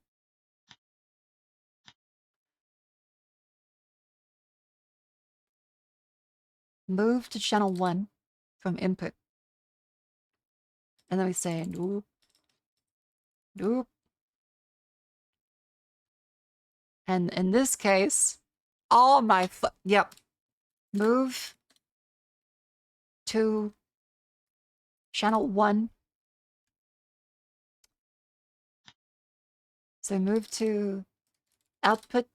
Move to channel 1 from input. And then we say nope. Nope. And in this case, all my yep. Move to channel 1. So move to output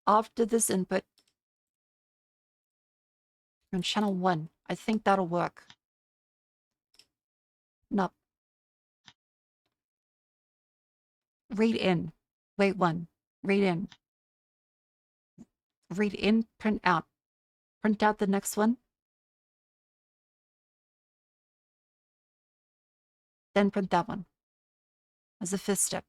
after this input. On channel 1. I think that'll work. No. Read in. Wait 1. Read in. Read in, print out. Print out the next one. Then print that one. As a 5th step.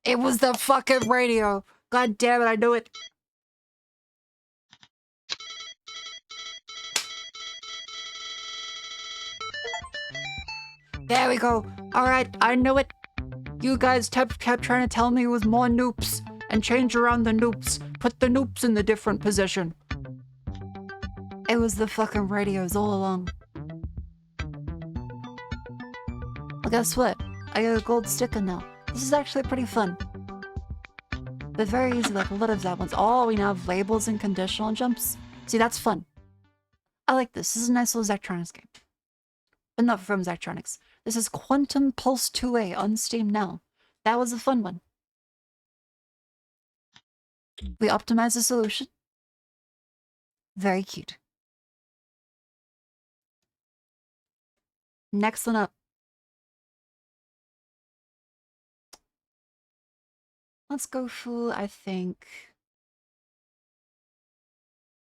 It was the fucking radio. God damn it, I knew it. There we go. Alright, I knew it. You guys kept trying to tell me it was more noops. And change around the noops. Put the noops in the different position. It was the fucking radios all along. Well, guess what? I got a gold sticker now. This is actually pretty fun. But very easy, like a lot of that ones. Oh, we now have labels and conditional jumps. See, that's fun. I like this. This is a nice little Zachtronics game. But not from Zachtronics. This is Quantum Pulse 2A on Steam now. That was a fun one. We optimized the solution. Very cute. Next one up. Let's go for, I think...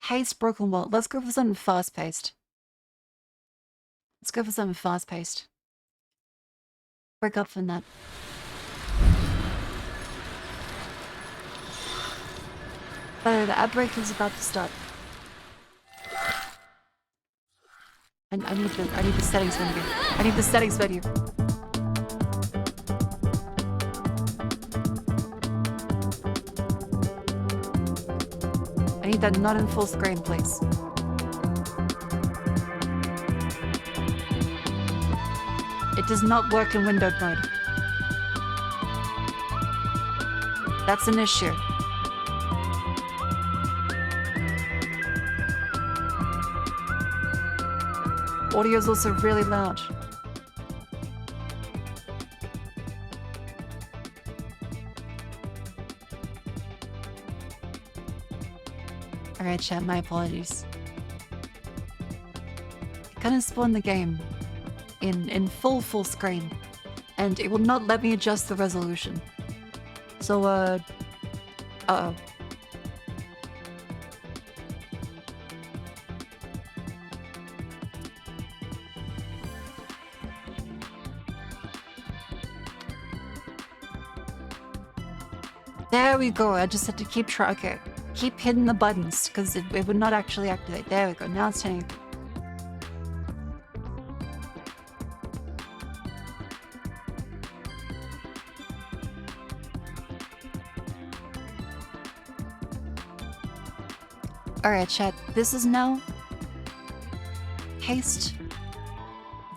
Haste Broken World. Let's go for something fast-paced. Let's go for something fast-paced. Break up from that. The outbreak is about to start. I need the settings menu. I need the settings menu. I need that not in full screen, please. It does not work in windowed mode. That's an issue. Audio is also really loud. Alright, chat, my apologies. I kind of spawned the game in full screen, and it will not let me adjust the resolution. So, uh-oh. There we go, I just had to keep okay. Keep hitting the buttons, because it would not actually activate. There we go, now it's turning. Alright, chat, this is now Haste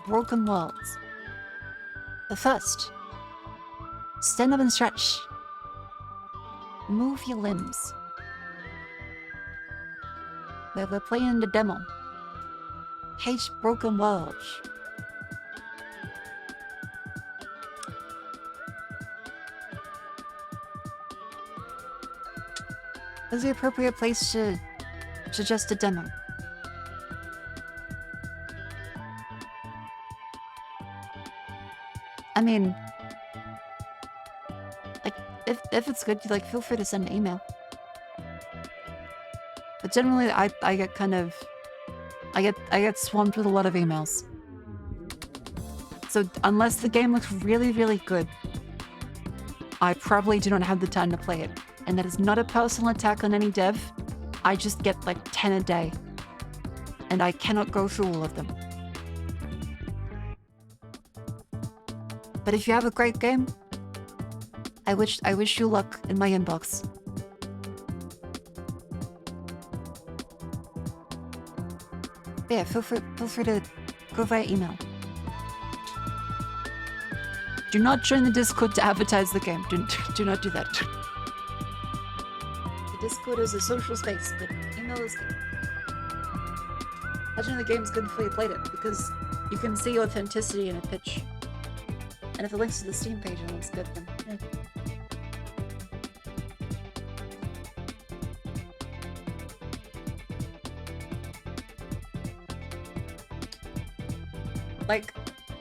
Broken Worlds. The first. Stand up and stretch. Move your limbs. We're playing the demo. Haste Broken Worlds. This is the appropriate place to suggest a demo. I mean, like, if it's good, you like feel free to send an email. But generally, I get kind of, I get swamped with a lot of emails. So unless the game looks really, really good, I probably do not have the time to play it. And that is not a personal attack on any dev. I just get like 10 a day. And I cannot go through all of them. But if you have a great game, I wish you luck in my inbox. But yeah, feel free to go via email. Do not join the Discord to advertise the game. Do not do that. The Discord is a social space, but email is good. Imagine the game's good before you played it, because you can see authenticity in a pitch. And if it links to the Steam page and it looks good, then yeah. Like,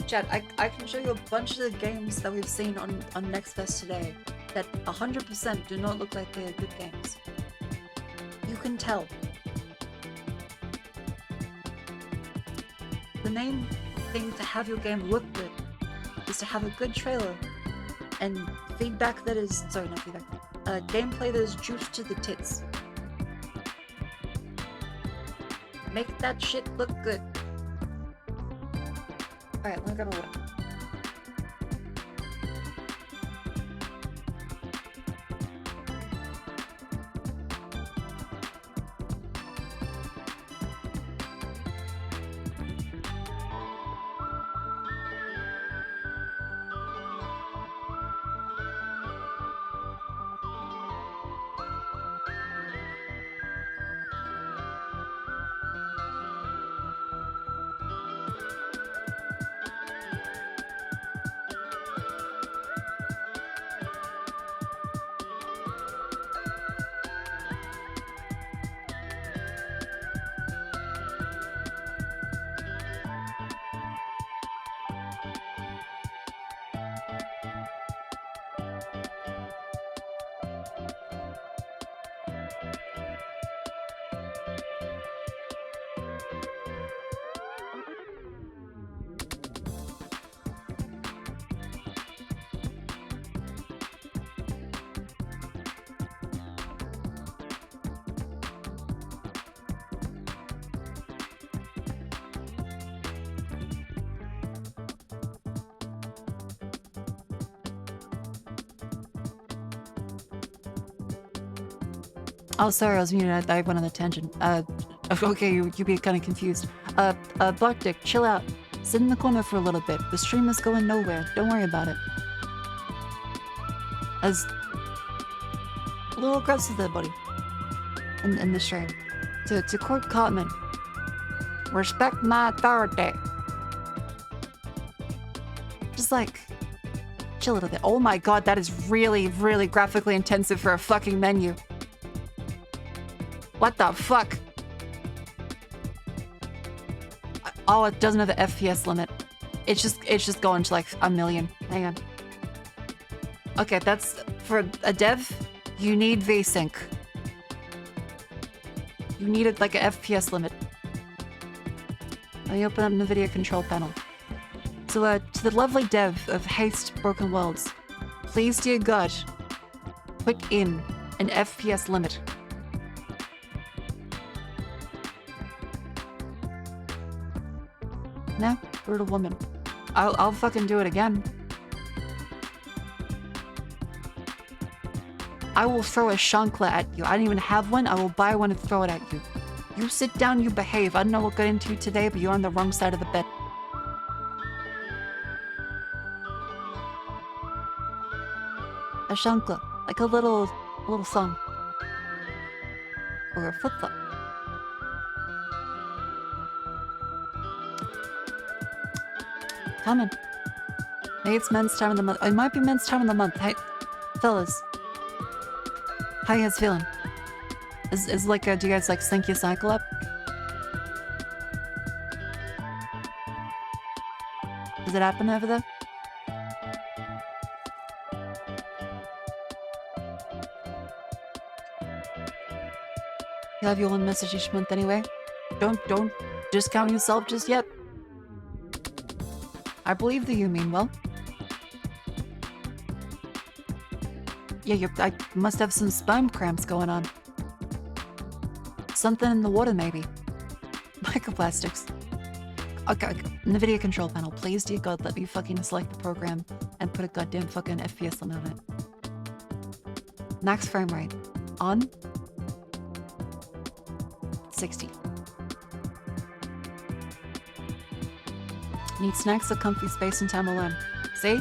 chat, I can show you a bunch of the games that we've seen on Next Fest today that 100% do not look like they're good games. You can tell. The main thing to have your game look good is to have a good trailer and feedback that is, sorry, not feedback, gameplay that is juiced to the tits. Make that shit look good. Alright, let me grab a water. Oh, sorry, I was muted. I went on a tangent. Okay, you be kind of confused. Black Dick, chill out. Sit in the corner for a little bit. The stream is going nowhere. Don't worry about it. As a little aggressive there, buddy. In the stream. To quote Cartman, respect my authority. Just like, chill a little bit. Oh my god, that is really, really graphically intensive for a fucking menu. What the fuck? Oh, it doesn't have an FPS limit. It's just going to like a million. Hang on. Okay, that's for a dev. You need VSync. You need it like an FPS limit. Let me open up NVIDIA control panel. So, to the lovely dev of Haste Broken Worlds, please, dear God, put in an FPS limit. No, brutal woman. I'll fucking do it again. I will throw a shankla at you. I don't even have one. I will buy one and throw it at you. You sit down, you behave. I don't know what got into you today, but you're on the wrong side of the bed. A shankla, like a little song. Or a flip-flop. Coming. Maybe it's men's time of the month. Oh, it might be men's time of the month. Hey, fellas. How you guys feeling? Is like, do you guys like sync your cycle up? Does it happen over there? You have your one message each month anyway. Don't discount yourself just yet. I believe that you mean well. Yeah, I must have some sperm cramps going on. Something in the water, maybe. Microplastics. Okay, in the video control panel, please, dear God, let me fucking select the program and put a goddamn fucking FPS limit on it. Max frame rate. On. 60. Need snacks or comfy space and time alone. See?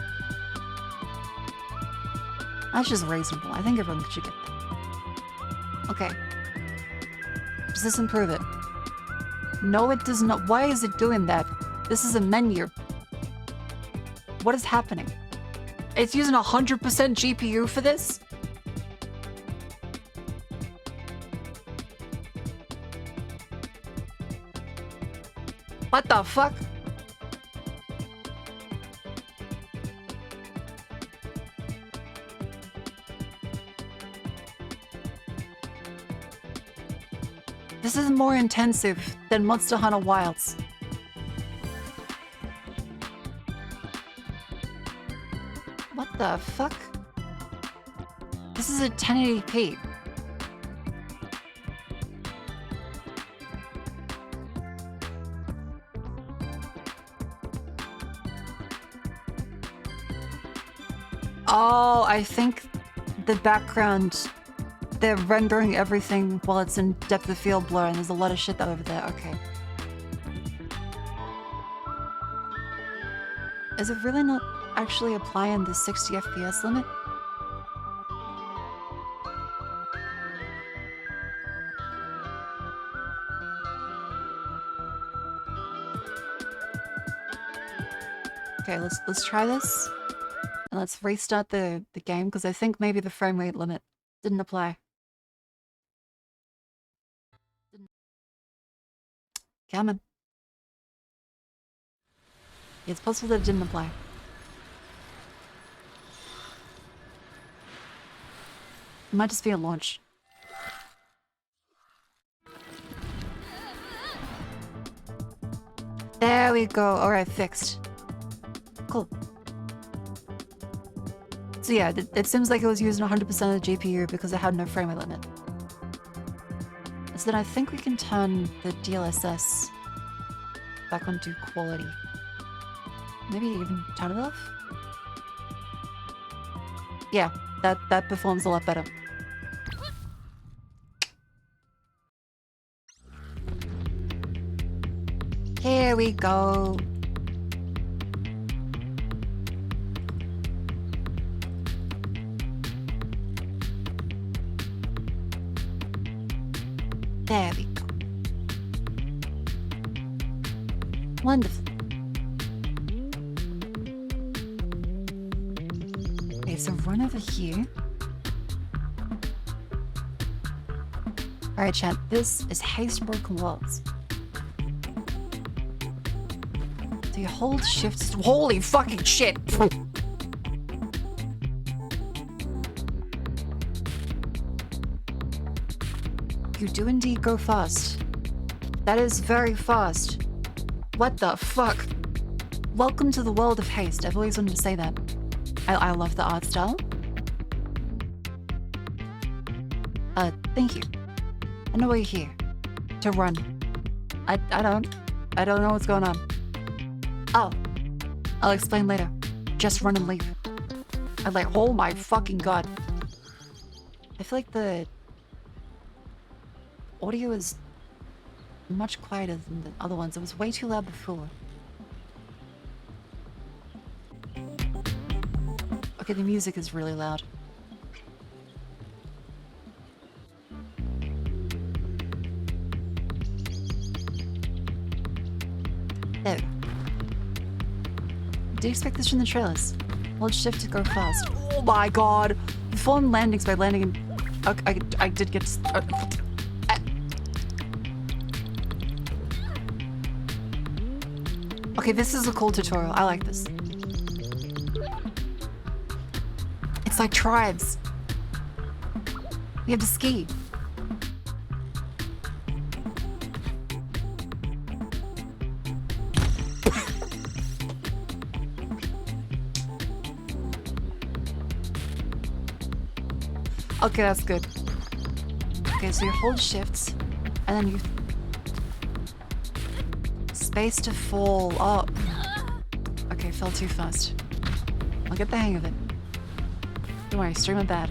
That's just reasonable. I think everyone should get that. Okay. Does this improve it? No, it does not. Why is it doing that? This is a menu. What is happening? It's using 100% GPU for this? What the fuck? This is more intensive than Monster Hunter Wilds. What the fuck? This is a 1080p. Oh, I think the background, they're rendering everything while it's in depth of field blur, and there's a lot of shit over there. Okay. Is it really not actually applying the 60 FPS limit? Okay, let's try this. And let's restart the game, because I think maybe the frame rate limit didn't apply. Come on. It's possible that it didn't apply. It might just be a launch. There we go. Alright, fixed. Cool. So yeah, it seems like it was using 100% of the GPU because it had no frame rate limit. So then I think we can turn the DLSS back onto quality. Maybe even turn it off? Yeah, that performs a lot better. Here we go. There we go. Wonderful. Okay, so run over here. Alright, chat, this is Haste Broken Worlds. So you hold shift. Holy fucking shit! You do indeed go fast. That is very fast. What the fuck? Welcome to the world of Haste. I've always wanted to say that. I love the art style. Thank you. I know you're here. To run. I don't know what's going on. Oh. I'll explain later. Just run and leave. I'm like, oh my fucking god. I feel like the audio is much quieter than the other ones. It was way too loud before. Okay, the music is really loud. There. Did you expect this from the trailers? Hold shift to go fast. Oh my god! Perform landings by landing in... Okay, I did get... Okay, this is a cool tutorial. I like this. It's like tribes. We have to ski. Okay, that's good. Okay, so you hold shift, and then you... Space to fall. Oh. Okay, fell too fast. I'll get the hang of it. Don't worry, stream it bad.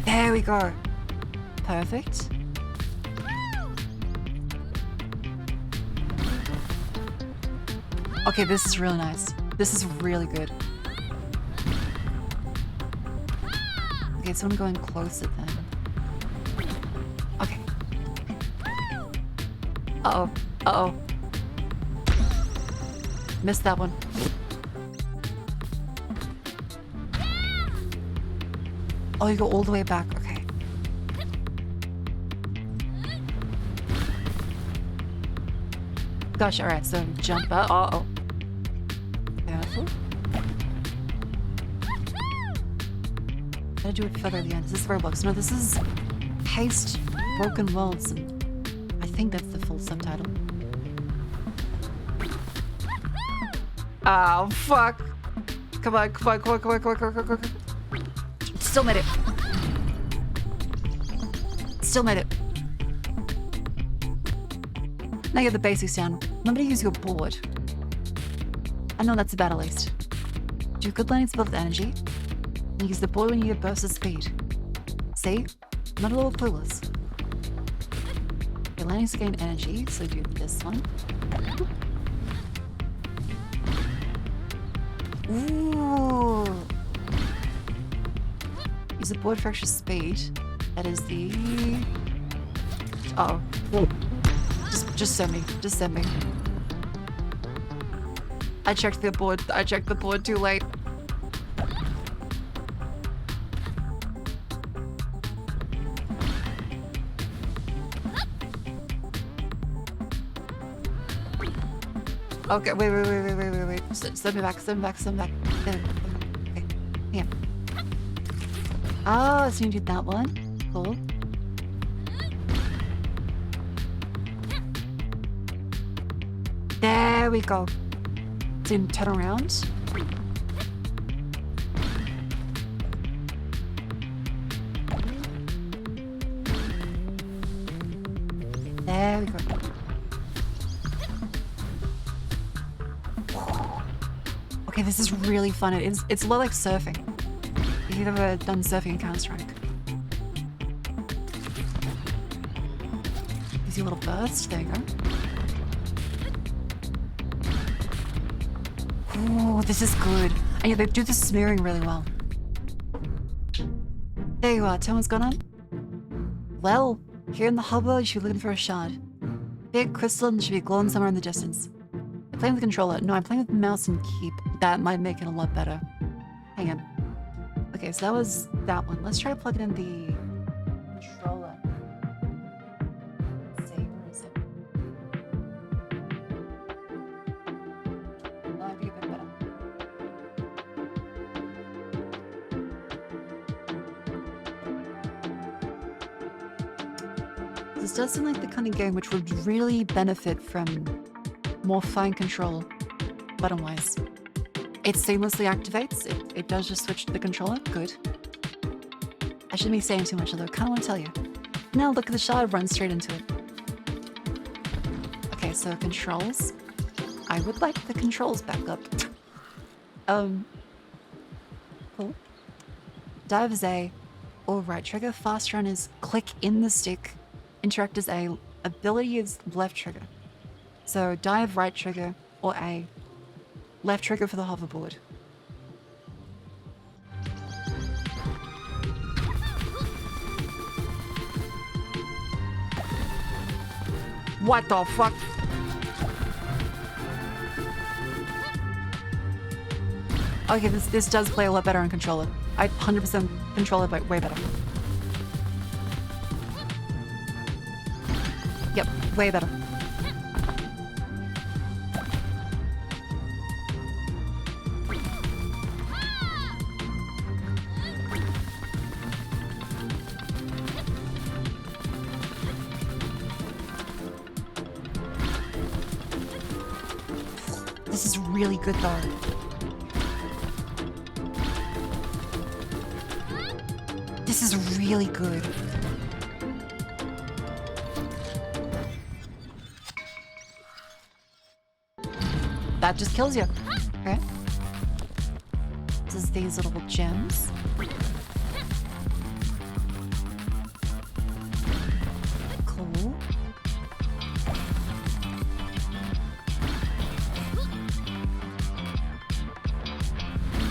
There we go. Perfect. Okay, this is really nice. This is really good. Okay, so I'm going closer then. Okay. Uh-oh. Uh-oh. Missed that one. Oh, you go all the way back. Okay. Gosh, alright, so jump up. Uh-oh. Careful. Gotta do it further at the end. Is this Roblox? No, this is Haste Broken Worlds. I think that's the full subtitle. Oh, fuck. Come on, come on, come on, come on, come on, come on, come on, come on. Still made it. Still made it. Now you have the basics down. Remember to use your board. I know that's about at least. Do good landings above the energy. And use the board when you get burst of speed. See? Not a little clueless. Your landings gain energy, so do this one. Ooh. Use the board for extra speed. That is the... Oh. Just send me. Just send me. I checked the board. I checked the board too late. Okay, wait. Send me back, send me back, send me back. There. Okay, here. Oh, so you did that one. Cool. There we go. So you turn around. There we go. Okay, this is really fun. It's a lot like surfing. If you've ever done surfing in Counter-Strike. Gives you a little burst. There you go. Ooh, this is good. And yeah, they do the smearing really well. There you are. Tell me what's going on. Well, here in the harbor, you should be looking for a shard. Big crystal and should be glowing somewhere in the distance. I'm playing with the controller. No, I'm playing with the mouse and keep. That might make it a lot better. Hang on. Okay, so that was that one. Let's try to plug it in the controller. Let's see, where is it? That might be a bit better. This does seem like the kind of game which would really benefit from more fine control button-wise. It seamlessly activates. It does just switch to the controller. Good. I shouldn't be saying too much, although I kind of want to tell you. Now look at the shard, run straight into it. Okay, so controls. I would like the controls back up. Cool. Dive is A, or right trigger. Fast run is click in the stick. Interact is A. Ability is left trigger. So dive right trigger or A. Left trigger for the hoverboard. What the fuck? Okay, this does play a lot better on controller. I 100% control it way better. Yep, way better. This is really good though. This is really good. That just kills you. Okay. This is these little gems. Cool.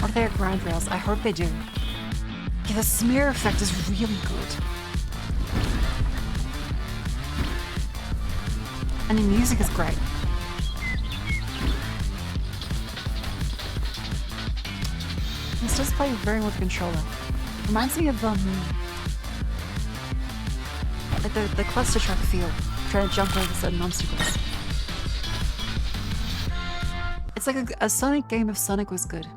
Are there grind rails? I hope they do. Yeah, the smear effect is really good. And the music is great. This does play very well with the controller. Reminds me of like the cluster truck feel, trying to jump over certain obstacles. It's like a Sonic game if Sonic was good.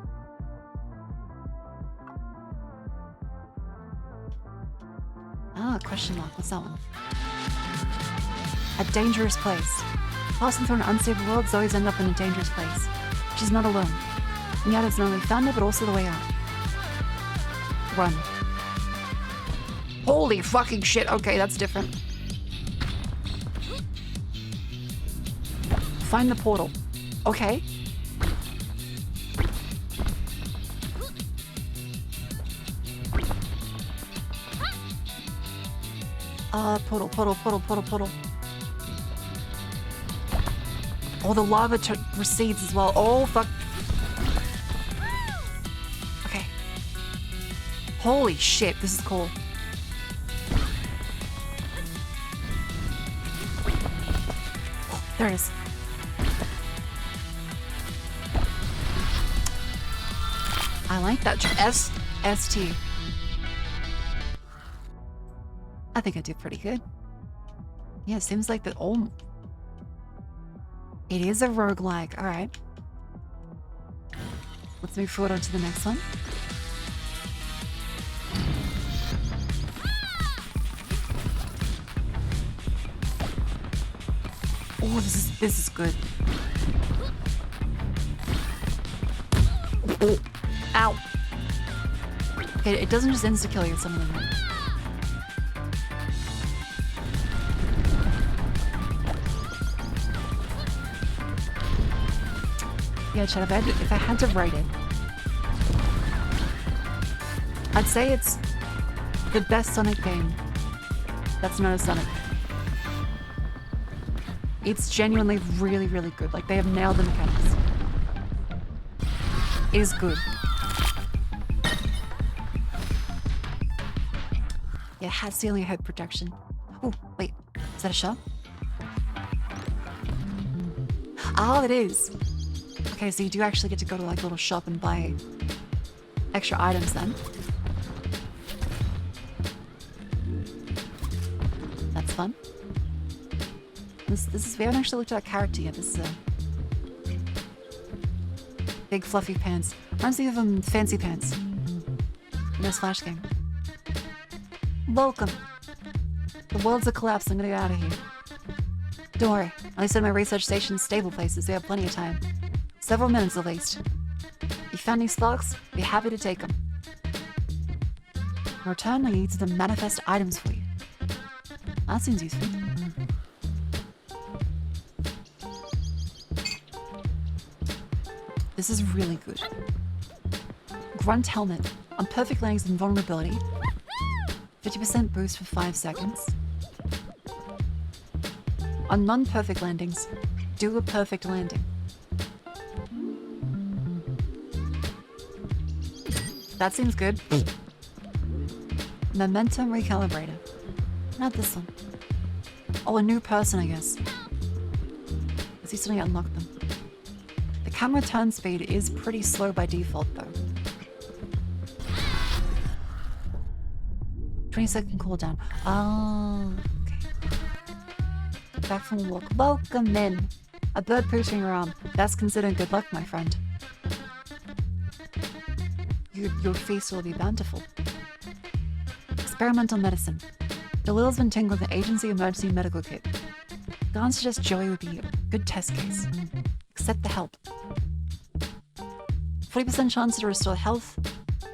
Ah, question mark. What's that one? A dangerous place. Passing through an unstable world, Zoe's ended up in a dangerous place. She's not alone. And yet it's not only found her, but also the way out. Run. Holy fucking shit. Okay, that's different. Find the portal. Okay. Portal. Oh, the lava recedes as well. Oh, fuck. Okay. Holy shit, this is cool. There it is. I like that. ST. I think I did pretty good. Yeah, it seems like that. Oh. It is a roguelike. Alright. Let's move forward on to the next one. Oh, this is good. Oh. Ow. Okay, it doesn't just insta-kill you, some of them. Yeah, Chad, if I had to rate it, I'd say it's the best Sonic game that's not a Sonic. It's genuinely really, really good. Like, they have nailed the mechanics. It is good. Yeah, hat ceiling head protection. Oh, wait. Is that a shop? Oh, it is. Okay, so you do actually get to go to like a little shop and buy extra items then. That's fun. This is, we haven't actually looked at that character yet. This is a big fluffy pants. Reminds me of Fancy Pants in this Flash game. Welcome. The world's a collapse. I'm gonna get out of here. Don't worry. I said my research station's stable places. They have plenty of time. Several minutes at least. If you found any sparks, be happy to take them. In return, I need the manifest items for you. That seems useful. This is really good. Grunt helmet. On perfect landings and vulnerability. 50% boost for 5 seconds. On non-perfect landings, do a perfect landing. That seems good. Momentum recalibrator. Not this one. Oh, a new person, I guess. Is he still unlock them? The camera turn speed is pretty slow by default, though. 20-second cooldown. Oh, okay. Back from a walk. Welcome in. A bird poops in your arm. That's considered good luck, my friend. Your feast will be bountiful. Experimental medicine. Delil's been tingled with the agency emergency medical kit. Don suggests Joey would be a good test case. Accept the help. 40% chance to restore health.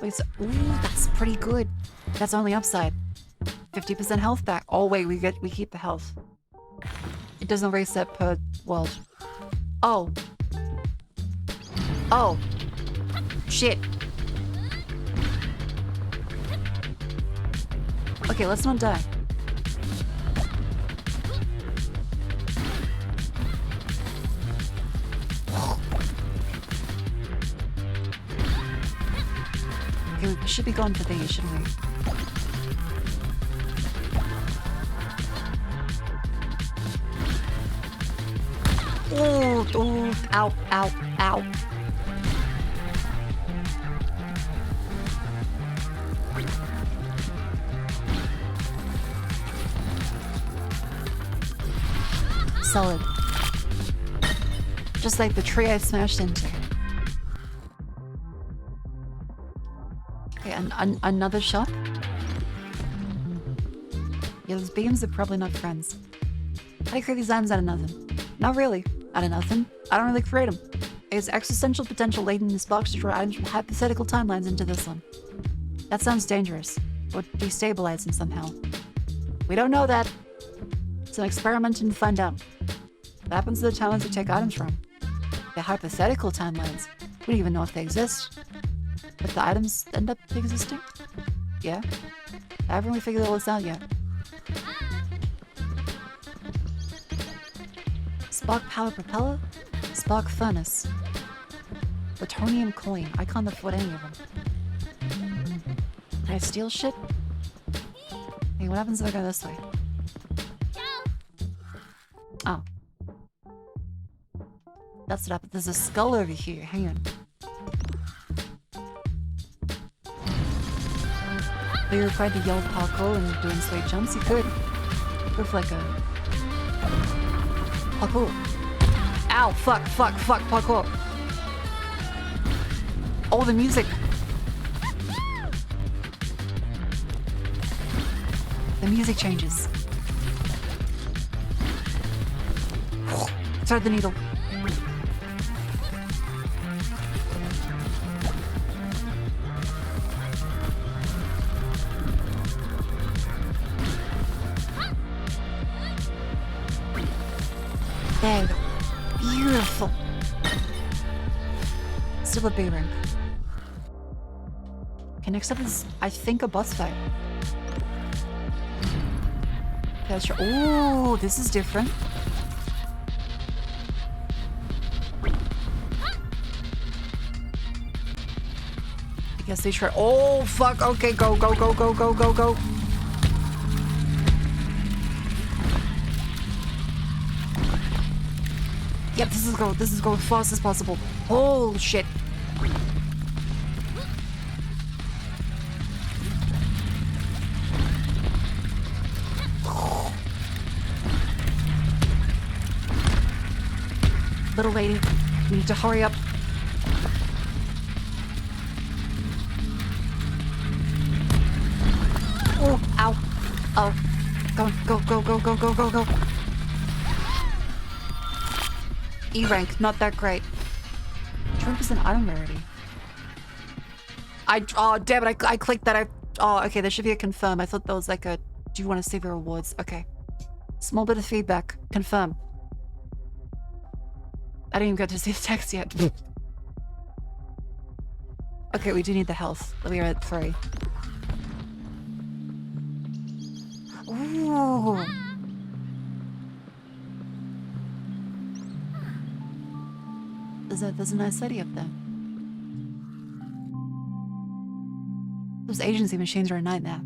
Wait, so, ooh, that's pretty good. That's only upside. 50% health back. Oh wait, we keep the health. It doesn't reset per world. Oh. Oh. Shit. Okay, let's not die. Okay, we should be going for these, shouldn't we? Oh, oh, ow, ow, ow. Solid. Just like the tree I smashed into. Okay, another shop? Yeah, those beams are probably not friends. How do you create these items out of nothing? Not really. Out of nothing. I don't really create them. There's existential potential latent in this box to draw items from hypothetical timelines into this one. That sounds dangerous. Or destabilize them somehow. We don't know that. It's an experiment and find out. What happens to the timelines we take items from? They're hypothetical timelines. We don't even know if they exist. But the items end up existing? Yeah. I haven't really figured all this out yet. Spark power propeller? Spark furnace. Plutonium coin. I can't afford any of them. Can I steal shit? Hey, what happens if I go this way? Oh. That's what happened. There's a skull over here. Hang on. Are you required to yell parkour and doing straight jumps? You could. Go for like a... Parkour. Ow! Fuck, fuck, fuck, parkour. Oh, the music. The music changes. Thread the needle. There we go. Beautiful. Still a B rank. Okay, next up is, I think, a boss fight. Okay, let's try. Ooh, this is different. I guess they try. Oh, fuck. Okay, go, go, go, go, go, go, go. Yep, this is go as fast as possible. Oh shit. Little lady, we need to hurry up. Oh, ow. Oh. Go, go, go, go, go, go, go, go. E rank, not that great. 20% item rarity. Oh damn it, I clicked that. Oh, okay, there should be a confirm. I thought that was like a, do you want to save your rewards? Okay. Small bit of feedback. Confirm. I didn't even get to see the text yet. Okay, we do need the health. We are at 3. Ooh. There's a nice city up there. Those agency machines are a nightmare.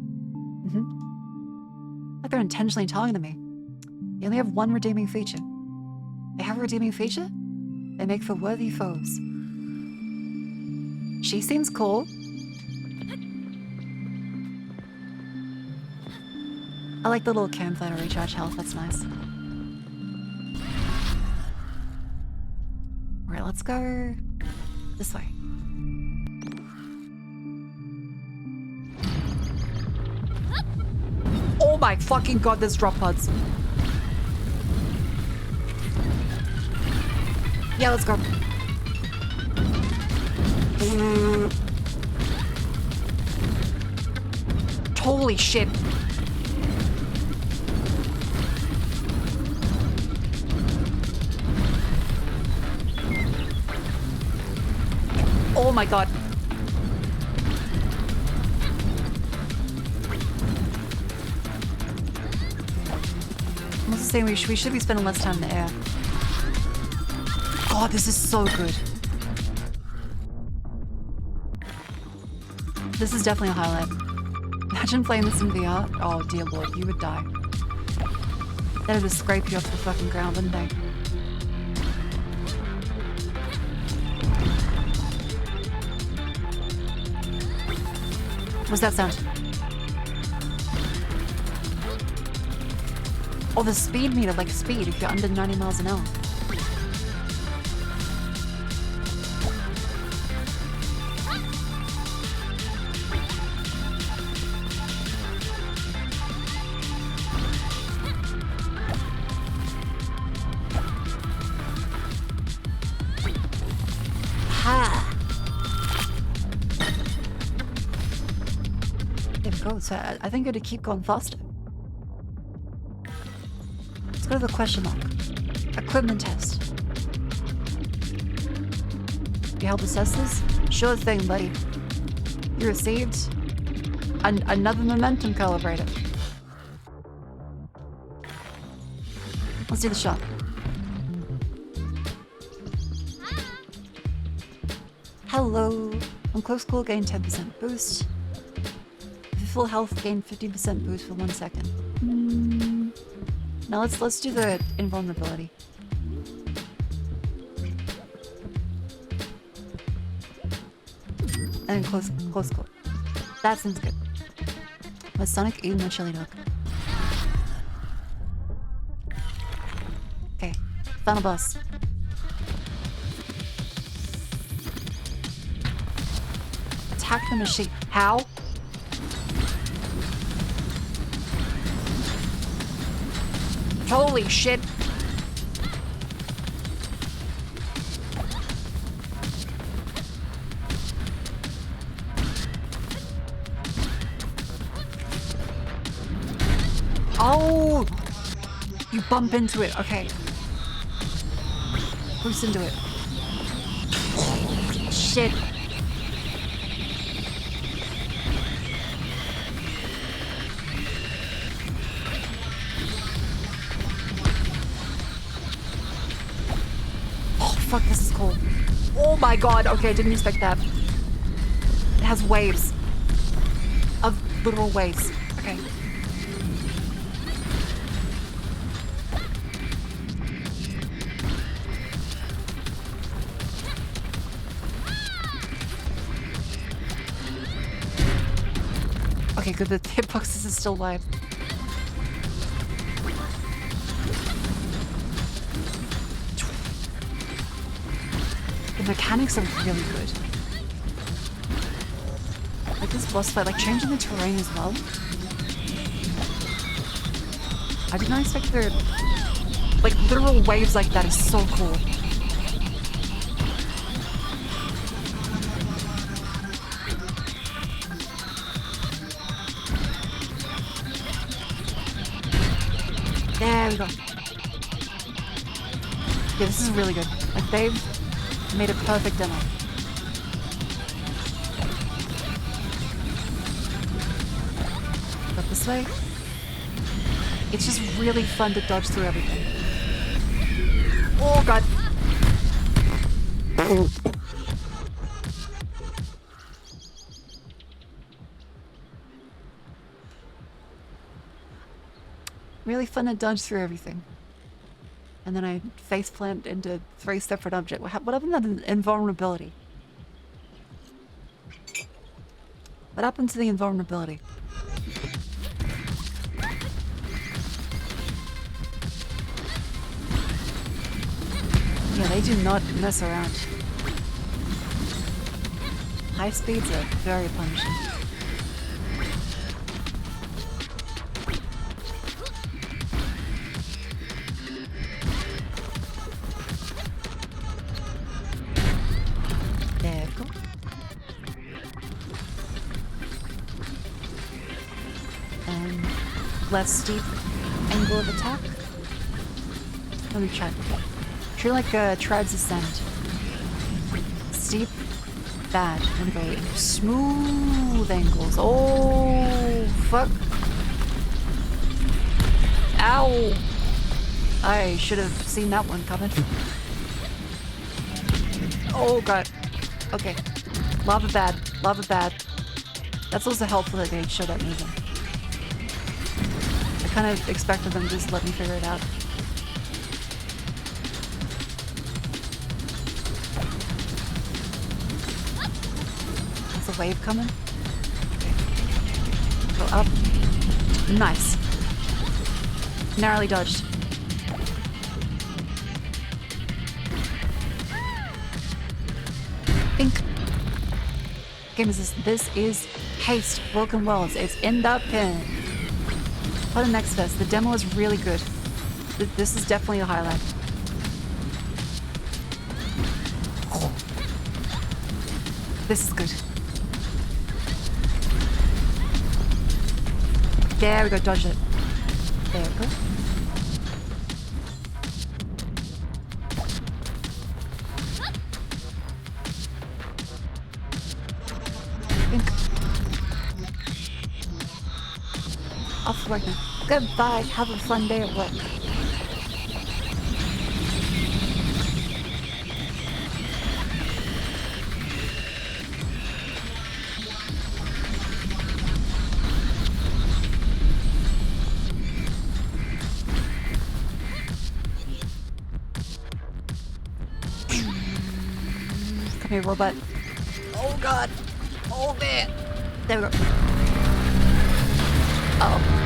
Like they're intentionally talking to me. They only have one redeeming feature. They have a redeeming feature? They make for worthy foes. She seems cool. I like the little campfire to recharge health, that's nice. Alright, let's go this way. Oh my fucking god, there's drop pods. Yeah, let's go. Holy shit. Oh my god. I'm also saying we should be spending less time in the air. God, this is so good. This is definitely a highlight. Imagine playing this in VR. Oh dear lord, you would die. That'd just scrape you off the fucking ground, wouldn't they? What's that sound? Oh, the speed meter, like speed, if you're under 90 miles an hour. Ha! There we go, so I think it'd keep going faster. Let's go to the question mark. Equipment test. You help assess this? Sure thing, buddy. You received another momentum calibrator. Let's do the shot. Hello. On close call, gain 10% boost. If you're full health, gain 50% boost for 1 second. Now let's do the invulnerability. And close call. That seems good. My Sonic eating my chili dog. Okay, final boss. Attack the machine. How? Holy shit. Oh! You bump into it. Okay. Boost into it. Shit. Fuck, this is cool. Oh my god, okay, I didn't expect that. It has waves. Of literal waves. Okay. Okay, good, the hitboxes is still live. The mechanics are really good. Like this boss fight, like changing the terrain as well. I did not expect there, like literal waves like that is so cool. There we go. Yeah, this is really good. Like they've made a perfect demo. But this way, it's just really fun to dodge through everything. Oh god. Really fun to dodge through everything. And then I faceplant into 3 separate objects. What happened to the invulnerability? What happened to the invulnerability? Yeah, they do not mess around. High speeds are very punishing. and less steep angle of attack. Let me check. Treat like Tribes Ascend. Steep, bad. Okay, smooth angles. Oh, fuck. Ow! I should have seen that one coming. Oh god. Okay. Lava bad. Lava bad. That's also helpful that they show that moving. I kind of expected them to just let me figure it out. There's a wave coming. Go up. Nice. Narrowly dodged. Think. Game is this? This is Haste Broken Worlds. It's in the pin. What a next fest. The demo is really good. This is definitely a highlight. Oh. This is good. There we go. Dodge it. There we go. Off work now. Goodbye. Have a fun day at work. Come here, robot. Oh god. Oh man. There we go. Uh oh.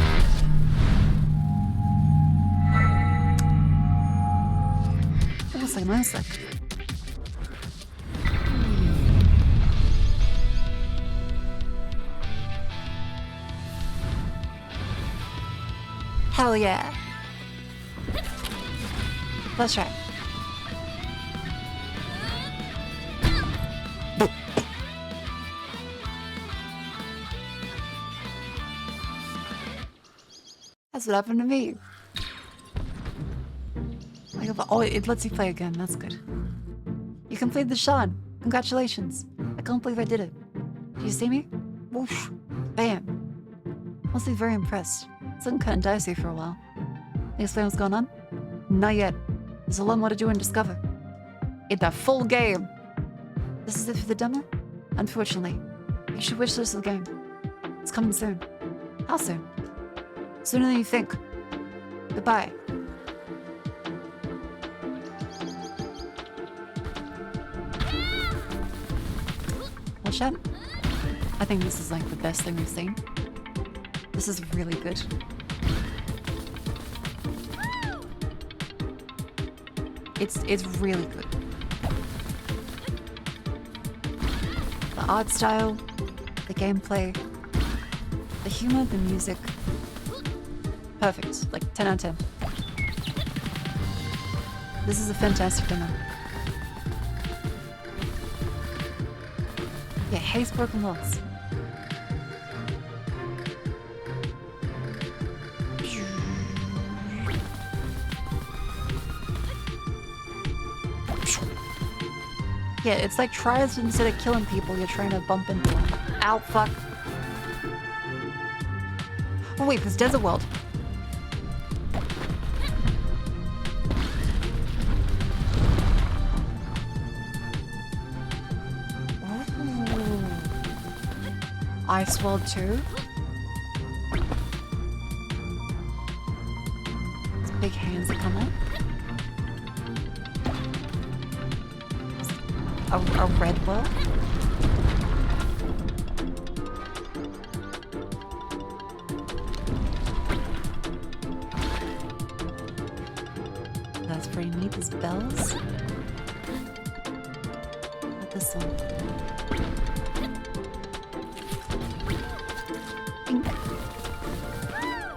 One sec. Hell yeah. Let's try. That's what happened to me. Oh, it lets you play again. That's good. You completed the Sean. Congratulations. I can't believe I did it. Do you see me? Whoosh. Bam. Mostly very impressed. It's looking kind of dicey for a while. Can you explain what's going on? Not yet. There's a lot more to do and discover. In the full game. This is it for the demo? Unfortunately. You should wish this the game. It's coming soon. How soon? Sooner than you think. Goodbye. Watch out. I think this is like the best thing we've seen. This is really good. It's really good. The art style, the gameplay, the humor, the music. Perfect. Like 10 out of 10. This is a fantastic demo. Yeah, Haste Broken Worlds. Yeah, it's like tries instead of killing people, you're trying to bump into them. Ow, fuck. Oh wait, this Desert World. Ice World 2. These big hands that come out. A red world? That's pretty neat, these bells. What this one?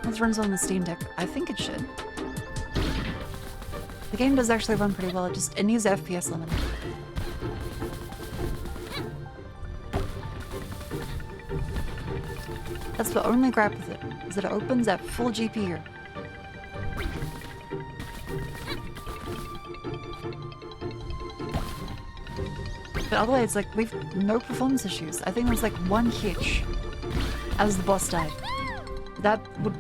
This runs on the Steam Deck. I think it should. The game does actually run pretty well, it needs the FPS limit. That's the only gripe with it, is that it opens at full GPU. But otherwise, like, we've no performance issues. I think there's like one hitch as the boss died. That would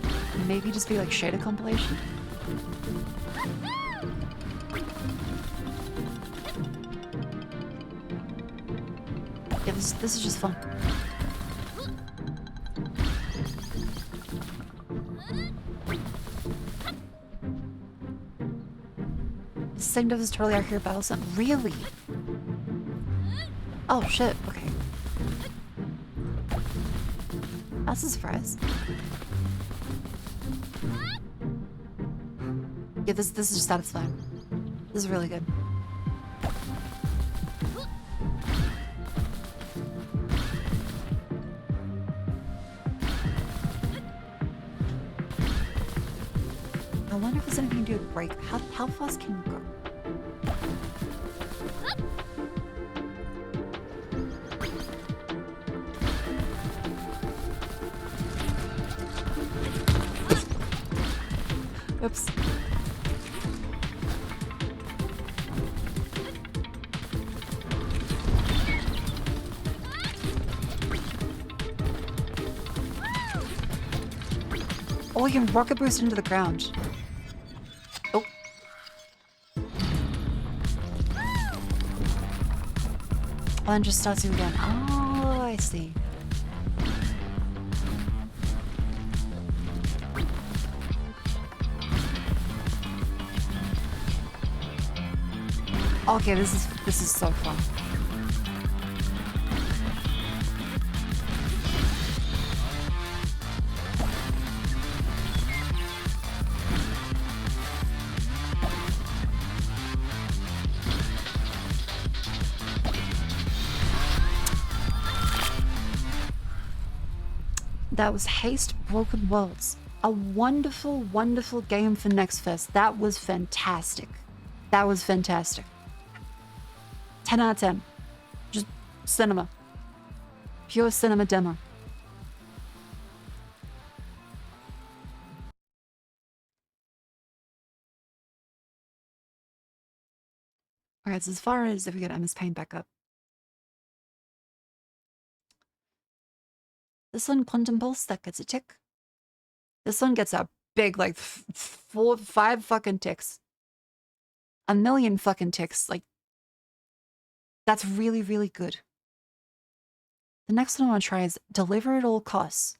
maybe just be like shader compilation. Yeah, this is just fun. The same stuff is totally accurate battle sim. Really? Oh shit, okay. That's a surprise. Yeah, this is just satisfying. This is really good. I wonder if there's anything to do with break. How fast can you go? Oops. Oh, you can rocket boost into the ground. Oh. And just starts you again. Oh, I see. Okay, this is so fun. That was Haste Broken Worlds. A wonderful, wonderful game for Next Fest. That was fantastic. That was fantastic. 10 out of 10. Just cinema. Pure cinema demo. Alright, so as far as if we get MS Paint back up. This one, Quantum Pulse, that gets a tick. This one gets a big, like, 4, 5 fucking ticks. A million fucking ticks. Like, that's really, really good. The next one I want to try is Deliver at All Costs.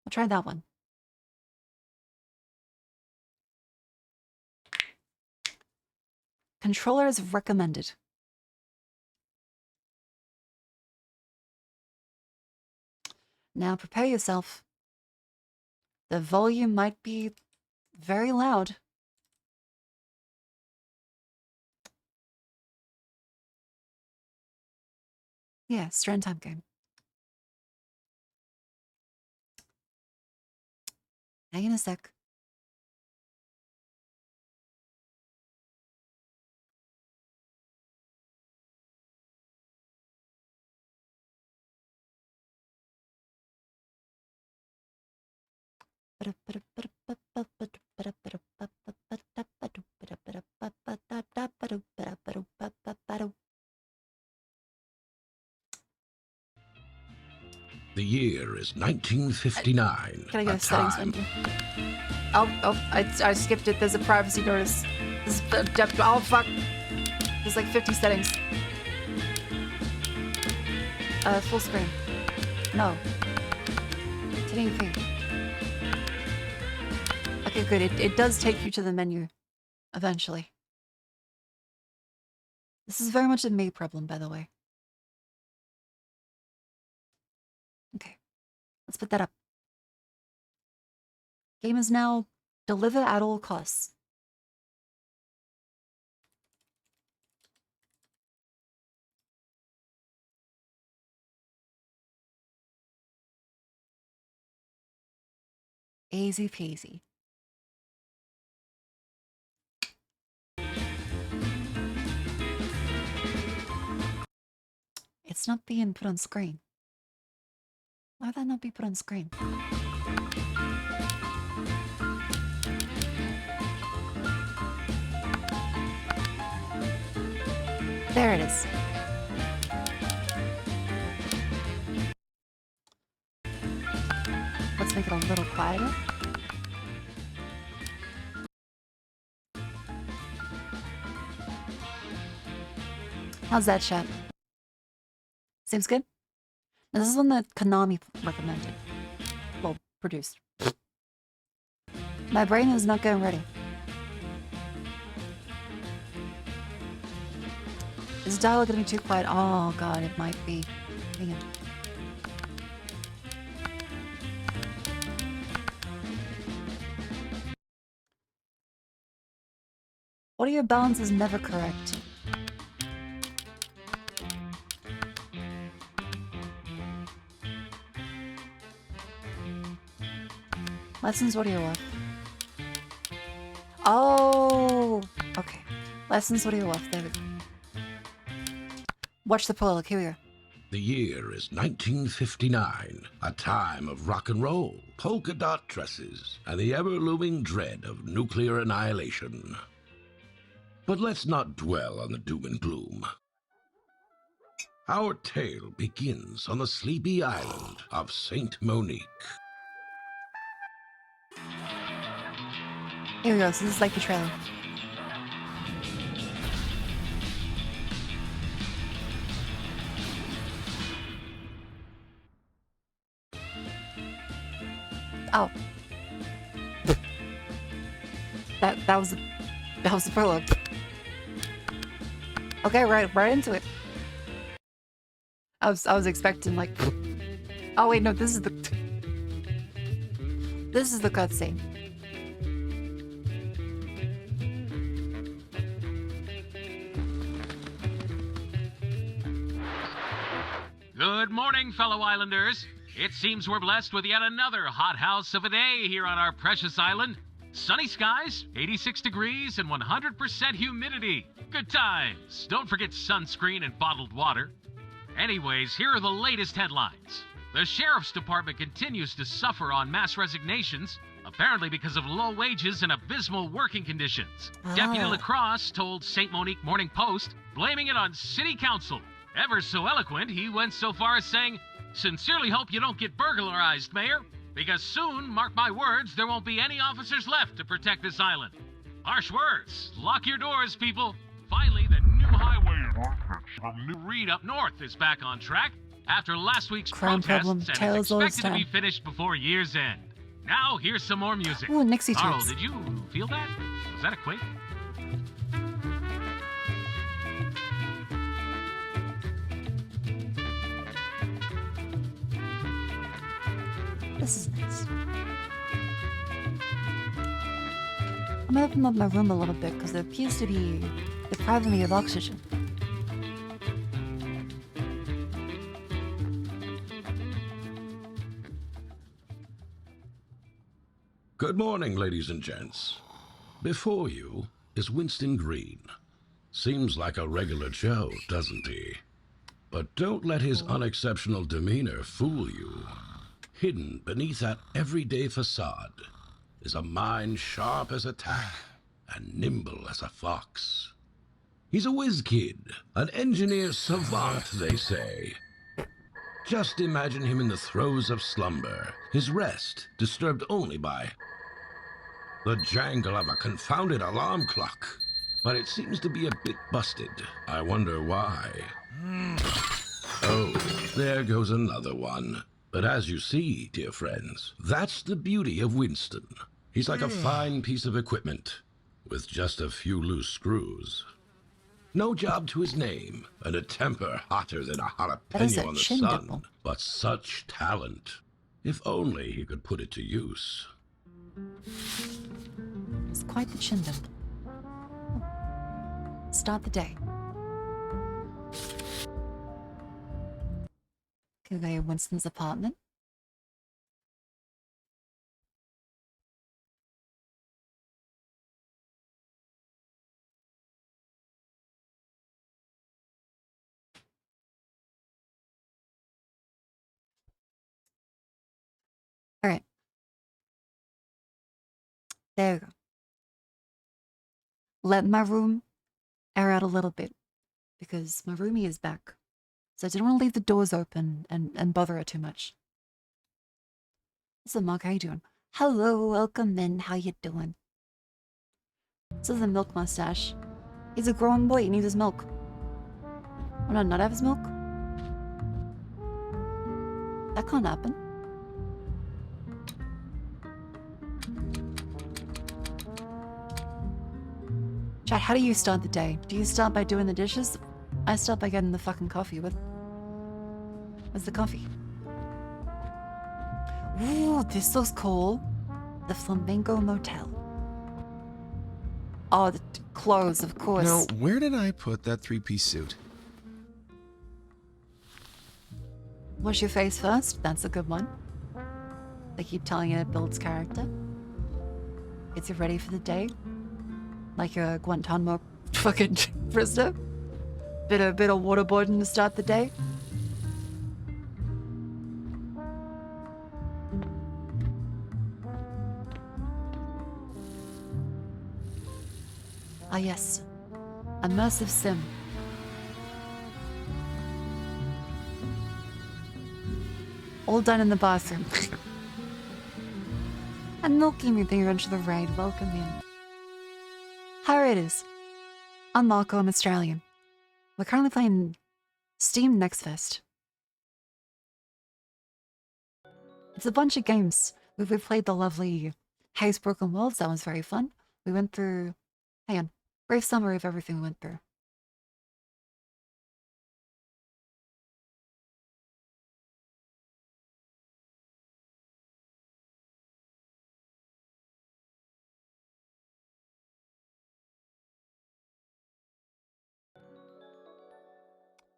I'll try that one. Controller is recommended. Now prepare yourself. The volume might be very loud. Yeah, Strand Time game. Hang in a sec. The year is 1959. Can I get a settings menu? Oh, I skipped it. There's a privacy notice. This is, oh, fuck. There's like 50 settings. Full screen. No. 1080p. Okay, good. It does take you to the menu. Eventually. This is very much a me problem, by the way. Okay. Let's put that up. Game is now Deliver at All Costs. Easy peasy. It's not being put on screen. Why would that not be put on screen? There it is. Let's make it a little quieter. How's that, chat? Seems good? This is one that Konami recommended. Well, produced. My brain is not getting ready. Is the dialogue gonna be too quiet? Oh god, it might be. Dang it. Audio balance is never correct. Lessons audio off. Oh, okay. Lessons audio off. There we go. Watch the prologue. Here we go. The year is 1959, a time of rock and roll, polka dot dresses, and the ever-looming dread of nuclear annihilation. But let's not dwell on the doom and gloom. Our tale begins on the sleepy island of Saint Monique. Here we go. So this is like the trailer. Oh. that was the prologue. Okay, right into it. I was expecting like oh wait, no, this is the cutscene. Good morning, fellow islanders. It seems we're blessed with yet another hothouse of a day here on our precious island. Sunny skies, 86 degrees, and 100% humidity. Good times. Don't forget sunscreen and bottled water. Anyways, here are the latest headlines. The Sheriff's Department continues to suffer on mass resignations, apparently because of low wages and abysmal working conditions. Deputy Lacrosse told St. Monique Morning Post, blaming it on City Council. Ever so eloquent, he went so far as saying, "Sincerely hope you don't get burglarized, Mayor, because soon, mark my words, there won't be any officers left to protect this island." Harsh words. Lock your doors, people. Finally, the new highway from New Reed up north is back on track after last week's Crime protests problem, and tales is all expected to be time. finished before year's end. Now, here's some more music. Ooh, Nixie Carl, Toots. did you feel that? Was that a quake? This is nice. I'm gonna open up my room a little bit because it appears to be depriving me of oxygen. Good morning, ladies and gents. Before you is Winston Green. Seems like a regular Joe, doesn't he? But don't let his unexceptional demeanor fool you. Hidden beneath that everyday facade is a mind sharp as a tack and nimble as a fox. He's a whiz kid, an engineer savant, they say. Just imagine him in the throes of slumber, his rest disturbed only by the jangle of a confounded alarm clock. But it seems to be a bit busted. I wonder why. Oh, there goes another one. But as you see, dear friends, that's the beauty of Winston. He's like a fine piece of equipment, with just a few loose screws. No job to his name, and a temper hotter than a That is jalapeno a on the chin sun. dimple. But such talent. If only he could put it to use. It's quite the chin dimple. Start the day. Okay, we go to Winston's apartment. There you go. Let my room air out a little bit because my roomie is back. So I didn't want to leave the doors open and bother her too much. What's up, Mark? How you doing? Hello, welcome in. How you doing? This is a milk mustache. He's a grown boy. He needs his milk. Why not have his milk? That can't happen. Chat, how do you start the day? Do you start by doing the dishes? I start by getting the fucking coffee. Where's the coffee? Ooh, this looks cool. The Flamingo Motel. Oh, the clothes, of course. Now, where did I put that 3-piece suit? Wash your face first. That's a good one. They keep telling you it builds character. Gets you ready for the day. Like a Guantanamo fucking prisoner. Bit of waterboarding to start the day. Ah yes, immersive sim. All done in the bathroom. And milking me being into the raid. Welcome in. How it is. I'm Marco, I'm Australian. We're currently playing Steam Next Fest. It's a bunch of games. We've played the lovely Haze Broken Worlds. That was very fun. We went through... Hang on. Brief summary of everything we went through.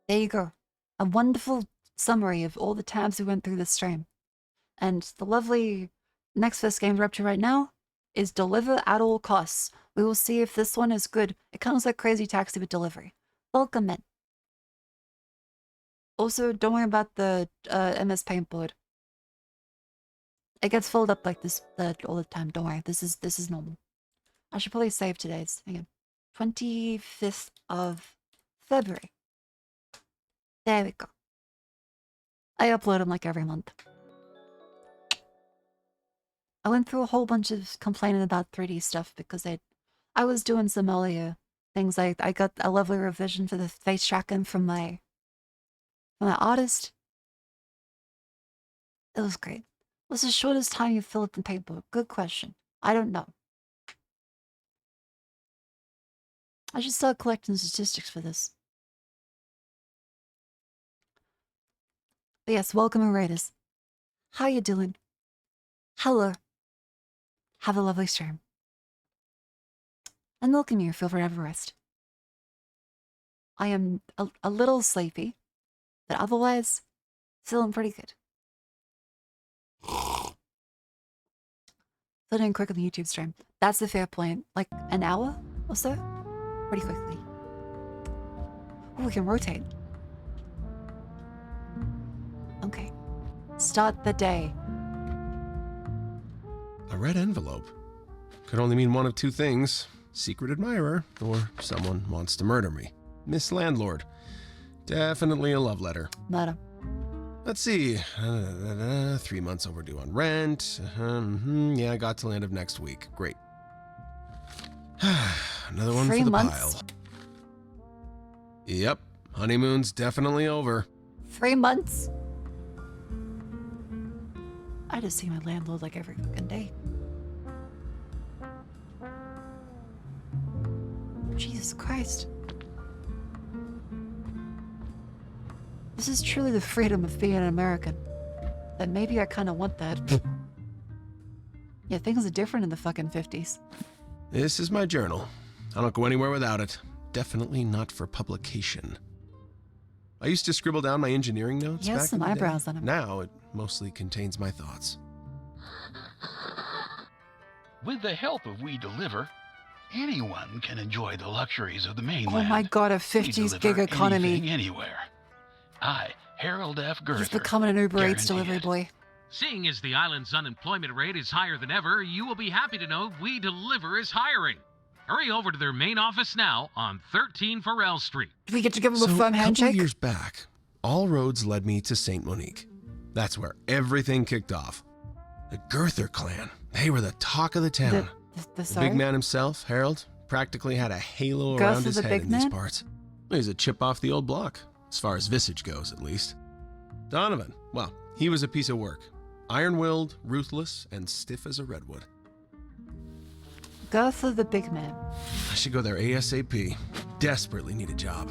There you go. A wonderful summary of all the tabs we went through this stream. And the lovely next first game we're up to right now is Deliver at All Costs. We will see if this one is good. It comes like Crazy Taxi with delivery. Welcome in. Also, don't worry about the MS Paint board. It gets filled up like this all the time. Don't worry. This is normal. I should probably save today's. Hang on. 25th of February. There we go. I upload them like every month. I went through a whole bunch of complaining about 3D stuff because I was doing some earlier things. I got a lovely revision for the face tracking from my artist. It was great. What's the shortest time you fill up the paintboard? Good question. I don't know. I should start collecting statistics for this. But yes, welcome in Raiders. How you doing? Hello. Have a lovely stream. And welcome you, feel free to have a rest. I am a little sleepy, but otherwise, feeling pretty good. Feeling quick on the YouTube stream. That's the fair point. Like an hour or so? Pretty quickly. Oh, we can rotate. Okay. Start the day. A red envelope. Could only mean one of two things. Secret admirer, or someone wants to murder me. Miss Landlord. Definitely a love letter. Murder. Let's see. 3 months overdue on rent. Yeah, I got till end of next week. Great. Another one 3 for the months? pile. Yep. Honeymoon's definitely over. 3 months? I just see my landlord like every fucking day. Jesus Christ. This is truly the freedom of being an American. And maybe I kind of want that. Yeah, things are different in the fucking 50s. This is my journal. I don't go anywhere without it. Definitely not for publication. I used to scribble down my engineering notes. He has back some in the day. eyebrows on him. Now it mostly contains my thoughts. With the help of We Deliver, anyone can enjoy the luxuries of the mainland. Oh my god, a We 50s gig deliver economy. anything, anywhere. I, Harold F. Girther, He's becoming an Uber Eats guarantee delivery it. boy. Seeing as the island's unemployment rate is higher than ever, you will be happy to know We Deliver is hiring. Hurry over to their main office now on 13 Farrell Street. Do we get to give them So, a firm a couple handshake? of years back, all roads led me to Saint Monique. That's where everything kicked off. The Girther clan, they were the talk of the town. The big man himself, Harold, practically had a halo around his head in these parts. He's a chip off the old block, as far as visage goes, at least. Donovan, well, he was a piece of work. Iron-willed, ruthless, and stiff as a redwood. Girther the big man. I should go there ASAP. Desperately need a job.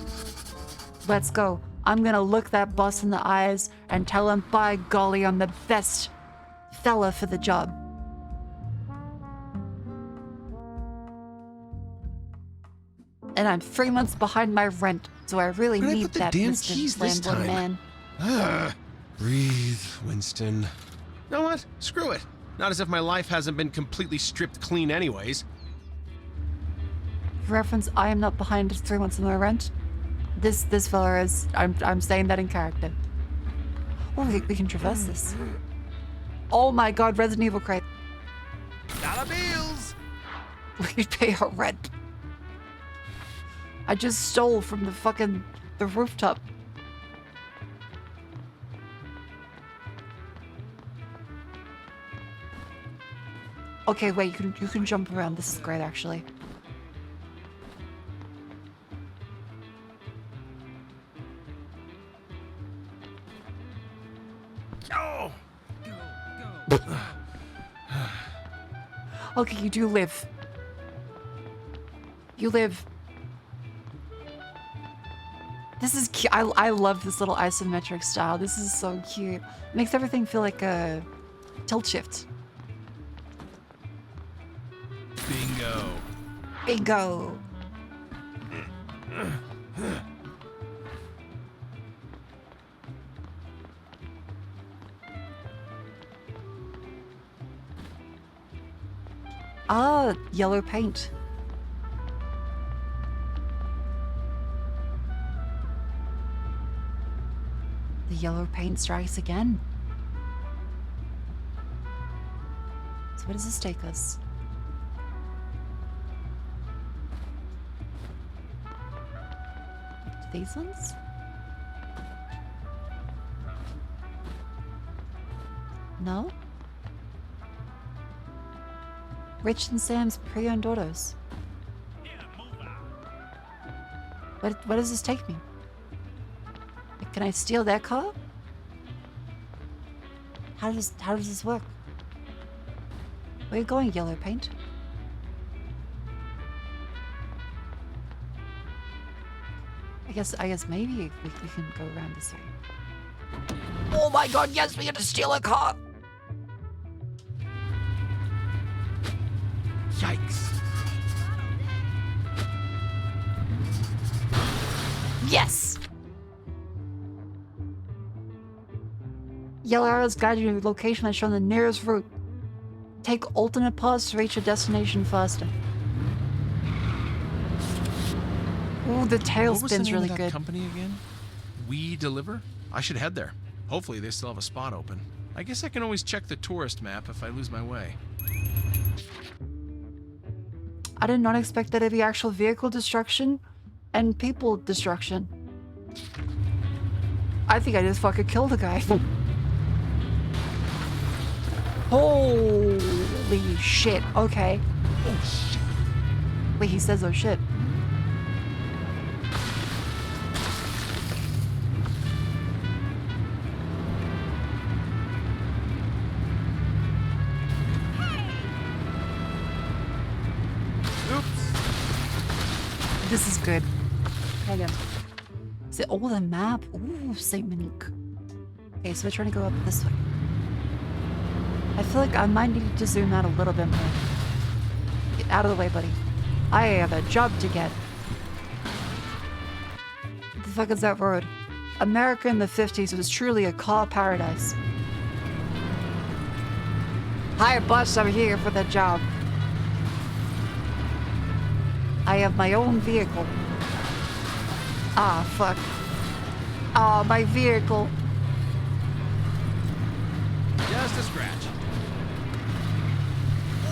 Let's go. I'm gonna look that boss in the eyes and tell him, by golly, I'm the best fella for the job. And I'm 3 months behind my rent, so I really Where'd I need put the that damn Mr. keys this Landlord time? man. Breathe, Winston. You know what? Screw it. Not as if my life hasn't been completely stripped clean anyways. For reference, I am not behind 3 months of my rent. This fella is. I'm saying that in character. Oh, we can traverse this. Oh my god, Resident Evil crate. Dollar bills! We pay our rent. I just stole from the rooftop. Okay, wait, you can jump around. This is great, actually. Oh! Okay, you do live. You live. This is cute. I love this little isometric style. This is so cute. It makes everything feel like a tilt shift. Bingo. Bingo. Ah, yellow paint. The yellow paint strikes again. So where does this take us? These ones? No? Rich and Sam's pre-owned autos. Where does this take me? Can I steal their car? How does this work? Where are you going, yellow paint? I guess maybe we can go around this way. Oh my god, yes, we get to steal a car! Yikes. Yes! Yellow arrows guide you to the location that's shown the nearest route. Take alternate paths to reach your destination faster. Ooh, the tailspin's really good. Company again? We Deliver? I should head there. Hopefully they still have a spot open. I guess I can always check the tourist map if I lose my way. I did not expect there to be actual vehicle destruction and people destruction. I think I just fucking killed a guy. Holy shit. Okay. Oh shit. Wait, he says oh shit. This is good. Hang on. Is it all the map? Ooh, Saint Monique. Okay, so we're trying to go up this way. I feel like I might need to zoom out a little bit more. Get out of the way, buddy. I have a job to get. What the fuck is that road? America in the 50s was truly a car paradise. Hi, boss, I'm here for the job. I have my own vehicle. Ah, fuck. Ah, my vehicle. Just a scratch.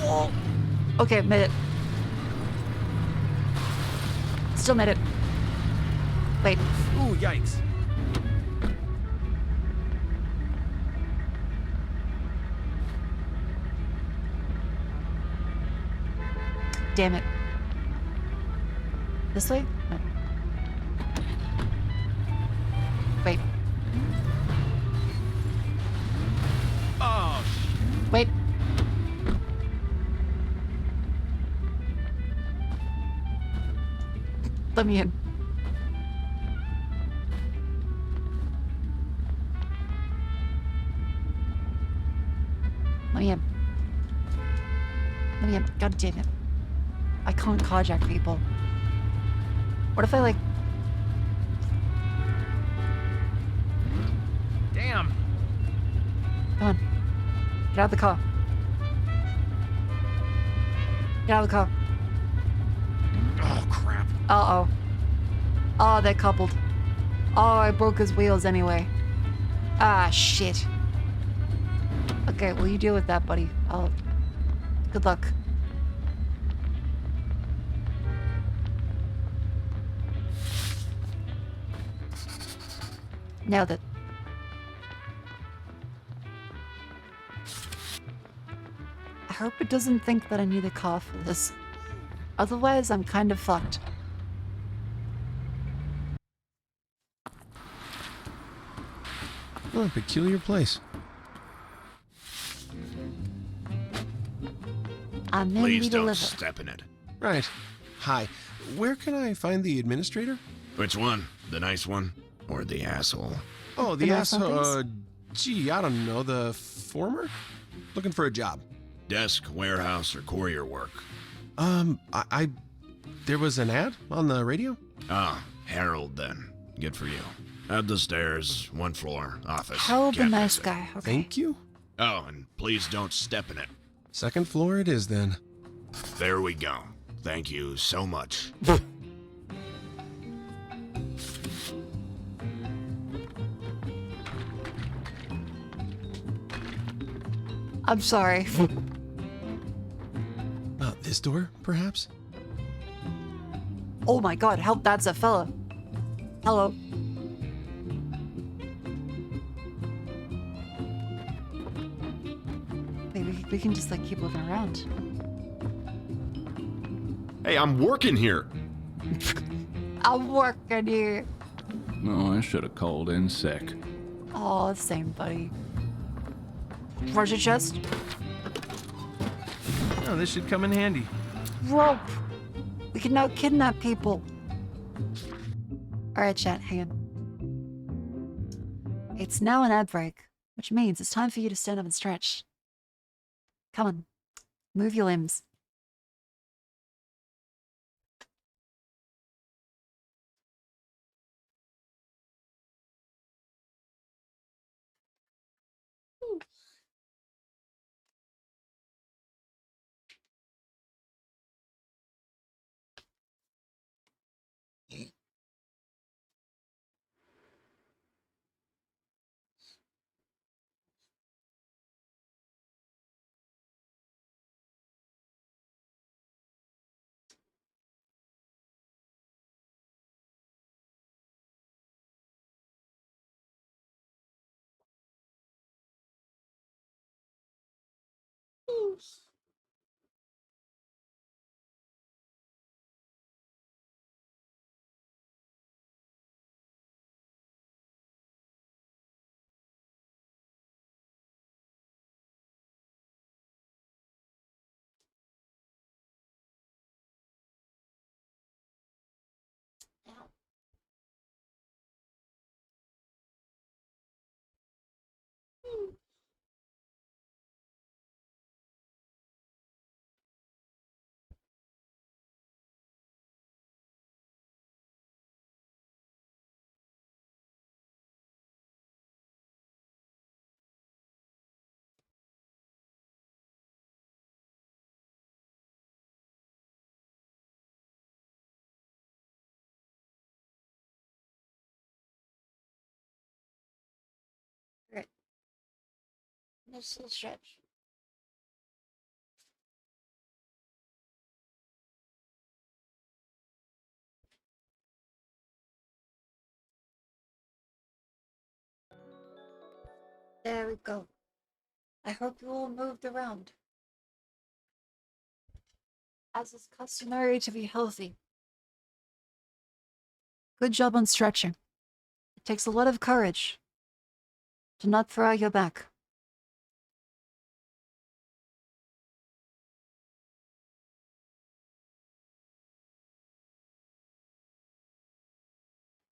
Oh. Okay, made it. Still made it. Wait. Ooh, yikes. Damn it. This way? No. Wait. Oh, wait. Let me in. Let me in. Let me in. God damn it. I can't carjack people. What if I like... damn. Come on. Get out of the car. Get out of the car. Oh, crap. Uh-oh. Oh, they're coupled. Oh, I broke his wheels anyway. Ah, shit. Okay, well, you deal with that, buddy. I'll... Good luck. Nailed it. I hope it doesn't think that I need a car for this. Otherwise, I'm kind of fucked. Oh, a peculiar place. I'm in Please we don't deliver. step in it. Right. Hi. Where can I find the administrator? Which one? The nice one? Or the asshole? Oh, the nice one, asshole. Gee, I don't know. The former? Looking for a job. Desk, warehouse, or courier work? I there was an ad on the radio? Ah, Harold then. Good for you. At the stairs, 1 floor, office. Harold the Can't nice miss it. guy. Okay. Thank you. Oh, and please don't step in it. 2nd floor it is then. There we go. Thank you so much. I'm sorry. This door, perhaps? Oh my god, help, that's a fella. Hello. Maybe we can just like keep moving around. Hey, I'm working here. I'm working here. No, I should have called in sick. Oh, same, buddy. Treasure chest? Oh, this should come in handy. Rope! We can now kidnap people. Alright, chat, hang on. It's now an ad break, which means it's time for you to stand up and stretch. Come on. Move your limbs. This will stretch. There we go. I hope you all moved around. As is customary to be healthy. Good job on stretching. It takes a lot of courage to not throw out your back.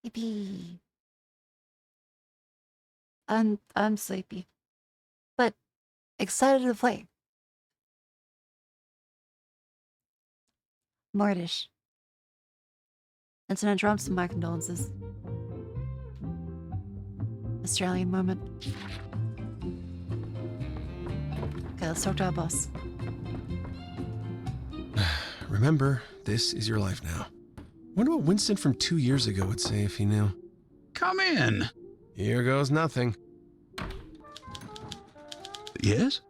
Yippee. I'm sleepy, but excited to play. Mortish. Internet drops, my condolences. Australian moment. Okay, let's talk to our boss. Remember, this is your life now. Wonder what Winston from 2 years ago would say if he knew. Come in. Here goes nothing. Yes?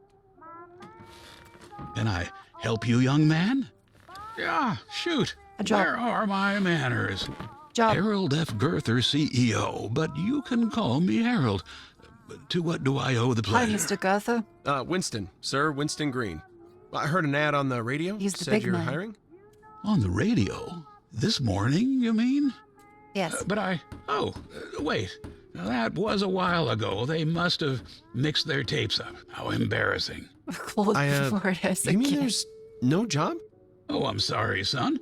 Can I help you, young man? Yeah, shoot. Where are my manners? Harold F. Girther, CEO, but you can call me Harold. To what do I owe the pleasure? Hi, Mr. Girther. Winston. Sir, Winston Green. I heard an ad on the radio. He's the Said big you're man. hiring? On the radio? This morning, you mean? Yes. Wait. That was a while ago. They must have mixed their tapes up. How embarrassing. Close before it has You mean again. there's no job? Oh, I'm sorry, son.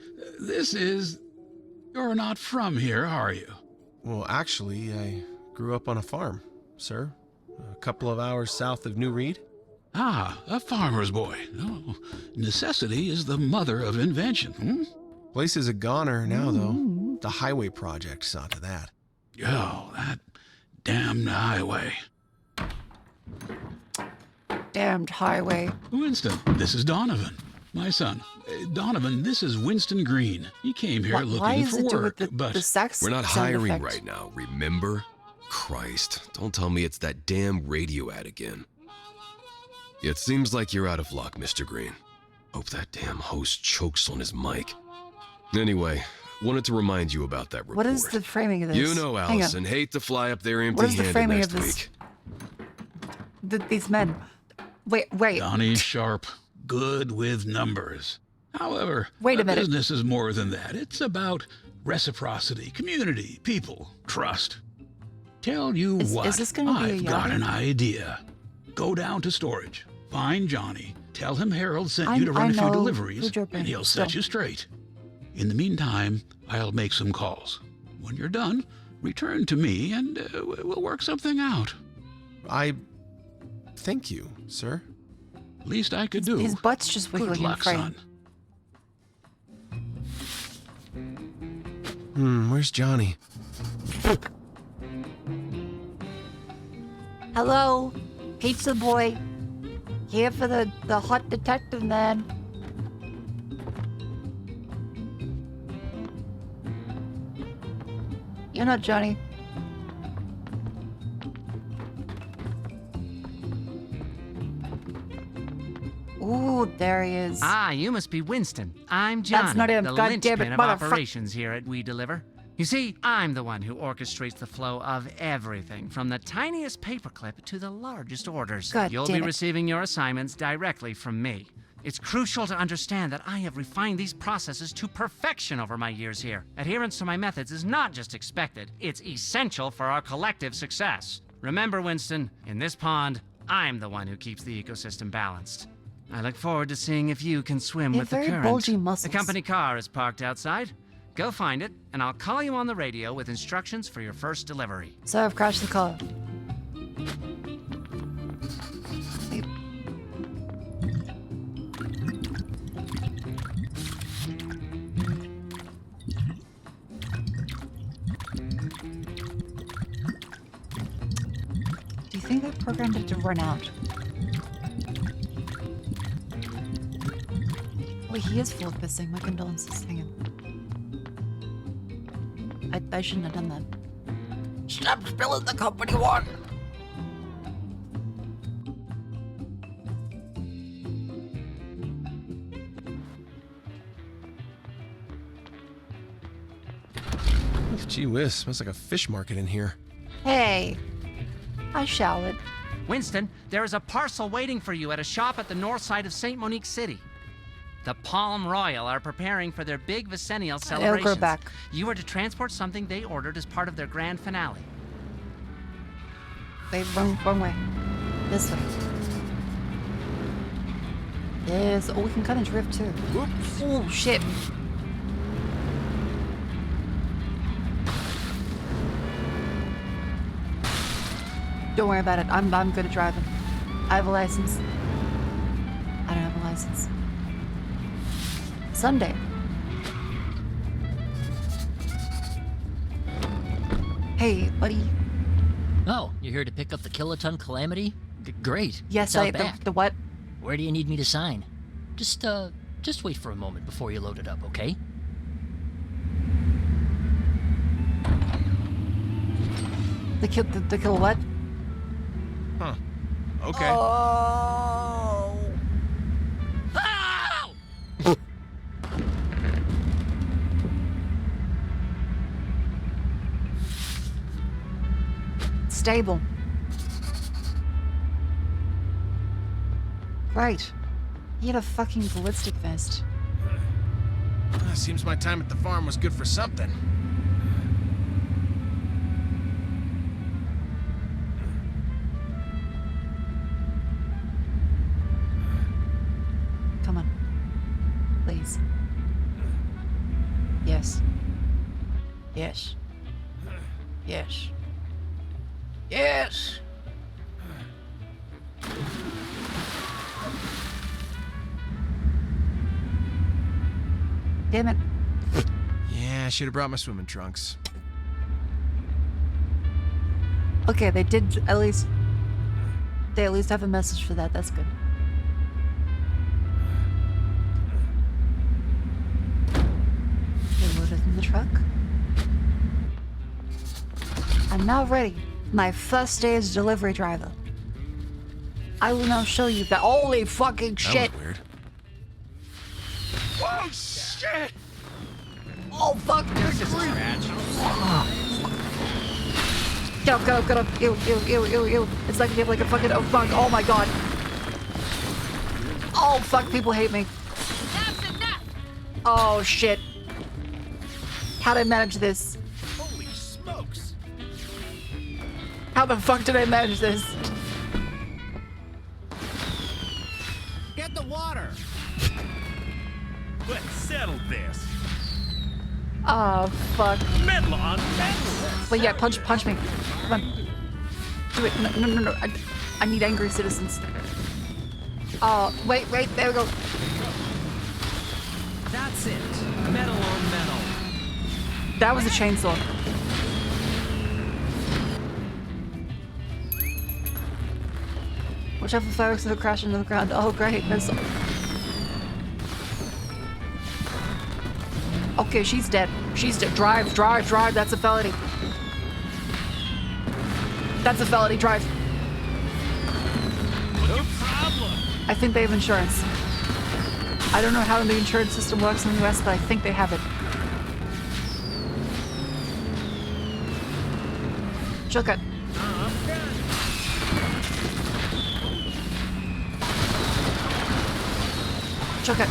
You're not from here, are you? Well, actually, I grew up on a farm, sir. A couple of hours south of New Reed. Ah, a farmer's boy. Oh, necessity is the mother of invention, hmm? Place is a goner now, though. The highway project saw to that. Oh, that damned highway. Damned highway. Winston, this is Donovan, my son. Donovan, this is Winston Green. He came here Why looking is for it do work, with but the sax We're not sound hiring effect? right now, remember? Christ, don't tell me it's that damn radio ad again. It seems like you're out of luck, Mr. Green. Hope that damn host chokes on his mic. Anyway, wanted to remind you about that report. What is the framing of this? You know, Hang on. Allison, hate to fly up there What is the empty-handed framing next of this? week. These men. Wait. Donnie Sharp, good with numbers. However, Wait a minute. business is more than that. It's about reciprocity, community, people, trust. Tell you what, is this gonna be a I've got yachty? an idea. Go down to storage, find Johnny, tell him Harold sent you to I run a few know deliveries, who you're and he'll set still. you straight. In the meantime, I'll make some calls. When you're done, return to me and we'll work something out. Thank you, sir. Least I could do. His butt's just wiggling Good luck, in frame. son. Where's Johnny? Hello, pizza boy. Here for the hot detective man. You're not Johnny. Ooh, there he is. Ah, you must be Winston. I'm Johnny, That's not him. the God damn linchpin it, of motherfuck- operations here at We Deliver. You see, I'm the one who orchestrates the flow of everything, from the tiniest paperclip to the largest orders. God You'll damn be it. receiving your assignments directly from me. It's crucial to understand that I have refined these processes to perfection over my years here. Adherence to my methods is not just expected, it's essential for our collective success. Remember, Winston, in this pond, I'm the one who keeps the ecosystem balanced. I look forward to seeing if you can swim You with have the very current. bulgy muscles. The company car is parked outside. Go find it, and I'll call you on the radio with instructions for your first delivery. So I've crashed the car. Do you think I programmed it to run out? Wait, he is full of pissing. My condolences. Hang on. I shouldn't have done that. Stop spilling the company one! Gee whiz, smells like a fish market in here. Hey, I showered. Winston, there is a parcel waiting for you at a shop at the north side of St. Monique City. The Palm Royal are preparing for their big Vicennial celebrations. I'll go back. You are to transport something they ordered as part of their grand finale. Wait, wrong way. This way. Yes. Oh, we can kind of drift too. Whoops. Oh, shit. Don't worry about it. I'm good at driving. I have a license. I don't have a license. Sunday. Hey, buddy. Oh, you're here to pick up the Kiloton Calamity? Great. Yes, It's out back. The what? Where do you need me to sign? Just wait for a moment before you load it up, okay? The kill what? Huh. Okay. Oh. Ow! Stable. Right. He had a fucking ballistic vest. Seems my time at the farm was good for something. Come on. Please. Yes. Yes. Yes. Yes! Damn it. Yeah, I should have brought my swimming trunks. Okay, they did at least... They at least have a message for that. That's good. They loaded in the truck. I'm now ready. My first day as delivery driver. I will now show you that. Holy fucking shit! That was weird. Whoa, shit! Oh fuck! This is trash. Get up! Ew. It's like you have like a fucking fuck. Oh my god. Oh fuck! People hate me. That's enough! Oh shit. How did I manage this? Holy smokes! How the fuck did I manage this? Get the water! Let's settle this. Oh fuck. Metal on metal! Wait, yeah, punch me. Come on. Do it. No. I need angry citizens. Oh, wait, there we go. That's it. Metal on metal. That was a chainsaw. Watch out for fireworks that will crash into the ground. Oh, great. That's... Okay, she's dead. She's dead. Drive. That's a felony. That's a felony. Drive. No problem. I think they have insurance. I don't know how the insurance system works in the US, but I think they have it. Shortcut. Shortcut.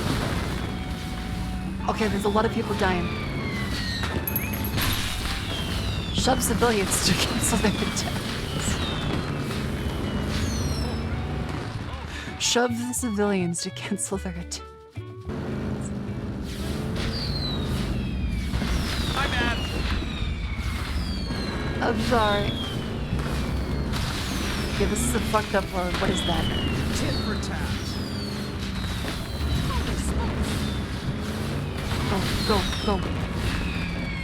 Okay, there's a lot of people dying. Shove civilians to cancel their attacks. Shove the civilians to cancel their attacks. My bad. I'm sorry. Okay, this is a fucked up road. What is that? Tit for tat. Go.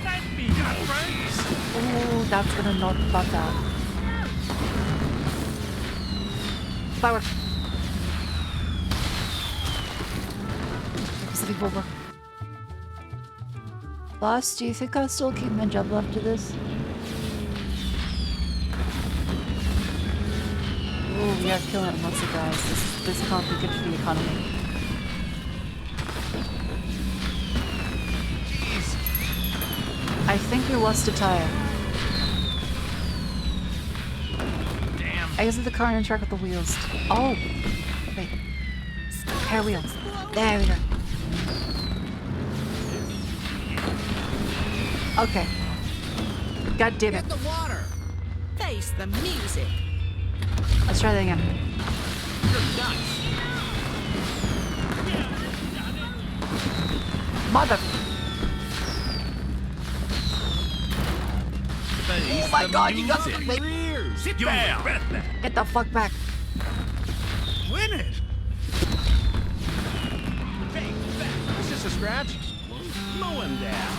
That be got friends. Oh, that's gonna not butt out. Firework. Pacific over. Boss, do you think I'll still keep my job after this? Oh, we are killing lots of guys. This can't be good for the economy. I think we lost a tire. Damn. I exit the car and interact with the wheels. Oh! Wait. Pair wheels. There we go. Okay. God damn it. Get the water. Face the music. Let's try that again. You're nuts. Mother. Face Oh my the god, you got music. the Rear. Sit down. Get the fuck back. Win it. Hey, that's just a scratch. Mow him down.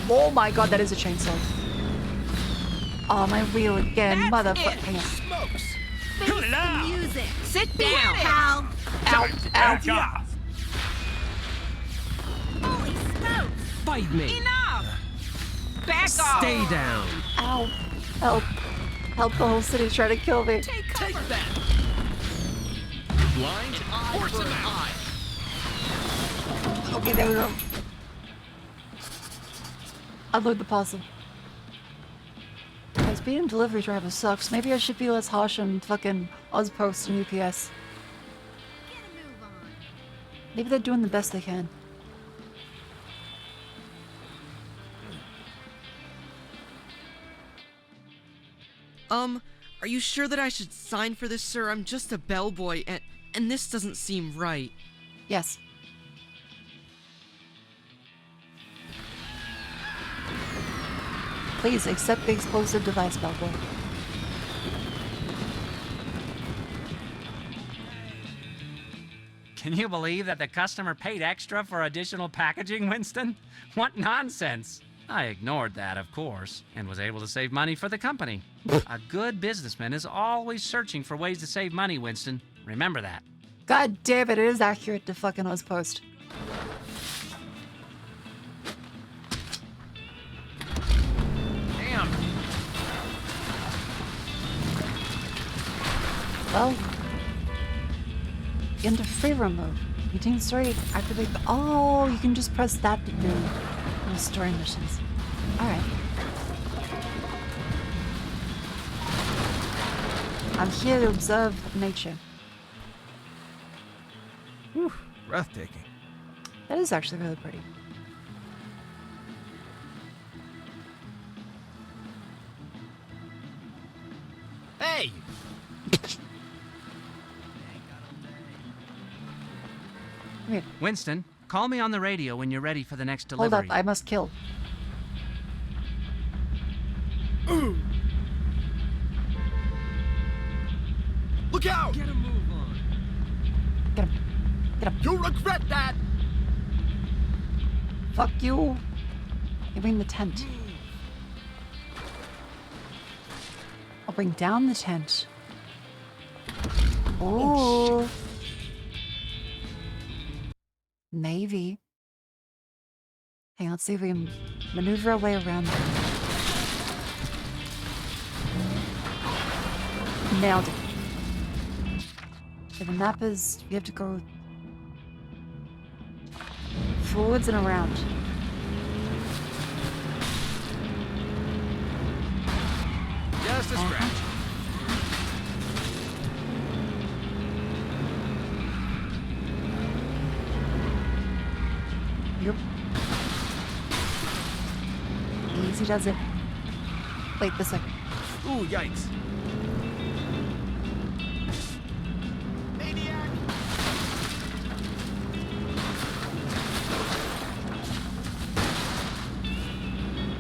Oh my god, that is a chainsaw. Oh, my wheel again, motherfucker. Hang on. Smokes. Cut it out. Music. Sit down, pal. Ow, Back ow. off. Holy smokes. Fight me. Enough. Back off. Stay down. Ow. Help. Help, the whole city's trying to kill me. Take cover. Take that. Blind? Force him out. Okay, there we go. Unload the parcel. Guys, being a delivery driver sucks. Maybe I should be less harsh on fucking Ozpost and UPS. Maybe they're doing the best they can. Are you sure that I should sign for this, sir? I'm just a bellboy, and this doesn't seem right. Yes. Please accept the explosive device, bellboy. Can you believe that the customer paid extra for additional packaging, Winston? What nonsense! I ignored that, of course, and was able to save money for the company. A good businessman is always searching for ways to save money, Winston. Remember that. God damn it, it is accurate to fucking Ozpost. Damn. Well, into free roam mode. Meeting story, activate the— oh, you can just press that to do those story missions. Alright. I'm here to observe nature. Whew, breathtaking. That is actually really pretty. Hey! Winston, call me on the radio when you're ready for the next delivery. Hold up, I must kill. Look out! Get a move on. Get him. Get him. You'll regret that! Fuck you. You bring the tent. I'll bring down the tent. Oh. Maybe. Hey, let's see if we can maneuver our way around that. Nailed it. Okay, the map is, you have to go forwards and around. Just a scratch. Yep. Easy does it. Wait, this way. Ooh, yikes.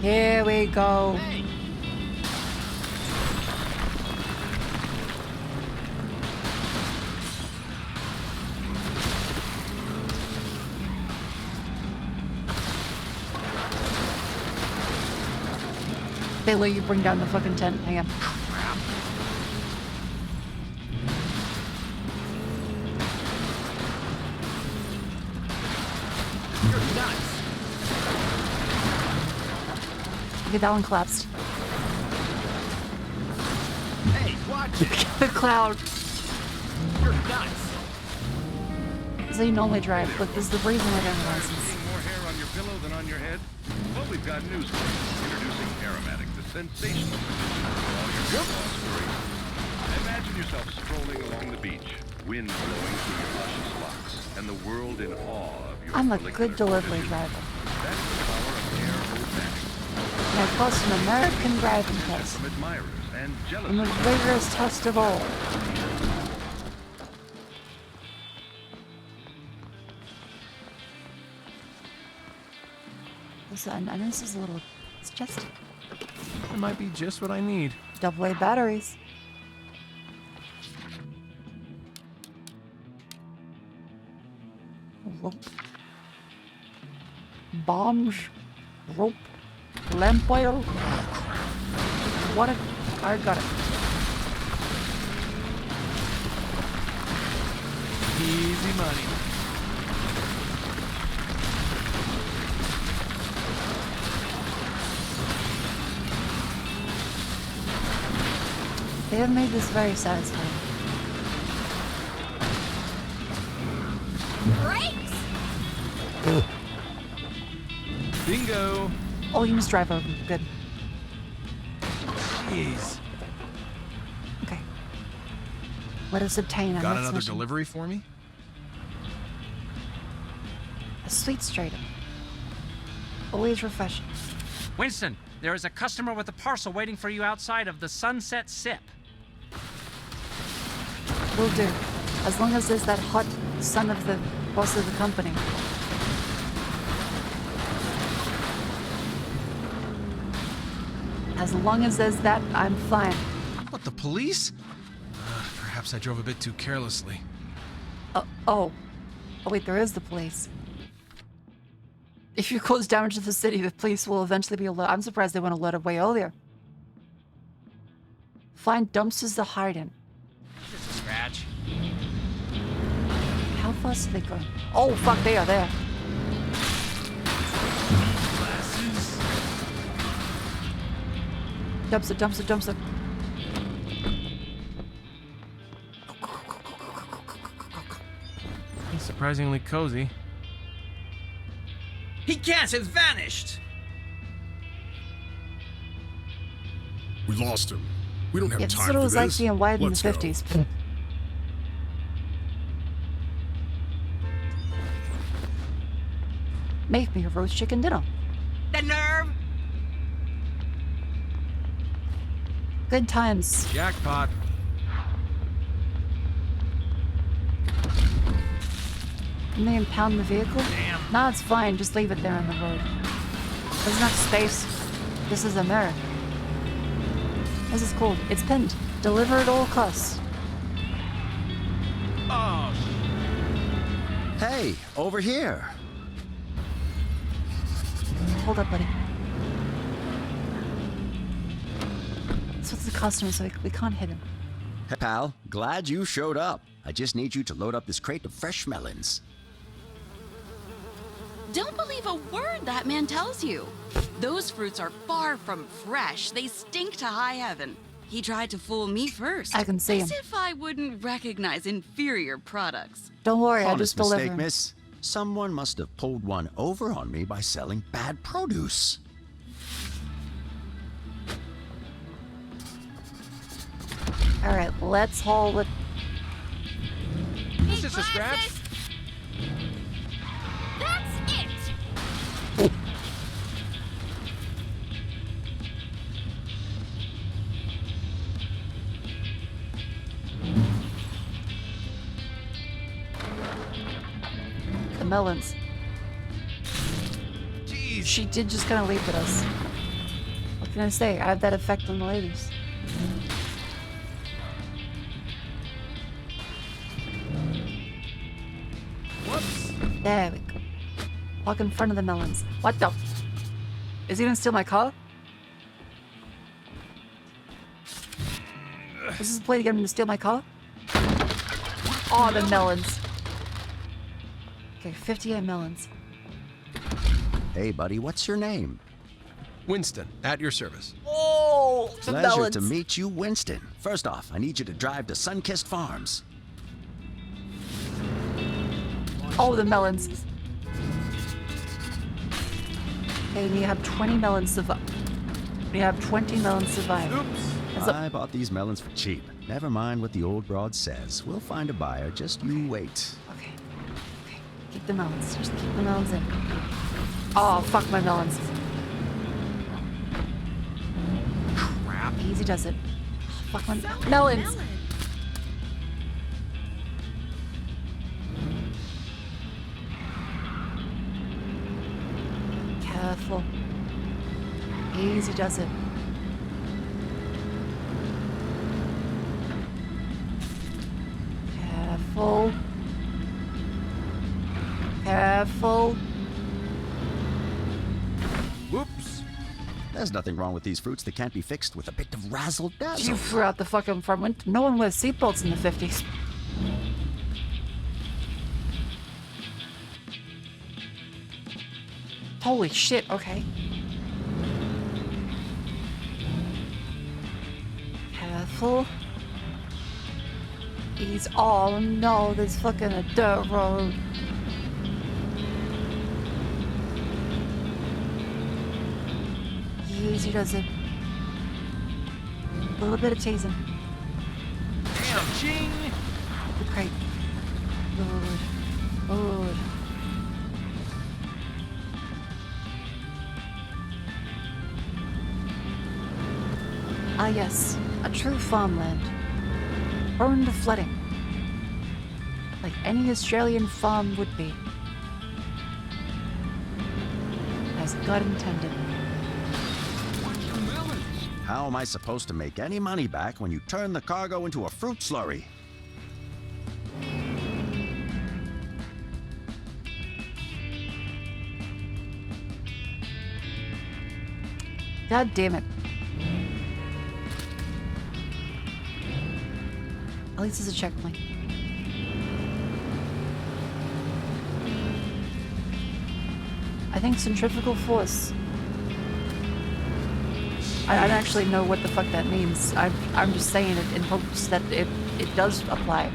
Here we go. Hey. They let you bring down the fucking tent. Hang on. You're nuts. Okay, that one collapsed. Hey, watch it. The cloud. You're nuts. This is how you normally drive. Look, this is the reason I got a license. More hair on your pillow than on your head? Well, we've got news for you. Introducing Aromatic, the sensational for all your good loss worries. Imagine yourself strolling along the beach, wind blowing through your luscious locks, and the world in awe of your I'm a good delivery driver. That's the power of Air Aromatic. And I passed an American driving test. From admirers and jealous. The most rigorous test of all. Listen, I know this is a little suggestive. It might be just what I need. AA batteries. Rope. Bombs. Rope. Lamp oil. What a... I got it. Easy money. They have made this very satisfying. Brakes! Bingo! Oh, you must drive over. Good. Jeez. Okay. Let us obtain our Got next another mission. delivery for me? A sweet straight up. Always refreshing. Winston, there is a customer with a parcel waiting for you outside of the Sunset Sip. Will do. As long as there's that hot son of the boss of the company. As long as there's that, I'm fine. What, the police? Perhaps I drove a bit too carelessly. Oh, wait, there is the police. If you cause damage to the city, the police will eventually be alerted. I'm surprised they weren't alerted way earlier. Find dumpsters to hide in. Just a scratch. How fast are they going? Oh, fuck, they are there. Glasses. Dumpster, dumpster, dumpster. It's surprisingly cozy. He can't! It's vanished! We lost him. We don't have Yeah, this time is what it for was this. like being white in Let's the go. 50s. Make me a roast chicken dinner. The nerve! Good times. Jackpot. Can they impound the vehicle? Damn. Nah, it's fine. Just leave it there on the road. There's enough space. This is America. This is cool. It's pinned. Deliver at all costs. Oh. Hey, over here. Hold up, buddy. This was the customer, so we can't hit him. Hey, pal, glad you showed up. I just need you to load up this crate of fresh melons. Don't believe a word that man tells you. Those fruits are far from fresh. They stink to high heaven. He tried to fool me first. I can see As him. if I wouldn't recognize inferior products. Don't worry, I Honest just deliver mistake, him. miss. Someone must have pulled one over on me by selling bad produce. All right, let's haul it. It's just a scratch. That's it! The melons. Jeez. She did just kind of leave with us. What can I say? I have that effect on the ladies. Whoops. There we go. Walk in front of the melons. What the? Is he gonna steal my car? Is this a play to get him to steal my car? Oh, the melons. Okay, 58 melons. Hey, buddy, what's your name? Winston, at your service. Oh, the Pleasure melons. to meet you, Winston. First off, I need you to drive to Sunkissed Farms. Oh, the melons. Okay, and you have 20 melons survive. You have 20 melons survive. Oops. I bought these melons for cheap. Never mind what the old broad says. We'll find a buyer. Just you wait. Okay. Keep the melons. Just keep the melons in. Oh, fuck my melons. Crap. Easy does it. Fuck my melons. Careful. Easy does it. Careful. Careful. Whoops. There's nothing wrong with these fruits that can't be fixed with a bit of razzle-dazzle. You threw out the fucking front window. No one wears seatbelts in the 50s. Holy shit, okay. Careful. Oh no, there's fucking a dirt road. Easy does it. A little bit of tasing. Damn, ching! The crate. Lord. Ah yes, a true farmland. Prone to flooding. Like any Australian farm would be. As God intended. How am I supposed to make any money back when you turn the cargo into a fruit slurry? God damn it. At least it's a checkpoint. I think centrifugal force. I don't actually know what the fuck that means. I'm just saying it in hopes that it does apply.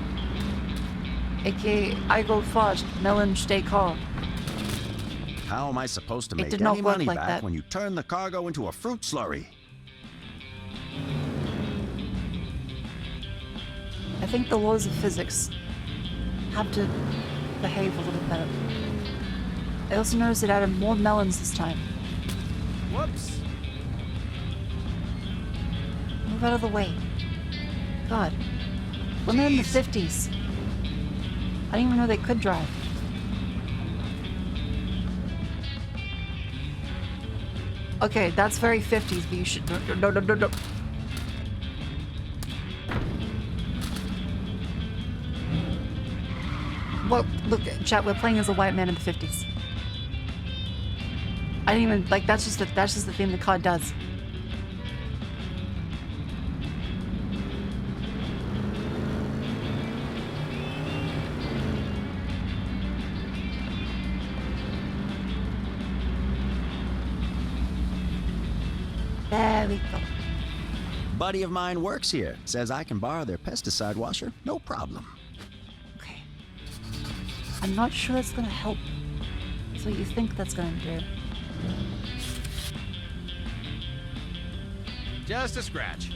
AKA, I go fast, melon stay calm. How am I supposed to make did not any work money like back that. when you turn the cargo into a fruit slurry? I think the laws of physics have to behave a little better. I also noticed it added more melons this time. Whoops. Move out of the way. God. Women in the 50s. I didn't even know they could drive. Okay, that's very 50s, but you should... No. Well, look, chat, we're playing as a white man in the 50s. I didn't even... Like, that's just the thing the card does. There we go. Buddy of mine works here. Says I can borrow their pesticide washer. No problem. Okay. I'm not sure that's gonna help. That's what you think that's gonna do. Just a scratch.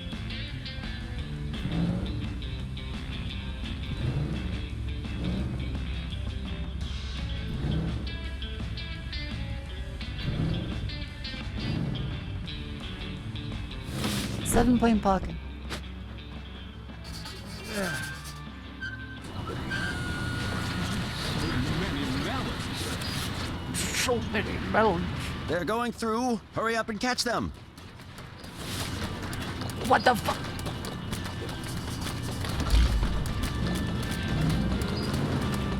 Seven-point parking. So many melons. They're going through. Hurry up and catch them. What the fuck?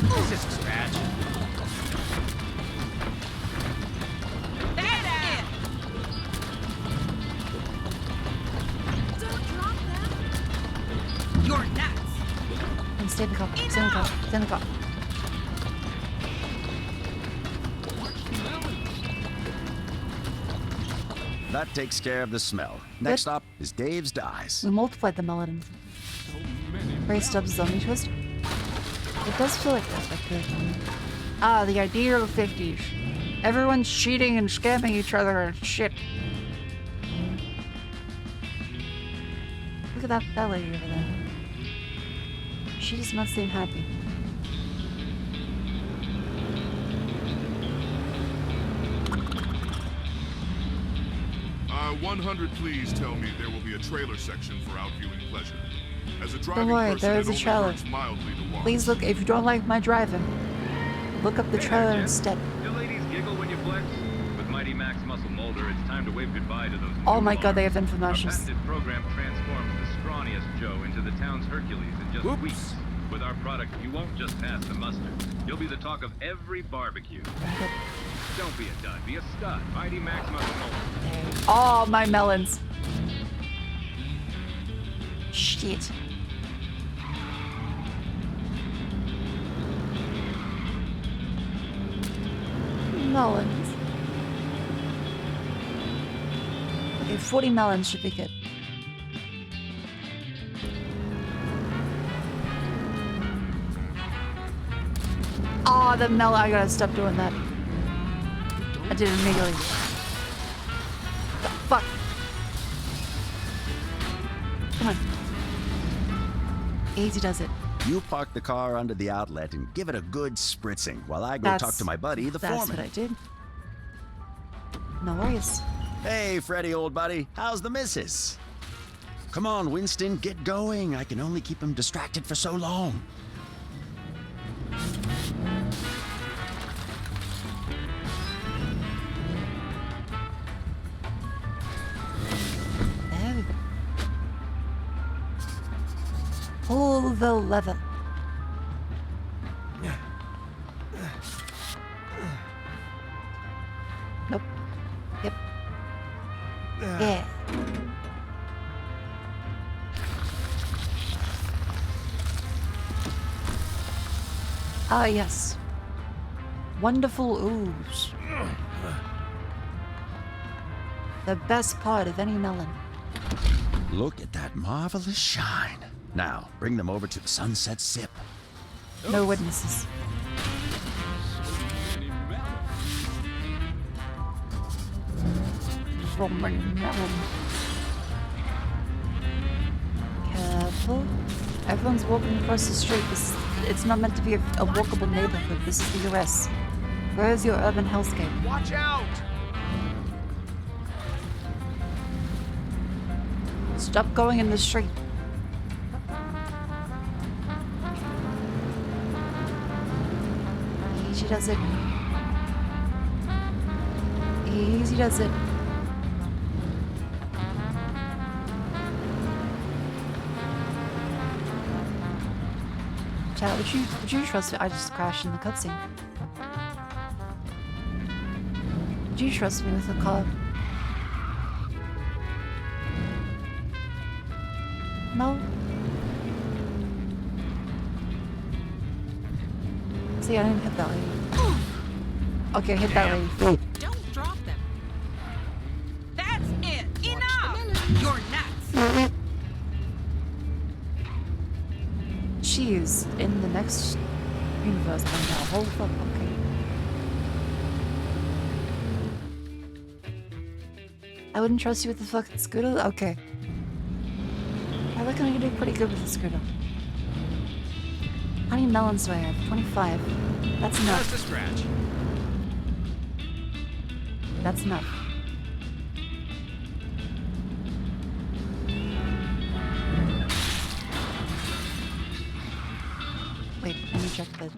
It's just a scratch. You're nuts. And stay in the car. Stay in the car. Stay in the car. That takes care of the smell. Next up is Dave's Dyes. We multiplied the melons. Ray Stubbs' zombie twist. It does feel like that, like the... Ah, the ideal 50s. Everyone's cheating and scamming each other and shit. Look at that lady over there. She does not seem happy. 100, please tell me there will be a trailer section for out viewing pleasure. As a driving Don't worry, person, there is it a only trailer. hurts mildly to watch. Please look, if you don't like my driving, look up the trailer instead. Do ladies giggle when you flex? With Mighty Max Muscle Molder, it's time to wave goodbye to those. Oh my god, they have Our infomercials. patented program transforms the scrawniest Joe into the town's Hercules in just weeks. With our product, you won't just pass the muster. You'll be the talk of every barbecue. Don't be a dud, be a stud. Mighty Max Muscle Molder. Oh, my melons. Shit. Melons. Okay, 40 melons should be good. Oh, the melon. I gotta stop doing that. I did it immediately. The fuck. Come on. Easy does it. You park the car under the outlet and give it a good spritzing while I go talk to my buddy, the foreman. That's what I did. No worries. Hey, Freddy, old buddy. How's the missus? Come on, Winston, get going. I can only keep him distracted for so long. There we go. Pull the lever. Nope. Yep. Yeah. Ah, yes. Wonderful ooze. The best part of any melon. Look at that marvelous shine. Now, bring them over to the sunset sip. No witnesses. So many melons. Careful. Everyone's walking across the street. It's not meant to be a walkable neighborhood. This is the US. Where is your urban hellscape? Watch out! Stop going in the street. Easy does it. Easy does it. Chat, would you trust me? I just crashed in the cutscene. Would you trust me with the car? No? See, I didn't hit that lady. Okay, hit that lady. Don't drop them. That's it. Enough. You're nuts. She is in the next universe by now. Hold up, okay. I wouldn't trust you with the fucking scooter? Okay. I reckon I can do pretty good with the scooter. How many melons do I have? 25. That's enough. Just a scratch. That's enough. Wait, let me check the...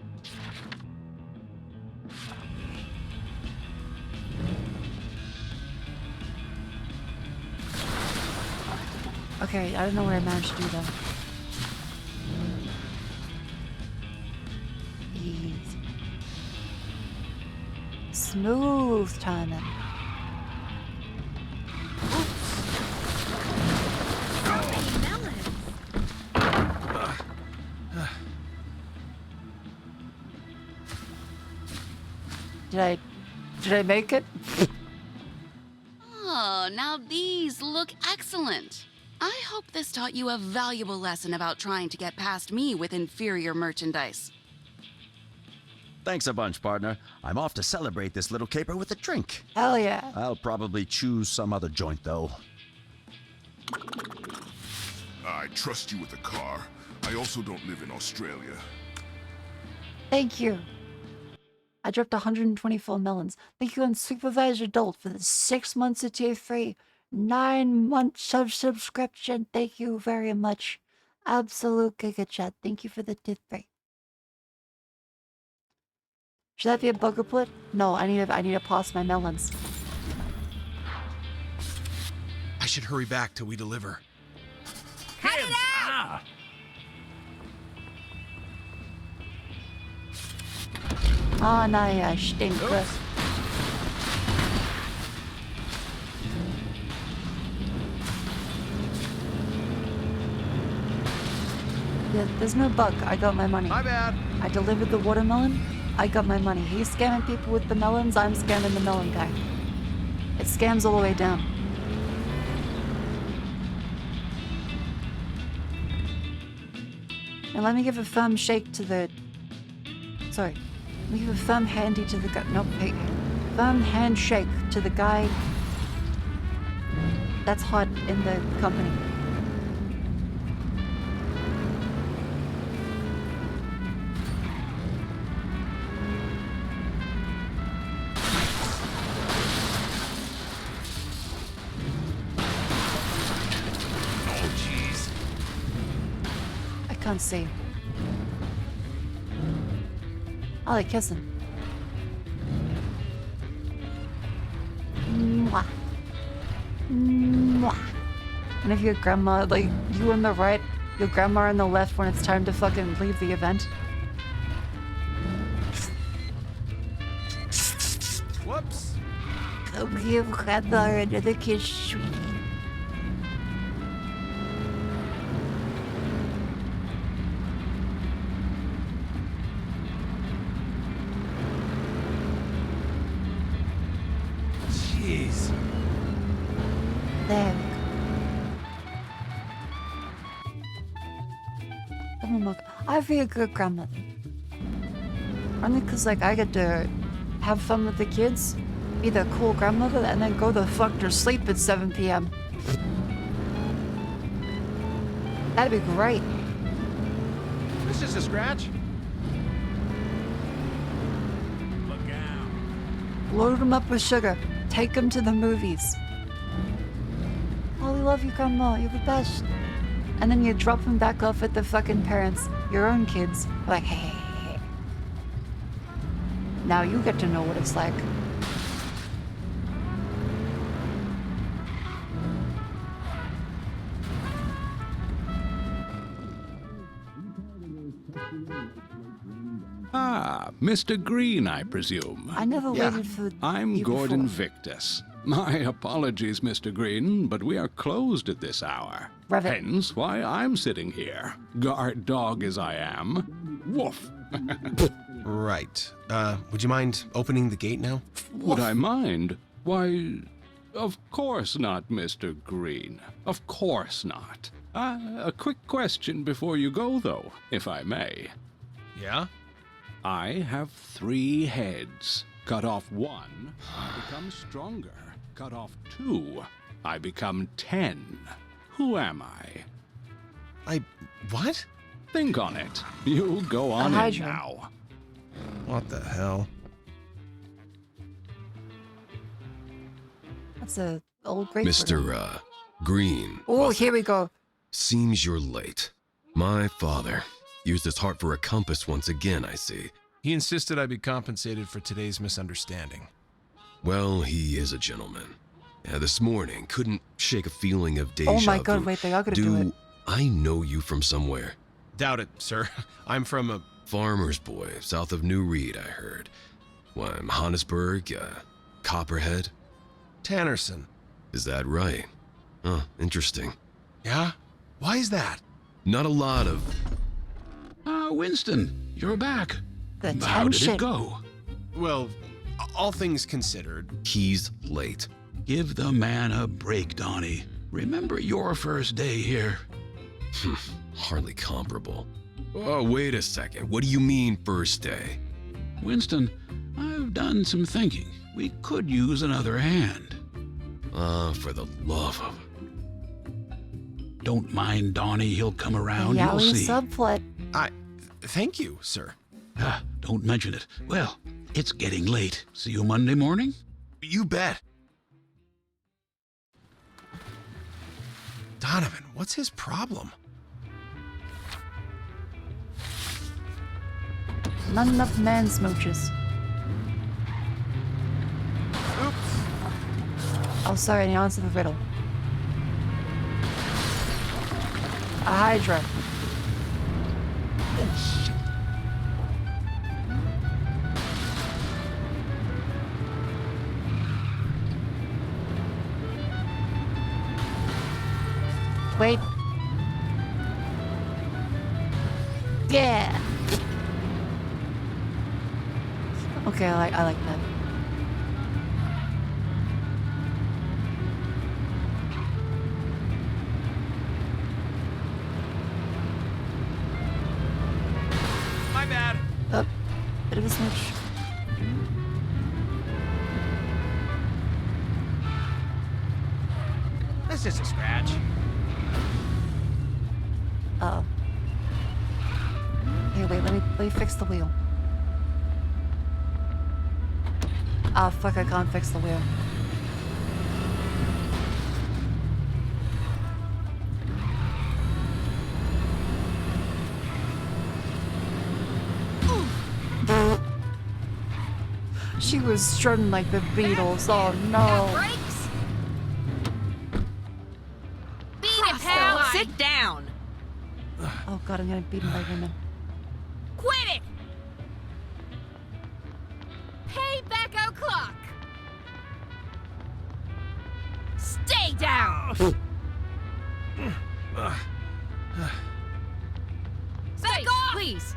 Okay, I don't know where I managed to do that. Easy. Smooth timing. Did I make it? Oh, now these look excellent. I hope this taught you a valuable lesson about trying to get past me with inferior merchandise. Thanks a bunch, partner. I'm off to celebrate this little caper with a drink. Hell yeah. I'll probably choose some other joint, though. I trust you with the car. I also don't live in Australia. Thank you. I dropped 124 melons. Thank you, Unsupervised Adult, for the 6 months of tier free, 9 months of subscription. Thank you very much. Absolute Giga Chat. Thank you for the tier free. Should that be a bugger put? No, I need to pass my melons. I should hurry back till we deliver. Cut it out! Ah, naja, stinke. Yeah, there's no bug. I got my money. My bad. I delivered the watermelon. I got my money. He's scamming people with the melons. I'm scamming the melon guy. It scams all the way down. And let me give a firm shake to the... Sorry. Let me give a firm handy to the guy... Nope. Hey. Firm handshake to the guy that's hot in the company. Can't see. Oh, they're kissing. Mwah. Mwah. And if your grandma, like, you on the right, your grandma on the left when it's time to fucking leave the event. Whoops. Come here, grandma, another kiss, sweetie. Jeez. There we go. Oh look, I'd be a good grandmother. Only cause like I get to have fun with the kids, be the cool grandmother, and then go the fuck to sleep at 7 p.m. That'd be great. This just a scratch. Load them up with sugar. Take them to the movies. Oh, we love you, Grandma. You're the best. And then you drop them back off at the fucking parents, your own kids. Like, hey. Now you get to know what it's like. Ah, Mr. Green, I presume. I never waited for I'm you Gordon before. Victus. My apologies, Mr. Green, but we are closed at this hour. Revet. Hence why I'm sitting here, guard dog as I am. Woof. Right. Would you mind opening the gate now? Would I mind? Why, of course not, Mr. Green. Of course not. A quick question before you go, though, if I may. Yeah? I have 3 heads. Cut off 1, I become stronger. Cut off 2, I become 10. Who am I? What? Think on it. You go on in now. What the hell? That's a old great. Mr. Green. Oh, here we go. Seems you're late. My father used his heart for a compass once again, I see. He insisted I be compensated for today's misunderstanding. Well, he is a gentleman. This morning, couldn't shake a feeling of deja vu. Oh my god, wait, they are gonna do it. I know you from somewhere? Doubt it, sir. I'm from a... Farmer's boy, south of New Reed, I heard. Why, Johannesburg, Copperhead? Tannerson. Is that right? Huh, interesting. Yeah? Why is that? Not a lot of... Winston, you're back. The How did tension. it go? Well, all things considered... He's late. Give the man a break, Donnie. Remember your first day here. Hardly comparable. Oh, wait a second. What do you mean, first day? Winston, I've done some thinking. We could use another hand. For the love of... Don't mind Donnie, he'll come around, you'll see. subplot. Thank you, sir. Don't mention it. Well, it's getting late. See you Monday morning? You bet. Donovan, what's his problem? Not enough man smooches. Oops. Oh, sorry, the answer to the riddle. A Hydra. Oh, shit. Wait. Yeah. Okay, I like that. My bad. Bit of a smooch. That's just a scratch. Uh-oh. Hey, wait, let me fix the wheel. Ah, fuck, I can't fix the wheel. She was strutting like the Beatles. Oh no. Brakes? Beat it, pal! Sit down! Oh god, I'm gonna beat him by women. Quit it! Payback o'clock! Stay down! Back off! Please.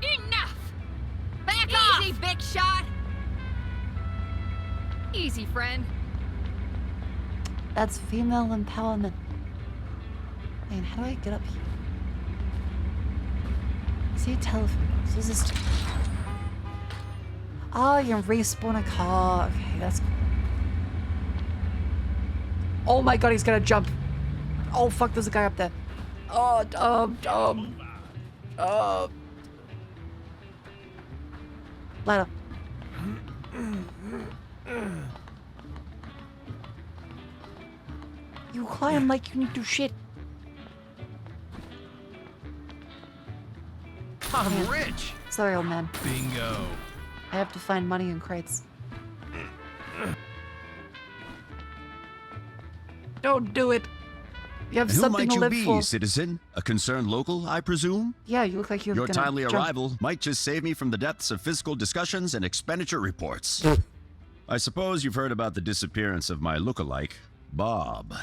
Enough! Back off! Easy, big shot! Easy, friend. That's female empowerment. Man, how do I get up here? See a telephone. So is this... Oh, you can respawn a car. Okay, that's cool. Oh my god, he's gonna jump. Oh fuck, there's a guy up there. Oh, ladder. You climb like you need to shit. I'm rich. Sorry, old man. Bingo. I have to find money in crates. Don't do it. You have Who something might to you live be, for. citizen? A concerned local, I presume? Yeah, you look like you're Your gonna timely jump. arrival might just save me from the depths of fiscal discussions and expenditure reports. I suppose you've heard about the disappearance of my lookalike, Bob.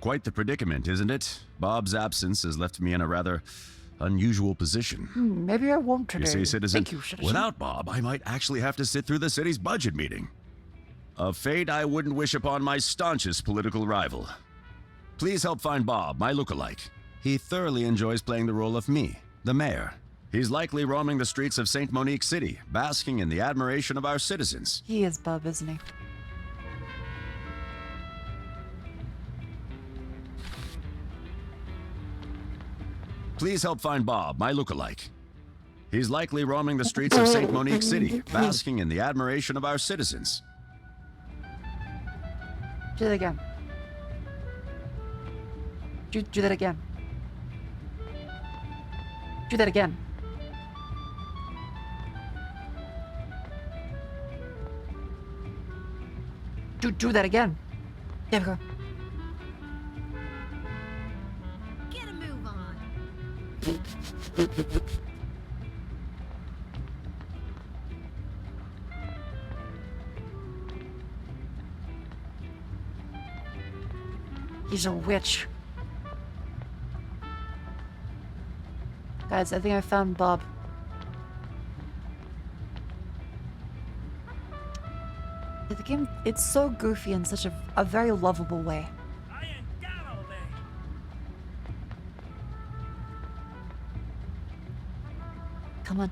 Quite the predicament, isn't it? Bob's absence has left me in a rather unusual position. Maybe I won't today. You see, citizen, Thank you, citizen. without Bob, I might actually have to sit through the city's budget meeting. A fate I wouldn't wish upon my staunchest political rival. Please help find Bob, my lookalike. He thoroughly enjoys playing the role of me, the mayor. He's likely roaming the streets of St. Monique City, basking in the admiration of our citizens. He is Bob, isn't he? Please help find Bob, my lookalike. He's likely roaming the streets of St. Monique City, basking in the admiration of our citizens. Do that again. Do that again. Do that again. Do that again. There we go. Get a move on. He's a witch. Guys, I think I found Bob. The game, it's so goofy in such a very lovable way. Come on.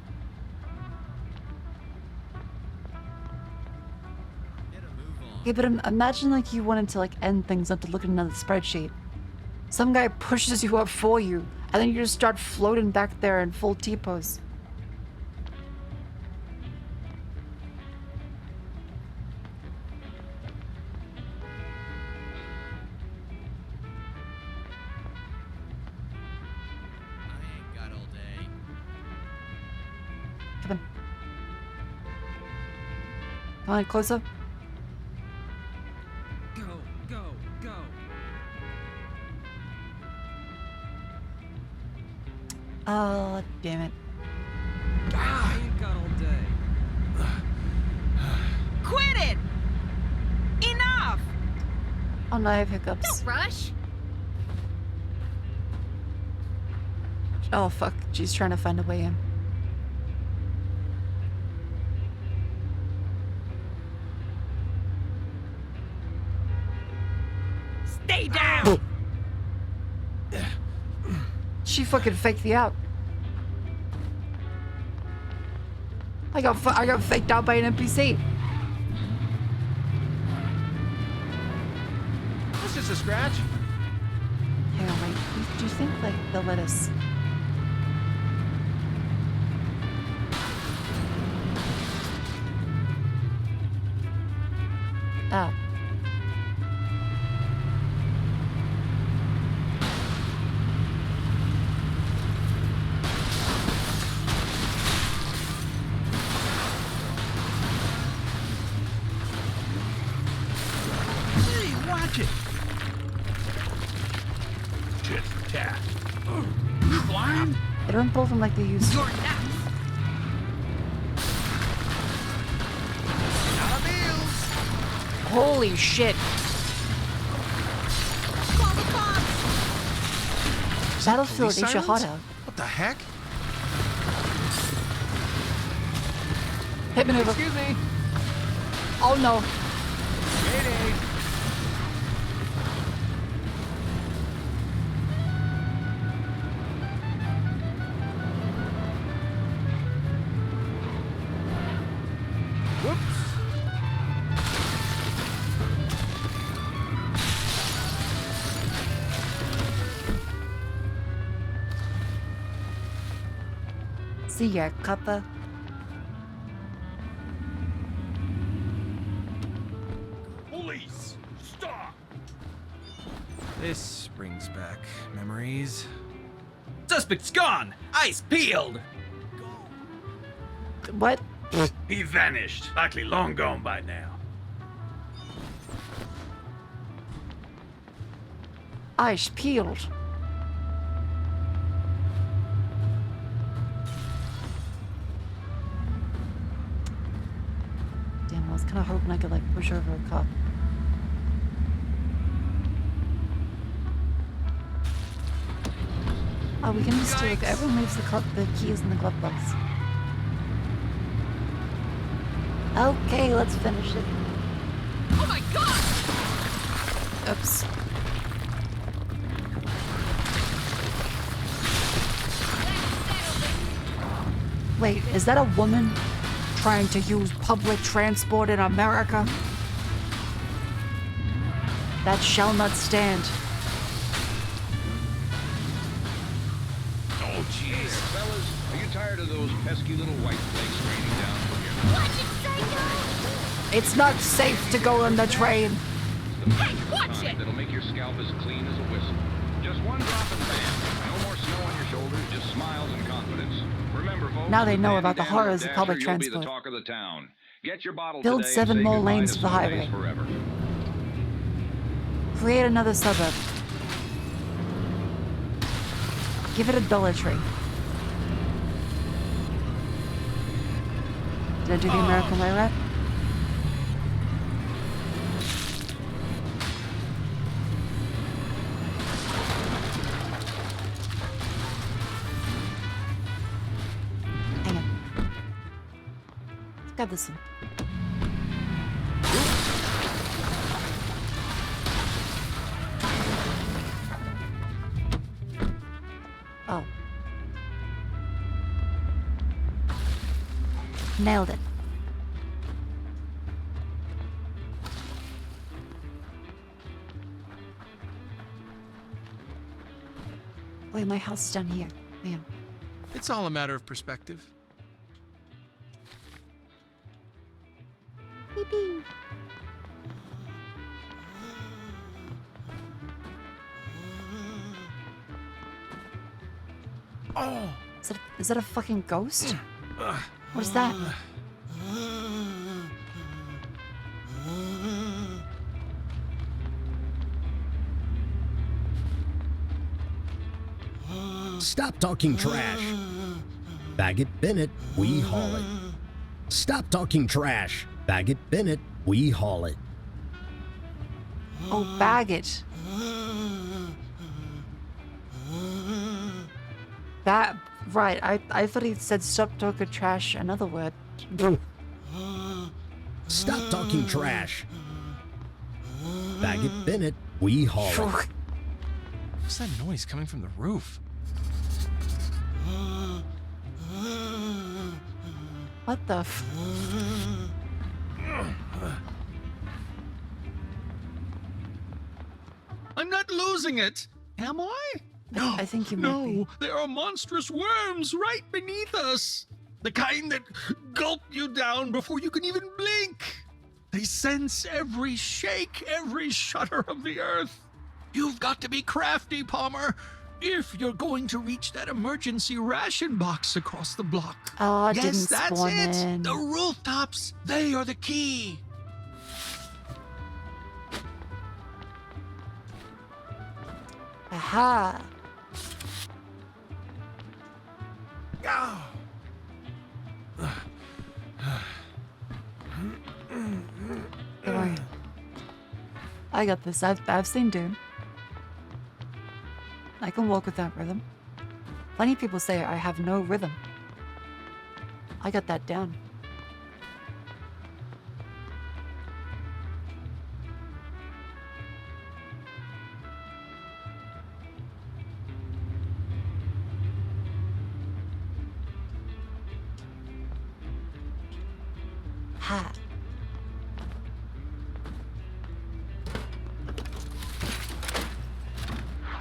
Yeah, but imagine like you wanted to like end things up to look at another spreadsheet. Some guy pushes you up for you, and then you just start floating back there in full T-pose. Come on. Come on, closer. Go, go, go. Oh, damn it. I ain't got all day. Quit it! Enough! Oh no, I have hiccups. Don't rush. Oh fuck, she's trying to find a way in. Stay down! She fucking faked me out. I got faked out by an NPC. It's just a scratch. Hang on, wait. Do you think like they'll let us? Ah. Hey, watch it! Tit tat. You blind? They don't pull them like they used to. You're nuts! Holy shit. Battlefield is your hot out. What the heck? Hit maneuver. Excuse me. Oh no. Mayday. Whoops. See ya, copper. Police! Stop! This brings back memories. Suspect's gone! Ice peeled! What? He vanished. Likely long gone by now. Ice peeled. Damn, I was kind of hoping I could like push over a cop. Oh, we can just do like everyone leaves the keys in the glove box. Okay, let's finish it. Oh my god! Oops. Wait, is that a woman trying to use public transport in America? That shall not stand. Oh, jeez. Fellas, are you tired of those pesky little white flakes raining down from your... Watch it, Psycho! It's not safe to go on the train. Hey, watch it! That'll make your scalp as clean as a whistle. Just one drop and bam. No more snow on your shoulders, just smiles and confidence. Remember, folks, Now they know with about the Dandy horrors Dasher, of public you'll be the transport. talk of the town. Get your bottle Build today 7 and say more goodbye lanes to to the Sundays highway. forever. Create another suburb. Give it a Dollar Tree. Did I do the American way right? Hang on. Let's grab this one. Oh. Nailed it. Wait, my house is down here. Man. It's all a matter of perspective. Beep, beep. Oh! Is that a fucking ghost? What is that? Stop talking trash. Baggett Bennett, we haul it. Stop talking trash. Baggett Bennett, we haul it. Oh, Baggett. That, right, I thought he said stop talking trash, another word. Stop talking trash. Baggett Bennett, we haul it. What's that noise coming from the roof? What the f... I'm not losing it, am I? No, I think you might be. There are monstrous worms right beneath us. The kind that gulp you down before you can even blink. They sense every shake, every shudder of the earth. You've got to be crafty, Palmer, if you're going to reach that emergency ration box across the block. Oh, yes, didn't that's spawn it. in. The rooftops, they are the key. Aha. Oh. Don't worry. I got this. I've seen Dune. I can walk without rhythm. Plenty of people say I have no rhythm. I got that down. Ha.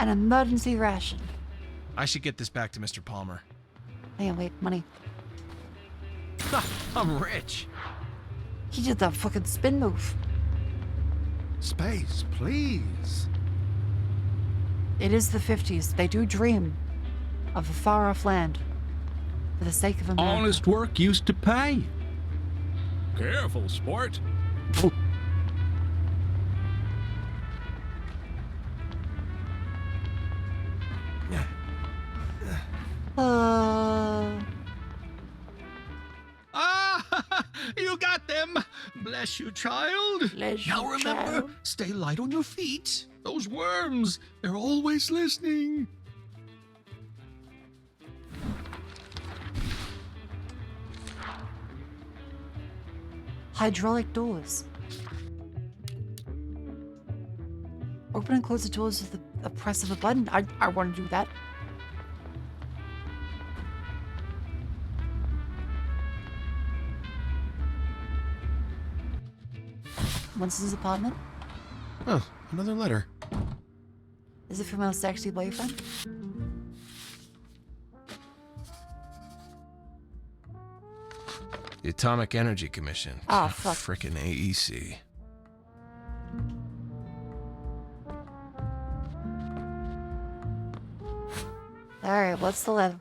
An emergency ration. I should get this back to Mr. Palmer. Hang on, wait, money. I'm rich. He did that fucking spin move. Space, please. It is the 50s. They do dream of a far-off land for the sake of America. Honest work used to pay. Careful, sport. Ah, you got them. Bless you, child. Bless now you, remember, child. stay light on your feet. Those worms, they're always listening. Hydraulic doors. Open and close the doors with the press of a button. I want to do that. What's his apartment? Oh, another letter. Is it from our sexy boyfriend? The Atomic Energy Commission. Oh, fuck. Frickin' AEC. Alright, what's the letter?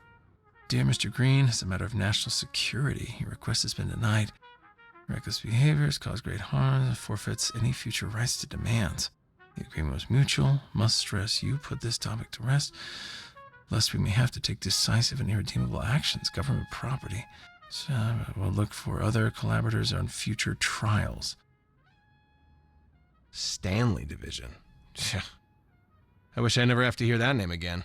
Dear Mr. Green, as a matter of national security, your request has been denied. Reckless behaviors cause great harm and forfeits any future rights to demands. The agreement was mutual. Must stress you put this topic to rest, lest we may have to take decisive and irredeemable actions. Government property. So we'll look for other collaborators on future trials. Stanley Division. I wish I never have to hear that name again.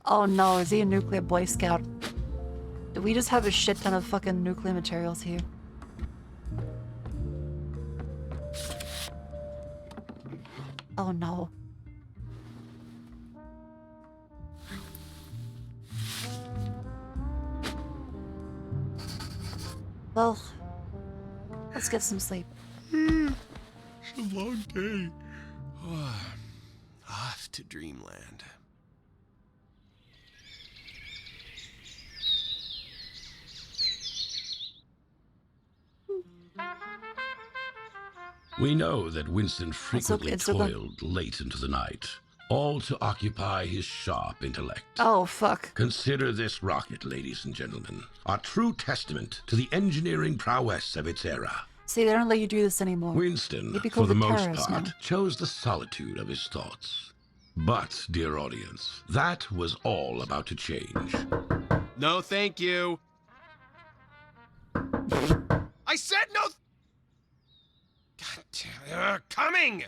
Oh no, is he a nuclear Boy Scout? Do we just have a shit ton of fucking nuclear materials here? Oh no. Well, let's get some sleep. It's a long day. off to dreamland. We know that Winston frequently it's okay. toiled late into the night, all to occupy his sharp intellect. Oh, fuck. Consider this rocket, ladies and gentlemen, a true testament to the engineering prowess of its era. See, they don't let you do this anymore. Winston, You'd be for called the a most terrorist part, now. chose the solitude of his thoughts. But, dear audience, that was all about to change. No, thank you. I said no. God damn it. Coming!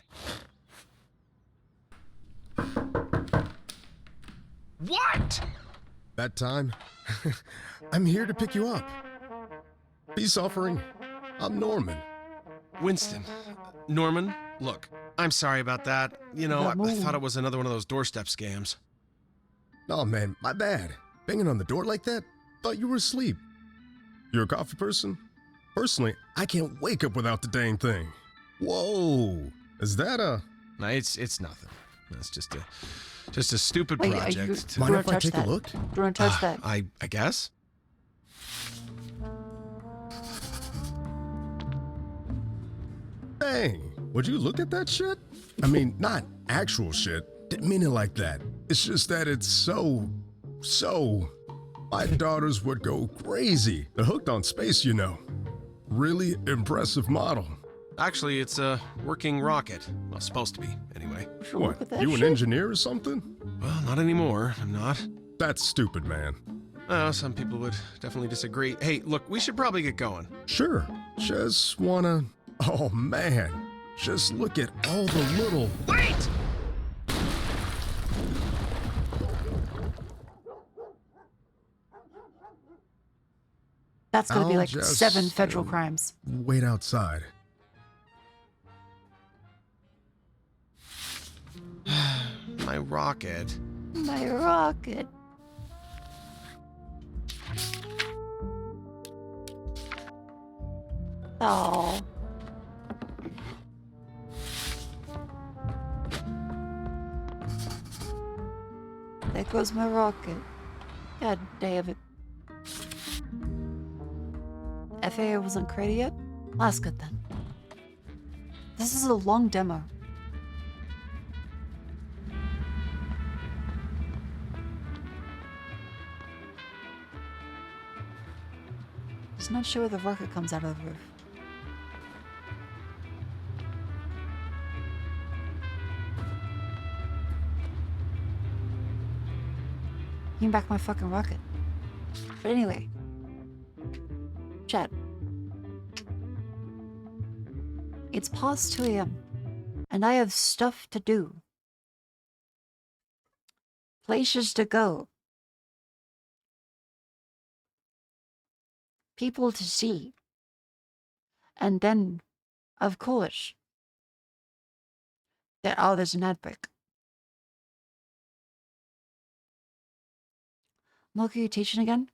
What? That time, I'm here to pick you up. Peace offering. I'm Norman. Winston. Norman, look, I'm sorry about that. You know, I move. thought it was another one of those doorstep scams. Oh man, my bad. Banging on the door like that? Thought you were asleep. You're a coffee person? Personally, I can't wake up without the dang thing. Whoa, is that a... No, it's nothing. That's just a stupid Wait, project. Mind if I take a look? Do you want to touch that? I guess. Dang, would you look at that shit? I mean, not actual shit. Didn't mean it like that. It's just that it's so... My daughters would go crazy. They're hooked on space, you know. Really impressive model. Actually, it's a working rocket. Well, supposed to be, anyway. What, you an engineer or something? Well, not anymore. I'm not. That's stupid, man. Some people would definitely disagree. Hey, look, we should probably get going. Sure. Just wanna... Oh, man. Just look at all the little... Wait! That's gonna be I'll like just, 7 federal crimes. Wait outside. My rocket. My rocket. Oh. There goes my rocket. God damn it. FAA wasn't created yet? That's good then. This is a long demo. Just not sure where the rocket comes out of the roof. Give me back my fucking rocket. But anyway. Chat. It's past 2 a.m. and I have stuff to do. Places to go. People to see. And then, of course, there's an ad break. Look, are you teaching again?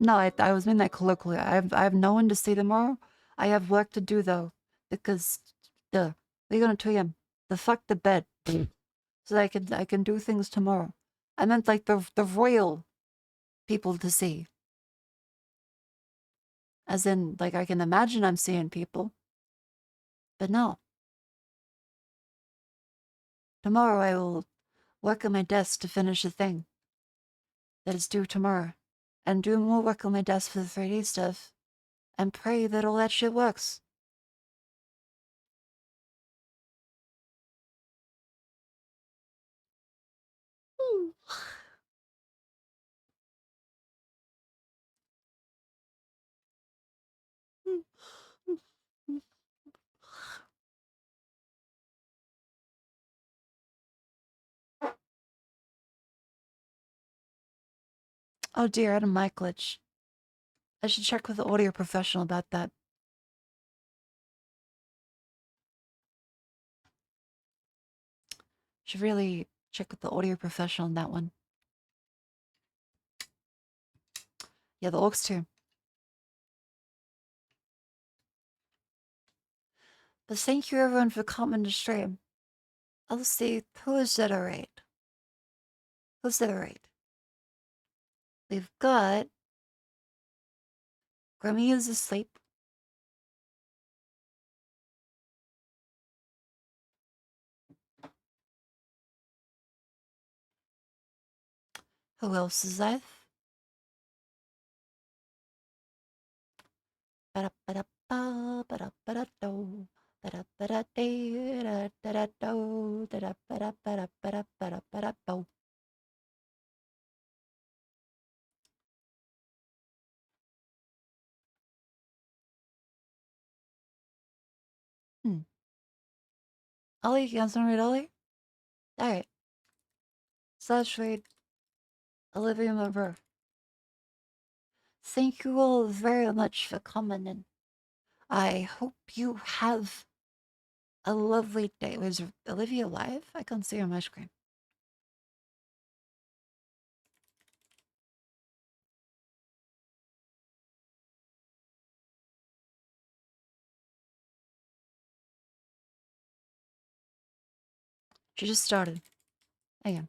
No, I was in that colloquially. I have no one to see tomorrow. I have work to do though, because we're going to 2 a.m. The fuck the bed, so that I can do things tomorrow. I meant like the royal people to see, as in like I can imagine I'm seeing people, but no. Tomorrow I will work on my desk to finish the thing that is due tomorrow. And do more work on my desk for the 3D stuff. And pray that all that shit works. Oh dear, I had a mic glitch. I should check with the audio professional about that. Should really check with the audio professional on that one. Yeah, the aux too. But thank you everyone for coming to stream. Let's see, who's at a rate? Who's at a rate? We've got Grimmy is asleep. Who else is live? Ba-da-ba-da-ba, ba-da-ba-da-do, ba-da-ba-da-dee, da-da-da-do, da-da-ba-da-ba-da-ba-da-ba-da-ba-da-bo. Ollie, you guys want to read Ollie? Alright. Slash read Olivia Monroe. Thank you all very much for coming in. I hope you have a lovely day. Was Olivia live? I can't see her on my screen. She just started. Hang on.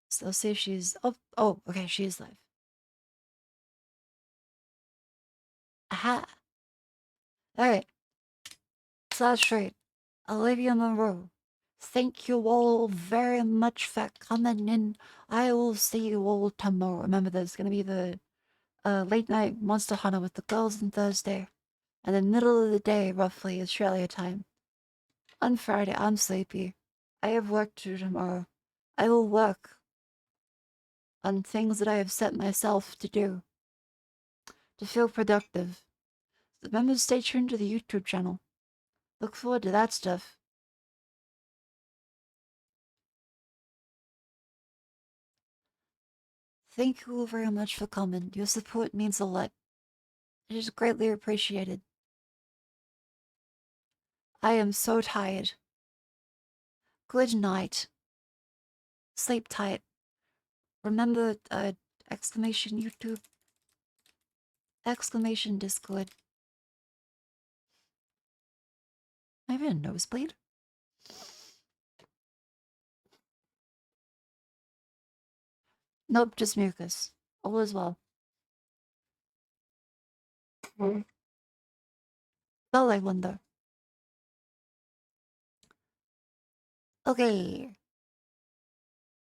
So let's see if she's... Oh, okay, she is live. Aha! Alright. Slash read Olivia Monroe. Thank you all very much for coming in. I will see you all tomorrow. Remember, there's going to be the late night Monster Hunter with the girls on Thursday. And the middle of the day, roughly, Australia time. On Friday, I'm sleepy. I have work to do tomorrow. I will work on things that I have set myself to do. To feel productive. So remember to stay tuned to the YouTube channel. Look forward to that stuff. Thank you all very much for coming. Your support means a lot. It is greatly appreciated. I am so tired. Good night. Sleep tight. Remember, exclamation YouTube. Exclamation Discord. Am I having a nosebleed? Nope, just mucus. All is well. Well, I wonder. Okay.